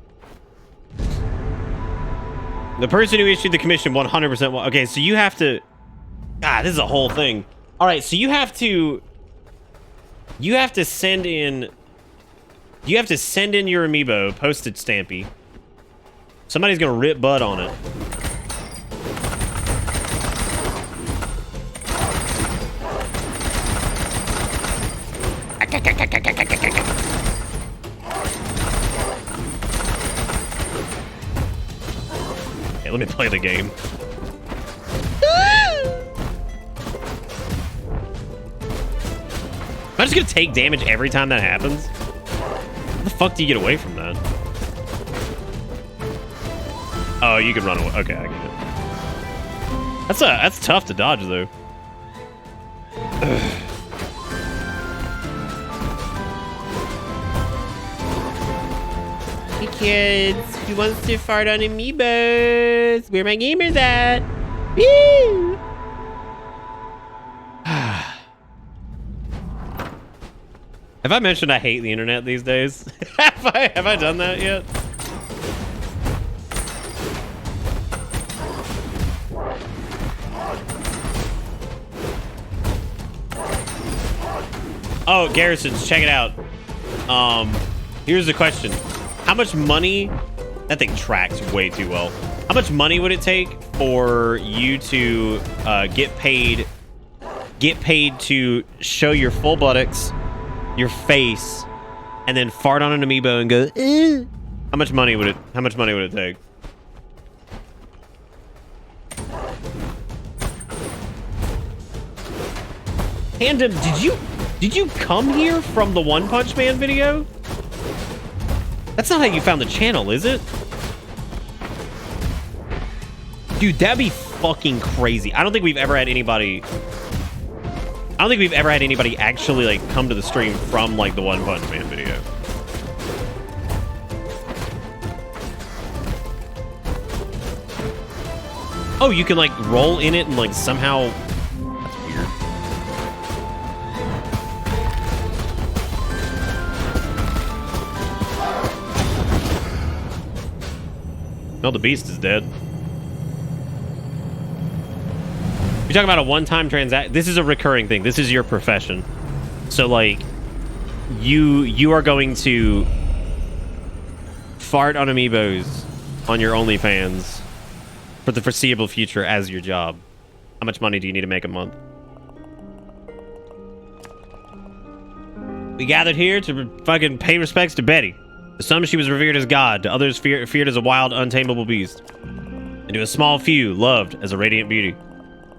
[SPEAKER 2] The person who issued the commission 100%. Okay, so you have to. God, this is a whole thing. All right, so you have to send in. You have to send in your amiibo postage stampy. Somebody's gonna rip butt on it. Hey, let me play the game. Am I just gonna take damage every time that happens? How the fuck do you get away from that? Oh, you can run away. Okay, I get it. That's tough to dodge though.
[SPEAKER 7] Hey kids, who wants to fart on amiibos? Where my gamers at? Woo!
[SPEAKER 2] Have I mentioned I hate the internet these days? have I done that yet? Oh, Garrisons, check it out. Here's the question. How much money... That thing tracks way too well. How much money would it take for you to get paid to show your full buttocks, your face, and then fart on an amiibo and go, eh? How much money would it take? Tandem, did you come here from the One Punch Man video? That's not how you found the channel, is it? Dude, that'd be fucking crazy. I don't think we've ever had anybody actually like come to the stream from like the One Punch Man video. Oh, you can like roll in it and like somehow. That's weird. No, the beast is dead. You're talking about a one-time transaction. This is a recurring thing. This is your profession. So like, you are going to fart on amiibos on your OnlyFans for the foreseeable future as your job. How much money do you need to make a month? We gathered here to fucking pay respects to Betty. To some, she was revered as God. To others, feared as a wild, untamable beast. And to a small few, loved as a radiant beauty.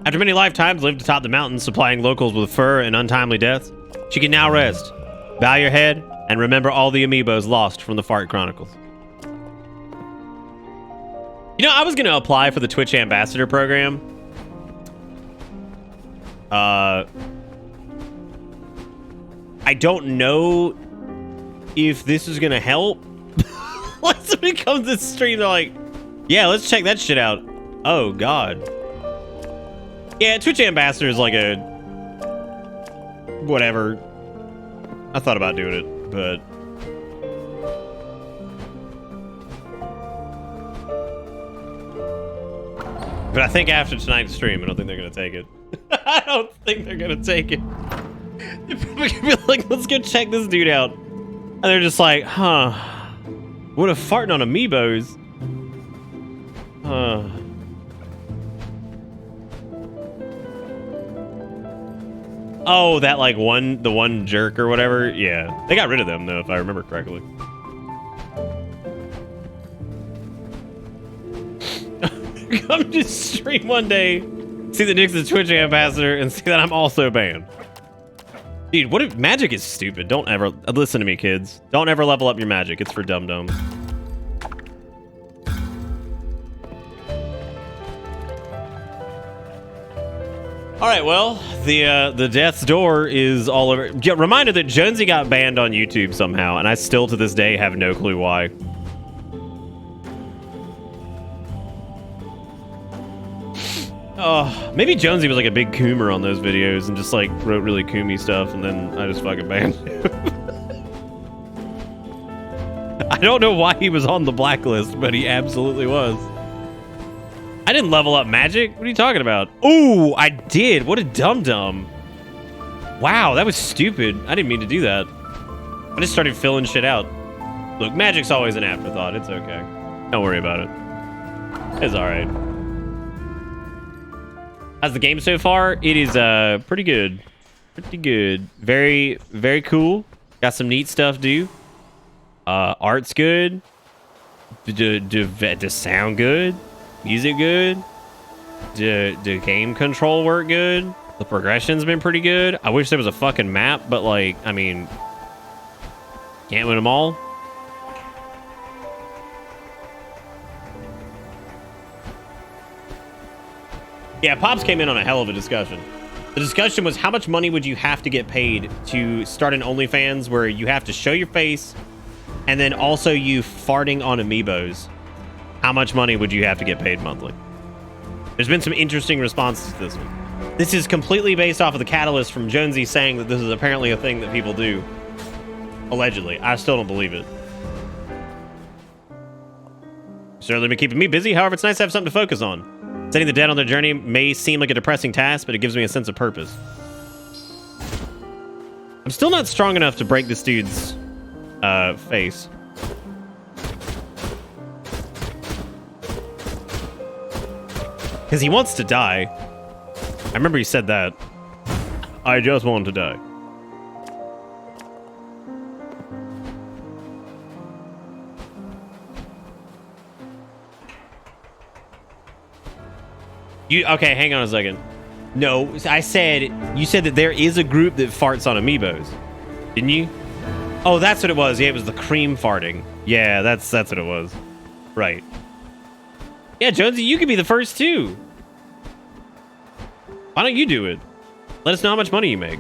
[SPEAKER 2] After many lifetimes lived atop the mountains, supplying locals with fur and untimely deaths, she can now rest. Bow your head and remember all the amiibos lost from the Fart Chronicles. You know, I was going to apply for the Twitch Ambassador program. I don't know if this is going to help. Like, somebody comes to the stream, they're like, yeah, let's check that shit out. Oh, God. Yeah, Twitch Ambassador is like a... whatever. I thought about doing it, but... But I think after tonight's stream, I don't think they're going to take it. I don't think they're going to take it. They're probably going to be like, let's go check this dude out. And they're just like, huh. What a farting on amiibos. Huh. Oh, that like the one jerk or whatever? Yeah. They got rid of them though, if I remember correctly. Come to stream one day, see that Nick's the Twitch Ambassador, and see that I'm also banned. Dude, what if magic is stupid? Don't ever listen to me, kids. Don't ever level up your magic. It's for dum-dums. All right, well, the death's door is all over. Reminder that Jonesy got banned on YouTube somehow, and I still to this day have no clue why. Oh, maybe Jonesy was like a big coomer on those videos and just like wrote really coomy stuff, and then I just fucking banned him. I don't know why he was on the blacklist, but he absolutely was. I didn't level up magic. What are you talking about? Ooh, I did. What a dum-dum. Wow, that was stupid. I didn't mean to do that. I just started filling shit out. Look, magic's always an afterthought. It's okay. Don't worry about it. It's alright. How's the game so far? It is pretty good. Pretty good. Very, very cool. Got some neat stuff to do. Art's good. Does sound good? Music good? The game control work good? The progression's been pretty good. I wish there was a fucking map, but like, I mean, can't win them all. Yeah, Pops came in on a hell of a discussion. The discussion was how much money would you have to get paid to start an OnlyFans where you have to show your face and then also you farting on amiibos. How much money would you have to get paid monthly? There's been some interesting responses to this one. This is completely based off of the catalyst from Jonesy saying that this is apparently a thing that people do. Allegedly. I still don't believe it. Certainly been keeping me busy. However, it's nice to have something to focus on. Setting the dead on their journey may seem like a depressing task, but it gives me a sense of purpose. I'm still not strong enough to break this dude's face. Because he wants to die. I remember he said that. I just want to die. Okay, hang on a second. No, I said, you said that there is a group that farts on amiibos. Didn't you? Oh, that's what it was. Yeah, it was the cream farting. Yeah, that's what it was. Right. Yeah, Jonesy, you could be the first too. Why don't you do it? Let us know how much money you make.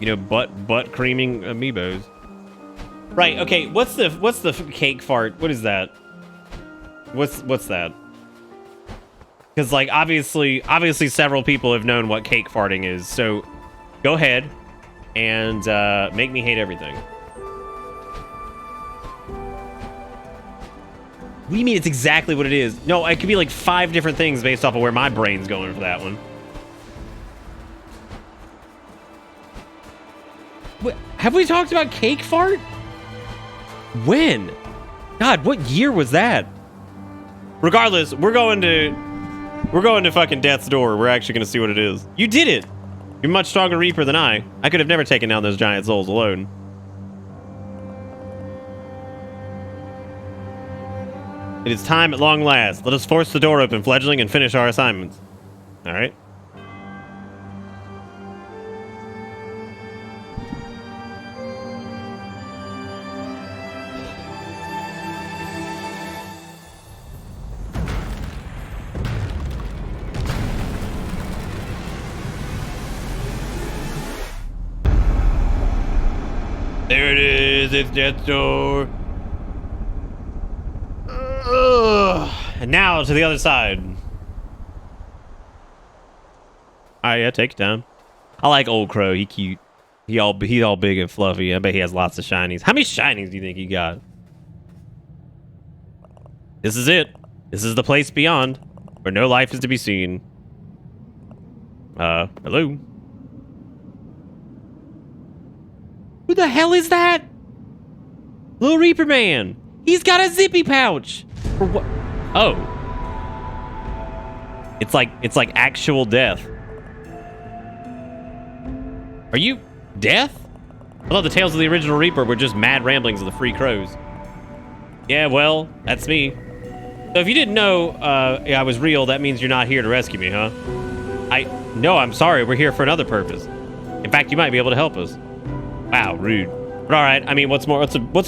[SPEAKER 2] You know, butt creaming amiibos. Right, okay, what's the cake fart? What is that? What's that? Because like obviously several people have known what cake farting is. So go ahead and make me hate everything. What do you mean it's exactly what it is? No, it could be like 5 different things based off of where my brain's going for that one. What, have we talked about cake fart? When? God, what year was that? Regardless, we're going to fucking death's door. We're actually going to see what it is. You did it. You're a much stronger Reaper than I. I could have never taken down those giant souls alone. It is time at long last. Let us force the door open, fledgling, and finish our assignments. All right. There it is. It's death's door. And now to the other side. Alright, yeah, take it down. I like Old Crow. He cute. He all big and fluffy. I bet he has lots of shinies. How many shinies do you think he got? This is it. This is the place beyond, where no life is to be seen. Hello? Who the hell is that? Little Reaper Man. He's got a zippy pouch. For what? Oh. It's like actual death. Are you death? I thought the tales of the original Reaper were just mad ramblings of the Free Crows. Yeah, well, that's me. So if you didn't know I was real, that means you're not here to rescue me, huh? No, I'm sorry. We're here for another purpose. In fact, you might be able to help us. Wow, rude. But all right, I mean, what's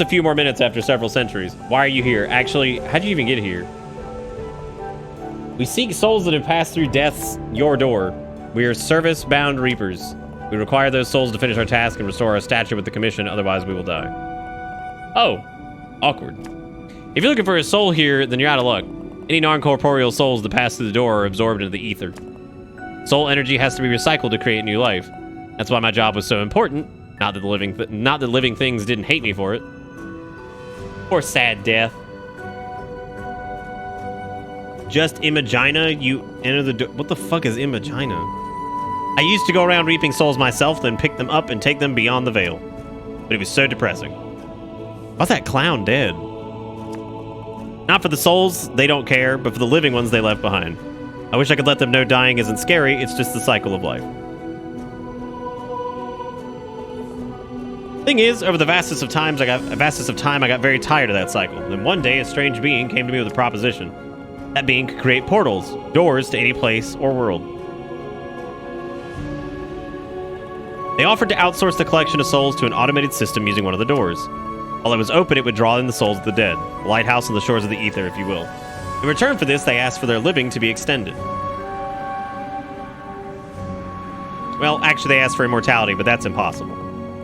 [SPEAKER 2] a few more minutes after several centuries? Why are you here? Actually, how'd you even get here? We seek souls that have passed through your door. We are service-bound Reapers. We require those souls to finish our task and restore our stature with the commission, otherwise we will die. Oh, awkward. If you're looking for a soul here, then you're out of luck. Any non-corporeal souls that pass through the door are absorbed into the ether. Soul energy has to be recycled to create new life. That's why my job was so important. Not that the living things didn't hate me for it. Poor sad death. Just Imagina, you enter the door. What the fuck is Imagina? I used to go around reaping souls myself, then pick them up and take them beyond the veil. But it was so depressing. Why's that clown dead? Not for the souls, they don't care, but for the living ones they left behind. I wish I could let them know dying isn't scary, it's just the cycle of life. Thing is, over the vastest of time, I got very tired of that cycle. Then one day, a strange being came to me with a proposition. That being could create portals, doors to any place or world. They offered to outsource the collection of souls to an automated system using one of the doors. While it was open, it would draw in the souls of the dead, a lighthouse on the shores of the ether, if you will. In return for this, they asked for their living to be extended. Well, actually, they asked for immortality, but that's impossible.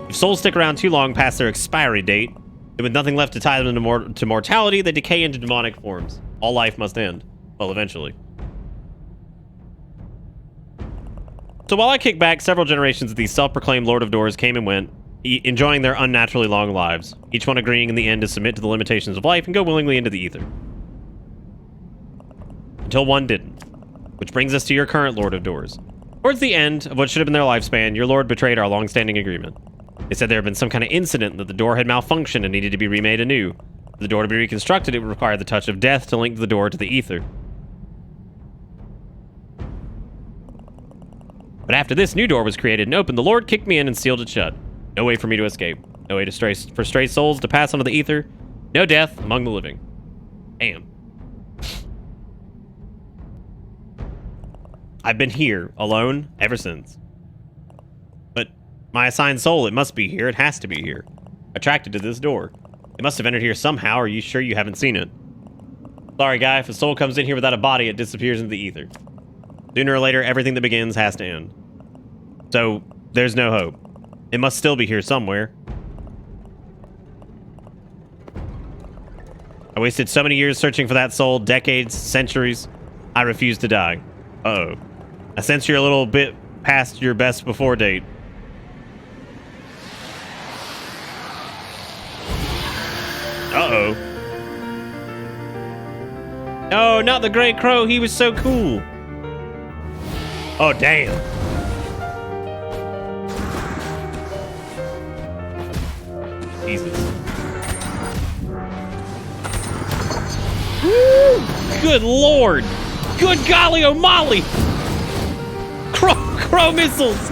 [SPEAKER 2] If souls stick around too long past their expiry date, then with nothing left to tie them to mortality, they decay into demonic forms. All life must end. Well, eventually. So while I kicked back, several generations of these self-proclaimed Lord of Doors came and went, enjoying their unnaturally long lives, each one agreeing in the end to submit to the limitations of life and go willingly into the ether. Until one didn't. Which brings us to your current Lord of Doors. Towards the end of what should have been their lifespan, your lord betrayed our long-standing agreement. They said there had been some kind of incident that the door had malfunctioned and needed to be remade anew. For the door to be reconstructed, it would require the touch of death to link the door to the ether. But after this new door was created and opened, the Lord kicked me in and sealed it shut. No way for me to escape. No way for stray souls to pass onto the ether. No death among the living. Damn. I've been here, alone, ever since. But my assigned soul, it must be here. It has to be here. Attracted to this door. It must have entered here somehow. Are you sure you haven't seen it? Sorry, guy. If a soul comes in here without a body, it disappears into the ether. Sooner or later, everything that begins has to end. So, there's no hope. It must still be here somewhere. I wasted so many years searching for that soul, decades, centuries. I refuse to die. Uh-oh. I sense you're a little bit past your best before date. Uh-oh. No, not the Great Crow. He was so cool. Oh, damn. Jesus. Woo! Good lord. Good golly o'molly. Crow missiles.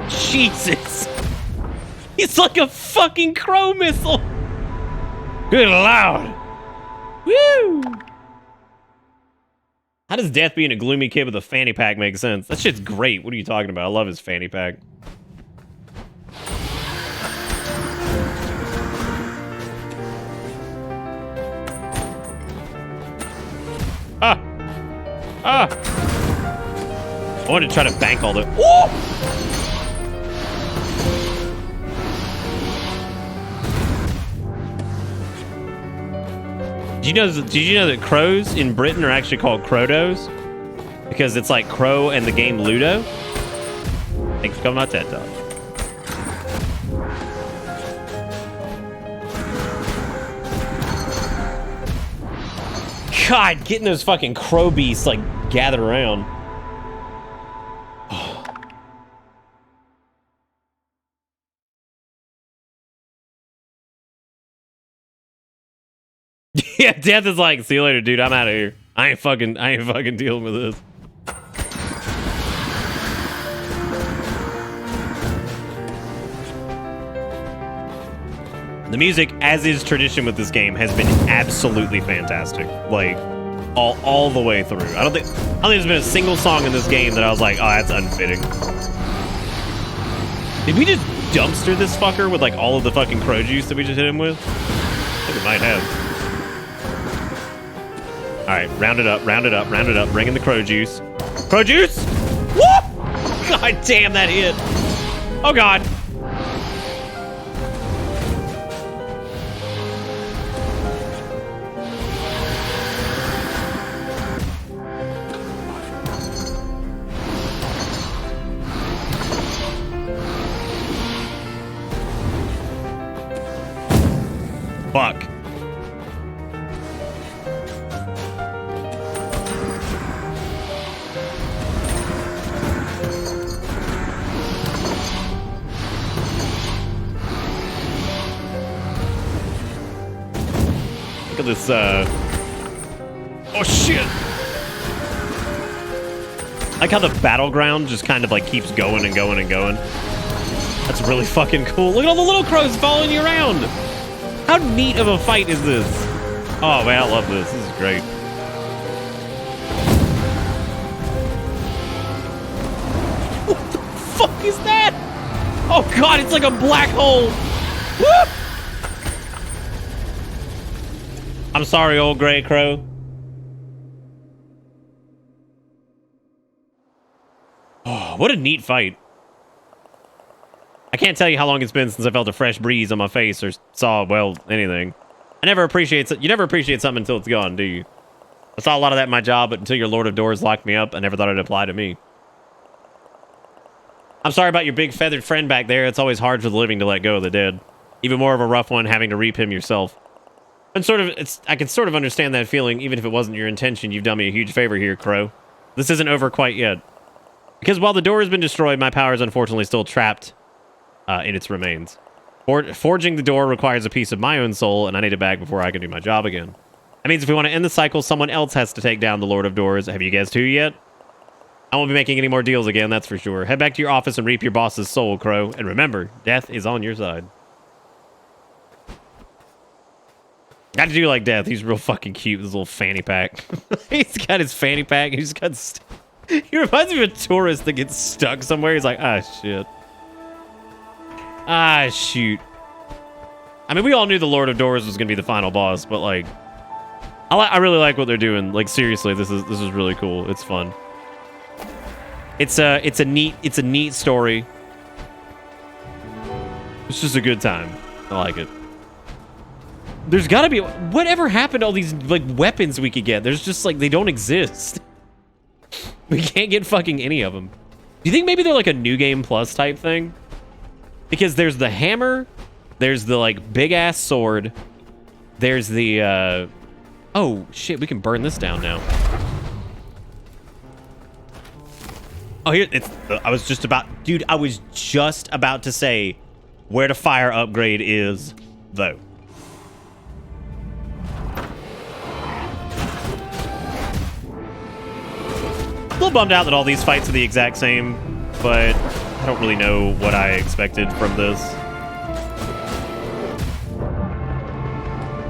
[SPEAKER 2] Jesus. It's like a fucking crow missile. Good lord. Woo! How does Death being a gloomy kid with a fanny pack make sense? That shit's great. What are you talking about? I love his fanny pack. I wanted to try to bank all the... Ooh! Did you know that crows in Britain are actually called crowdos? Because it's like crow and the game Ludo? Thanks for coming out TED Talk. God, getting those fucking crow beasts like gathered around. Yeah, Death is like, see you later, dude. I'm out of here. I ain't fucking dealing with this. The music, as is tradition with this game, has been absolutely fantastic. Like, all the way through. I don't think there's been a single song in this game that I was like, oh, that's unfitting. Did we just dumpster this fucker with like all of the fucking crow juice that we just hit him with? I think we might have. All right, round it up, round it up, round it up. Bring in the crow juice. Crow juice! Whoop! God damn, that hit. Oh, God. Fuck. Look at this, oh shit! I like how the battleground just kind of like keeps going and going and going. That's really fucking cool. Look at all the little crows following you around! How neat of a fight is this? Oh man, I love this. This is great. What the fuck is that? Oh god, it's like a black hole! Woo! I'm sorry, old gray crow. Oh, what a neat fight. I can't tell you how long it's been since I felt a fresh breeze on my face or saw, well, anything. You never appreciate something until it's gone, do you? I saw a lot of that in my job, but until your Lord of Doors locked me up, I never thought it'd apply to me. I'm sorry about your big feathered friend back there. It's always hard for the living to let go of the dead. Even more of a rough one having to reap him yourself. And I can sort of understand that feeling, even if it wasn't your intention. You've done me a huge favor here, Crow. This isn't over quite yet. Because while the door has been destroyed, my power is unfortunately still trapped in its remains. Forging the door requires a piece of my own soul, and I need it back before I can do my job again. That means if we want to end the cycle, someone else has to take down the Lord of Doors. Have you guessed who yet? I won't be making any more deals again, that's for sure. Head back to your office and reap your boss's soul, Crow. And remember, death is on your side. I do like Death. He's real fucking cute with his little fanny pack. He's got his fanny pack. He reminds me of a tourist that gets stuck somewhere. He's like, ah, shit. Ah, shoot. I mean, we all knew the Lord of Doors was going to be the final boss, but, like, I really like what they're doing. Like, seriously, this is really cool. It's fun. It's a neat story. It's just a good time. I like it. There's gotta be... Whatever happened to all these, like, weapons we could get? There's just, like, they don't exist. We can't get fucking any of them. Do you think maybe they're, like, a New Game Plus type thing? Because there's the hammer, there's the, like, big-ass sword, there's the, Oh, shit, we can burn this down now. Oh, here, I was just about... Dude, I was just about to say where the fire upgrade is, though. A little bummed out that all these fights are the exact same, but I don't really know what I expected from this.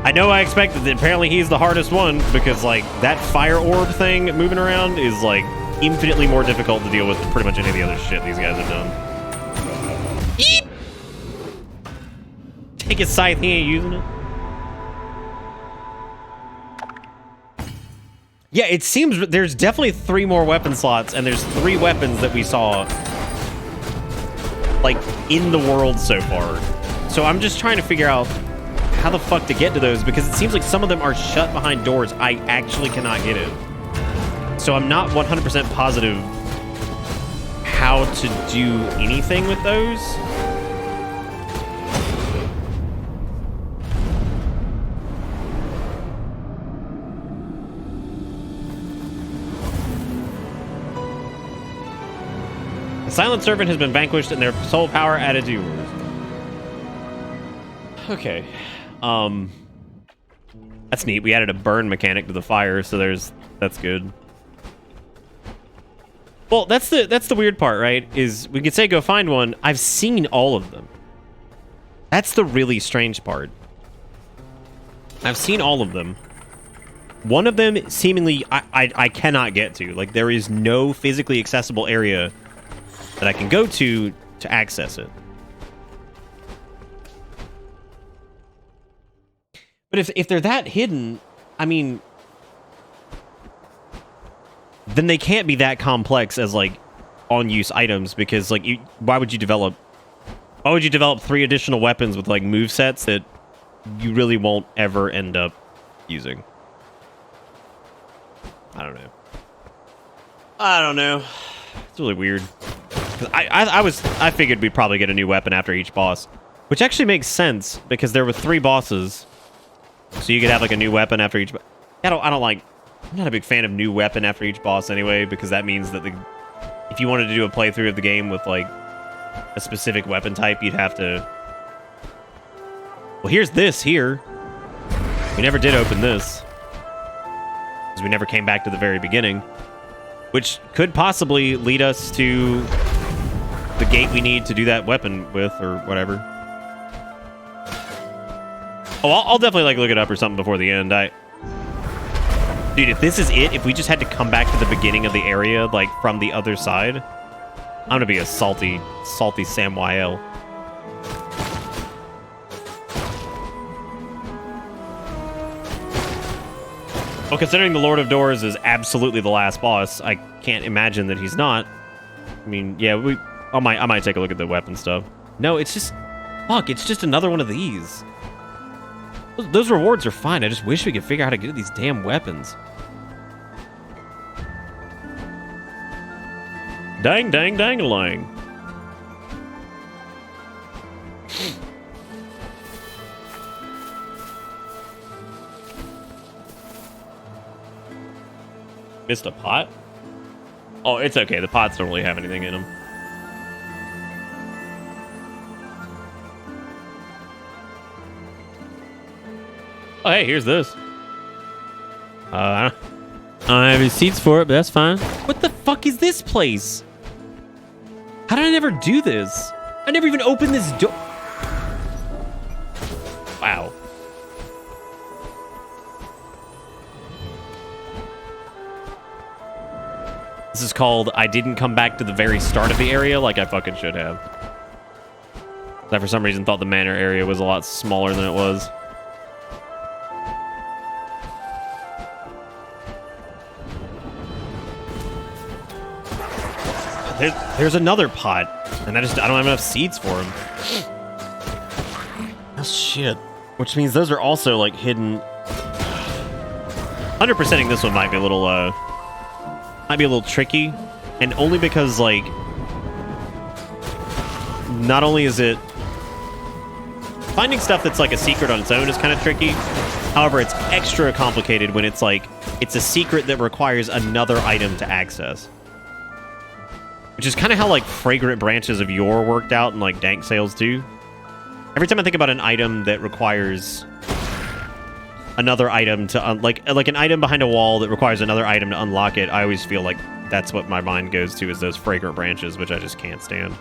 [SPEAKER 2] I know I expected that apparently he's the hardest one because, like, that fire orb thing moving around is, like, infinitely more difficult to deal with than pretty much any of the other shit these guys have done. Eep! Take his scythe, he ain't using it. Yeah, it seems there's definitely 3 more weapon slots, and there's 3 weapons that we saw, like, in the world so far. So I'm just trying to figure out how the fuck to get to those, because it seems like some of them are shut behind doors. I actually cannot get it. So I'm not 100% positive how to do anything with those. The Silent Servant has been vanquished and their soul power added to yours. Okay. That's neat. We added a burn mechanic to the fire, so that's good. Well, that's the weird part, right? Is we could say go find one. I've seen all of them. That's the really strange part. I've seen all of them. One of them seemingly I cannot get to. Like, there is no physically accessible area that I can go to access it. But if they're that hidden, I mean, then they can't be that complex as, like, on-use items, because, like, why would you develop 3 additional weapons with, like, movesets that you really won't ever end up using? I don't know. It's really weird. I figured we'd probably get a new weapon after each boss, which actually makes sense because there were 3 bosses. So you could have like a new weapon after each. I don't like. I'm not a big fan of new weapon after each boss anyway, because that means that if you wanted to do a playthrough of the game with like a specific weapon type, you'd have to. Well, here's this here. We never did open this because we never came back to the very beginning, which could possibly lead us to the gate we need to do that weapon with, or whatever. Oh, I'll definitely like look it up or something before the end. Dude, if this is it, if we just had to come back to the beginning of the area, like from the other side, I'm gonna be a salty Samuel. Well, considering the Lord of Doors is absolutely the last boss, I can't imagine that he's not. I mean, yeah, I might take a look at the weapon stuff. No, it's just, fuck, it's just another one of these. Those rewards are fine. I just wish we could figure out how to get these damn weapons. Dang, dang, dang-a-lang. Missed a pot? Oh, it's okay. The pots don't really have anything in them. Oh, hey, here's this. I don't have any seats for it, but that's fine. What the fuck is this place? How did I never do this? I never even opened this door. Wow. This is called I didn't come back to the very start of the area like I fucking should have. I for some reason thought the manor area was a lot smaller than it was. There's another pot, and I don't have enough seeds for him. Oh shit. Which means those are also like hidden. 100%ing this one might be a little tricky, and only because like not only is it finding stuff that's like a secret on its own is kind of tricky. However, it's extra complicated when it's like it's a secret that requires another item to access. Which is kind of how, like, Fragrant Branches of Yore worked out in, like, Dank Sales 2. Every time I think about an item that requires another item to, like an item behind a wall that requires another item to unlock it, I always feel like that's what my mind goes to, is those Fragrant Branches, which I just can't stand.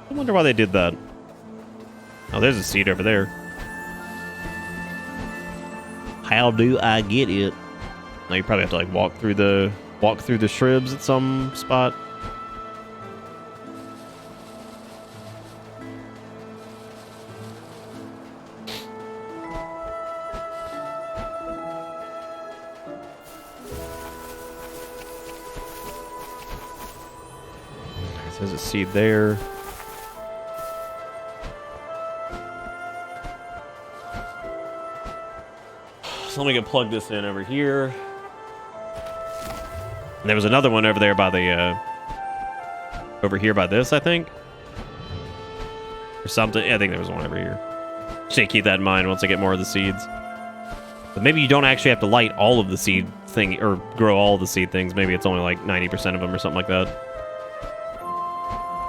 [SPEAKER 2] I wonder why they did that. Oh, there's a seed over there. How do I get it? No, you probably have to like walk through the shrubs at some spot. There's a seed there. So let me go plug this in over here. And there was another one over there by the, over here by this, I think. Or something. Yeah, I think there was one over here. Just need to keep that in mind once I get more of the seeds. But maybe you don't actually have to light all of the seed thing, or grow all of the seed things. Maybe it's only like 90% of them or something like that.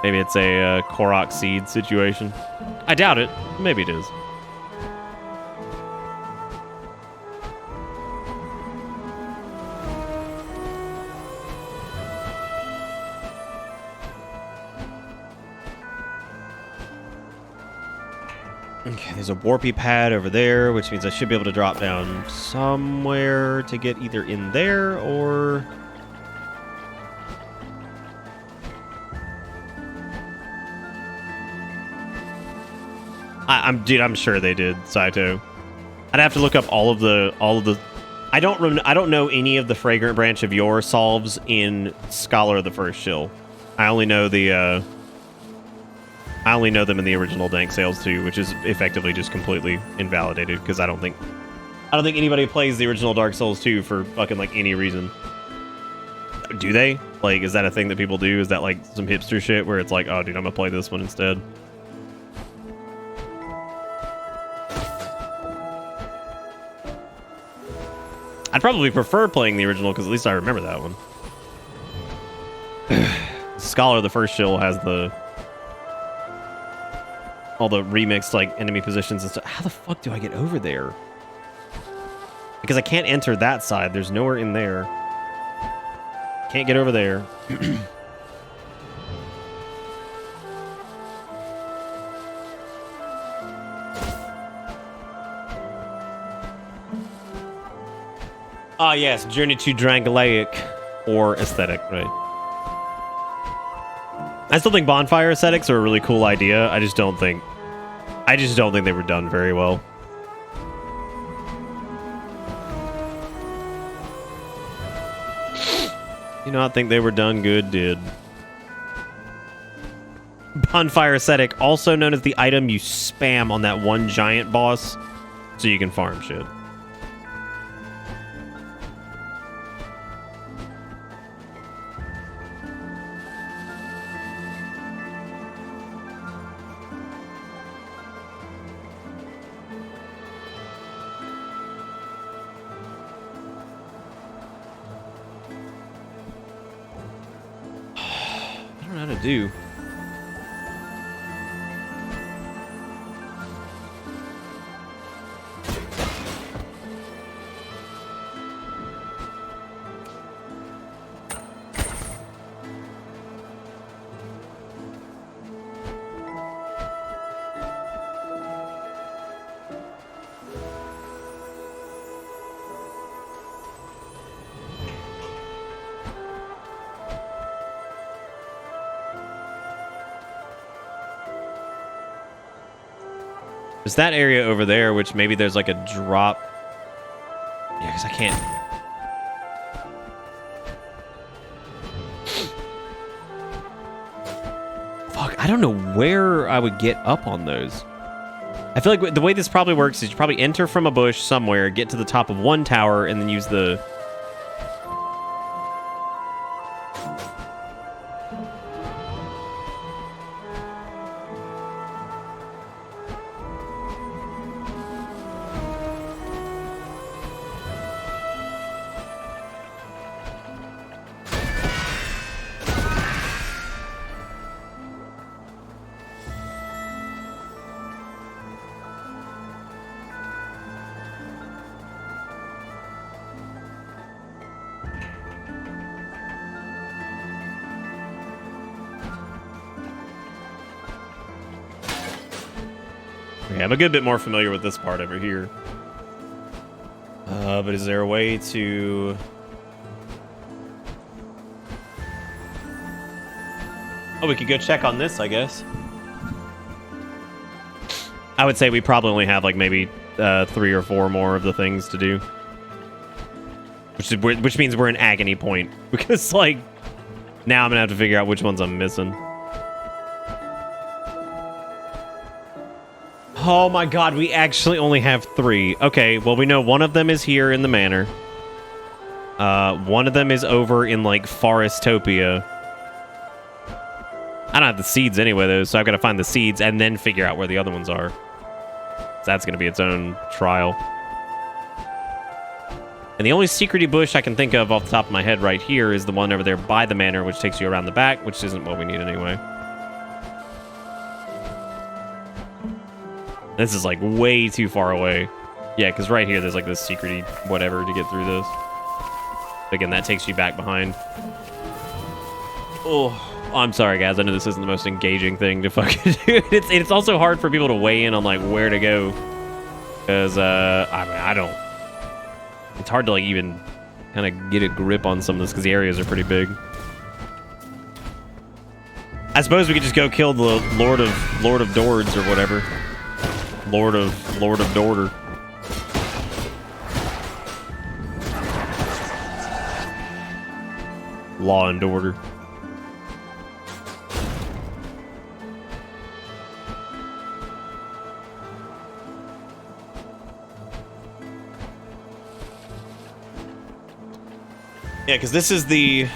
[SPEAKER 2] Maybe it's a Korok seed situation. I doubt it. Maybe it is. Okay, there's a warpy pad over there, which means I should be able to drop down somewhere to get either in there or... I'm sure they did, Saito. I'd have to look up all of the. I don't know any of the Fragrant Branch of Yore solves in Scholar of the First Shill. I only know them in the original Dank Sales 2, which is effectively just completely invalidated because I don't think anybody plays the original Dark Souls 2 for fucking like any reason. Do they? Like, is that a thing that people do? Is that like some hipster shit where it's like, oh, dude, I'm gonna play this one instead? I'd probably prefer playing the original because at least I remember that one. Scholar, the first shill, has all the remixed like enemy positions and stuff. How the fuck do I get over there? Because I can't enter that side. There's nowhere in there. Can't get over there. Ah, yes, Journey to Drangleic or Aesthetic, right? I still think bonfire aesthetics are a really cool idea. I just don't think they were done very well. You know, I think they were done good, did. Bonfire aesthetic, also known as the item you spam on that one giant boss so you can farm shit. Do. There's that area over there, which maybe there's like a drop. Yeah, because I can't. Fuck, I don't know where I would get up on those. I feel like the way this probably works is you probably enter from a bush somewhere, get to the top of one tower, and then use the... Okay, I'm a good bit more familiar with this part over here. But is there a way to... Oh, we could go check on this, I guess. I would say we probably only have like maybe 3 or 4 more of the things to do. Which means we're in agony point. Because like, now I'm gonna have to figure out which ones I'm missing. Oh my god, we actually only have 3. Okay, well we know one of them is here in the manor. One of them is over in like Forestopia. I don't have the seeds anyway though, so I've got to find the seeds and then figure out where the other ones are. So that's going to be its own trial. And the only secrety bush I can think of off the top of my head right here is the one over there by the manor, which takes you around the back, which isn't what we need anyway. This is like way too far away. Yeah, because right here there's like this secrety whatever to get through this. Again, that takes you back behind. Oh, I'm sorry guys. I know this isn't the most engaging thing to fucking do. It's also hard for people to weigh in on like where to go. Because, I mean, I don't... It's hard to like even kind of get a grip on some of this because the areas are pretty big. I suppose we could just go kill the Lord of Dords or whatever. Lord of Dorder. Law and Order. Yeah, because this is the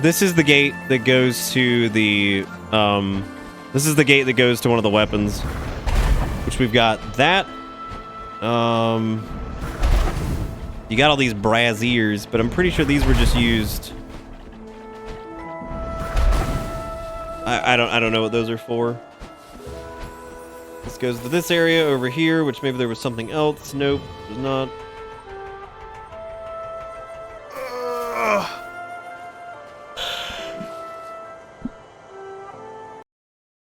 [SPEAKER 2] This is the gate that goes to the this is the gate that goes to one of the weapons, which we've got that. You got all these braziers, but I'm pretty sure these were just used. I don't know what those are for. This goes to this area over here, which maybe there was something else. Nope, there's not.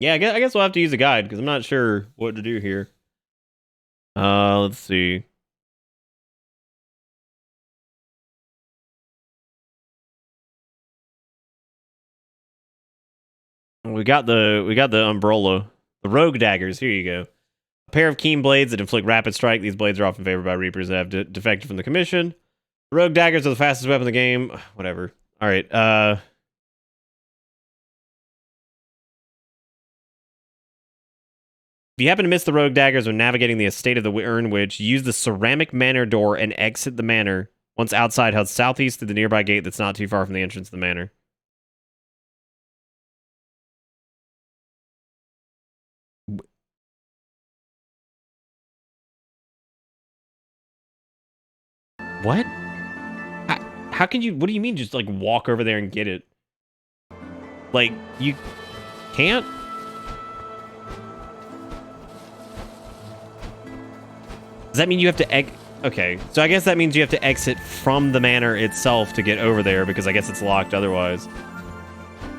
[SPEAKER 2] Yeah, I guess we'll have to use a guide because I'm not sure what to do here. Let's see. We got the umbrella, the rogue daggers. Here you go. A pair of keen blades that inflict rapid strike. These blades are often favored by reapers that have defected from the commission. The rogue daggers are the fastest weapon in the game. Whatever. All right. If you happen to miss the rogue daggers when navigating the estate of the Urn Witch, use the ceramic manor door and exit the manor. Once outside, head southeast to the nearby gate that's not too far from the entrance of the manor. What? How can you... What do you mean just, like, walk over there and get it? Like, you can't? Does that mean you have to... Okay, so I guess that means you have to exit from the manor itself to get over there, because I guess it's locked otherwise.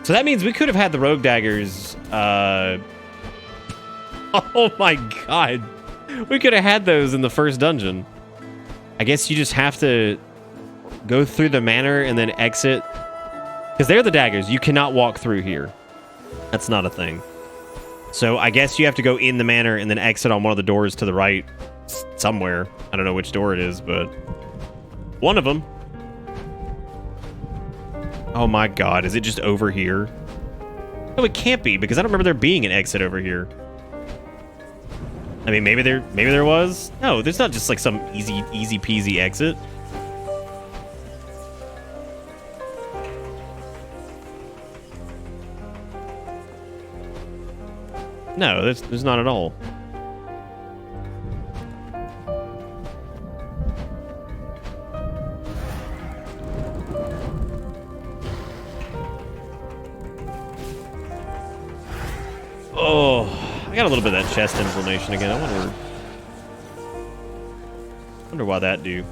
[SPEAKER 2] So that means we could have had the rogue daggers, Oh my god. We could have had those in the first dungeon. I guess you just have to go through the manor and then exit. Because they're the daggers. You cannot walk through here. That's not a thing. So I guess you have to go in the manor and then exit on one of the doors to the right somewhere. I don't know which door it is, but one of them. Oh my god, is it just over here? No, it can't be, because I don't remember there being an exit over here. I mean, maybe there was. No, there's not just like some easy peasy exit. No, there's not at all. Oh, I got a little bit of that chest inflammation again. I wonder why that do.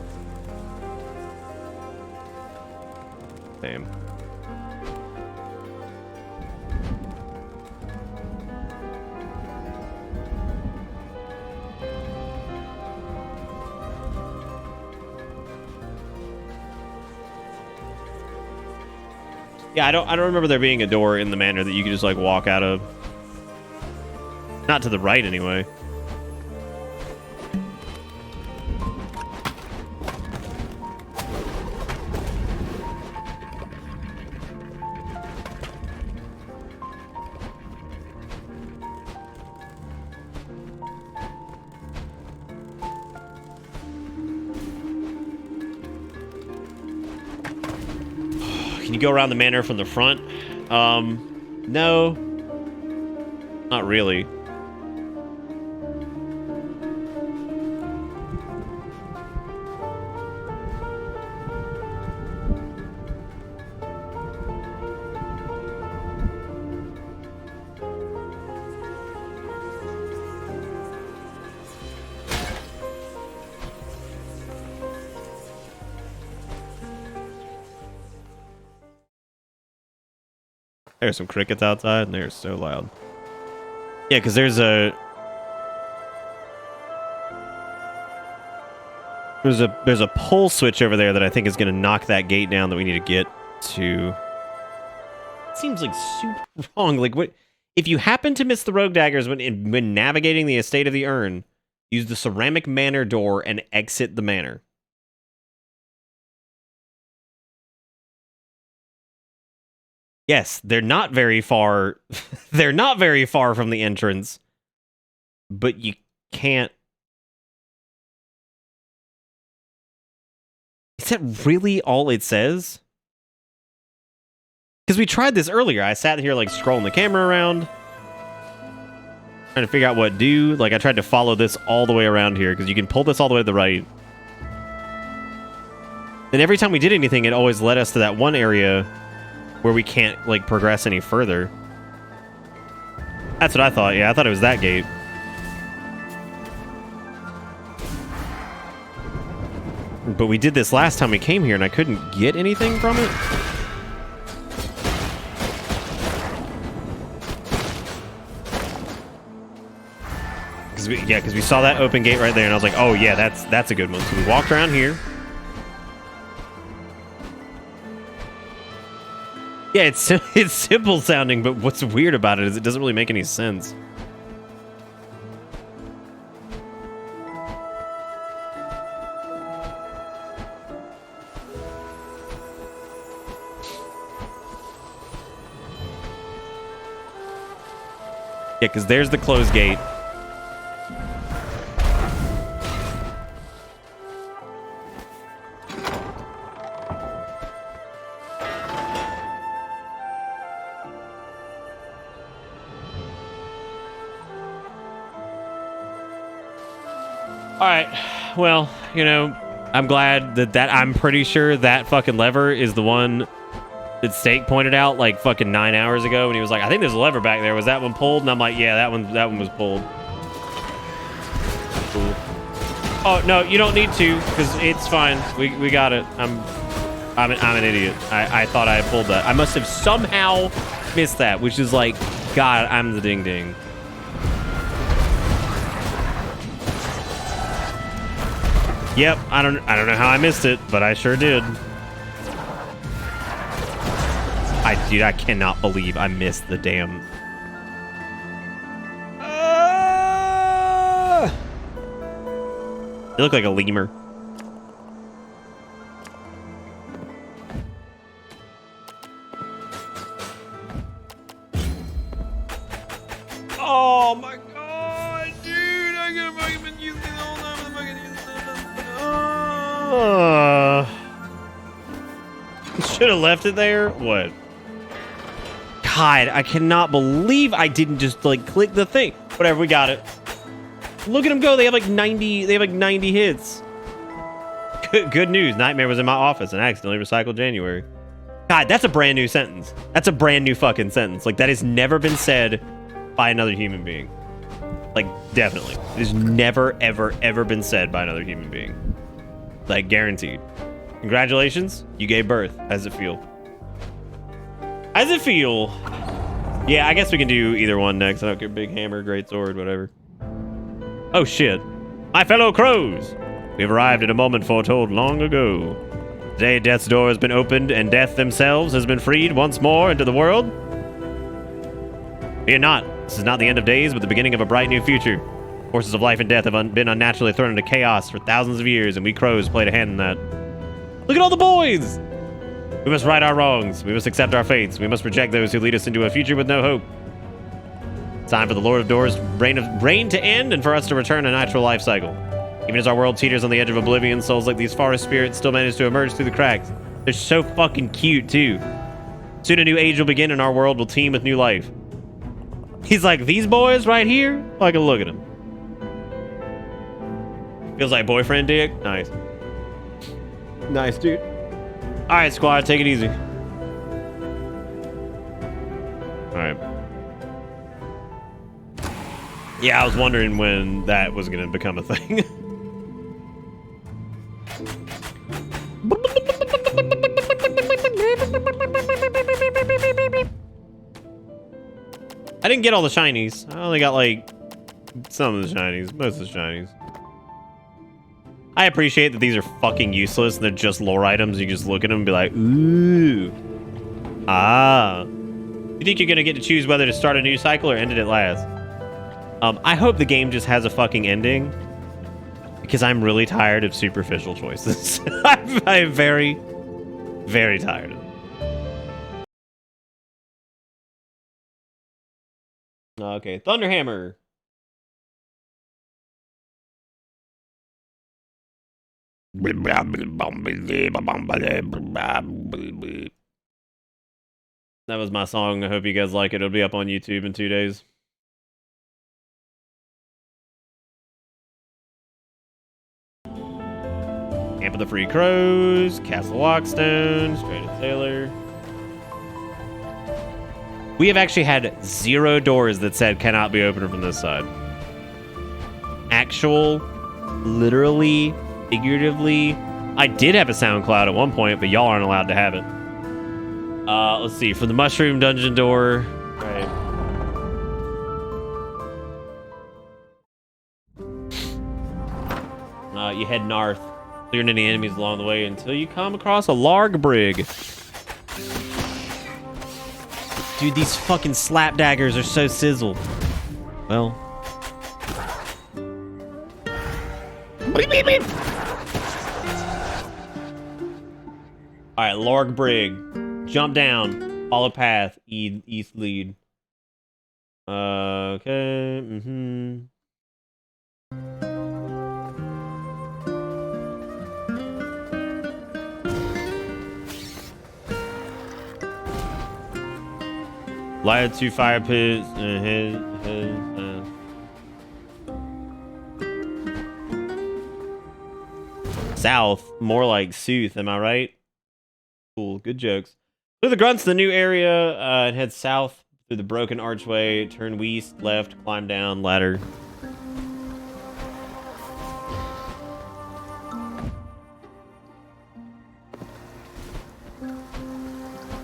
[SPEAKER 2] Damn. Yeah, I don't remember there being a door in the manor that you could just like walk out of. Not to the right, anyway. Can you go around the manor from the front? No. Not really. There's some crickets outside, and they're so loud. Yeah, because there's a pull switch over there that I think is going to knock that gate down that we need to get to. It seems like super wrong. Like, what if you happen to miss the rogue daggers when navigating the estate of the urn? Use the ceramic manor door and exit the manor. Yes, they're not very far. They're not very far from the entrance, but you can't. Is that really all it says? Because we tried this earlier. I sat here like scrolling the camera around, trying to figure out what to do. Like I tried to follow this all the way around here because you can pull this all the way to the right. And every time we did anything, it always led us to that one area where we can't like progress any further. That's what I thought. Yeah, I thought it was that gate. But we did this last time we came here and I couldn't get anything from it. Because we saw that open gate right there, and I was like, oh yeah, that's a good one. So we walked around here. Yeah, it's simple sounding, but what's weird about it is it doesn't really make any sense. Yeah, because there's the closed gate. Alright, well, you know, I'm glad that I'm pretty sure that fucking lever is the one that Steak pointed out like fucking 9 hours ago when he was like, I think there's a lever back there. Was that one pulled? And I'm like, yeah, that one was pulled. Cool. Oh, no, you don't need to, because it's fine. We got it. I'm an idiot. I thought I pulled that. I must have somehow missed that, which is like, God, I'm the ding-ding. Yep, I don't know how I missed it, but I sure did. Dude, I cannot believe I missed the damn. They look like a lemur. Oh my god, dude! I could have fucking been using it all the time. Should have left it there. What? God, I cannot believe I didn't just like click the thing. Whatever, we got it. Look at them go. They have like 90. They have like 90 hits. Good news. Nightmare was in my office and accidentally recycled January. God, that's a brand new sentence. That's a brand new fucking sentence. Like that has never been said by another human being. Like definitely, it has never ever been said by another human being. Like guaranteed. Congratulations, you gave birth. How's it feel? How's it feel? Yeah, I guess we can do either one next. I don't care. Big hammer, great sword, whatever. Oh shit. My fellow crows! We've arrived at a moment foretold long ago. Today, death's door has been opened, and death themselves has been freed once more into the world. Fear not. This is not the end of days, but the beginning of a bright new future. Forces of life and death have been unnaturally thrown into chaos for thousands of years, and we crows played a hand in that. Look at all the boys! We must right our wrongs. We must accept our fates. We must reject those who lead us into a future with no hope. It's time for the Lord of Doors' reign to end and for us to return a natural life cycle. Even as our world teeters on the edge of oblivion, souls like these forest spirits still manage to emerge through the cracks. They're so fucking cute, too. Soon a new age will begin and our world will teem with new life. He's like, these boys right here? Like, look at them. Feels like boyfriend dick? Nice. Nice, dude. Alright, squad, take it easy. Alright. Yeah, I was wondering when that was going to become a thing. I didn't get all the shinies. I only got, like, some of the shinies. Most of the shinies. I appreciate that these are fucking useless. They're just lore items. You just look at them and be like, ooh. Ah. You think you're going to get to choose whether to start a new cycle or end it at last? I hope the game just has a fucking ending. Because I'm really tired of superficial choices. I'm very, very tired of it. Okay, Thunderhammer. That was my song. I hope you guys like it. It'll be up on YouTube in 2 days. Camp of the Free Crows, Castle Walkstone, Stranded Sailor. We have actually had 0 doors that said cannot be opened from this side. Actual, literally, figuratively. I did have a SoundCloud at one point, but y'all aren't allowed to have it. Let's see. From the Mushroom Dungeon door. Right. You head north, clearing any enemies along the way until you come across a Larg Brig. Dude, these fucking slap daggers are so sizzle. Well. Alright, Larg Brig. Jump down. Follow path. East lead. Okay. Light 2 fire pits. South. More like Sooth, am I right? Cool. Good jokes. Through the grunts, the new area, and head south through the broken archway. Turn west, left, climb down, ladder.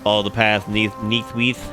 [SPEAKER 2] Follow the path neath Weath.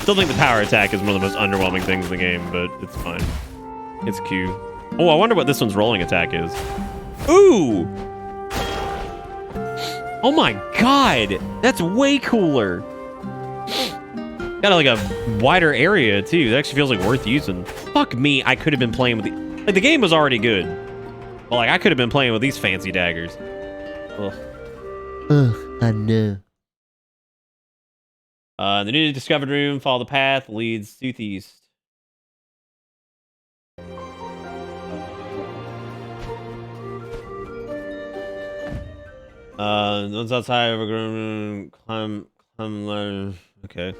[SPEAKER 2] Still think the power attack is one of the most underwhelming things in the game, but it's fine. It's cute. Oh, I wonder what this one's rolling attack is. Ooh! Oh my god! That's way cooler! Got like a wider area too. It actually feels like worth using. Fuck me, I could have been playing with the... Like, the game was already good. But like, I could have been playing with these fancy daggers. Ugh.
[SPEAKER 7] Ugh, I know.
[SPEAKER 2] The newly discovered room, follow the path, leads southeast. One's outside, overgrown, climb ladder. Okay.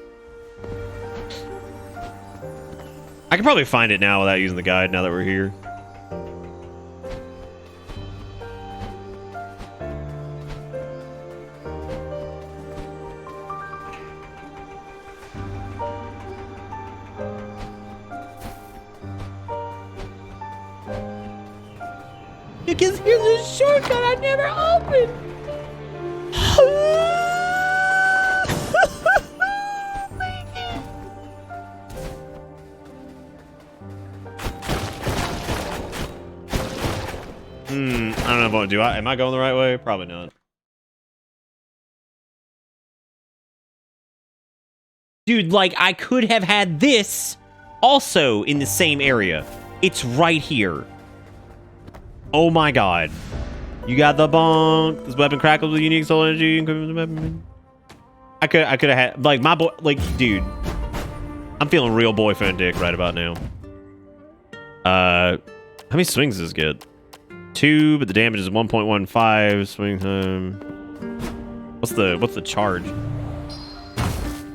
[SPEAKER 2] I can probably find it now without using the guide now that we're here.
[SPEAKER 7] Because here's a shortcut I never opened.
[SPEAKER 2] I don't know if I want to do. Am I going the right way? Probably not. Dude, like, I could have had this also in the same area. It's right here. Oh my god. You got the bonk. This weapon crackles with unique soul energy. I could have had, like, my boy, like, dude. I'm feeling real boyfriend dick right about now. How many swings does this get? 2, but the damage is 1.15. Swing time. What's the charge?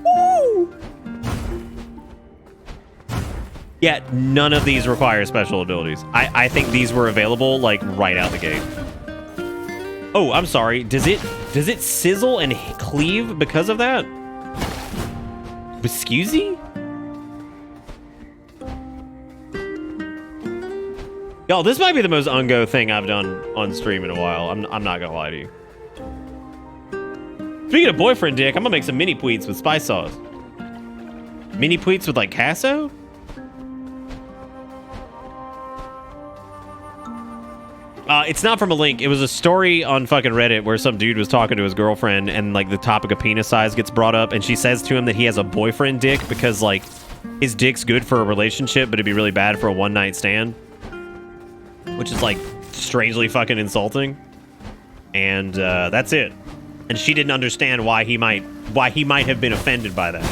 [SPEAKER 2] Woo! Yeah, none of these require special abilities. I think these were available like right out the gate. Oh, I'm sorry. Does it sizzle and cleave because of that? Excusey? Y'all, this might be the most ungo thing I've done on stream in a while. I'm not gonna lie to you. Speaking of boyfriend dick, I'm gonna make some mini pweets with spice sauce. Mini pweets with like queso? It's not from a link. It was a story on fucking Reddit where some dude was talking to his girlfriend and like the topic of penis size gets brought up and she says to him that he has a boyfriend dick because like his dick's good for a relationship but it'd be really bad for a one-night stand. Which is like strangely fucking insulting. And that's it. And she didn't understand why he might have been offended by that.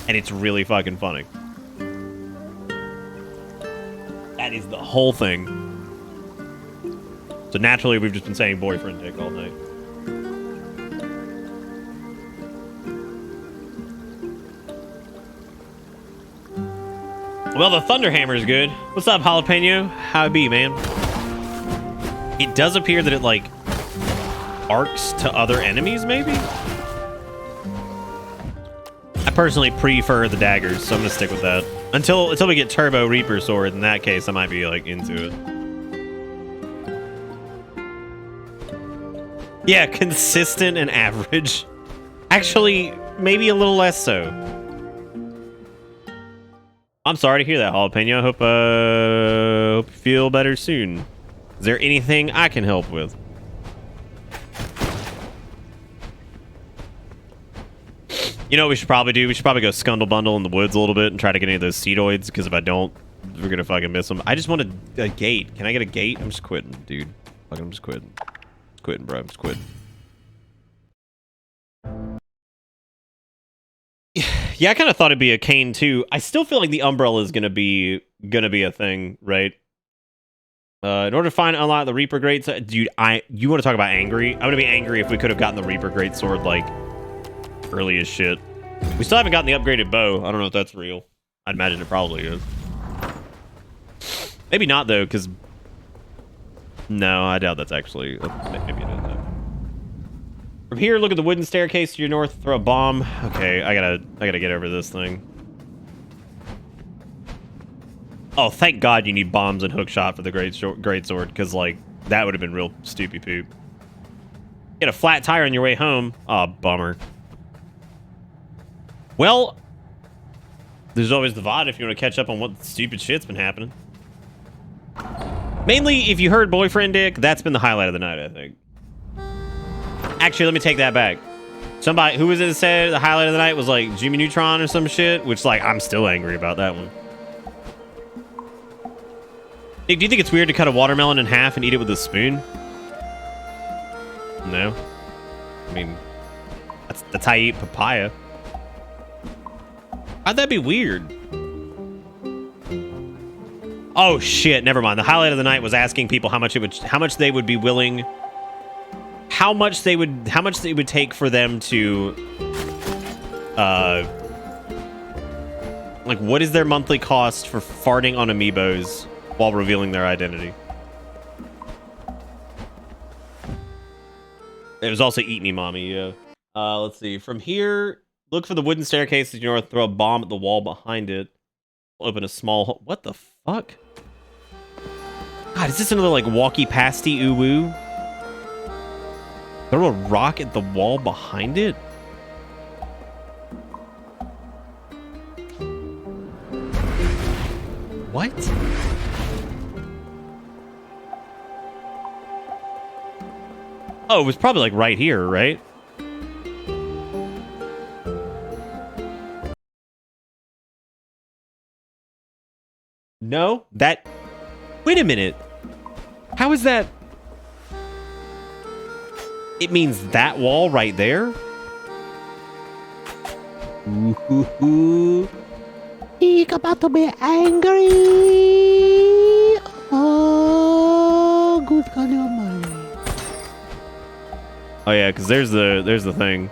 [SPEAKER 2] And it's really fucking funny. That is the whole thing. So naturally, we've just been saying boyfriend dick all night. Well, the Thunderhammer is good. What's up, Jalapeno? How it be, man? It does appear that it, like, arcs to other enemies, maybe? I personally prefer the daggers, so I'm gonna stick with that. Until we get Turbo Reaper Sword, in that case, I might be, like, into it. Yeah, consistent and average. Actually, maybe a little less so. I'm sorry to hear that, Jalapeno. Hope you feel better soon. Is there anything I can help with? You know what we should probably do? We should probably go Scundle Bundle in the woods a little bit and try to get any of those Seedoids, because if I don't, we're gonna fucking miss them. I just want a gate. Can I get a gate? I'm just quitting, dude. Fucking, I'm just quitting. Quitting, bro. I'm just quitting. Yeah, I kind of thought it'd be a cane too. I still feel like the umbrella is gonna be a thing, right? In order to find and unlock the Reaper Great, dude, you want to talk about angry? I'm gonna be angry if we could have gotten the Reaper Great Sword like early as shit. We still haven't gotten the upgraded bow. I don't know if that's real. I'd imagine it probably is. Maybe not though, because no, I doubt that's actually. Maybe it is. From here, look at the wooden staircase to your north. Throw a bomb. Okay, I gotta get over this thing. Oh, thank God you need bombs and hookshot for the great sword, because like that would have been real stupid poop. Get a flat tire on your way home. Oh, bummer. Well, there's always the VOD if you want to catch up on what stupid shit's been happening. Mainly, if you heard boyfriend dick, that's been the highlight of the night, I think. Actually, let me take that back. Somebody, who was it that said the highlight of the night was like Jimmy Neutron or some shit? Which, like, I'm still angry about that one. Nick, do you think it's weird to cut a watermelon in half and eat it with a spoon? No. I mean, that's how you eat papaya. How'd that be weird? Oh shit, never mind. The highlight of the night was asking people how much they would be willing, how much it would take for them to like, what is their monthly cost for farting on amiibos while revealing their identity? It was also Eat Me Mommy, yeah. Let's see. From here, look for the wooden staircase to your north, throw a bomb at the wall behind it. Open a small hole. What the fuck? God, is this another, like, walkie-pasty uwu? Throw a rock at the wall behind it? What? Oh, it was probably, like, right here, right? No? That... Wait a minute. How is that... It means that wall right there?
[SPEAKER 7] Ooh. He's about to be angry. Oh, good God Almighty.
[SPEAKER 2] Oh yeah, because there's the thing.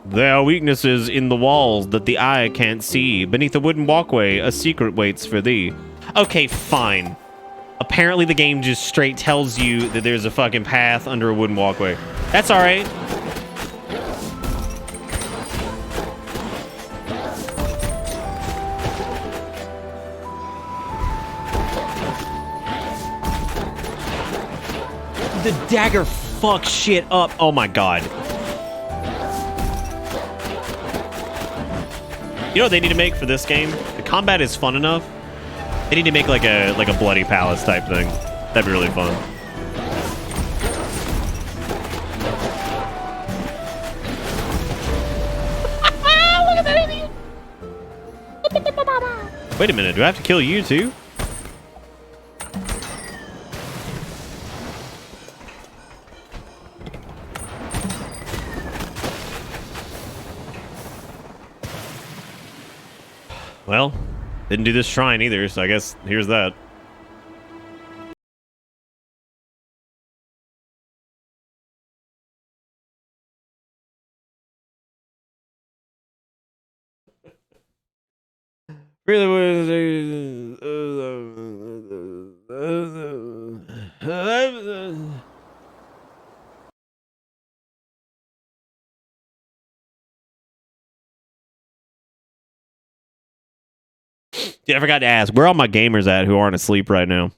[SPEAKER 2] There are weaknesses in the walls that the eye can't see. Beneath the wooden walkway, a secret waits for thee. Okay, fine. Apparently the game just straight tells you that there's a fucking path under a wooden walkway. That's alright. The dagger fucks shit up. Oh my god. You know what they need to make for this game? The combat is fun enough. They need to make like a bloody palace type thing. That'd be really fun.
[SPEAKER 14] Look at that idiot!
[SPEAKER 2] Wait a minute, do I have to kill you too? Well, didn't do this shrine either, so I guess here's that. Really Dude, I forgot to ask, where are all my gamers at who aren't asleep right now?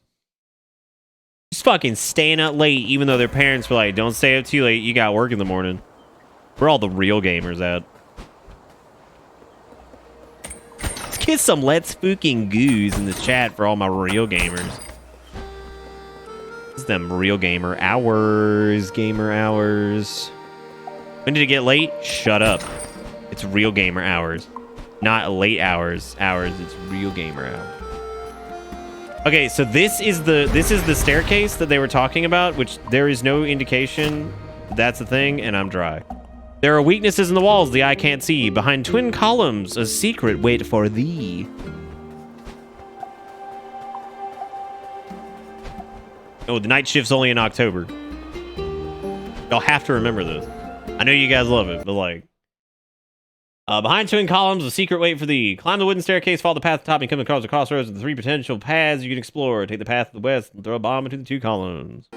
[SPEAKER 2] Just fucking staying up late, even though their parents were like, don't stay up too late, you got work in the morning. Where are all the real gamers at? Let's get some let's fucking goos in the chat for all my real gamers. This is them real gamer hours, gamer hours. When did it get late? Shut up. It's real gamer hours. Not late hours. It's real gamer hours. Okay, so this is the staircase that they were talking about, which there is no indication that's a thing, and I'm dry. There are weaknesses in the walls the eye can't see. Behind twin columns, a secret wait for thee. Oh, the night shift's only in October. Y'all have to remember this. I know you guys love it, but like... behind twin columns, a secret wait for thee. Climb the wooden staircase, follow the path to the top, and come across the crossroads of the 3 potential paths you can explore. Take the path to the west and throw a bomb into the 2 columns.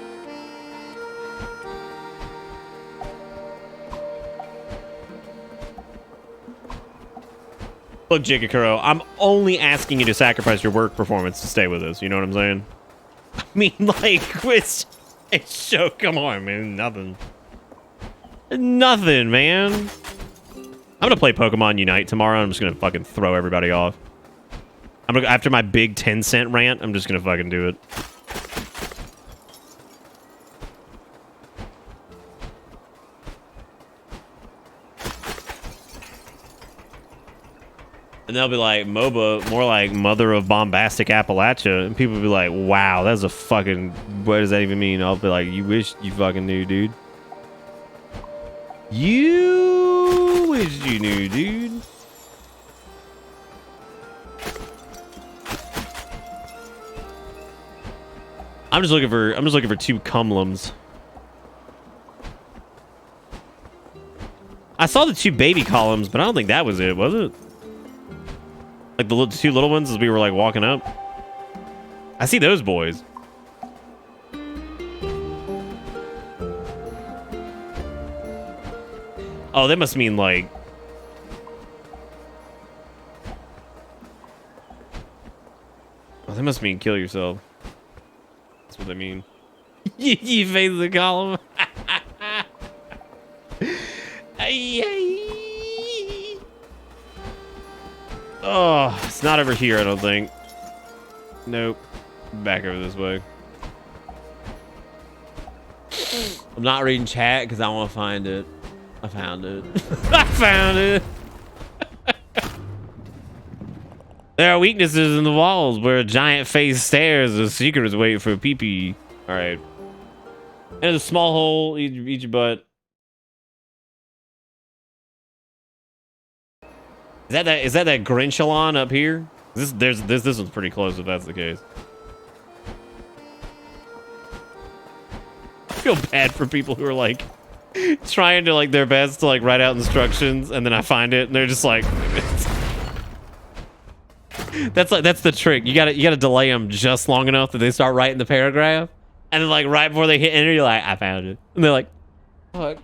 [SPEAKER 2] Look, Jigakuro, I'm only asking you to sacrifice your work performance to stay with us. You know what I'm saying? I mean, like, it's so, come on, man. Nothing, man. I'm gonna play Pokemon Unite tomorrow. I'm just gonna fucking throw everybody off. After my big 10-cent rant, I'm just gonna fucking do it. And they'll be like, MOBA, more like Mother of Bombastic Appalachia. And people will be like, wow, that's a fucking... What does that even mean? I'll be like, you wish you fucking knew, dude. You wish you knew, dude. I'm just looking for 2 cumlums. I saw the 2 baby columns, but I don't think that was it, was it? Like the 2 little ones as we were like walking up. I see those boys. Oh, that must mean like... Oh, that must mean kill yourself. That's what they mean. You face the column. Oh, it's not over here, I don't think. Nope. Back over this way. I'm not reading chat because I want to find it. I found it. I found it. There are weaknesses in the walls where a giant face stares. A secret is waiting for a pee-pee. All right. And a small hole. Eat your butt. Is that Grinchalon up here? This one's pretty close if that's the case. I feel bad for people who are like trying to like their best to like write out instructions, and then I find it and they're just like that's the trick. You gotta delay them just long enough that they start writing the paragraph, and then like right before they hit enter, you're like, I found it, and they're like, fuck.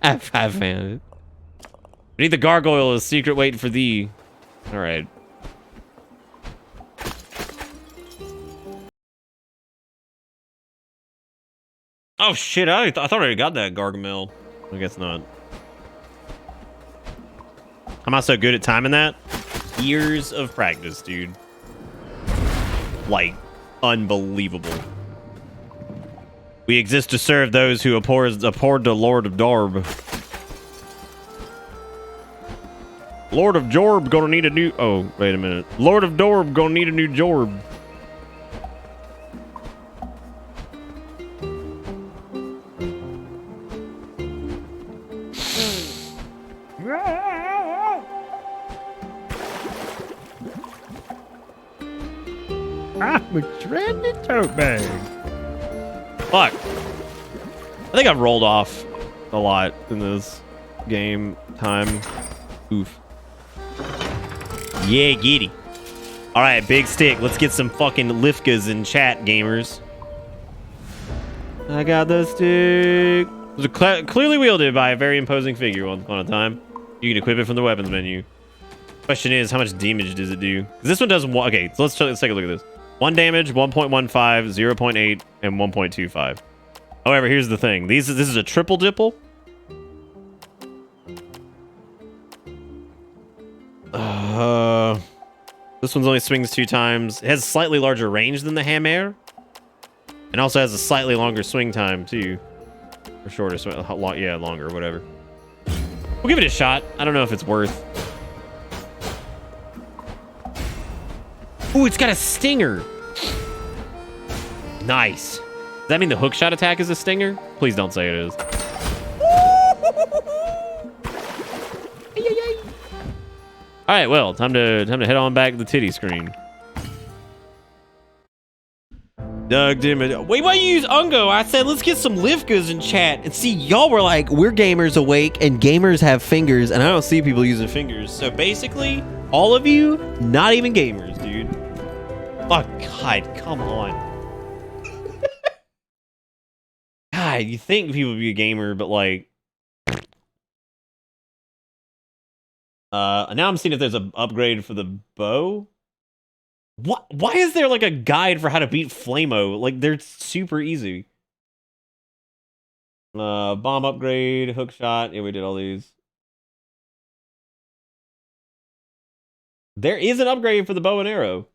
[SPEAKER 2] I found it. We need the gargoyle, a secret waiting for thee. All right. Oh shit! I thought I already got that Gargamel. I guess not. I'm not so good at timing that. Years of practice, dude. Like Unbelievable. We exist to serve those who abhor the Lord of Darb. Lord of Jorb gonna need a new... Oh, wait a minute. Lord of Dorb gonna need a new Jorb. I'm a trendy tote bag. Fuck. I think I've rolled off a lot in this game time. Oof. Yeah, giddy. All right, big stick. Let's get some fucking Lifkas in chat, gamers. I got the stick. It was clearly wielded by a very imposing figure once upon a time. You can equip it from the weapons menu. Question is, how much damage does it do? This one does one. Okay, so let's take a look at this. 1 damage, 1.15, 0.8, and 1.25. However, here's the thing. This is a triple dipple. This one's only swings 2 times. It has slightly larger range than the Hammer. And also has a slightly longer swing time, too. Or shorter swing. Yeah, longer, whatever. We'll give it a shot. I don't know if it's worth. Ooh, it's got a stinger. Nice. Does that mean the hook shot attack is a stinger? Please don't say it is. All right, well, time to head on back to the titty screen. Doug Dimmed. Wait, why you use Ungo? I said let's get some Lifkas in chat. And see, y'all were like, we're gamers awake and gamers have fingers, and I don't see people using fingers. So basically, all of you, not even gamers, dude. Oh, God, come on. God, you think people would be a gamer, but like... now I'm seeing if there's an upgrade for the bow. What? Why is there like a guide for how to beat Flamo? Like, they're super easy. Bomb upgrade, hook shot. Yeah, we did all these. There is an upgrade for the bow and arrow.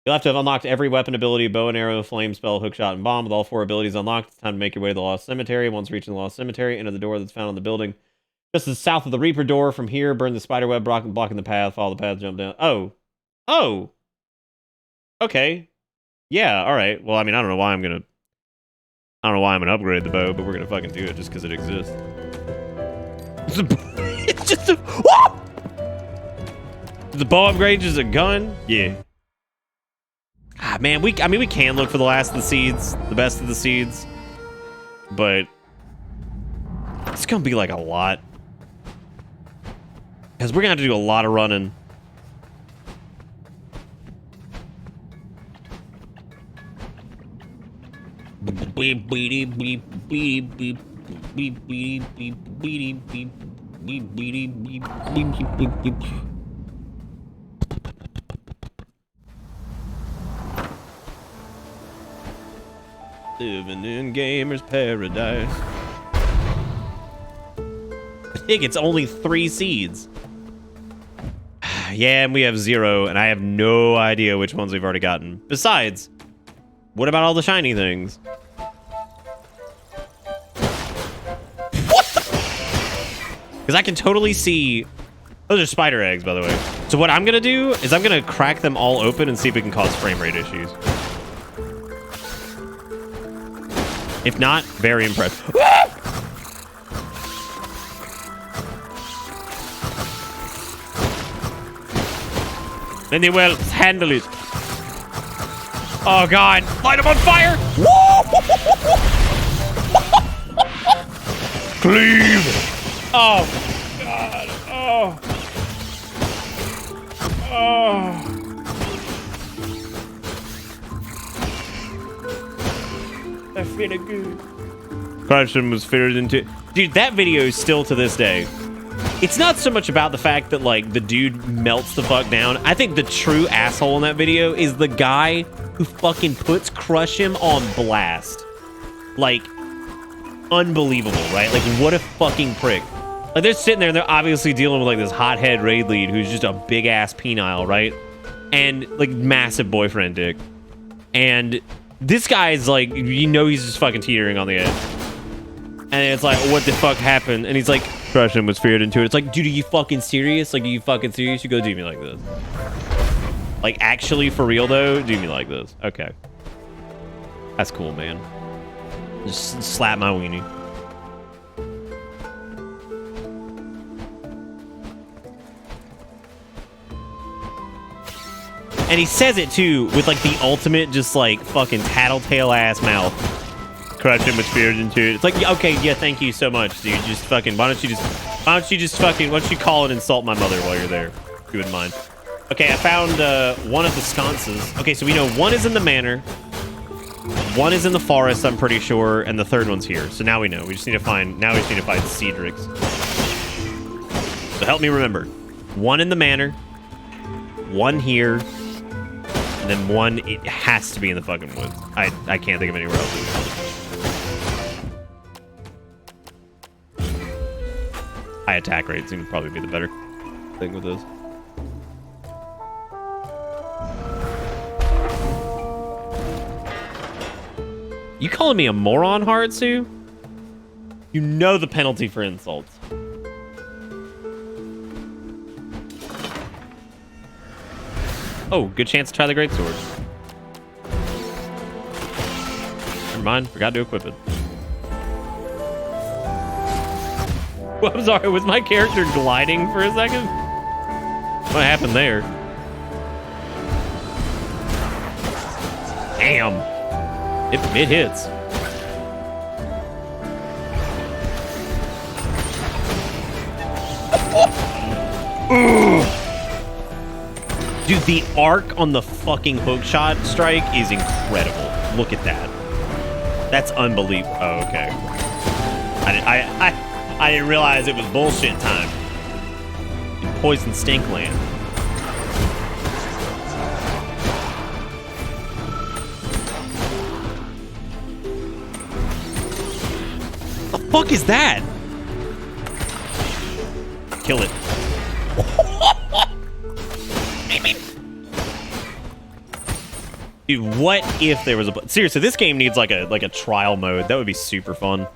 [SPEAKER 2] You'll have to have unlocked every weapon ability, bow and arrow, flame spell, hook shot, and bomb. With all 4 abilities unlocked, it's time to make your way to the Lost Cemetery. Once reaching the Lost Cemetery, enter the door that's found on the building. Just to the south of the Reaper door. From here, burn the spider web blocking the path. Follow the path, jump down. Oh. Oh. Okay. Yeah, alright. Well, I mean, I don't know why I'm gonna upgrade the bow, but we're gonna fucking do it just because it exists. It's just a... Whoa! The bow upgrade is a gun? Yeah. Ah, man, we can look for the last of the seeds, the best of the seeds, but it's gonna be like a lot because we're gonna have to do a lot of running. Living in Gamer's Paradise. I think it's only 3 seeds. Yeah, and we have 0, and I have no idea which ones we've already gotten. Besides, what about all the shiny things? What the? Because I can totally see... Those are spider eggs, by the way. So what I'm going to do is I'm going to crack them all open and see if we can cause frame rate issues. If not, very impressed. Then they will handle it. Oh God! Light them on fire! Cleave! Oh God! Oh! Oh! That feeling good. Carson was fitted into... Dude, that video is still to this day. It's not so much about the fact that, like, the dude melts the fuck down. I think the true asshole in that video is the guy who fucking puts Crush Him on blast. Like, unbelievable, right? Like, what a fucking prick. Like, they're sitting there and they're obviously dealing with, like, this hothead raid lead who's just a big-ass penile, right? And, like, massive boyfriend dick. And this guy's like, you know, he's just fucking teetering on the edge. And it's like, what the fuck happened? And he's like, Russian was feared into it. It's like, dude, are you fucking serious? Like, are you fucking serious? You go do me like this. Like, actually, for real, though, do me like this. Okay. That's cool, man. Just slap my weenie. And he says it, too, with, like, the ultimate, just, like, fucking tattletale-ass mouth. Corruption was feared into it. It's like, okay, yeah, thank you so much, dude. Just fucking, why don't you call and insult my mother while you're there, if you wouldn't mind. Okay, I found one of the sconces. Okay, so we know one is in the manor, one is in the forest, I'm pretty sure, and the third one's here. So now we know. We just need to find, Cedric's. So help me remember. One in the manor, one here, and then one, it has to be in the fucking woods. I can't think of anywhere else. High attack rate seems to probably be the better thing with this. You calling me a moron, Haratsu? You know the penalty for insults. Oh, good chance to try the greatsword. Never mind, forgot to equip it. Well, I'm sorry, was my character gliding for a second? What happened there? Damn. It hits. Dude, the arc on the fucking hookshot strike is incredible. Look at that. That's unbelievable. Oh, okay. I didn't realize it was bullshit time. In Poison Stinkland. The fuck is that? Kill it. Dude, what if there was a... Seriously, this game needs like a trial mode. That would be super fun.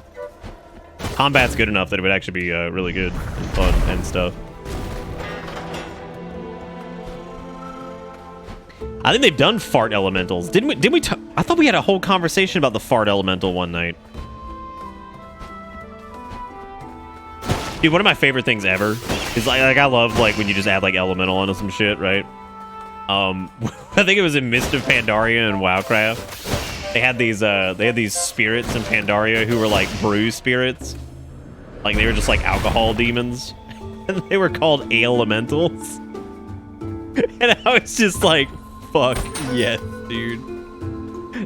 [SPEAKER 2] Combat's good enough that it would actually be really good and fun and stuff. I think they've done fart elementals. Didn't we I thought we had a whole conversation about the fart elemental one night. Dude, one of my favorite things ever is like I love like when you just add like elemental onto some shit, right? I think it was in Mist of Pandaria and WoWcraft. They had these spirits in Pandaria who were like brew spirits. Like they were just like alcohol demons. And they were called elementals. And I was just like, fuck yes, dude.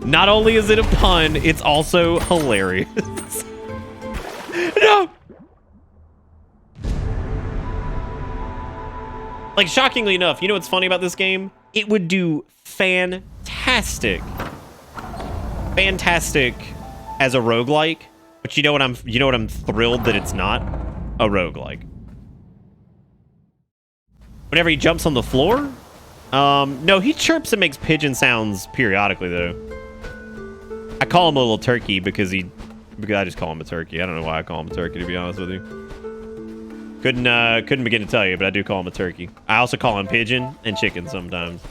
[SPEAKER 2] Not only is it a pun, it's also hilarious. No! Like, shockingly enough, you know what's funny about this game? It would do fantastic as a roguelike, but you know what I'm thrilled that it's not? A roguelike. Whenever he jumps on the floor? No, he chirps and makes pigeon sounds periodically, though. I call him a little turkey because I just call him a turkey. I don't know why I call him a turkey, to be honest with you. Couldn't begin to tell you, but I do call him a turkey. I also call him pigeon and chicken sometimes.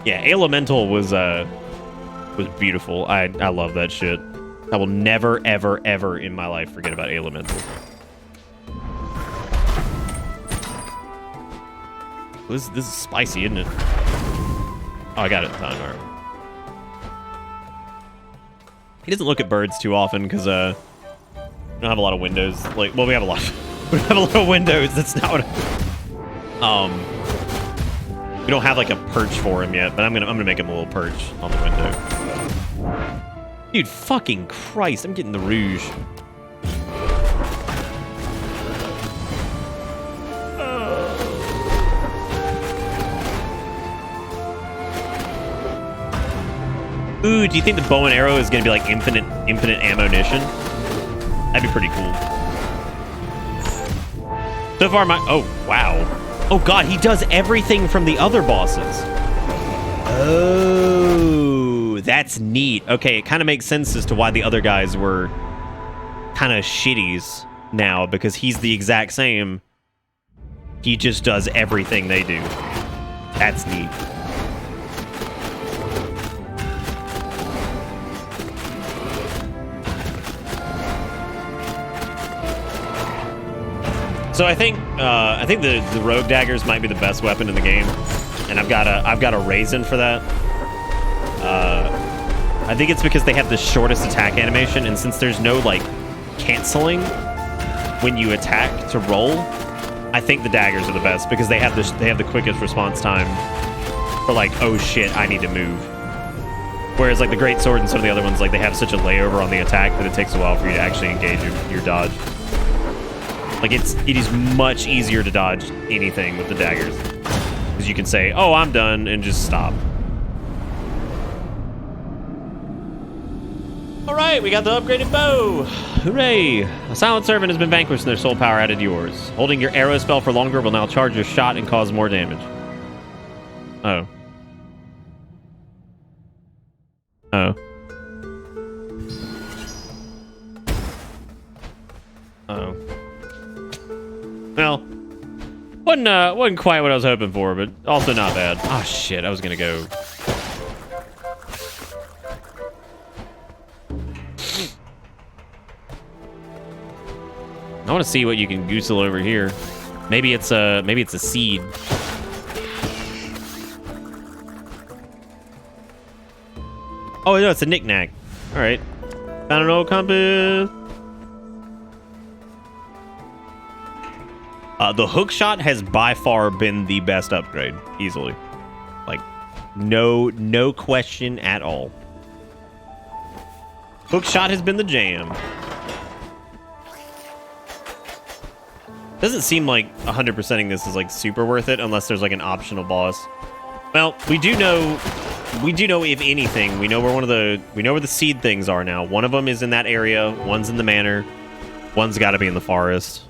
[SPEAKER 2] Yeah, Elemental was beautiful. I love that shit. I will never, ever, ever in my life forget about Elemental. This is spicy, isn't it? Oh, I got it in time. All right. He doesn't look at birds too often because we don't have a lot of windows. Like, well, we have a lot. We have a lot of windows. That's not what. We don't have like a perch for him yet, but I'm gonna make him a little perch on the window. Dude, fucking Christ! I'm getting the rouge. Ooh, do you think the bow and arrow is going to be like infinite ammunition? That'd be pretty cool. So far, oh, wow. Oh, God, he does everything from the other bosses. Oh, that's neat. Okay, it kind of makes sense as to why the other guys were kind of shitties now, because he's the exact same. He just does everything they do. That's neat. So I think the rogue daggers might be the best weapon in the game, and I've got a reason for that. I think it's because they have the shortest attack animation, and since there's no like canceling when you attack to roll, I think the daggers are the best because they have the quickest response time for like, oh shit, I need to move. Whereas like the great sword and some of the other ones, like they have such a layover on the attack that it takes a while for you to actually engage your dodge. Like it is much easier to dodge anything with the daggers because you can say, "Oh, I'm done," and just stop. All right, we got the upgraded bow. Hooray! A silent servant has been vanquished and their soul power added to yours. Holding your arrow spell for longer will now charge your shot and cause more damage. Oh. Oh. Oh. Well, wasn't quite what I was hoping for, but also not bad. Oh shit, I was gonna go. I want to see what you can goosel over here. Maybe it's a seed. Oh no, it's a knick-knack. All right, found an old compass. The hook shot has by far been the best upgrade, easily. Like, no question at all. Hook shot has been the jam. Doesn't seem like 100%ing this is like super worth it unless there's like an optional boss. Well, we do know if anything, we know where the seed things are now. One of them is in that area, one's in the manor, one's got to be in the forest.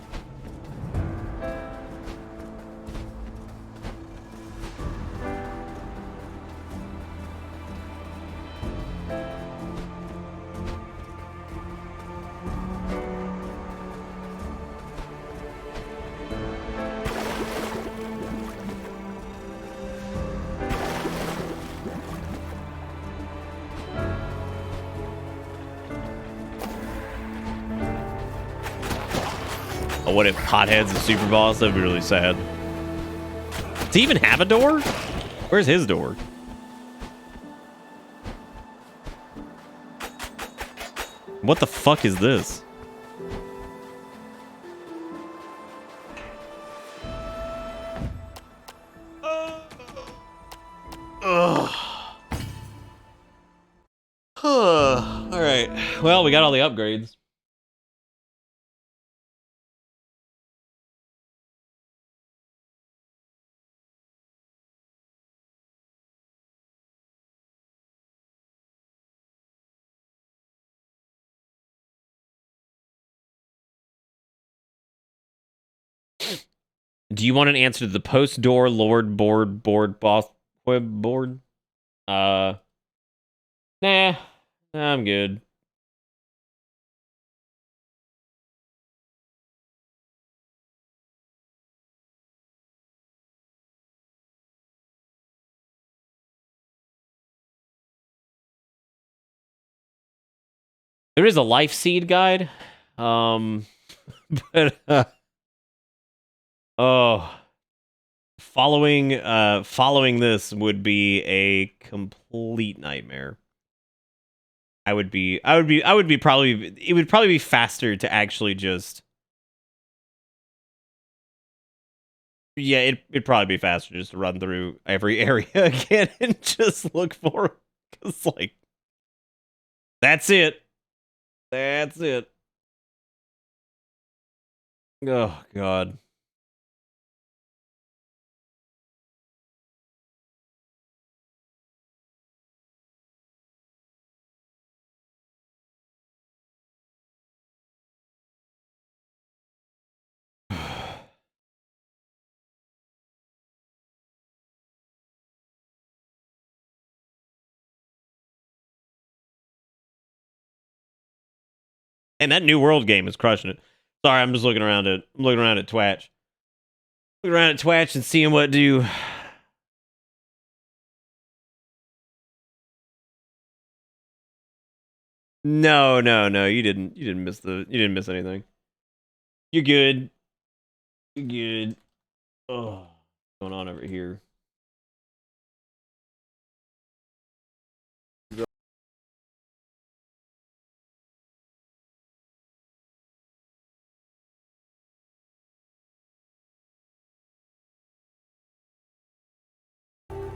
[SPEAKER 2] Oh, what if Pothead's a super boss? That'd be really sad. Does he even have a door? Where's his door? What the fuck is this? Ugh. All right. Well, we got all the upgrades. Do you want an answer to the post door lord board boss web board? Nah, I'm good. There is a life seed guide, but oh, following this would be a complete nightmare. It would probably be faster to actually just, yeah, it'd probably be faster just to run through every area again and just look for it. 'Cause like, that's it. That's it. Oh God. And that New World game is crushing it. Sorry, I'm just looking around at Twatch. Looking around at Twatch and seeing what do. No, you didn't miss anything. You're good. You're good. Oh, what's going on over here?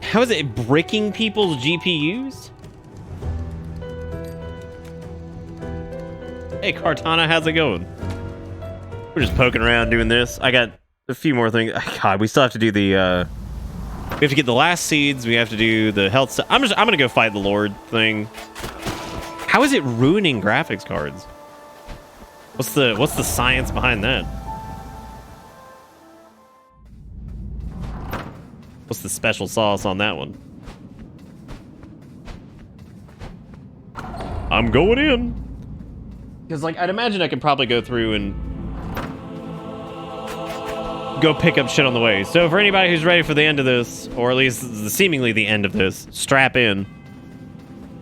[SPEAKER 2] How is it bricking people's GPUs? Hey, Cartana, how's it going? We're just poking around doing this. I got a few more things. God, we still have to do the, we have to get the last seeds. We have to do the health. I'm gonna go fight the Lord thing. How is it ruining graphics cards? What's the science behind that? What's the special sauce on that one? I'm going in. Because, like, I'd imagine I could probably go through and go pick up shit on the way. So for anybody who's ready for the end of this, or at least seemingly the end of this, strap in.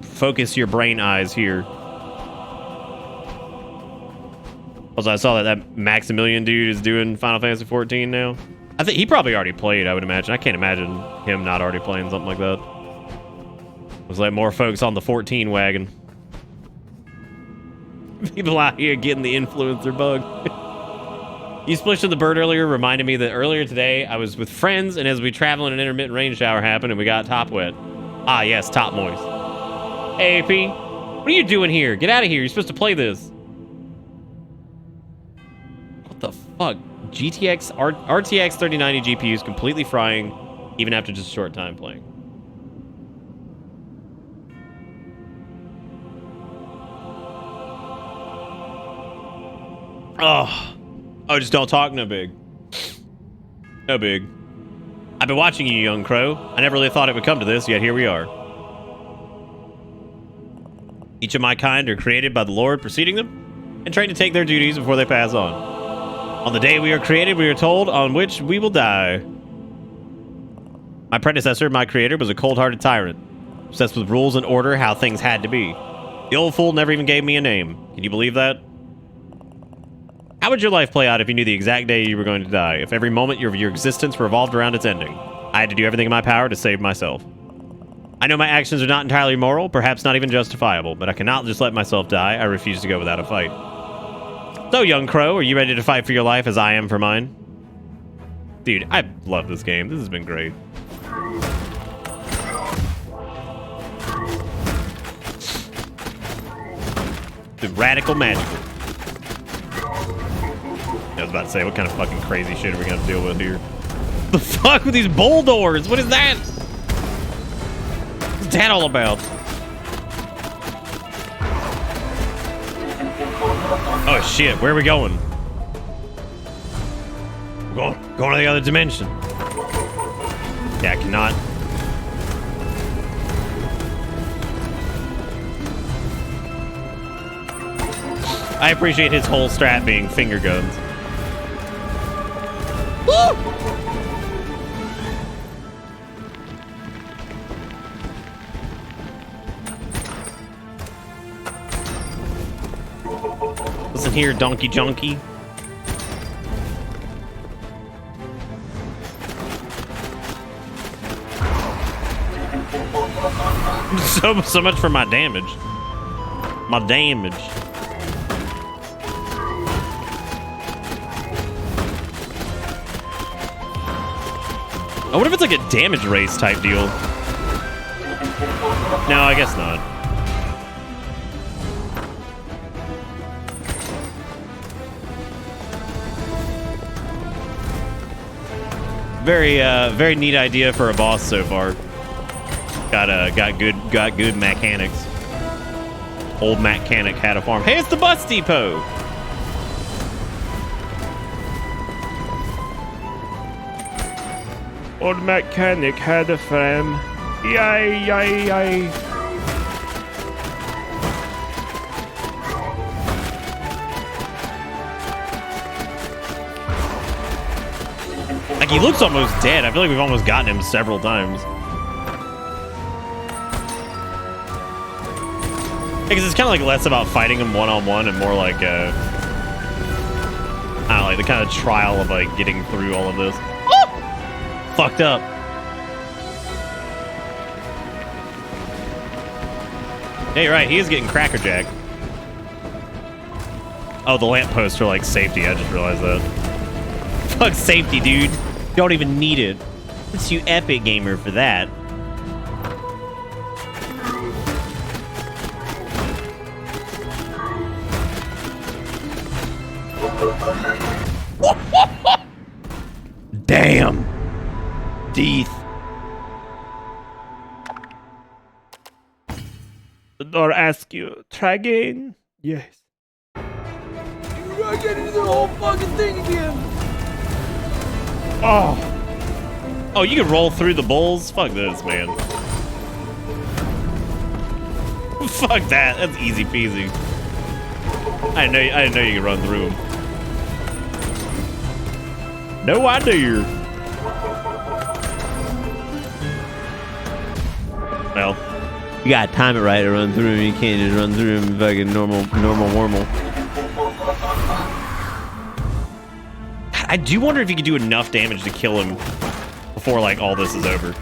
[SPEAKER 2] Focus your brain eyes here. Also, I saw that Maximilian dude is doing Final Fantasy 14 now. I think he probably already played, I would imagine. I can't imagine him not already playing something like that. Looks like more folks on the 14 wagon. People out here getting the influencer bug. You splishing the bird earlier reminded me that earlier today I was with friends, and as we traveled, an intermittent rain shower happened and we got top wet. Ah, yes, top moist. Hey, AP, what are you doing here? Get out of here. You're supposed to play this. What the fuck? RTX 3090 GPU is completely frying, even after just a short time playing. Oh, just don't talk, no big. No big. I've been watching you, young crow. I never really thought it would come to this, yet here we are. Each of my kind are created by the Lord preceding them, and trained to take their duties before they pass on. On the day we are created, we are told on which we will die. My predecessor, my creator, was a cold-hearted tyrant, obsessed with rules and order, how things had to be. The old fool never even gave me a name. Can you believe that? How would your life play out if you knew the exact day you were going to die? If every moment of your existence revolved around its ending? I had to do everything in my power to save myself. I know my actions are not entirely moral, perhaps not even justifiable, but I cannot just let myself die. I refuse to go without a fight. So, young crow, are you ready to fight for your life as I am for mine? Dude, I love this game. This has been great. The radical magical. I was about to say, what kind of fucking crazy shit are we gonna have to deal with here? The fuck with these bowl doors? What is that? What's that all about? Oh shit, where are we going? We're going to the other dimension. Yeah, I cannot. I appreciate his whole strat being finger guns. Woo! Listen here, donkey junkie. So much for my damage. My damage. I wonder if it's like a damage race type deal. No, I guess not. Very neat idea for a boss so far. Got good mechanics. Old mechanic had a farm. Hey, it's the bus depot. Old mechanic had a farm. Yay, yay, yay. he looks almost dead. I feel like we've almost gotten him several times. Because it's kind of like less about fighting him one-on-one and more like, I don't know, like the kind of trial of like getting through all of this. Oh! Fucked up. Yeah, you're right. He is getting crackerjacked. Oh, the lampposts are like safety. I just realized that. Fuck safety, dude. Don't even need it. It's you epic gamer for that. Damn. Teeth. The door asks you, try again. Yes.
[SPEAKER 14] I get into the whole fucking thing again.
[SPEAKER 2] Oh. Oh, you can roll through the bowls? Fuck this, man. Fuck that. That's easy peasy. I didn't know you could run through them. No idea. Well, you gotta time it right to run through them. You can't just run through them fucking normal. I do wonder if you could do enough damage to kill him before, like, all this is over.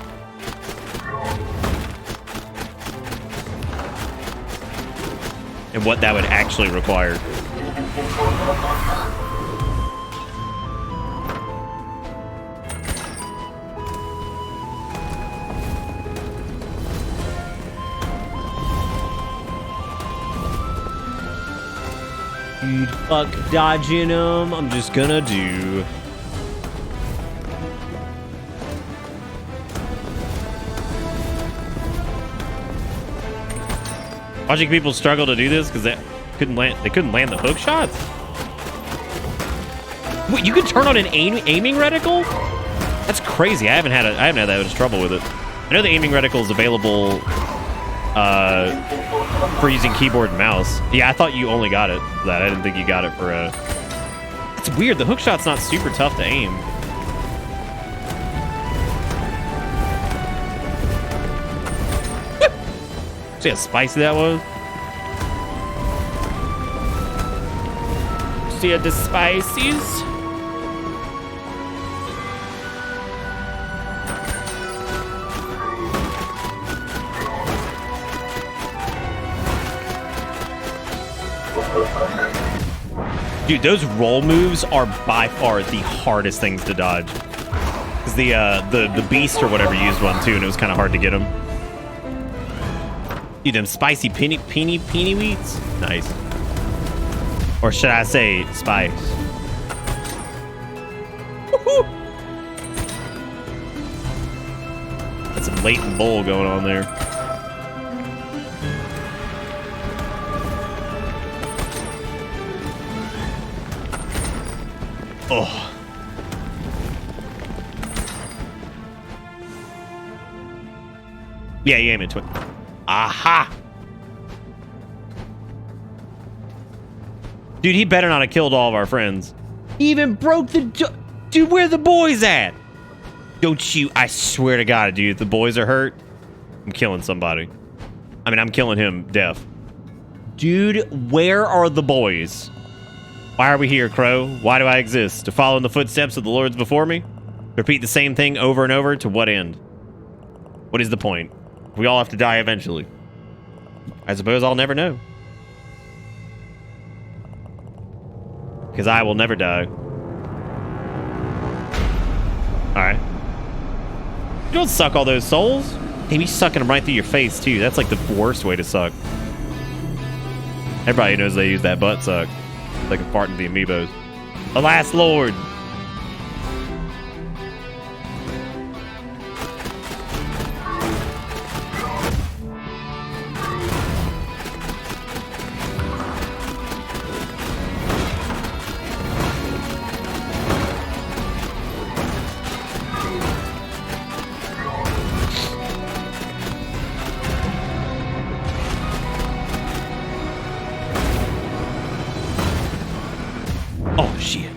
[SPEAKER 2] And what that would actually require. Dude, fuck dodging him. I'm just gonna do. Watching people struggle to do this because they couldn't land the hook shots. Wait, you can turn on an aiming reticle? That's crazy. I haven't had that much trouble with it. I know the aiming reticle is available for using keyboard and mouse. Yeah, I thought you only got it for that. I didn't think you got it for It's weird. The hook shot's not super tough to aim. See how spicy that was? See how the spices? Dude, those roll moves are by far the hardest things to dodge. Because the beast or whatever used one too, and it was kind of hard to get him. Dude, them spicy peeny wheats? Nice. Or should I say spice? Woohoo! That's some latent bowl going on there. Oh. Yeah, you aim it. Aha! Dude, he better not have killed all of our friends. He even broke the... Dude, where are the boys at? Don't you... I swear to God, dude, if the boys are hurt, I'm killing somebody. I mean, I'm killing him deaf. Dude, where are the boys? Why are we here, Crow? Why do I exist? To follow in the footsteps of the lords before me? Repeat the same thing over and over? To what end? What is the point? We all have to die eventually. I suppose I'll never know. Because I will never die. Alright. You don't suck all those souls. Damn, he's sucking them right through your face, too. That's like the worst way to suck. Everybody knows they use that butt suck. Like a fart in the amiibos. The last lord. Oh, shit.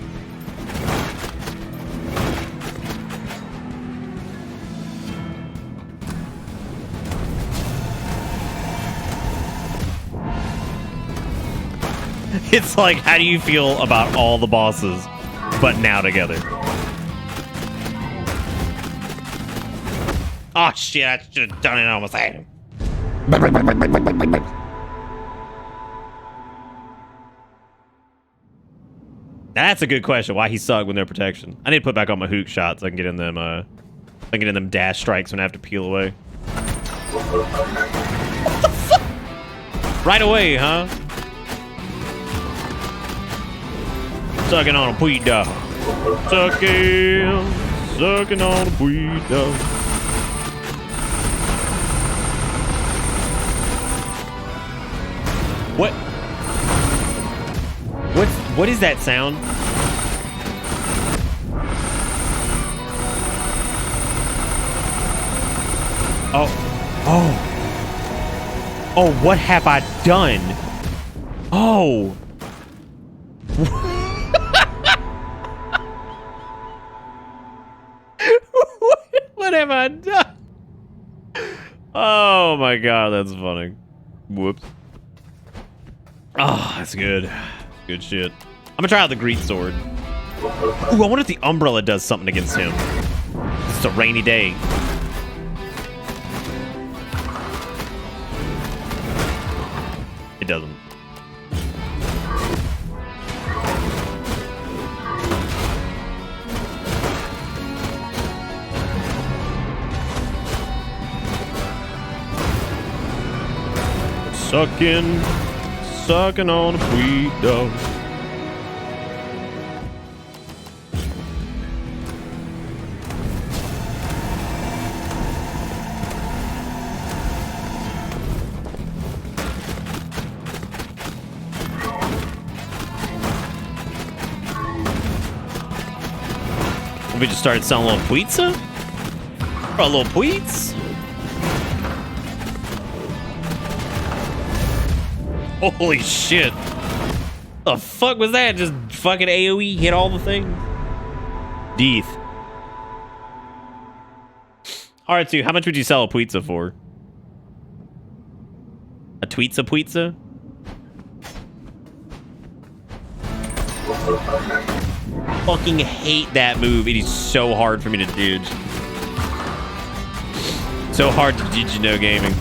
[SPEAKER 2] It's like, how do you feel about all the bosses, but now together? Oh shit, I should have done it. I almost had him. That's a good question. Why he sucked with no protection? I need to put back on my hook shots so I can get in them. I can get in them dash strikes when I have to peel away. What the fuck? Right away, huh? Sucking on a weed dog. Sucking on a weed dog. What is that sound? Oh, what have I done? Oh. What have I done? Oh my god, that's funny. Whoops. Oh, that's good. Good shit. I'm gonna try out the Greek sword. Ooh, I wonder if the umbrella does something against him. It's a rainy day. It doesn't. Sucking on a weed dog. We just started selling a little pizza? Or a little pizza? Holy shit. The fuck was that? Just fucking AoE hit all the things? Deeth. R2, how much would you sell a pizza for? A pizza? Fucking hate that move. It is so hard for me to dodge. So hard to dodge no gaming.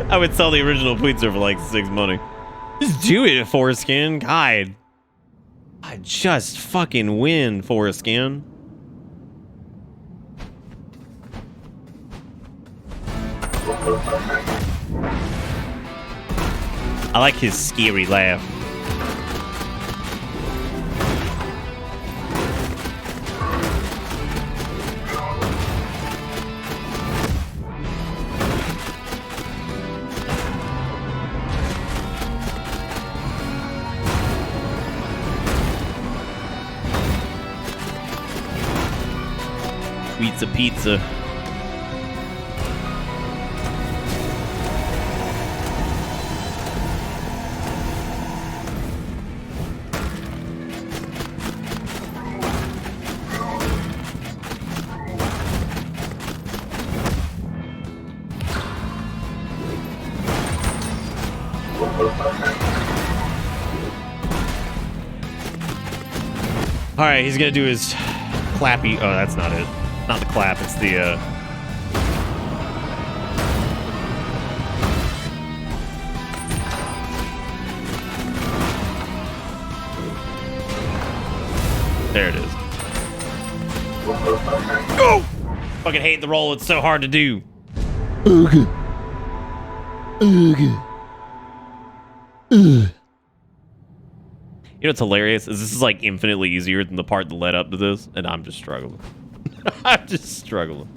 [SPEAKER 2] I would sell the original pizza for like 6 money. Just do it, Foreskin. God. I just fucking win, Foreskin. I like his scary laugh. Pizza. All right, he's gonna do his clappy. Oh, that's not it. Not the clap, it's the, there it is. Go! Fucking hate the roll, it's so hard to do.
[SPEAKER 7] Okay.
[SPEAKER 2] You know what's hilarious is this is like infinitely easier than the part that led up to this, and I'm just struggling. I'm just struggling.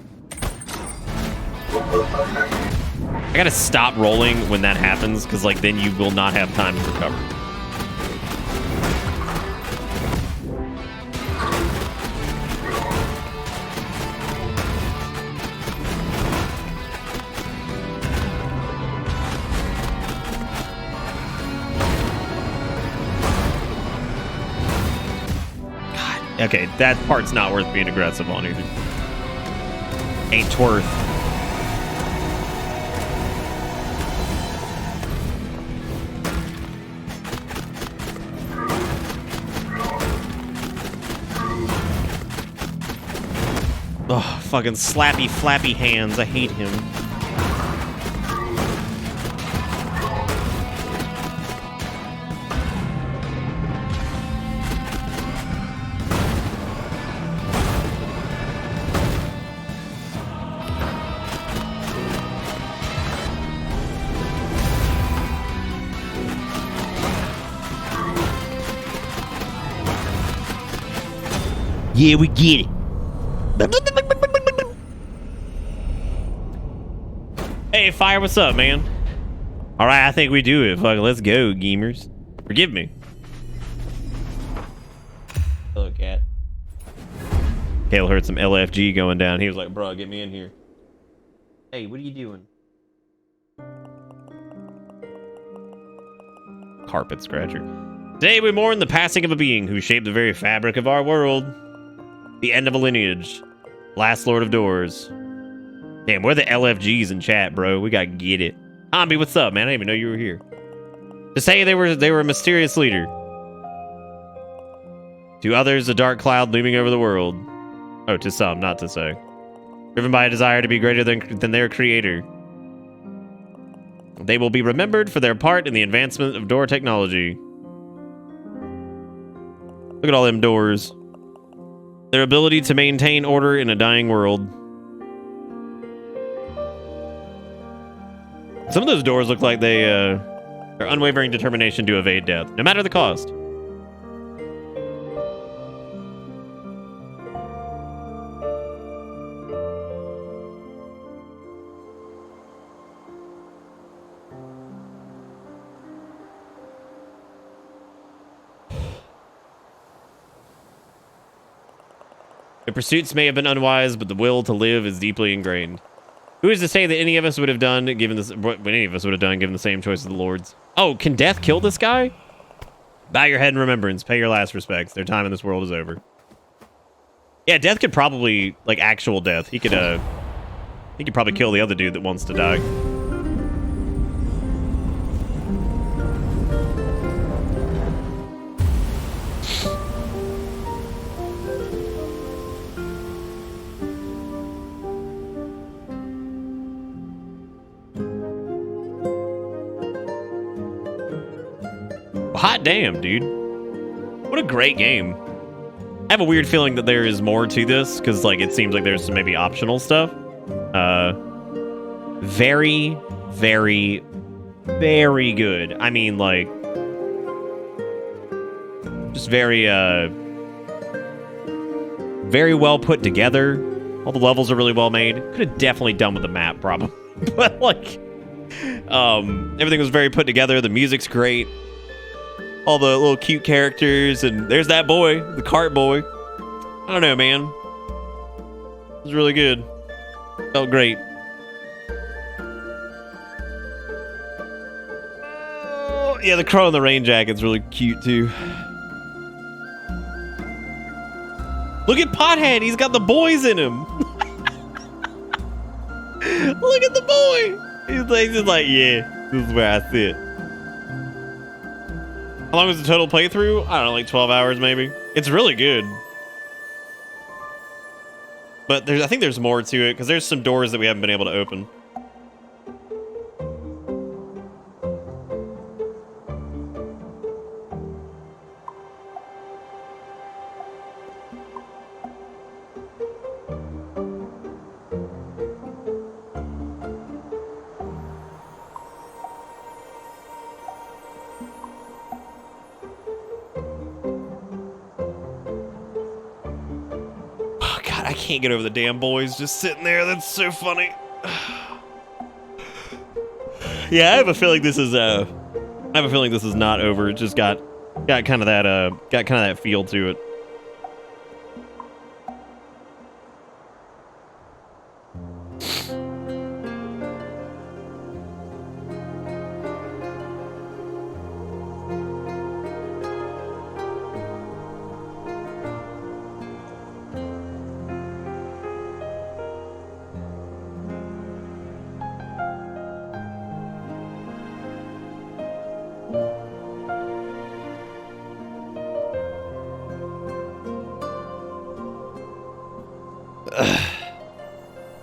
[SPEAKER 2] I gotta stop rolling when that happens, because like then you will not have time to recover. Okay, that part's not worth being aggressive on either. Ain't worth. Oh, fucking slappy, flappy hands. I hate him. Yeah, we get it. Hey, Fire, what's up, man? All right, I think we do it. Fuck, let's go, gamers. Forgive me. Hello, cat. Kale heard some LFG going down. He was like, bro, get me in here. Hey, what are you doing? Carpet scratcher. Today we mourn the passing of a being who shaped the very fabric of our world. The end of a lineage. Last Lord of Doors. Damn, we're the LFGs in chat, bro. We gotta get it. Ambi, what's up, man? I didn't even know you were here. To say they were a mysterious leader. To others, a dark cloud looming over the world. Oh, to some, not to say. Driven by a desire to be greater than their creator. They will be remembered for their part in the advancement of door technology. Look at all them doors. Their ability to maintain order in a dying world. Some of those doors look like their unwavering determination to evade death, no matter the cost. The pursuits may have been unwise, but the will to live is deeply ingrained. Who is to say that any of us would have done given this? What any of us would have done given the same choice as the Lords? Oh, can death kill this guy? Bow your head in remembrance. Pay your last respects. Their time in this world is over. Yeah, death could probably, like actual death. He could probably kill the other dude that wants to die. Hot damn, dude. What a great game. I have a weird feeling that there is more to this, because like it seems like there's some maybe optional stuff. Very, very, very good. I mean, like, just very, very well put together. All the levels are really well made. Could have definitely done with the map, probably. But like, everything was very put together. The music's great. All the little cute characters, and there's that boy, the cart boy. I don't know, man. It was really good. Felt great. Oh, yeah, the crow in the rain jacket's really cute, too. Look at Pothead. He's got the boys in him. Look at the boy. He's just like, yeah, this is where I sit. How long was the total playthrough? I don't know, like 12 hours maybe. It's really good. But I think there's more to it, because there's some doors that we haven't been able to open. I can't get over the damn boys just sitting there. That's so funny. Yeah, I have a feeling this is not over. It just got kind of that feel to it.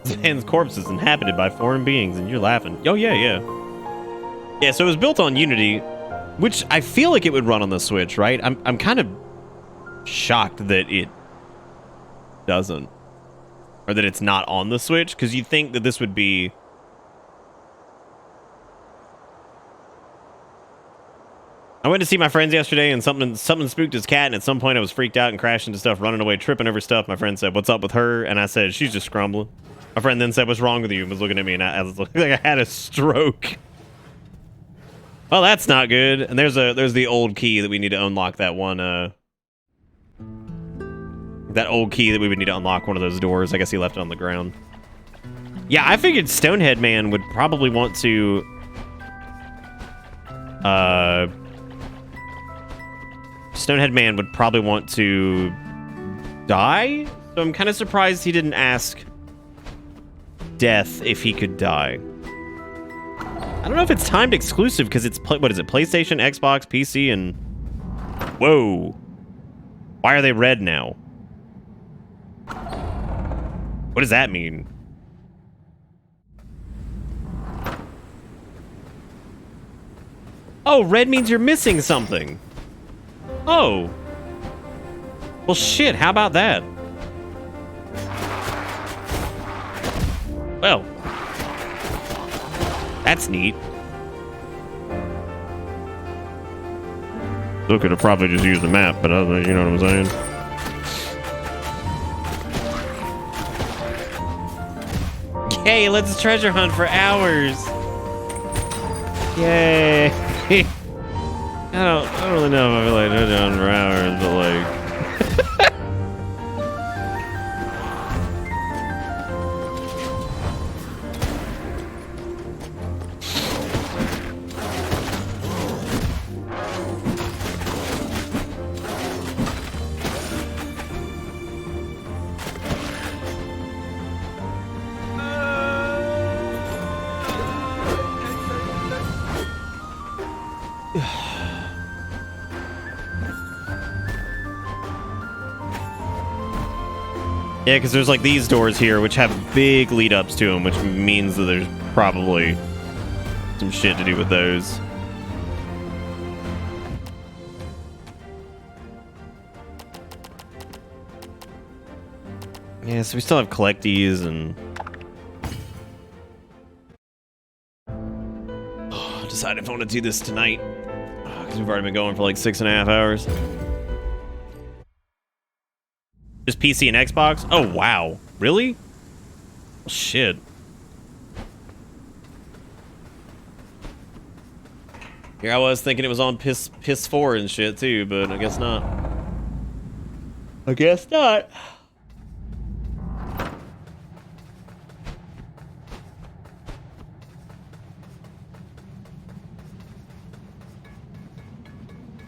[SPEAKER 2] Zan's corpse is inhabited by foreign beings, and you're laughing. Oh, yeah, yeah. Yeah, so it was built on Unity, which I feel like it would run on the Switch, right? I'm kind of shocked that it doesn't. Or that it's not on the Switch, because you'd think that this would be... I went to see my friends yesterday, and something spooked his cat, and at some point I was freaked out and crashed into stuff, running away, tripping over stuff. My friend said, "What's up with her?" And I said, "She's just scrumbling." My friend then said, "What's wrong with you?" And was looking at me, and I was looking like I had a stroke. Well, that's not good. And there's the old key that we need to unlock that one, that old key that we would need to unlock one of those doors. I guess he left it on the ground. Yeah, I figured Stonehead Man would probably want to, Stonehead Man would probably want to die? So I'm kind of surprised he didn't ask Death if he could die. I don't know if it's timed exclusive because it's, what is it, PlayStation, Xbox, PC, and... Whoa. Why are they red now? What does that mean? Oh, red means you're missing something. Oh. Well, shit, how about that? Well. That's neat. Still could have probably just used the map, but other, you know what I'm saying? Yay, let's treasure hunt for hours. Yay. I don't really know if I feel like treasure hunt for hours, but like... Yeah, because there's like these doors here, which have big lead-ups to them, which means that there's probably some shit to do with those. Yeah, so we still have collectees and... Oh, decided if I want to do this tonight. Because we've already been going for like 6.5 hours. Just PC and Xbox? Oh, wow. Really? Well, shit. Here I was thinking it was on Piss 4 and shit, too, but I guess not. I guess not.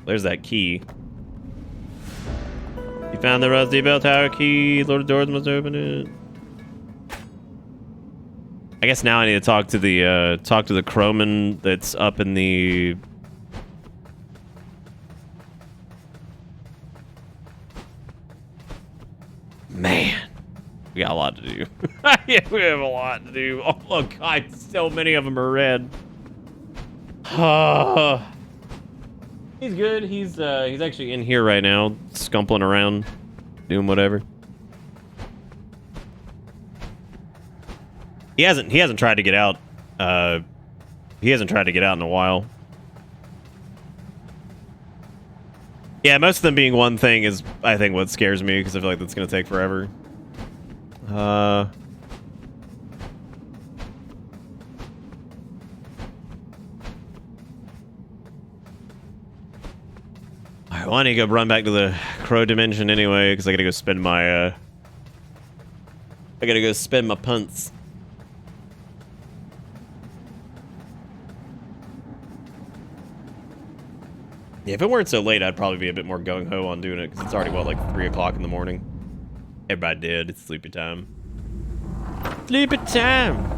[SPEAKER 2] There's that key. You found the rusty bell tower key. Loaded doors must open it. I guess now I need to talk to the crowman that's up in the... Man, we got a lot to do. Yeah, we have a lot to do. Oh god, so many of them are red. He's good. He's actually in here right now, scumpling around, doing whatever. He hasn't tried to get out. He hasn't tried to get out in a while. Yeah, most of them being one thing is, I think, what scares me, because I feel like that's gonna take forever. I want to go run back to the crow dimension anyway, because I gotta go spend my, punts. Yeah, if it weren't so late, I'd probably be a bit more gung-ho on doing it, because it's already, what, like 3 o'clock in the morning? Everybody dead. It's sleepy time. Sleepy time!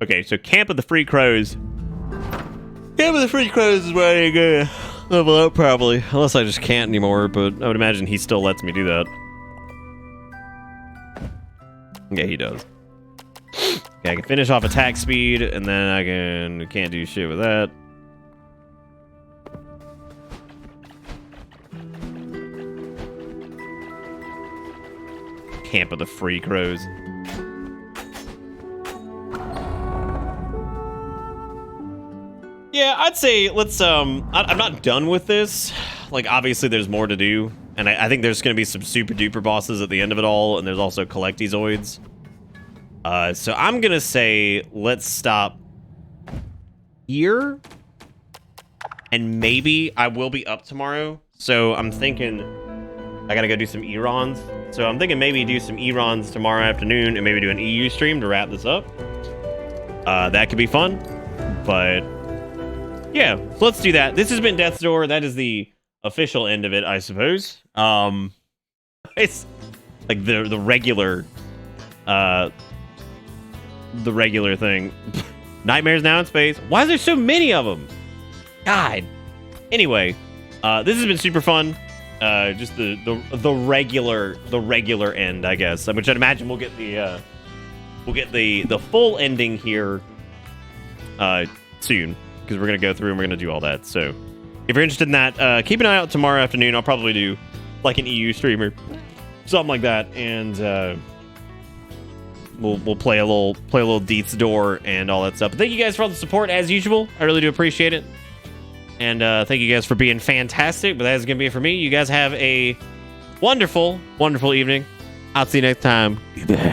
[SPEAKER 2] Okay, so Camp of the Free Crows Yeah, but the free credits is where I go level up probably. Unless I just can't anymore, but I would imagine he still lets me do that. Yeah, he does. Okay, I can finish off attack speed, and then I can't do shit with that. Camp of the Free Crows. Yeah, I'd say let's, I'm not done with this. Like, obviously there's more to do. And I think there's going to be some super duper bosses at the end of it all. And there's also collectizoids. So I'm going to say let's stop here. And maybe I will be up tomorrow. So I'm thinking I got to go do some Erons. So I'm thinking maybe do some Erons tomorrow afternoon and maybe do an EU stream to wrap this up. That could be fun. But yeah, so let's do that. This has been Death's Door. That is the official end of it, I suppose. It's like the regular thing. Nightmares Now in Space. Why is there so many of them? God. Anyway, this has been super fun. Just the regular end, I guess. Which I'd imagine we'll get the full ending here soon, because we're gonna go through and we're gonna do all that. So if you're interested in that, keep an eye out tomorrow afternoon. I'll probably do like an EU streamer, something like that, and we'll play a little Death's Door and all that stuff. But thank you guys for all the support as usual. I really do appreciate it. And thank you guys for being fantastic. But that is going to be it for me. You guys have a wonderful, wonderful evening. I'll see you next time. Goodbye.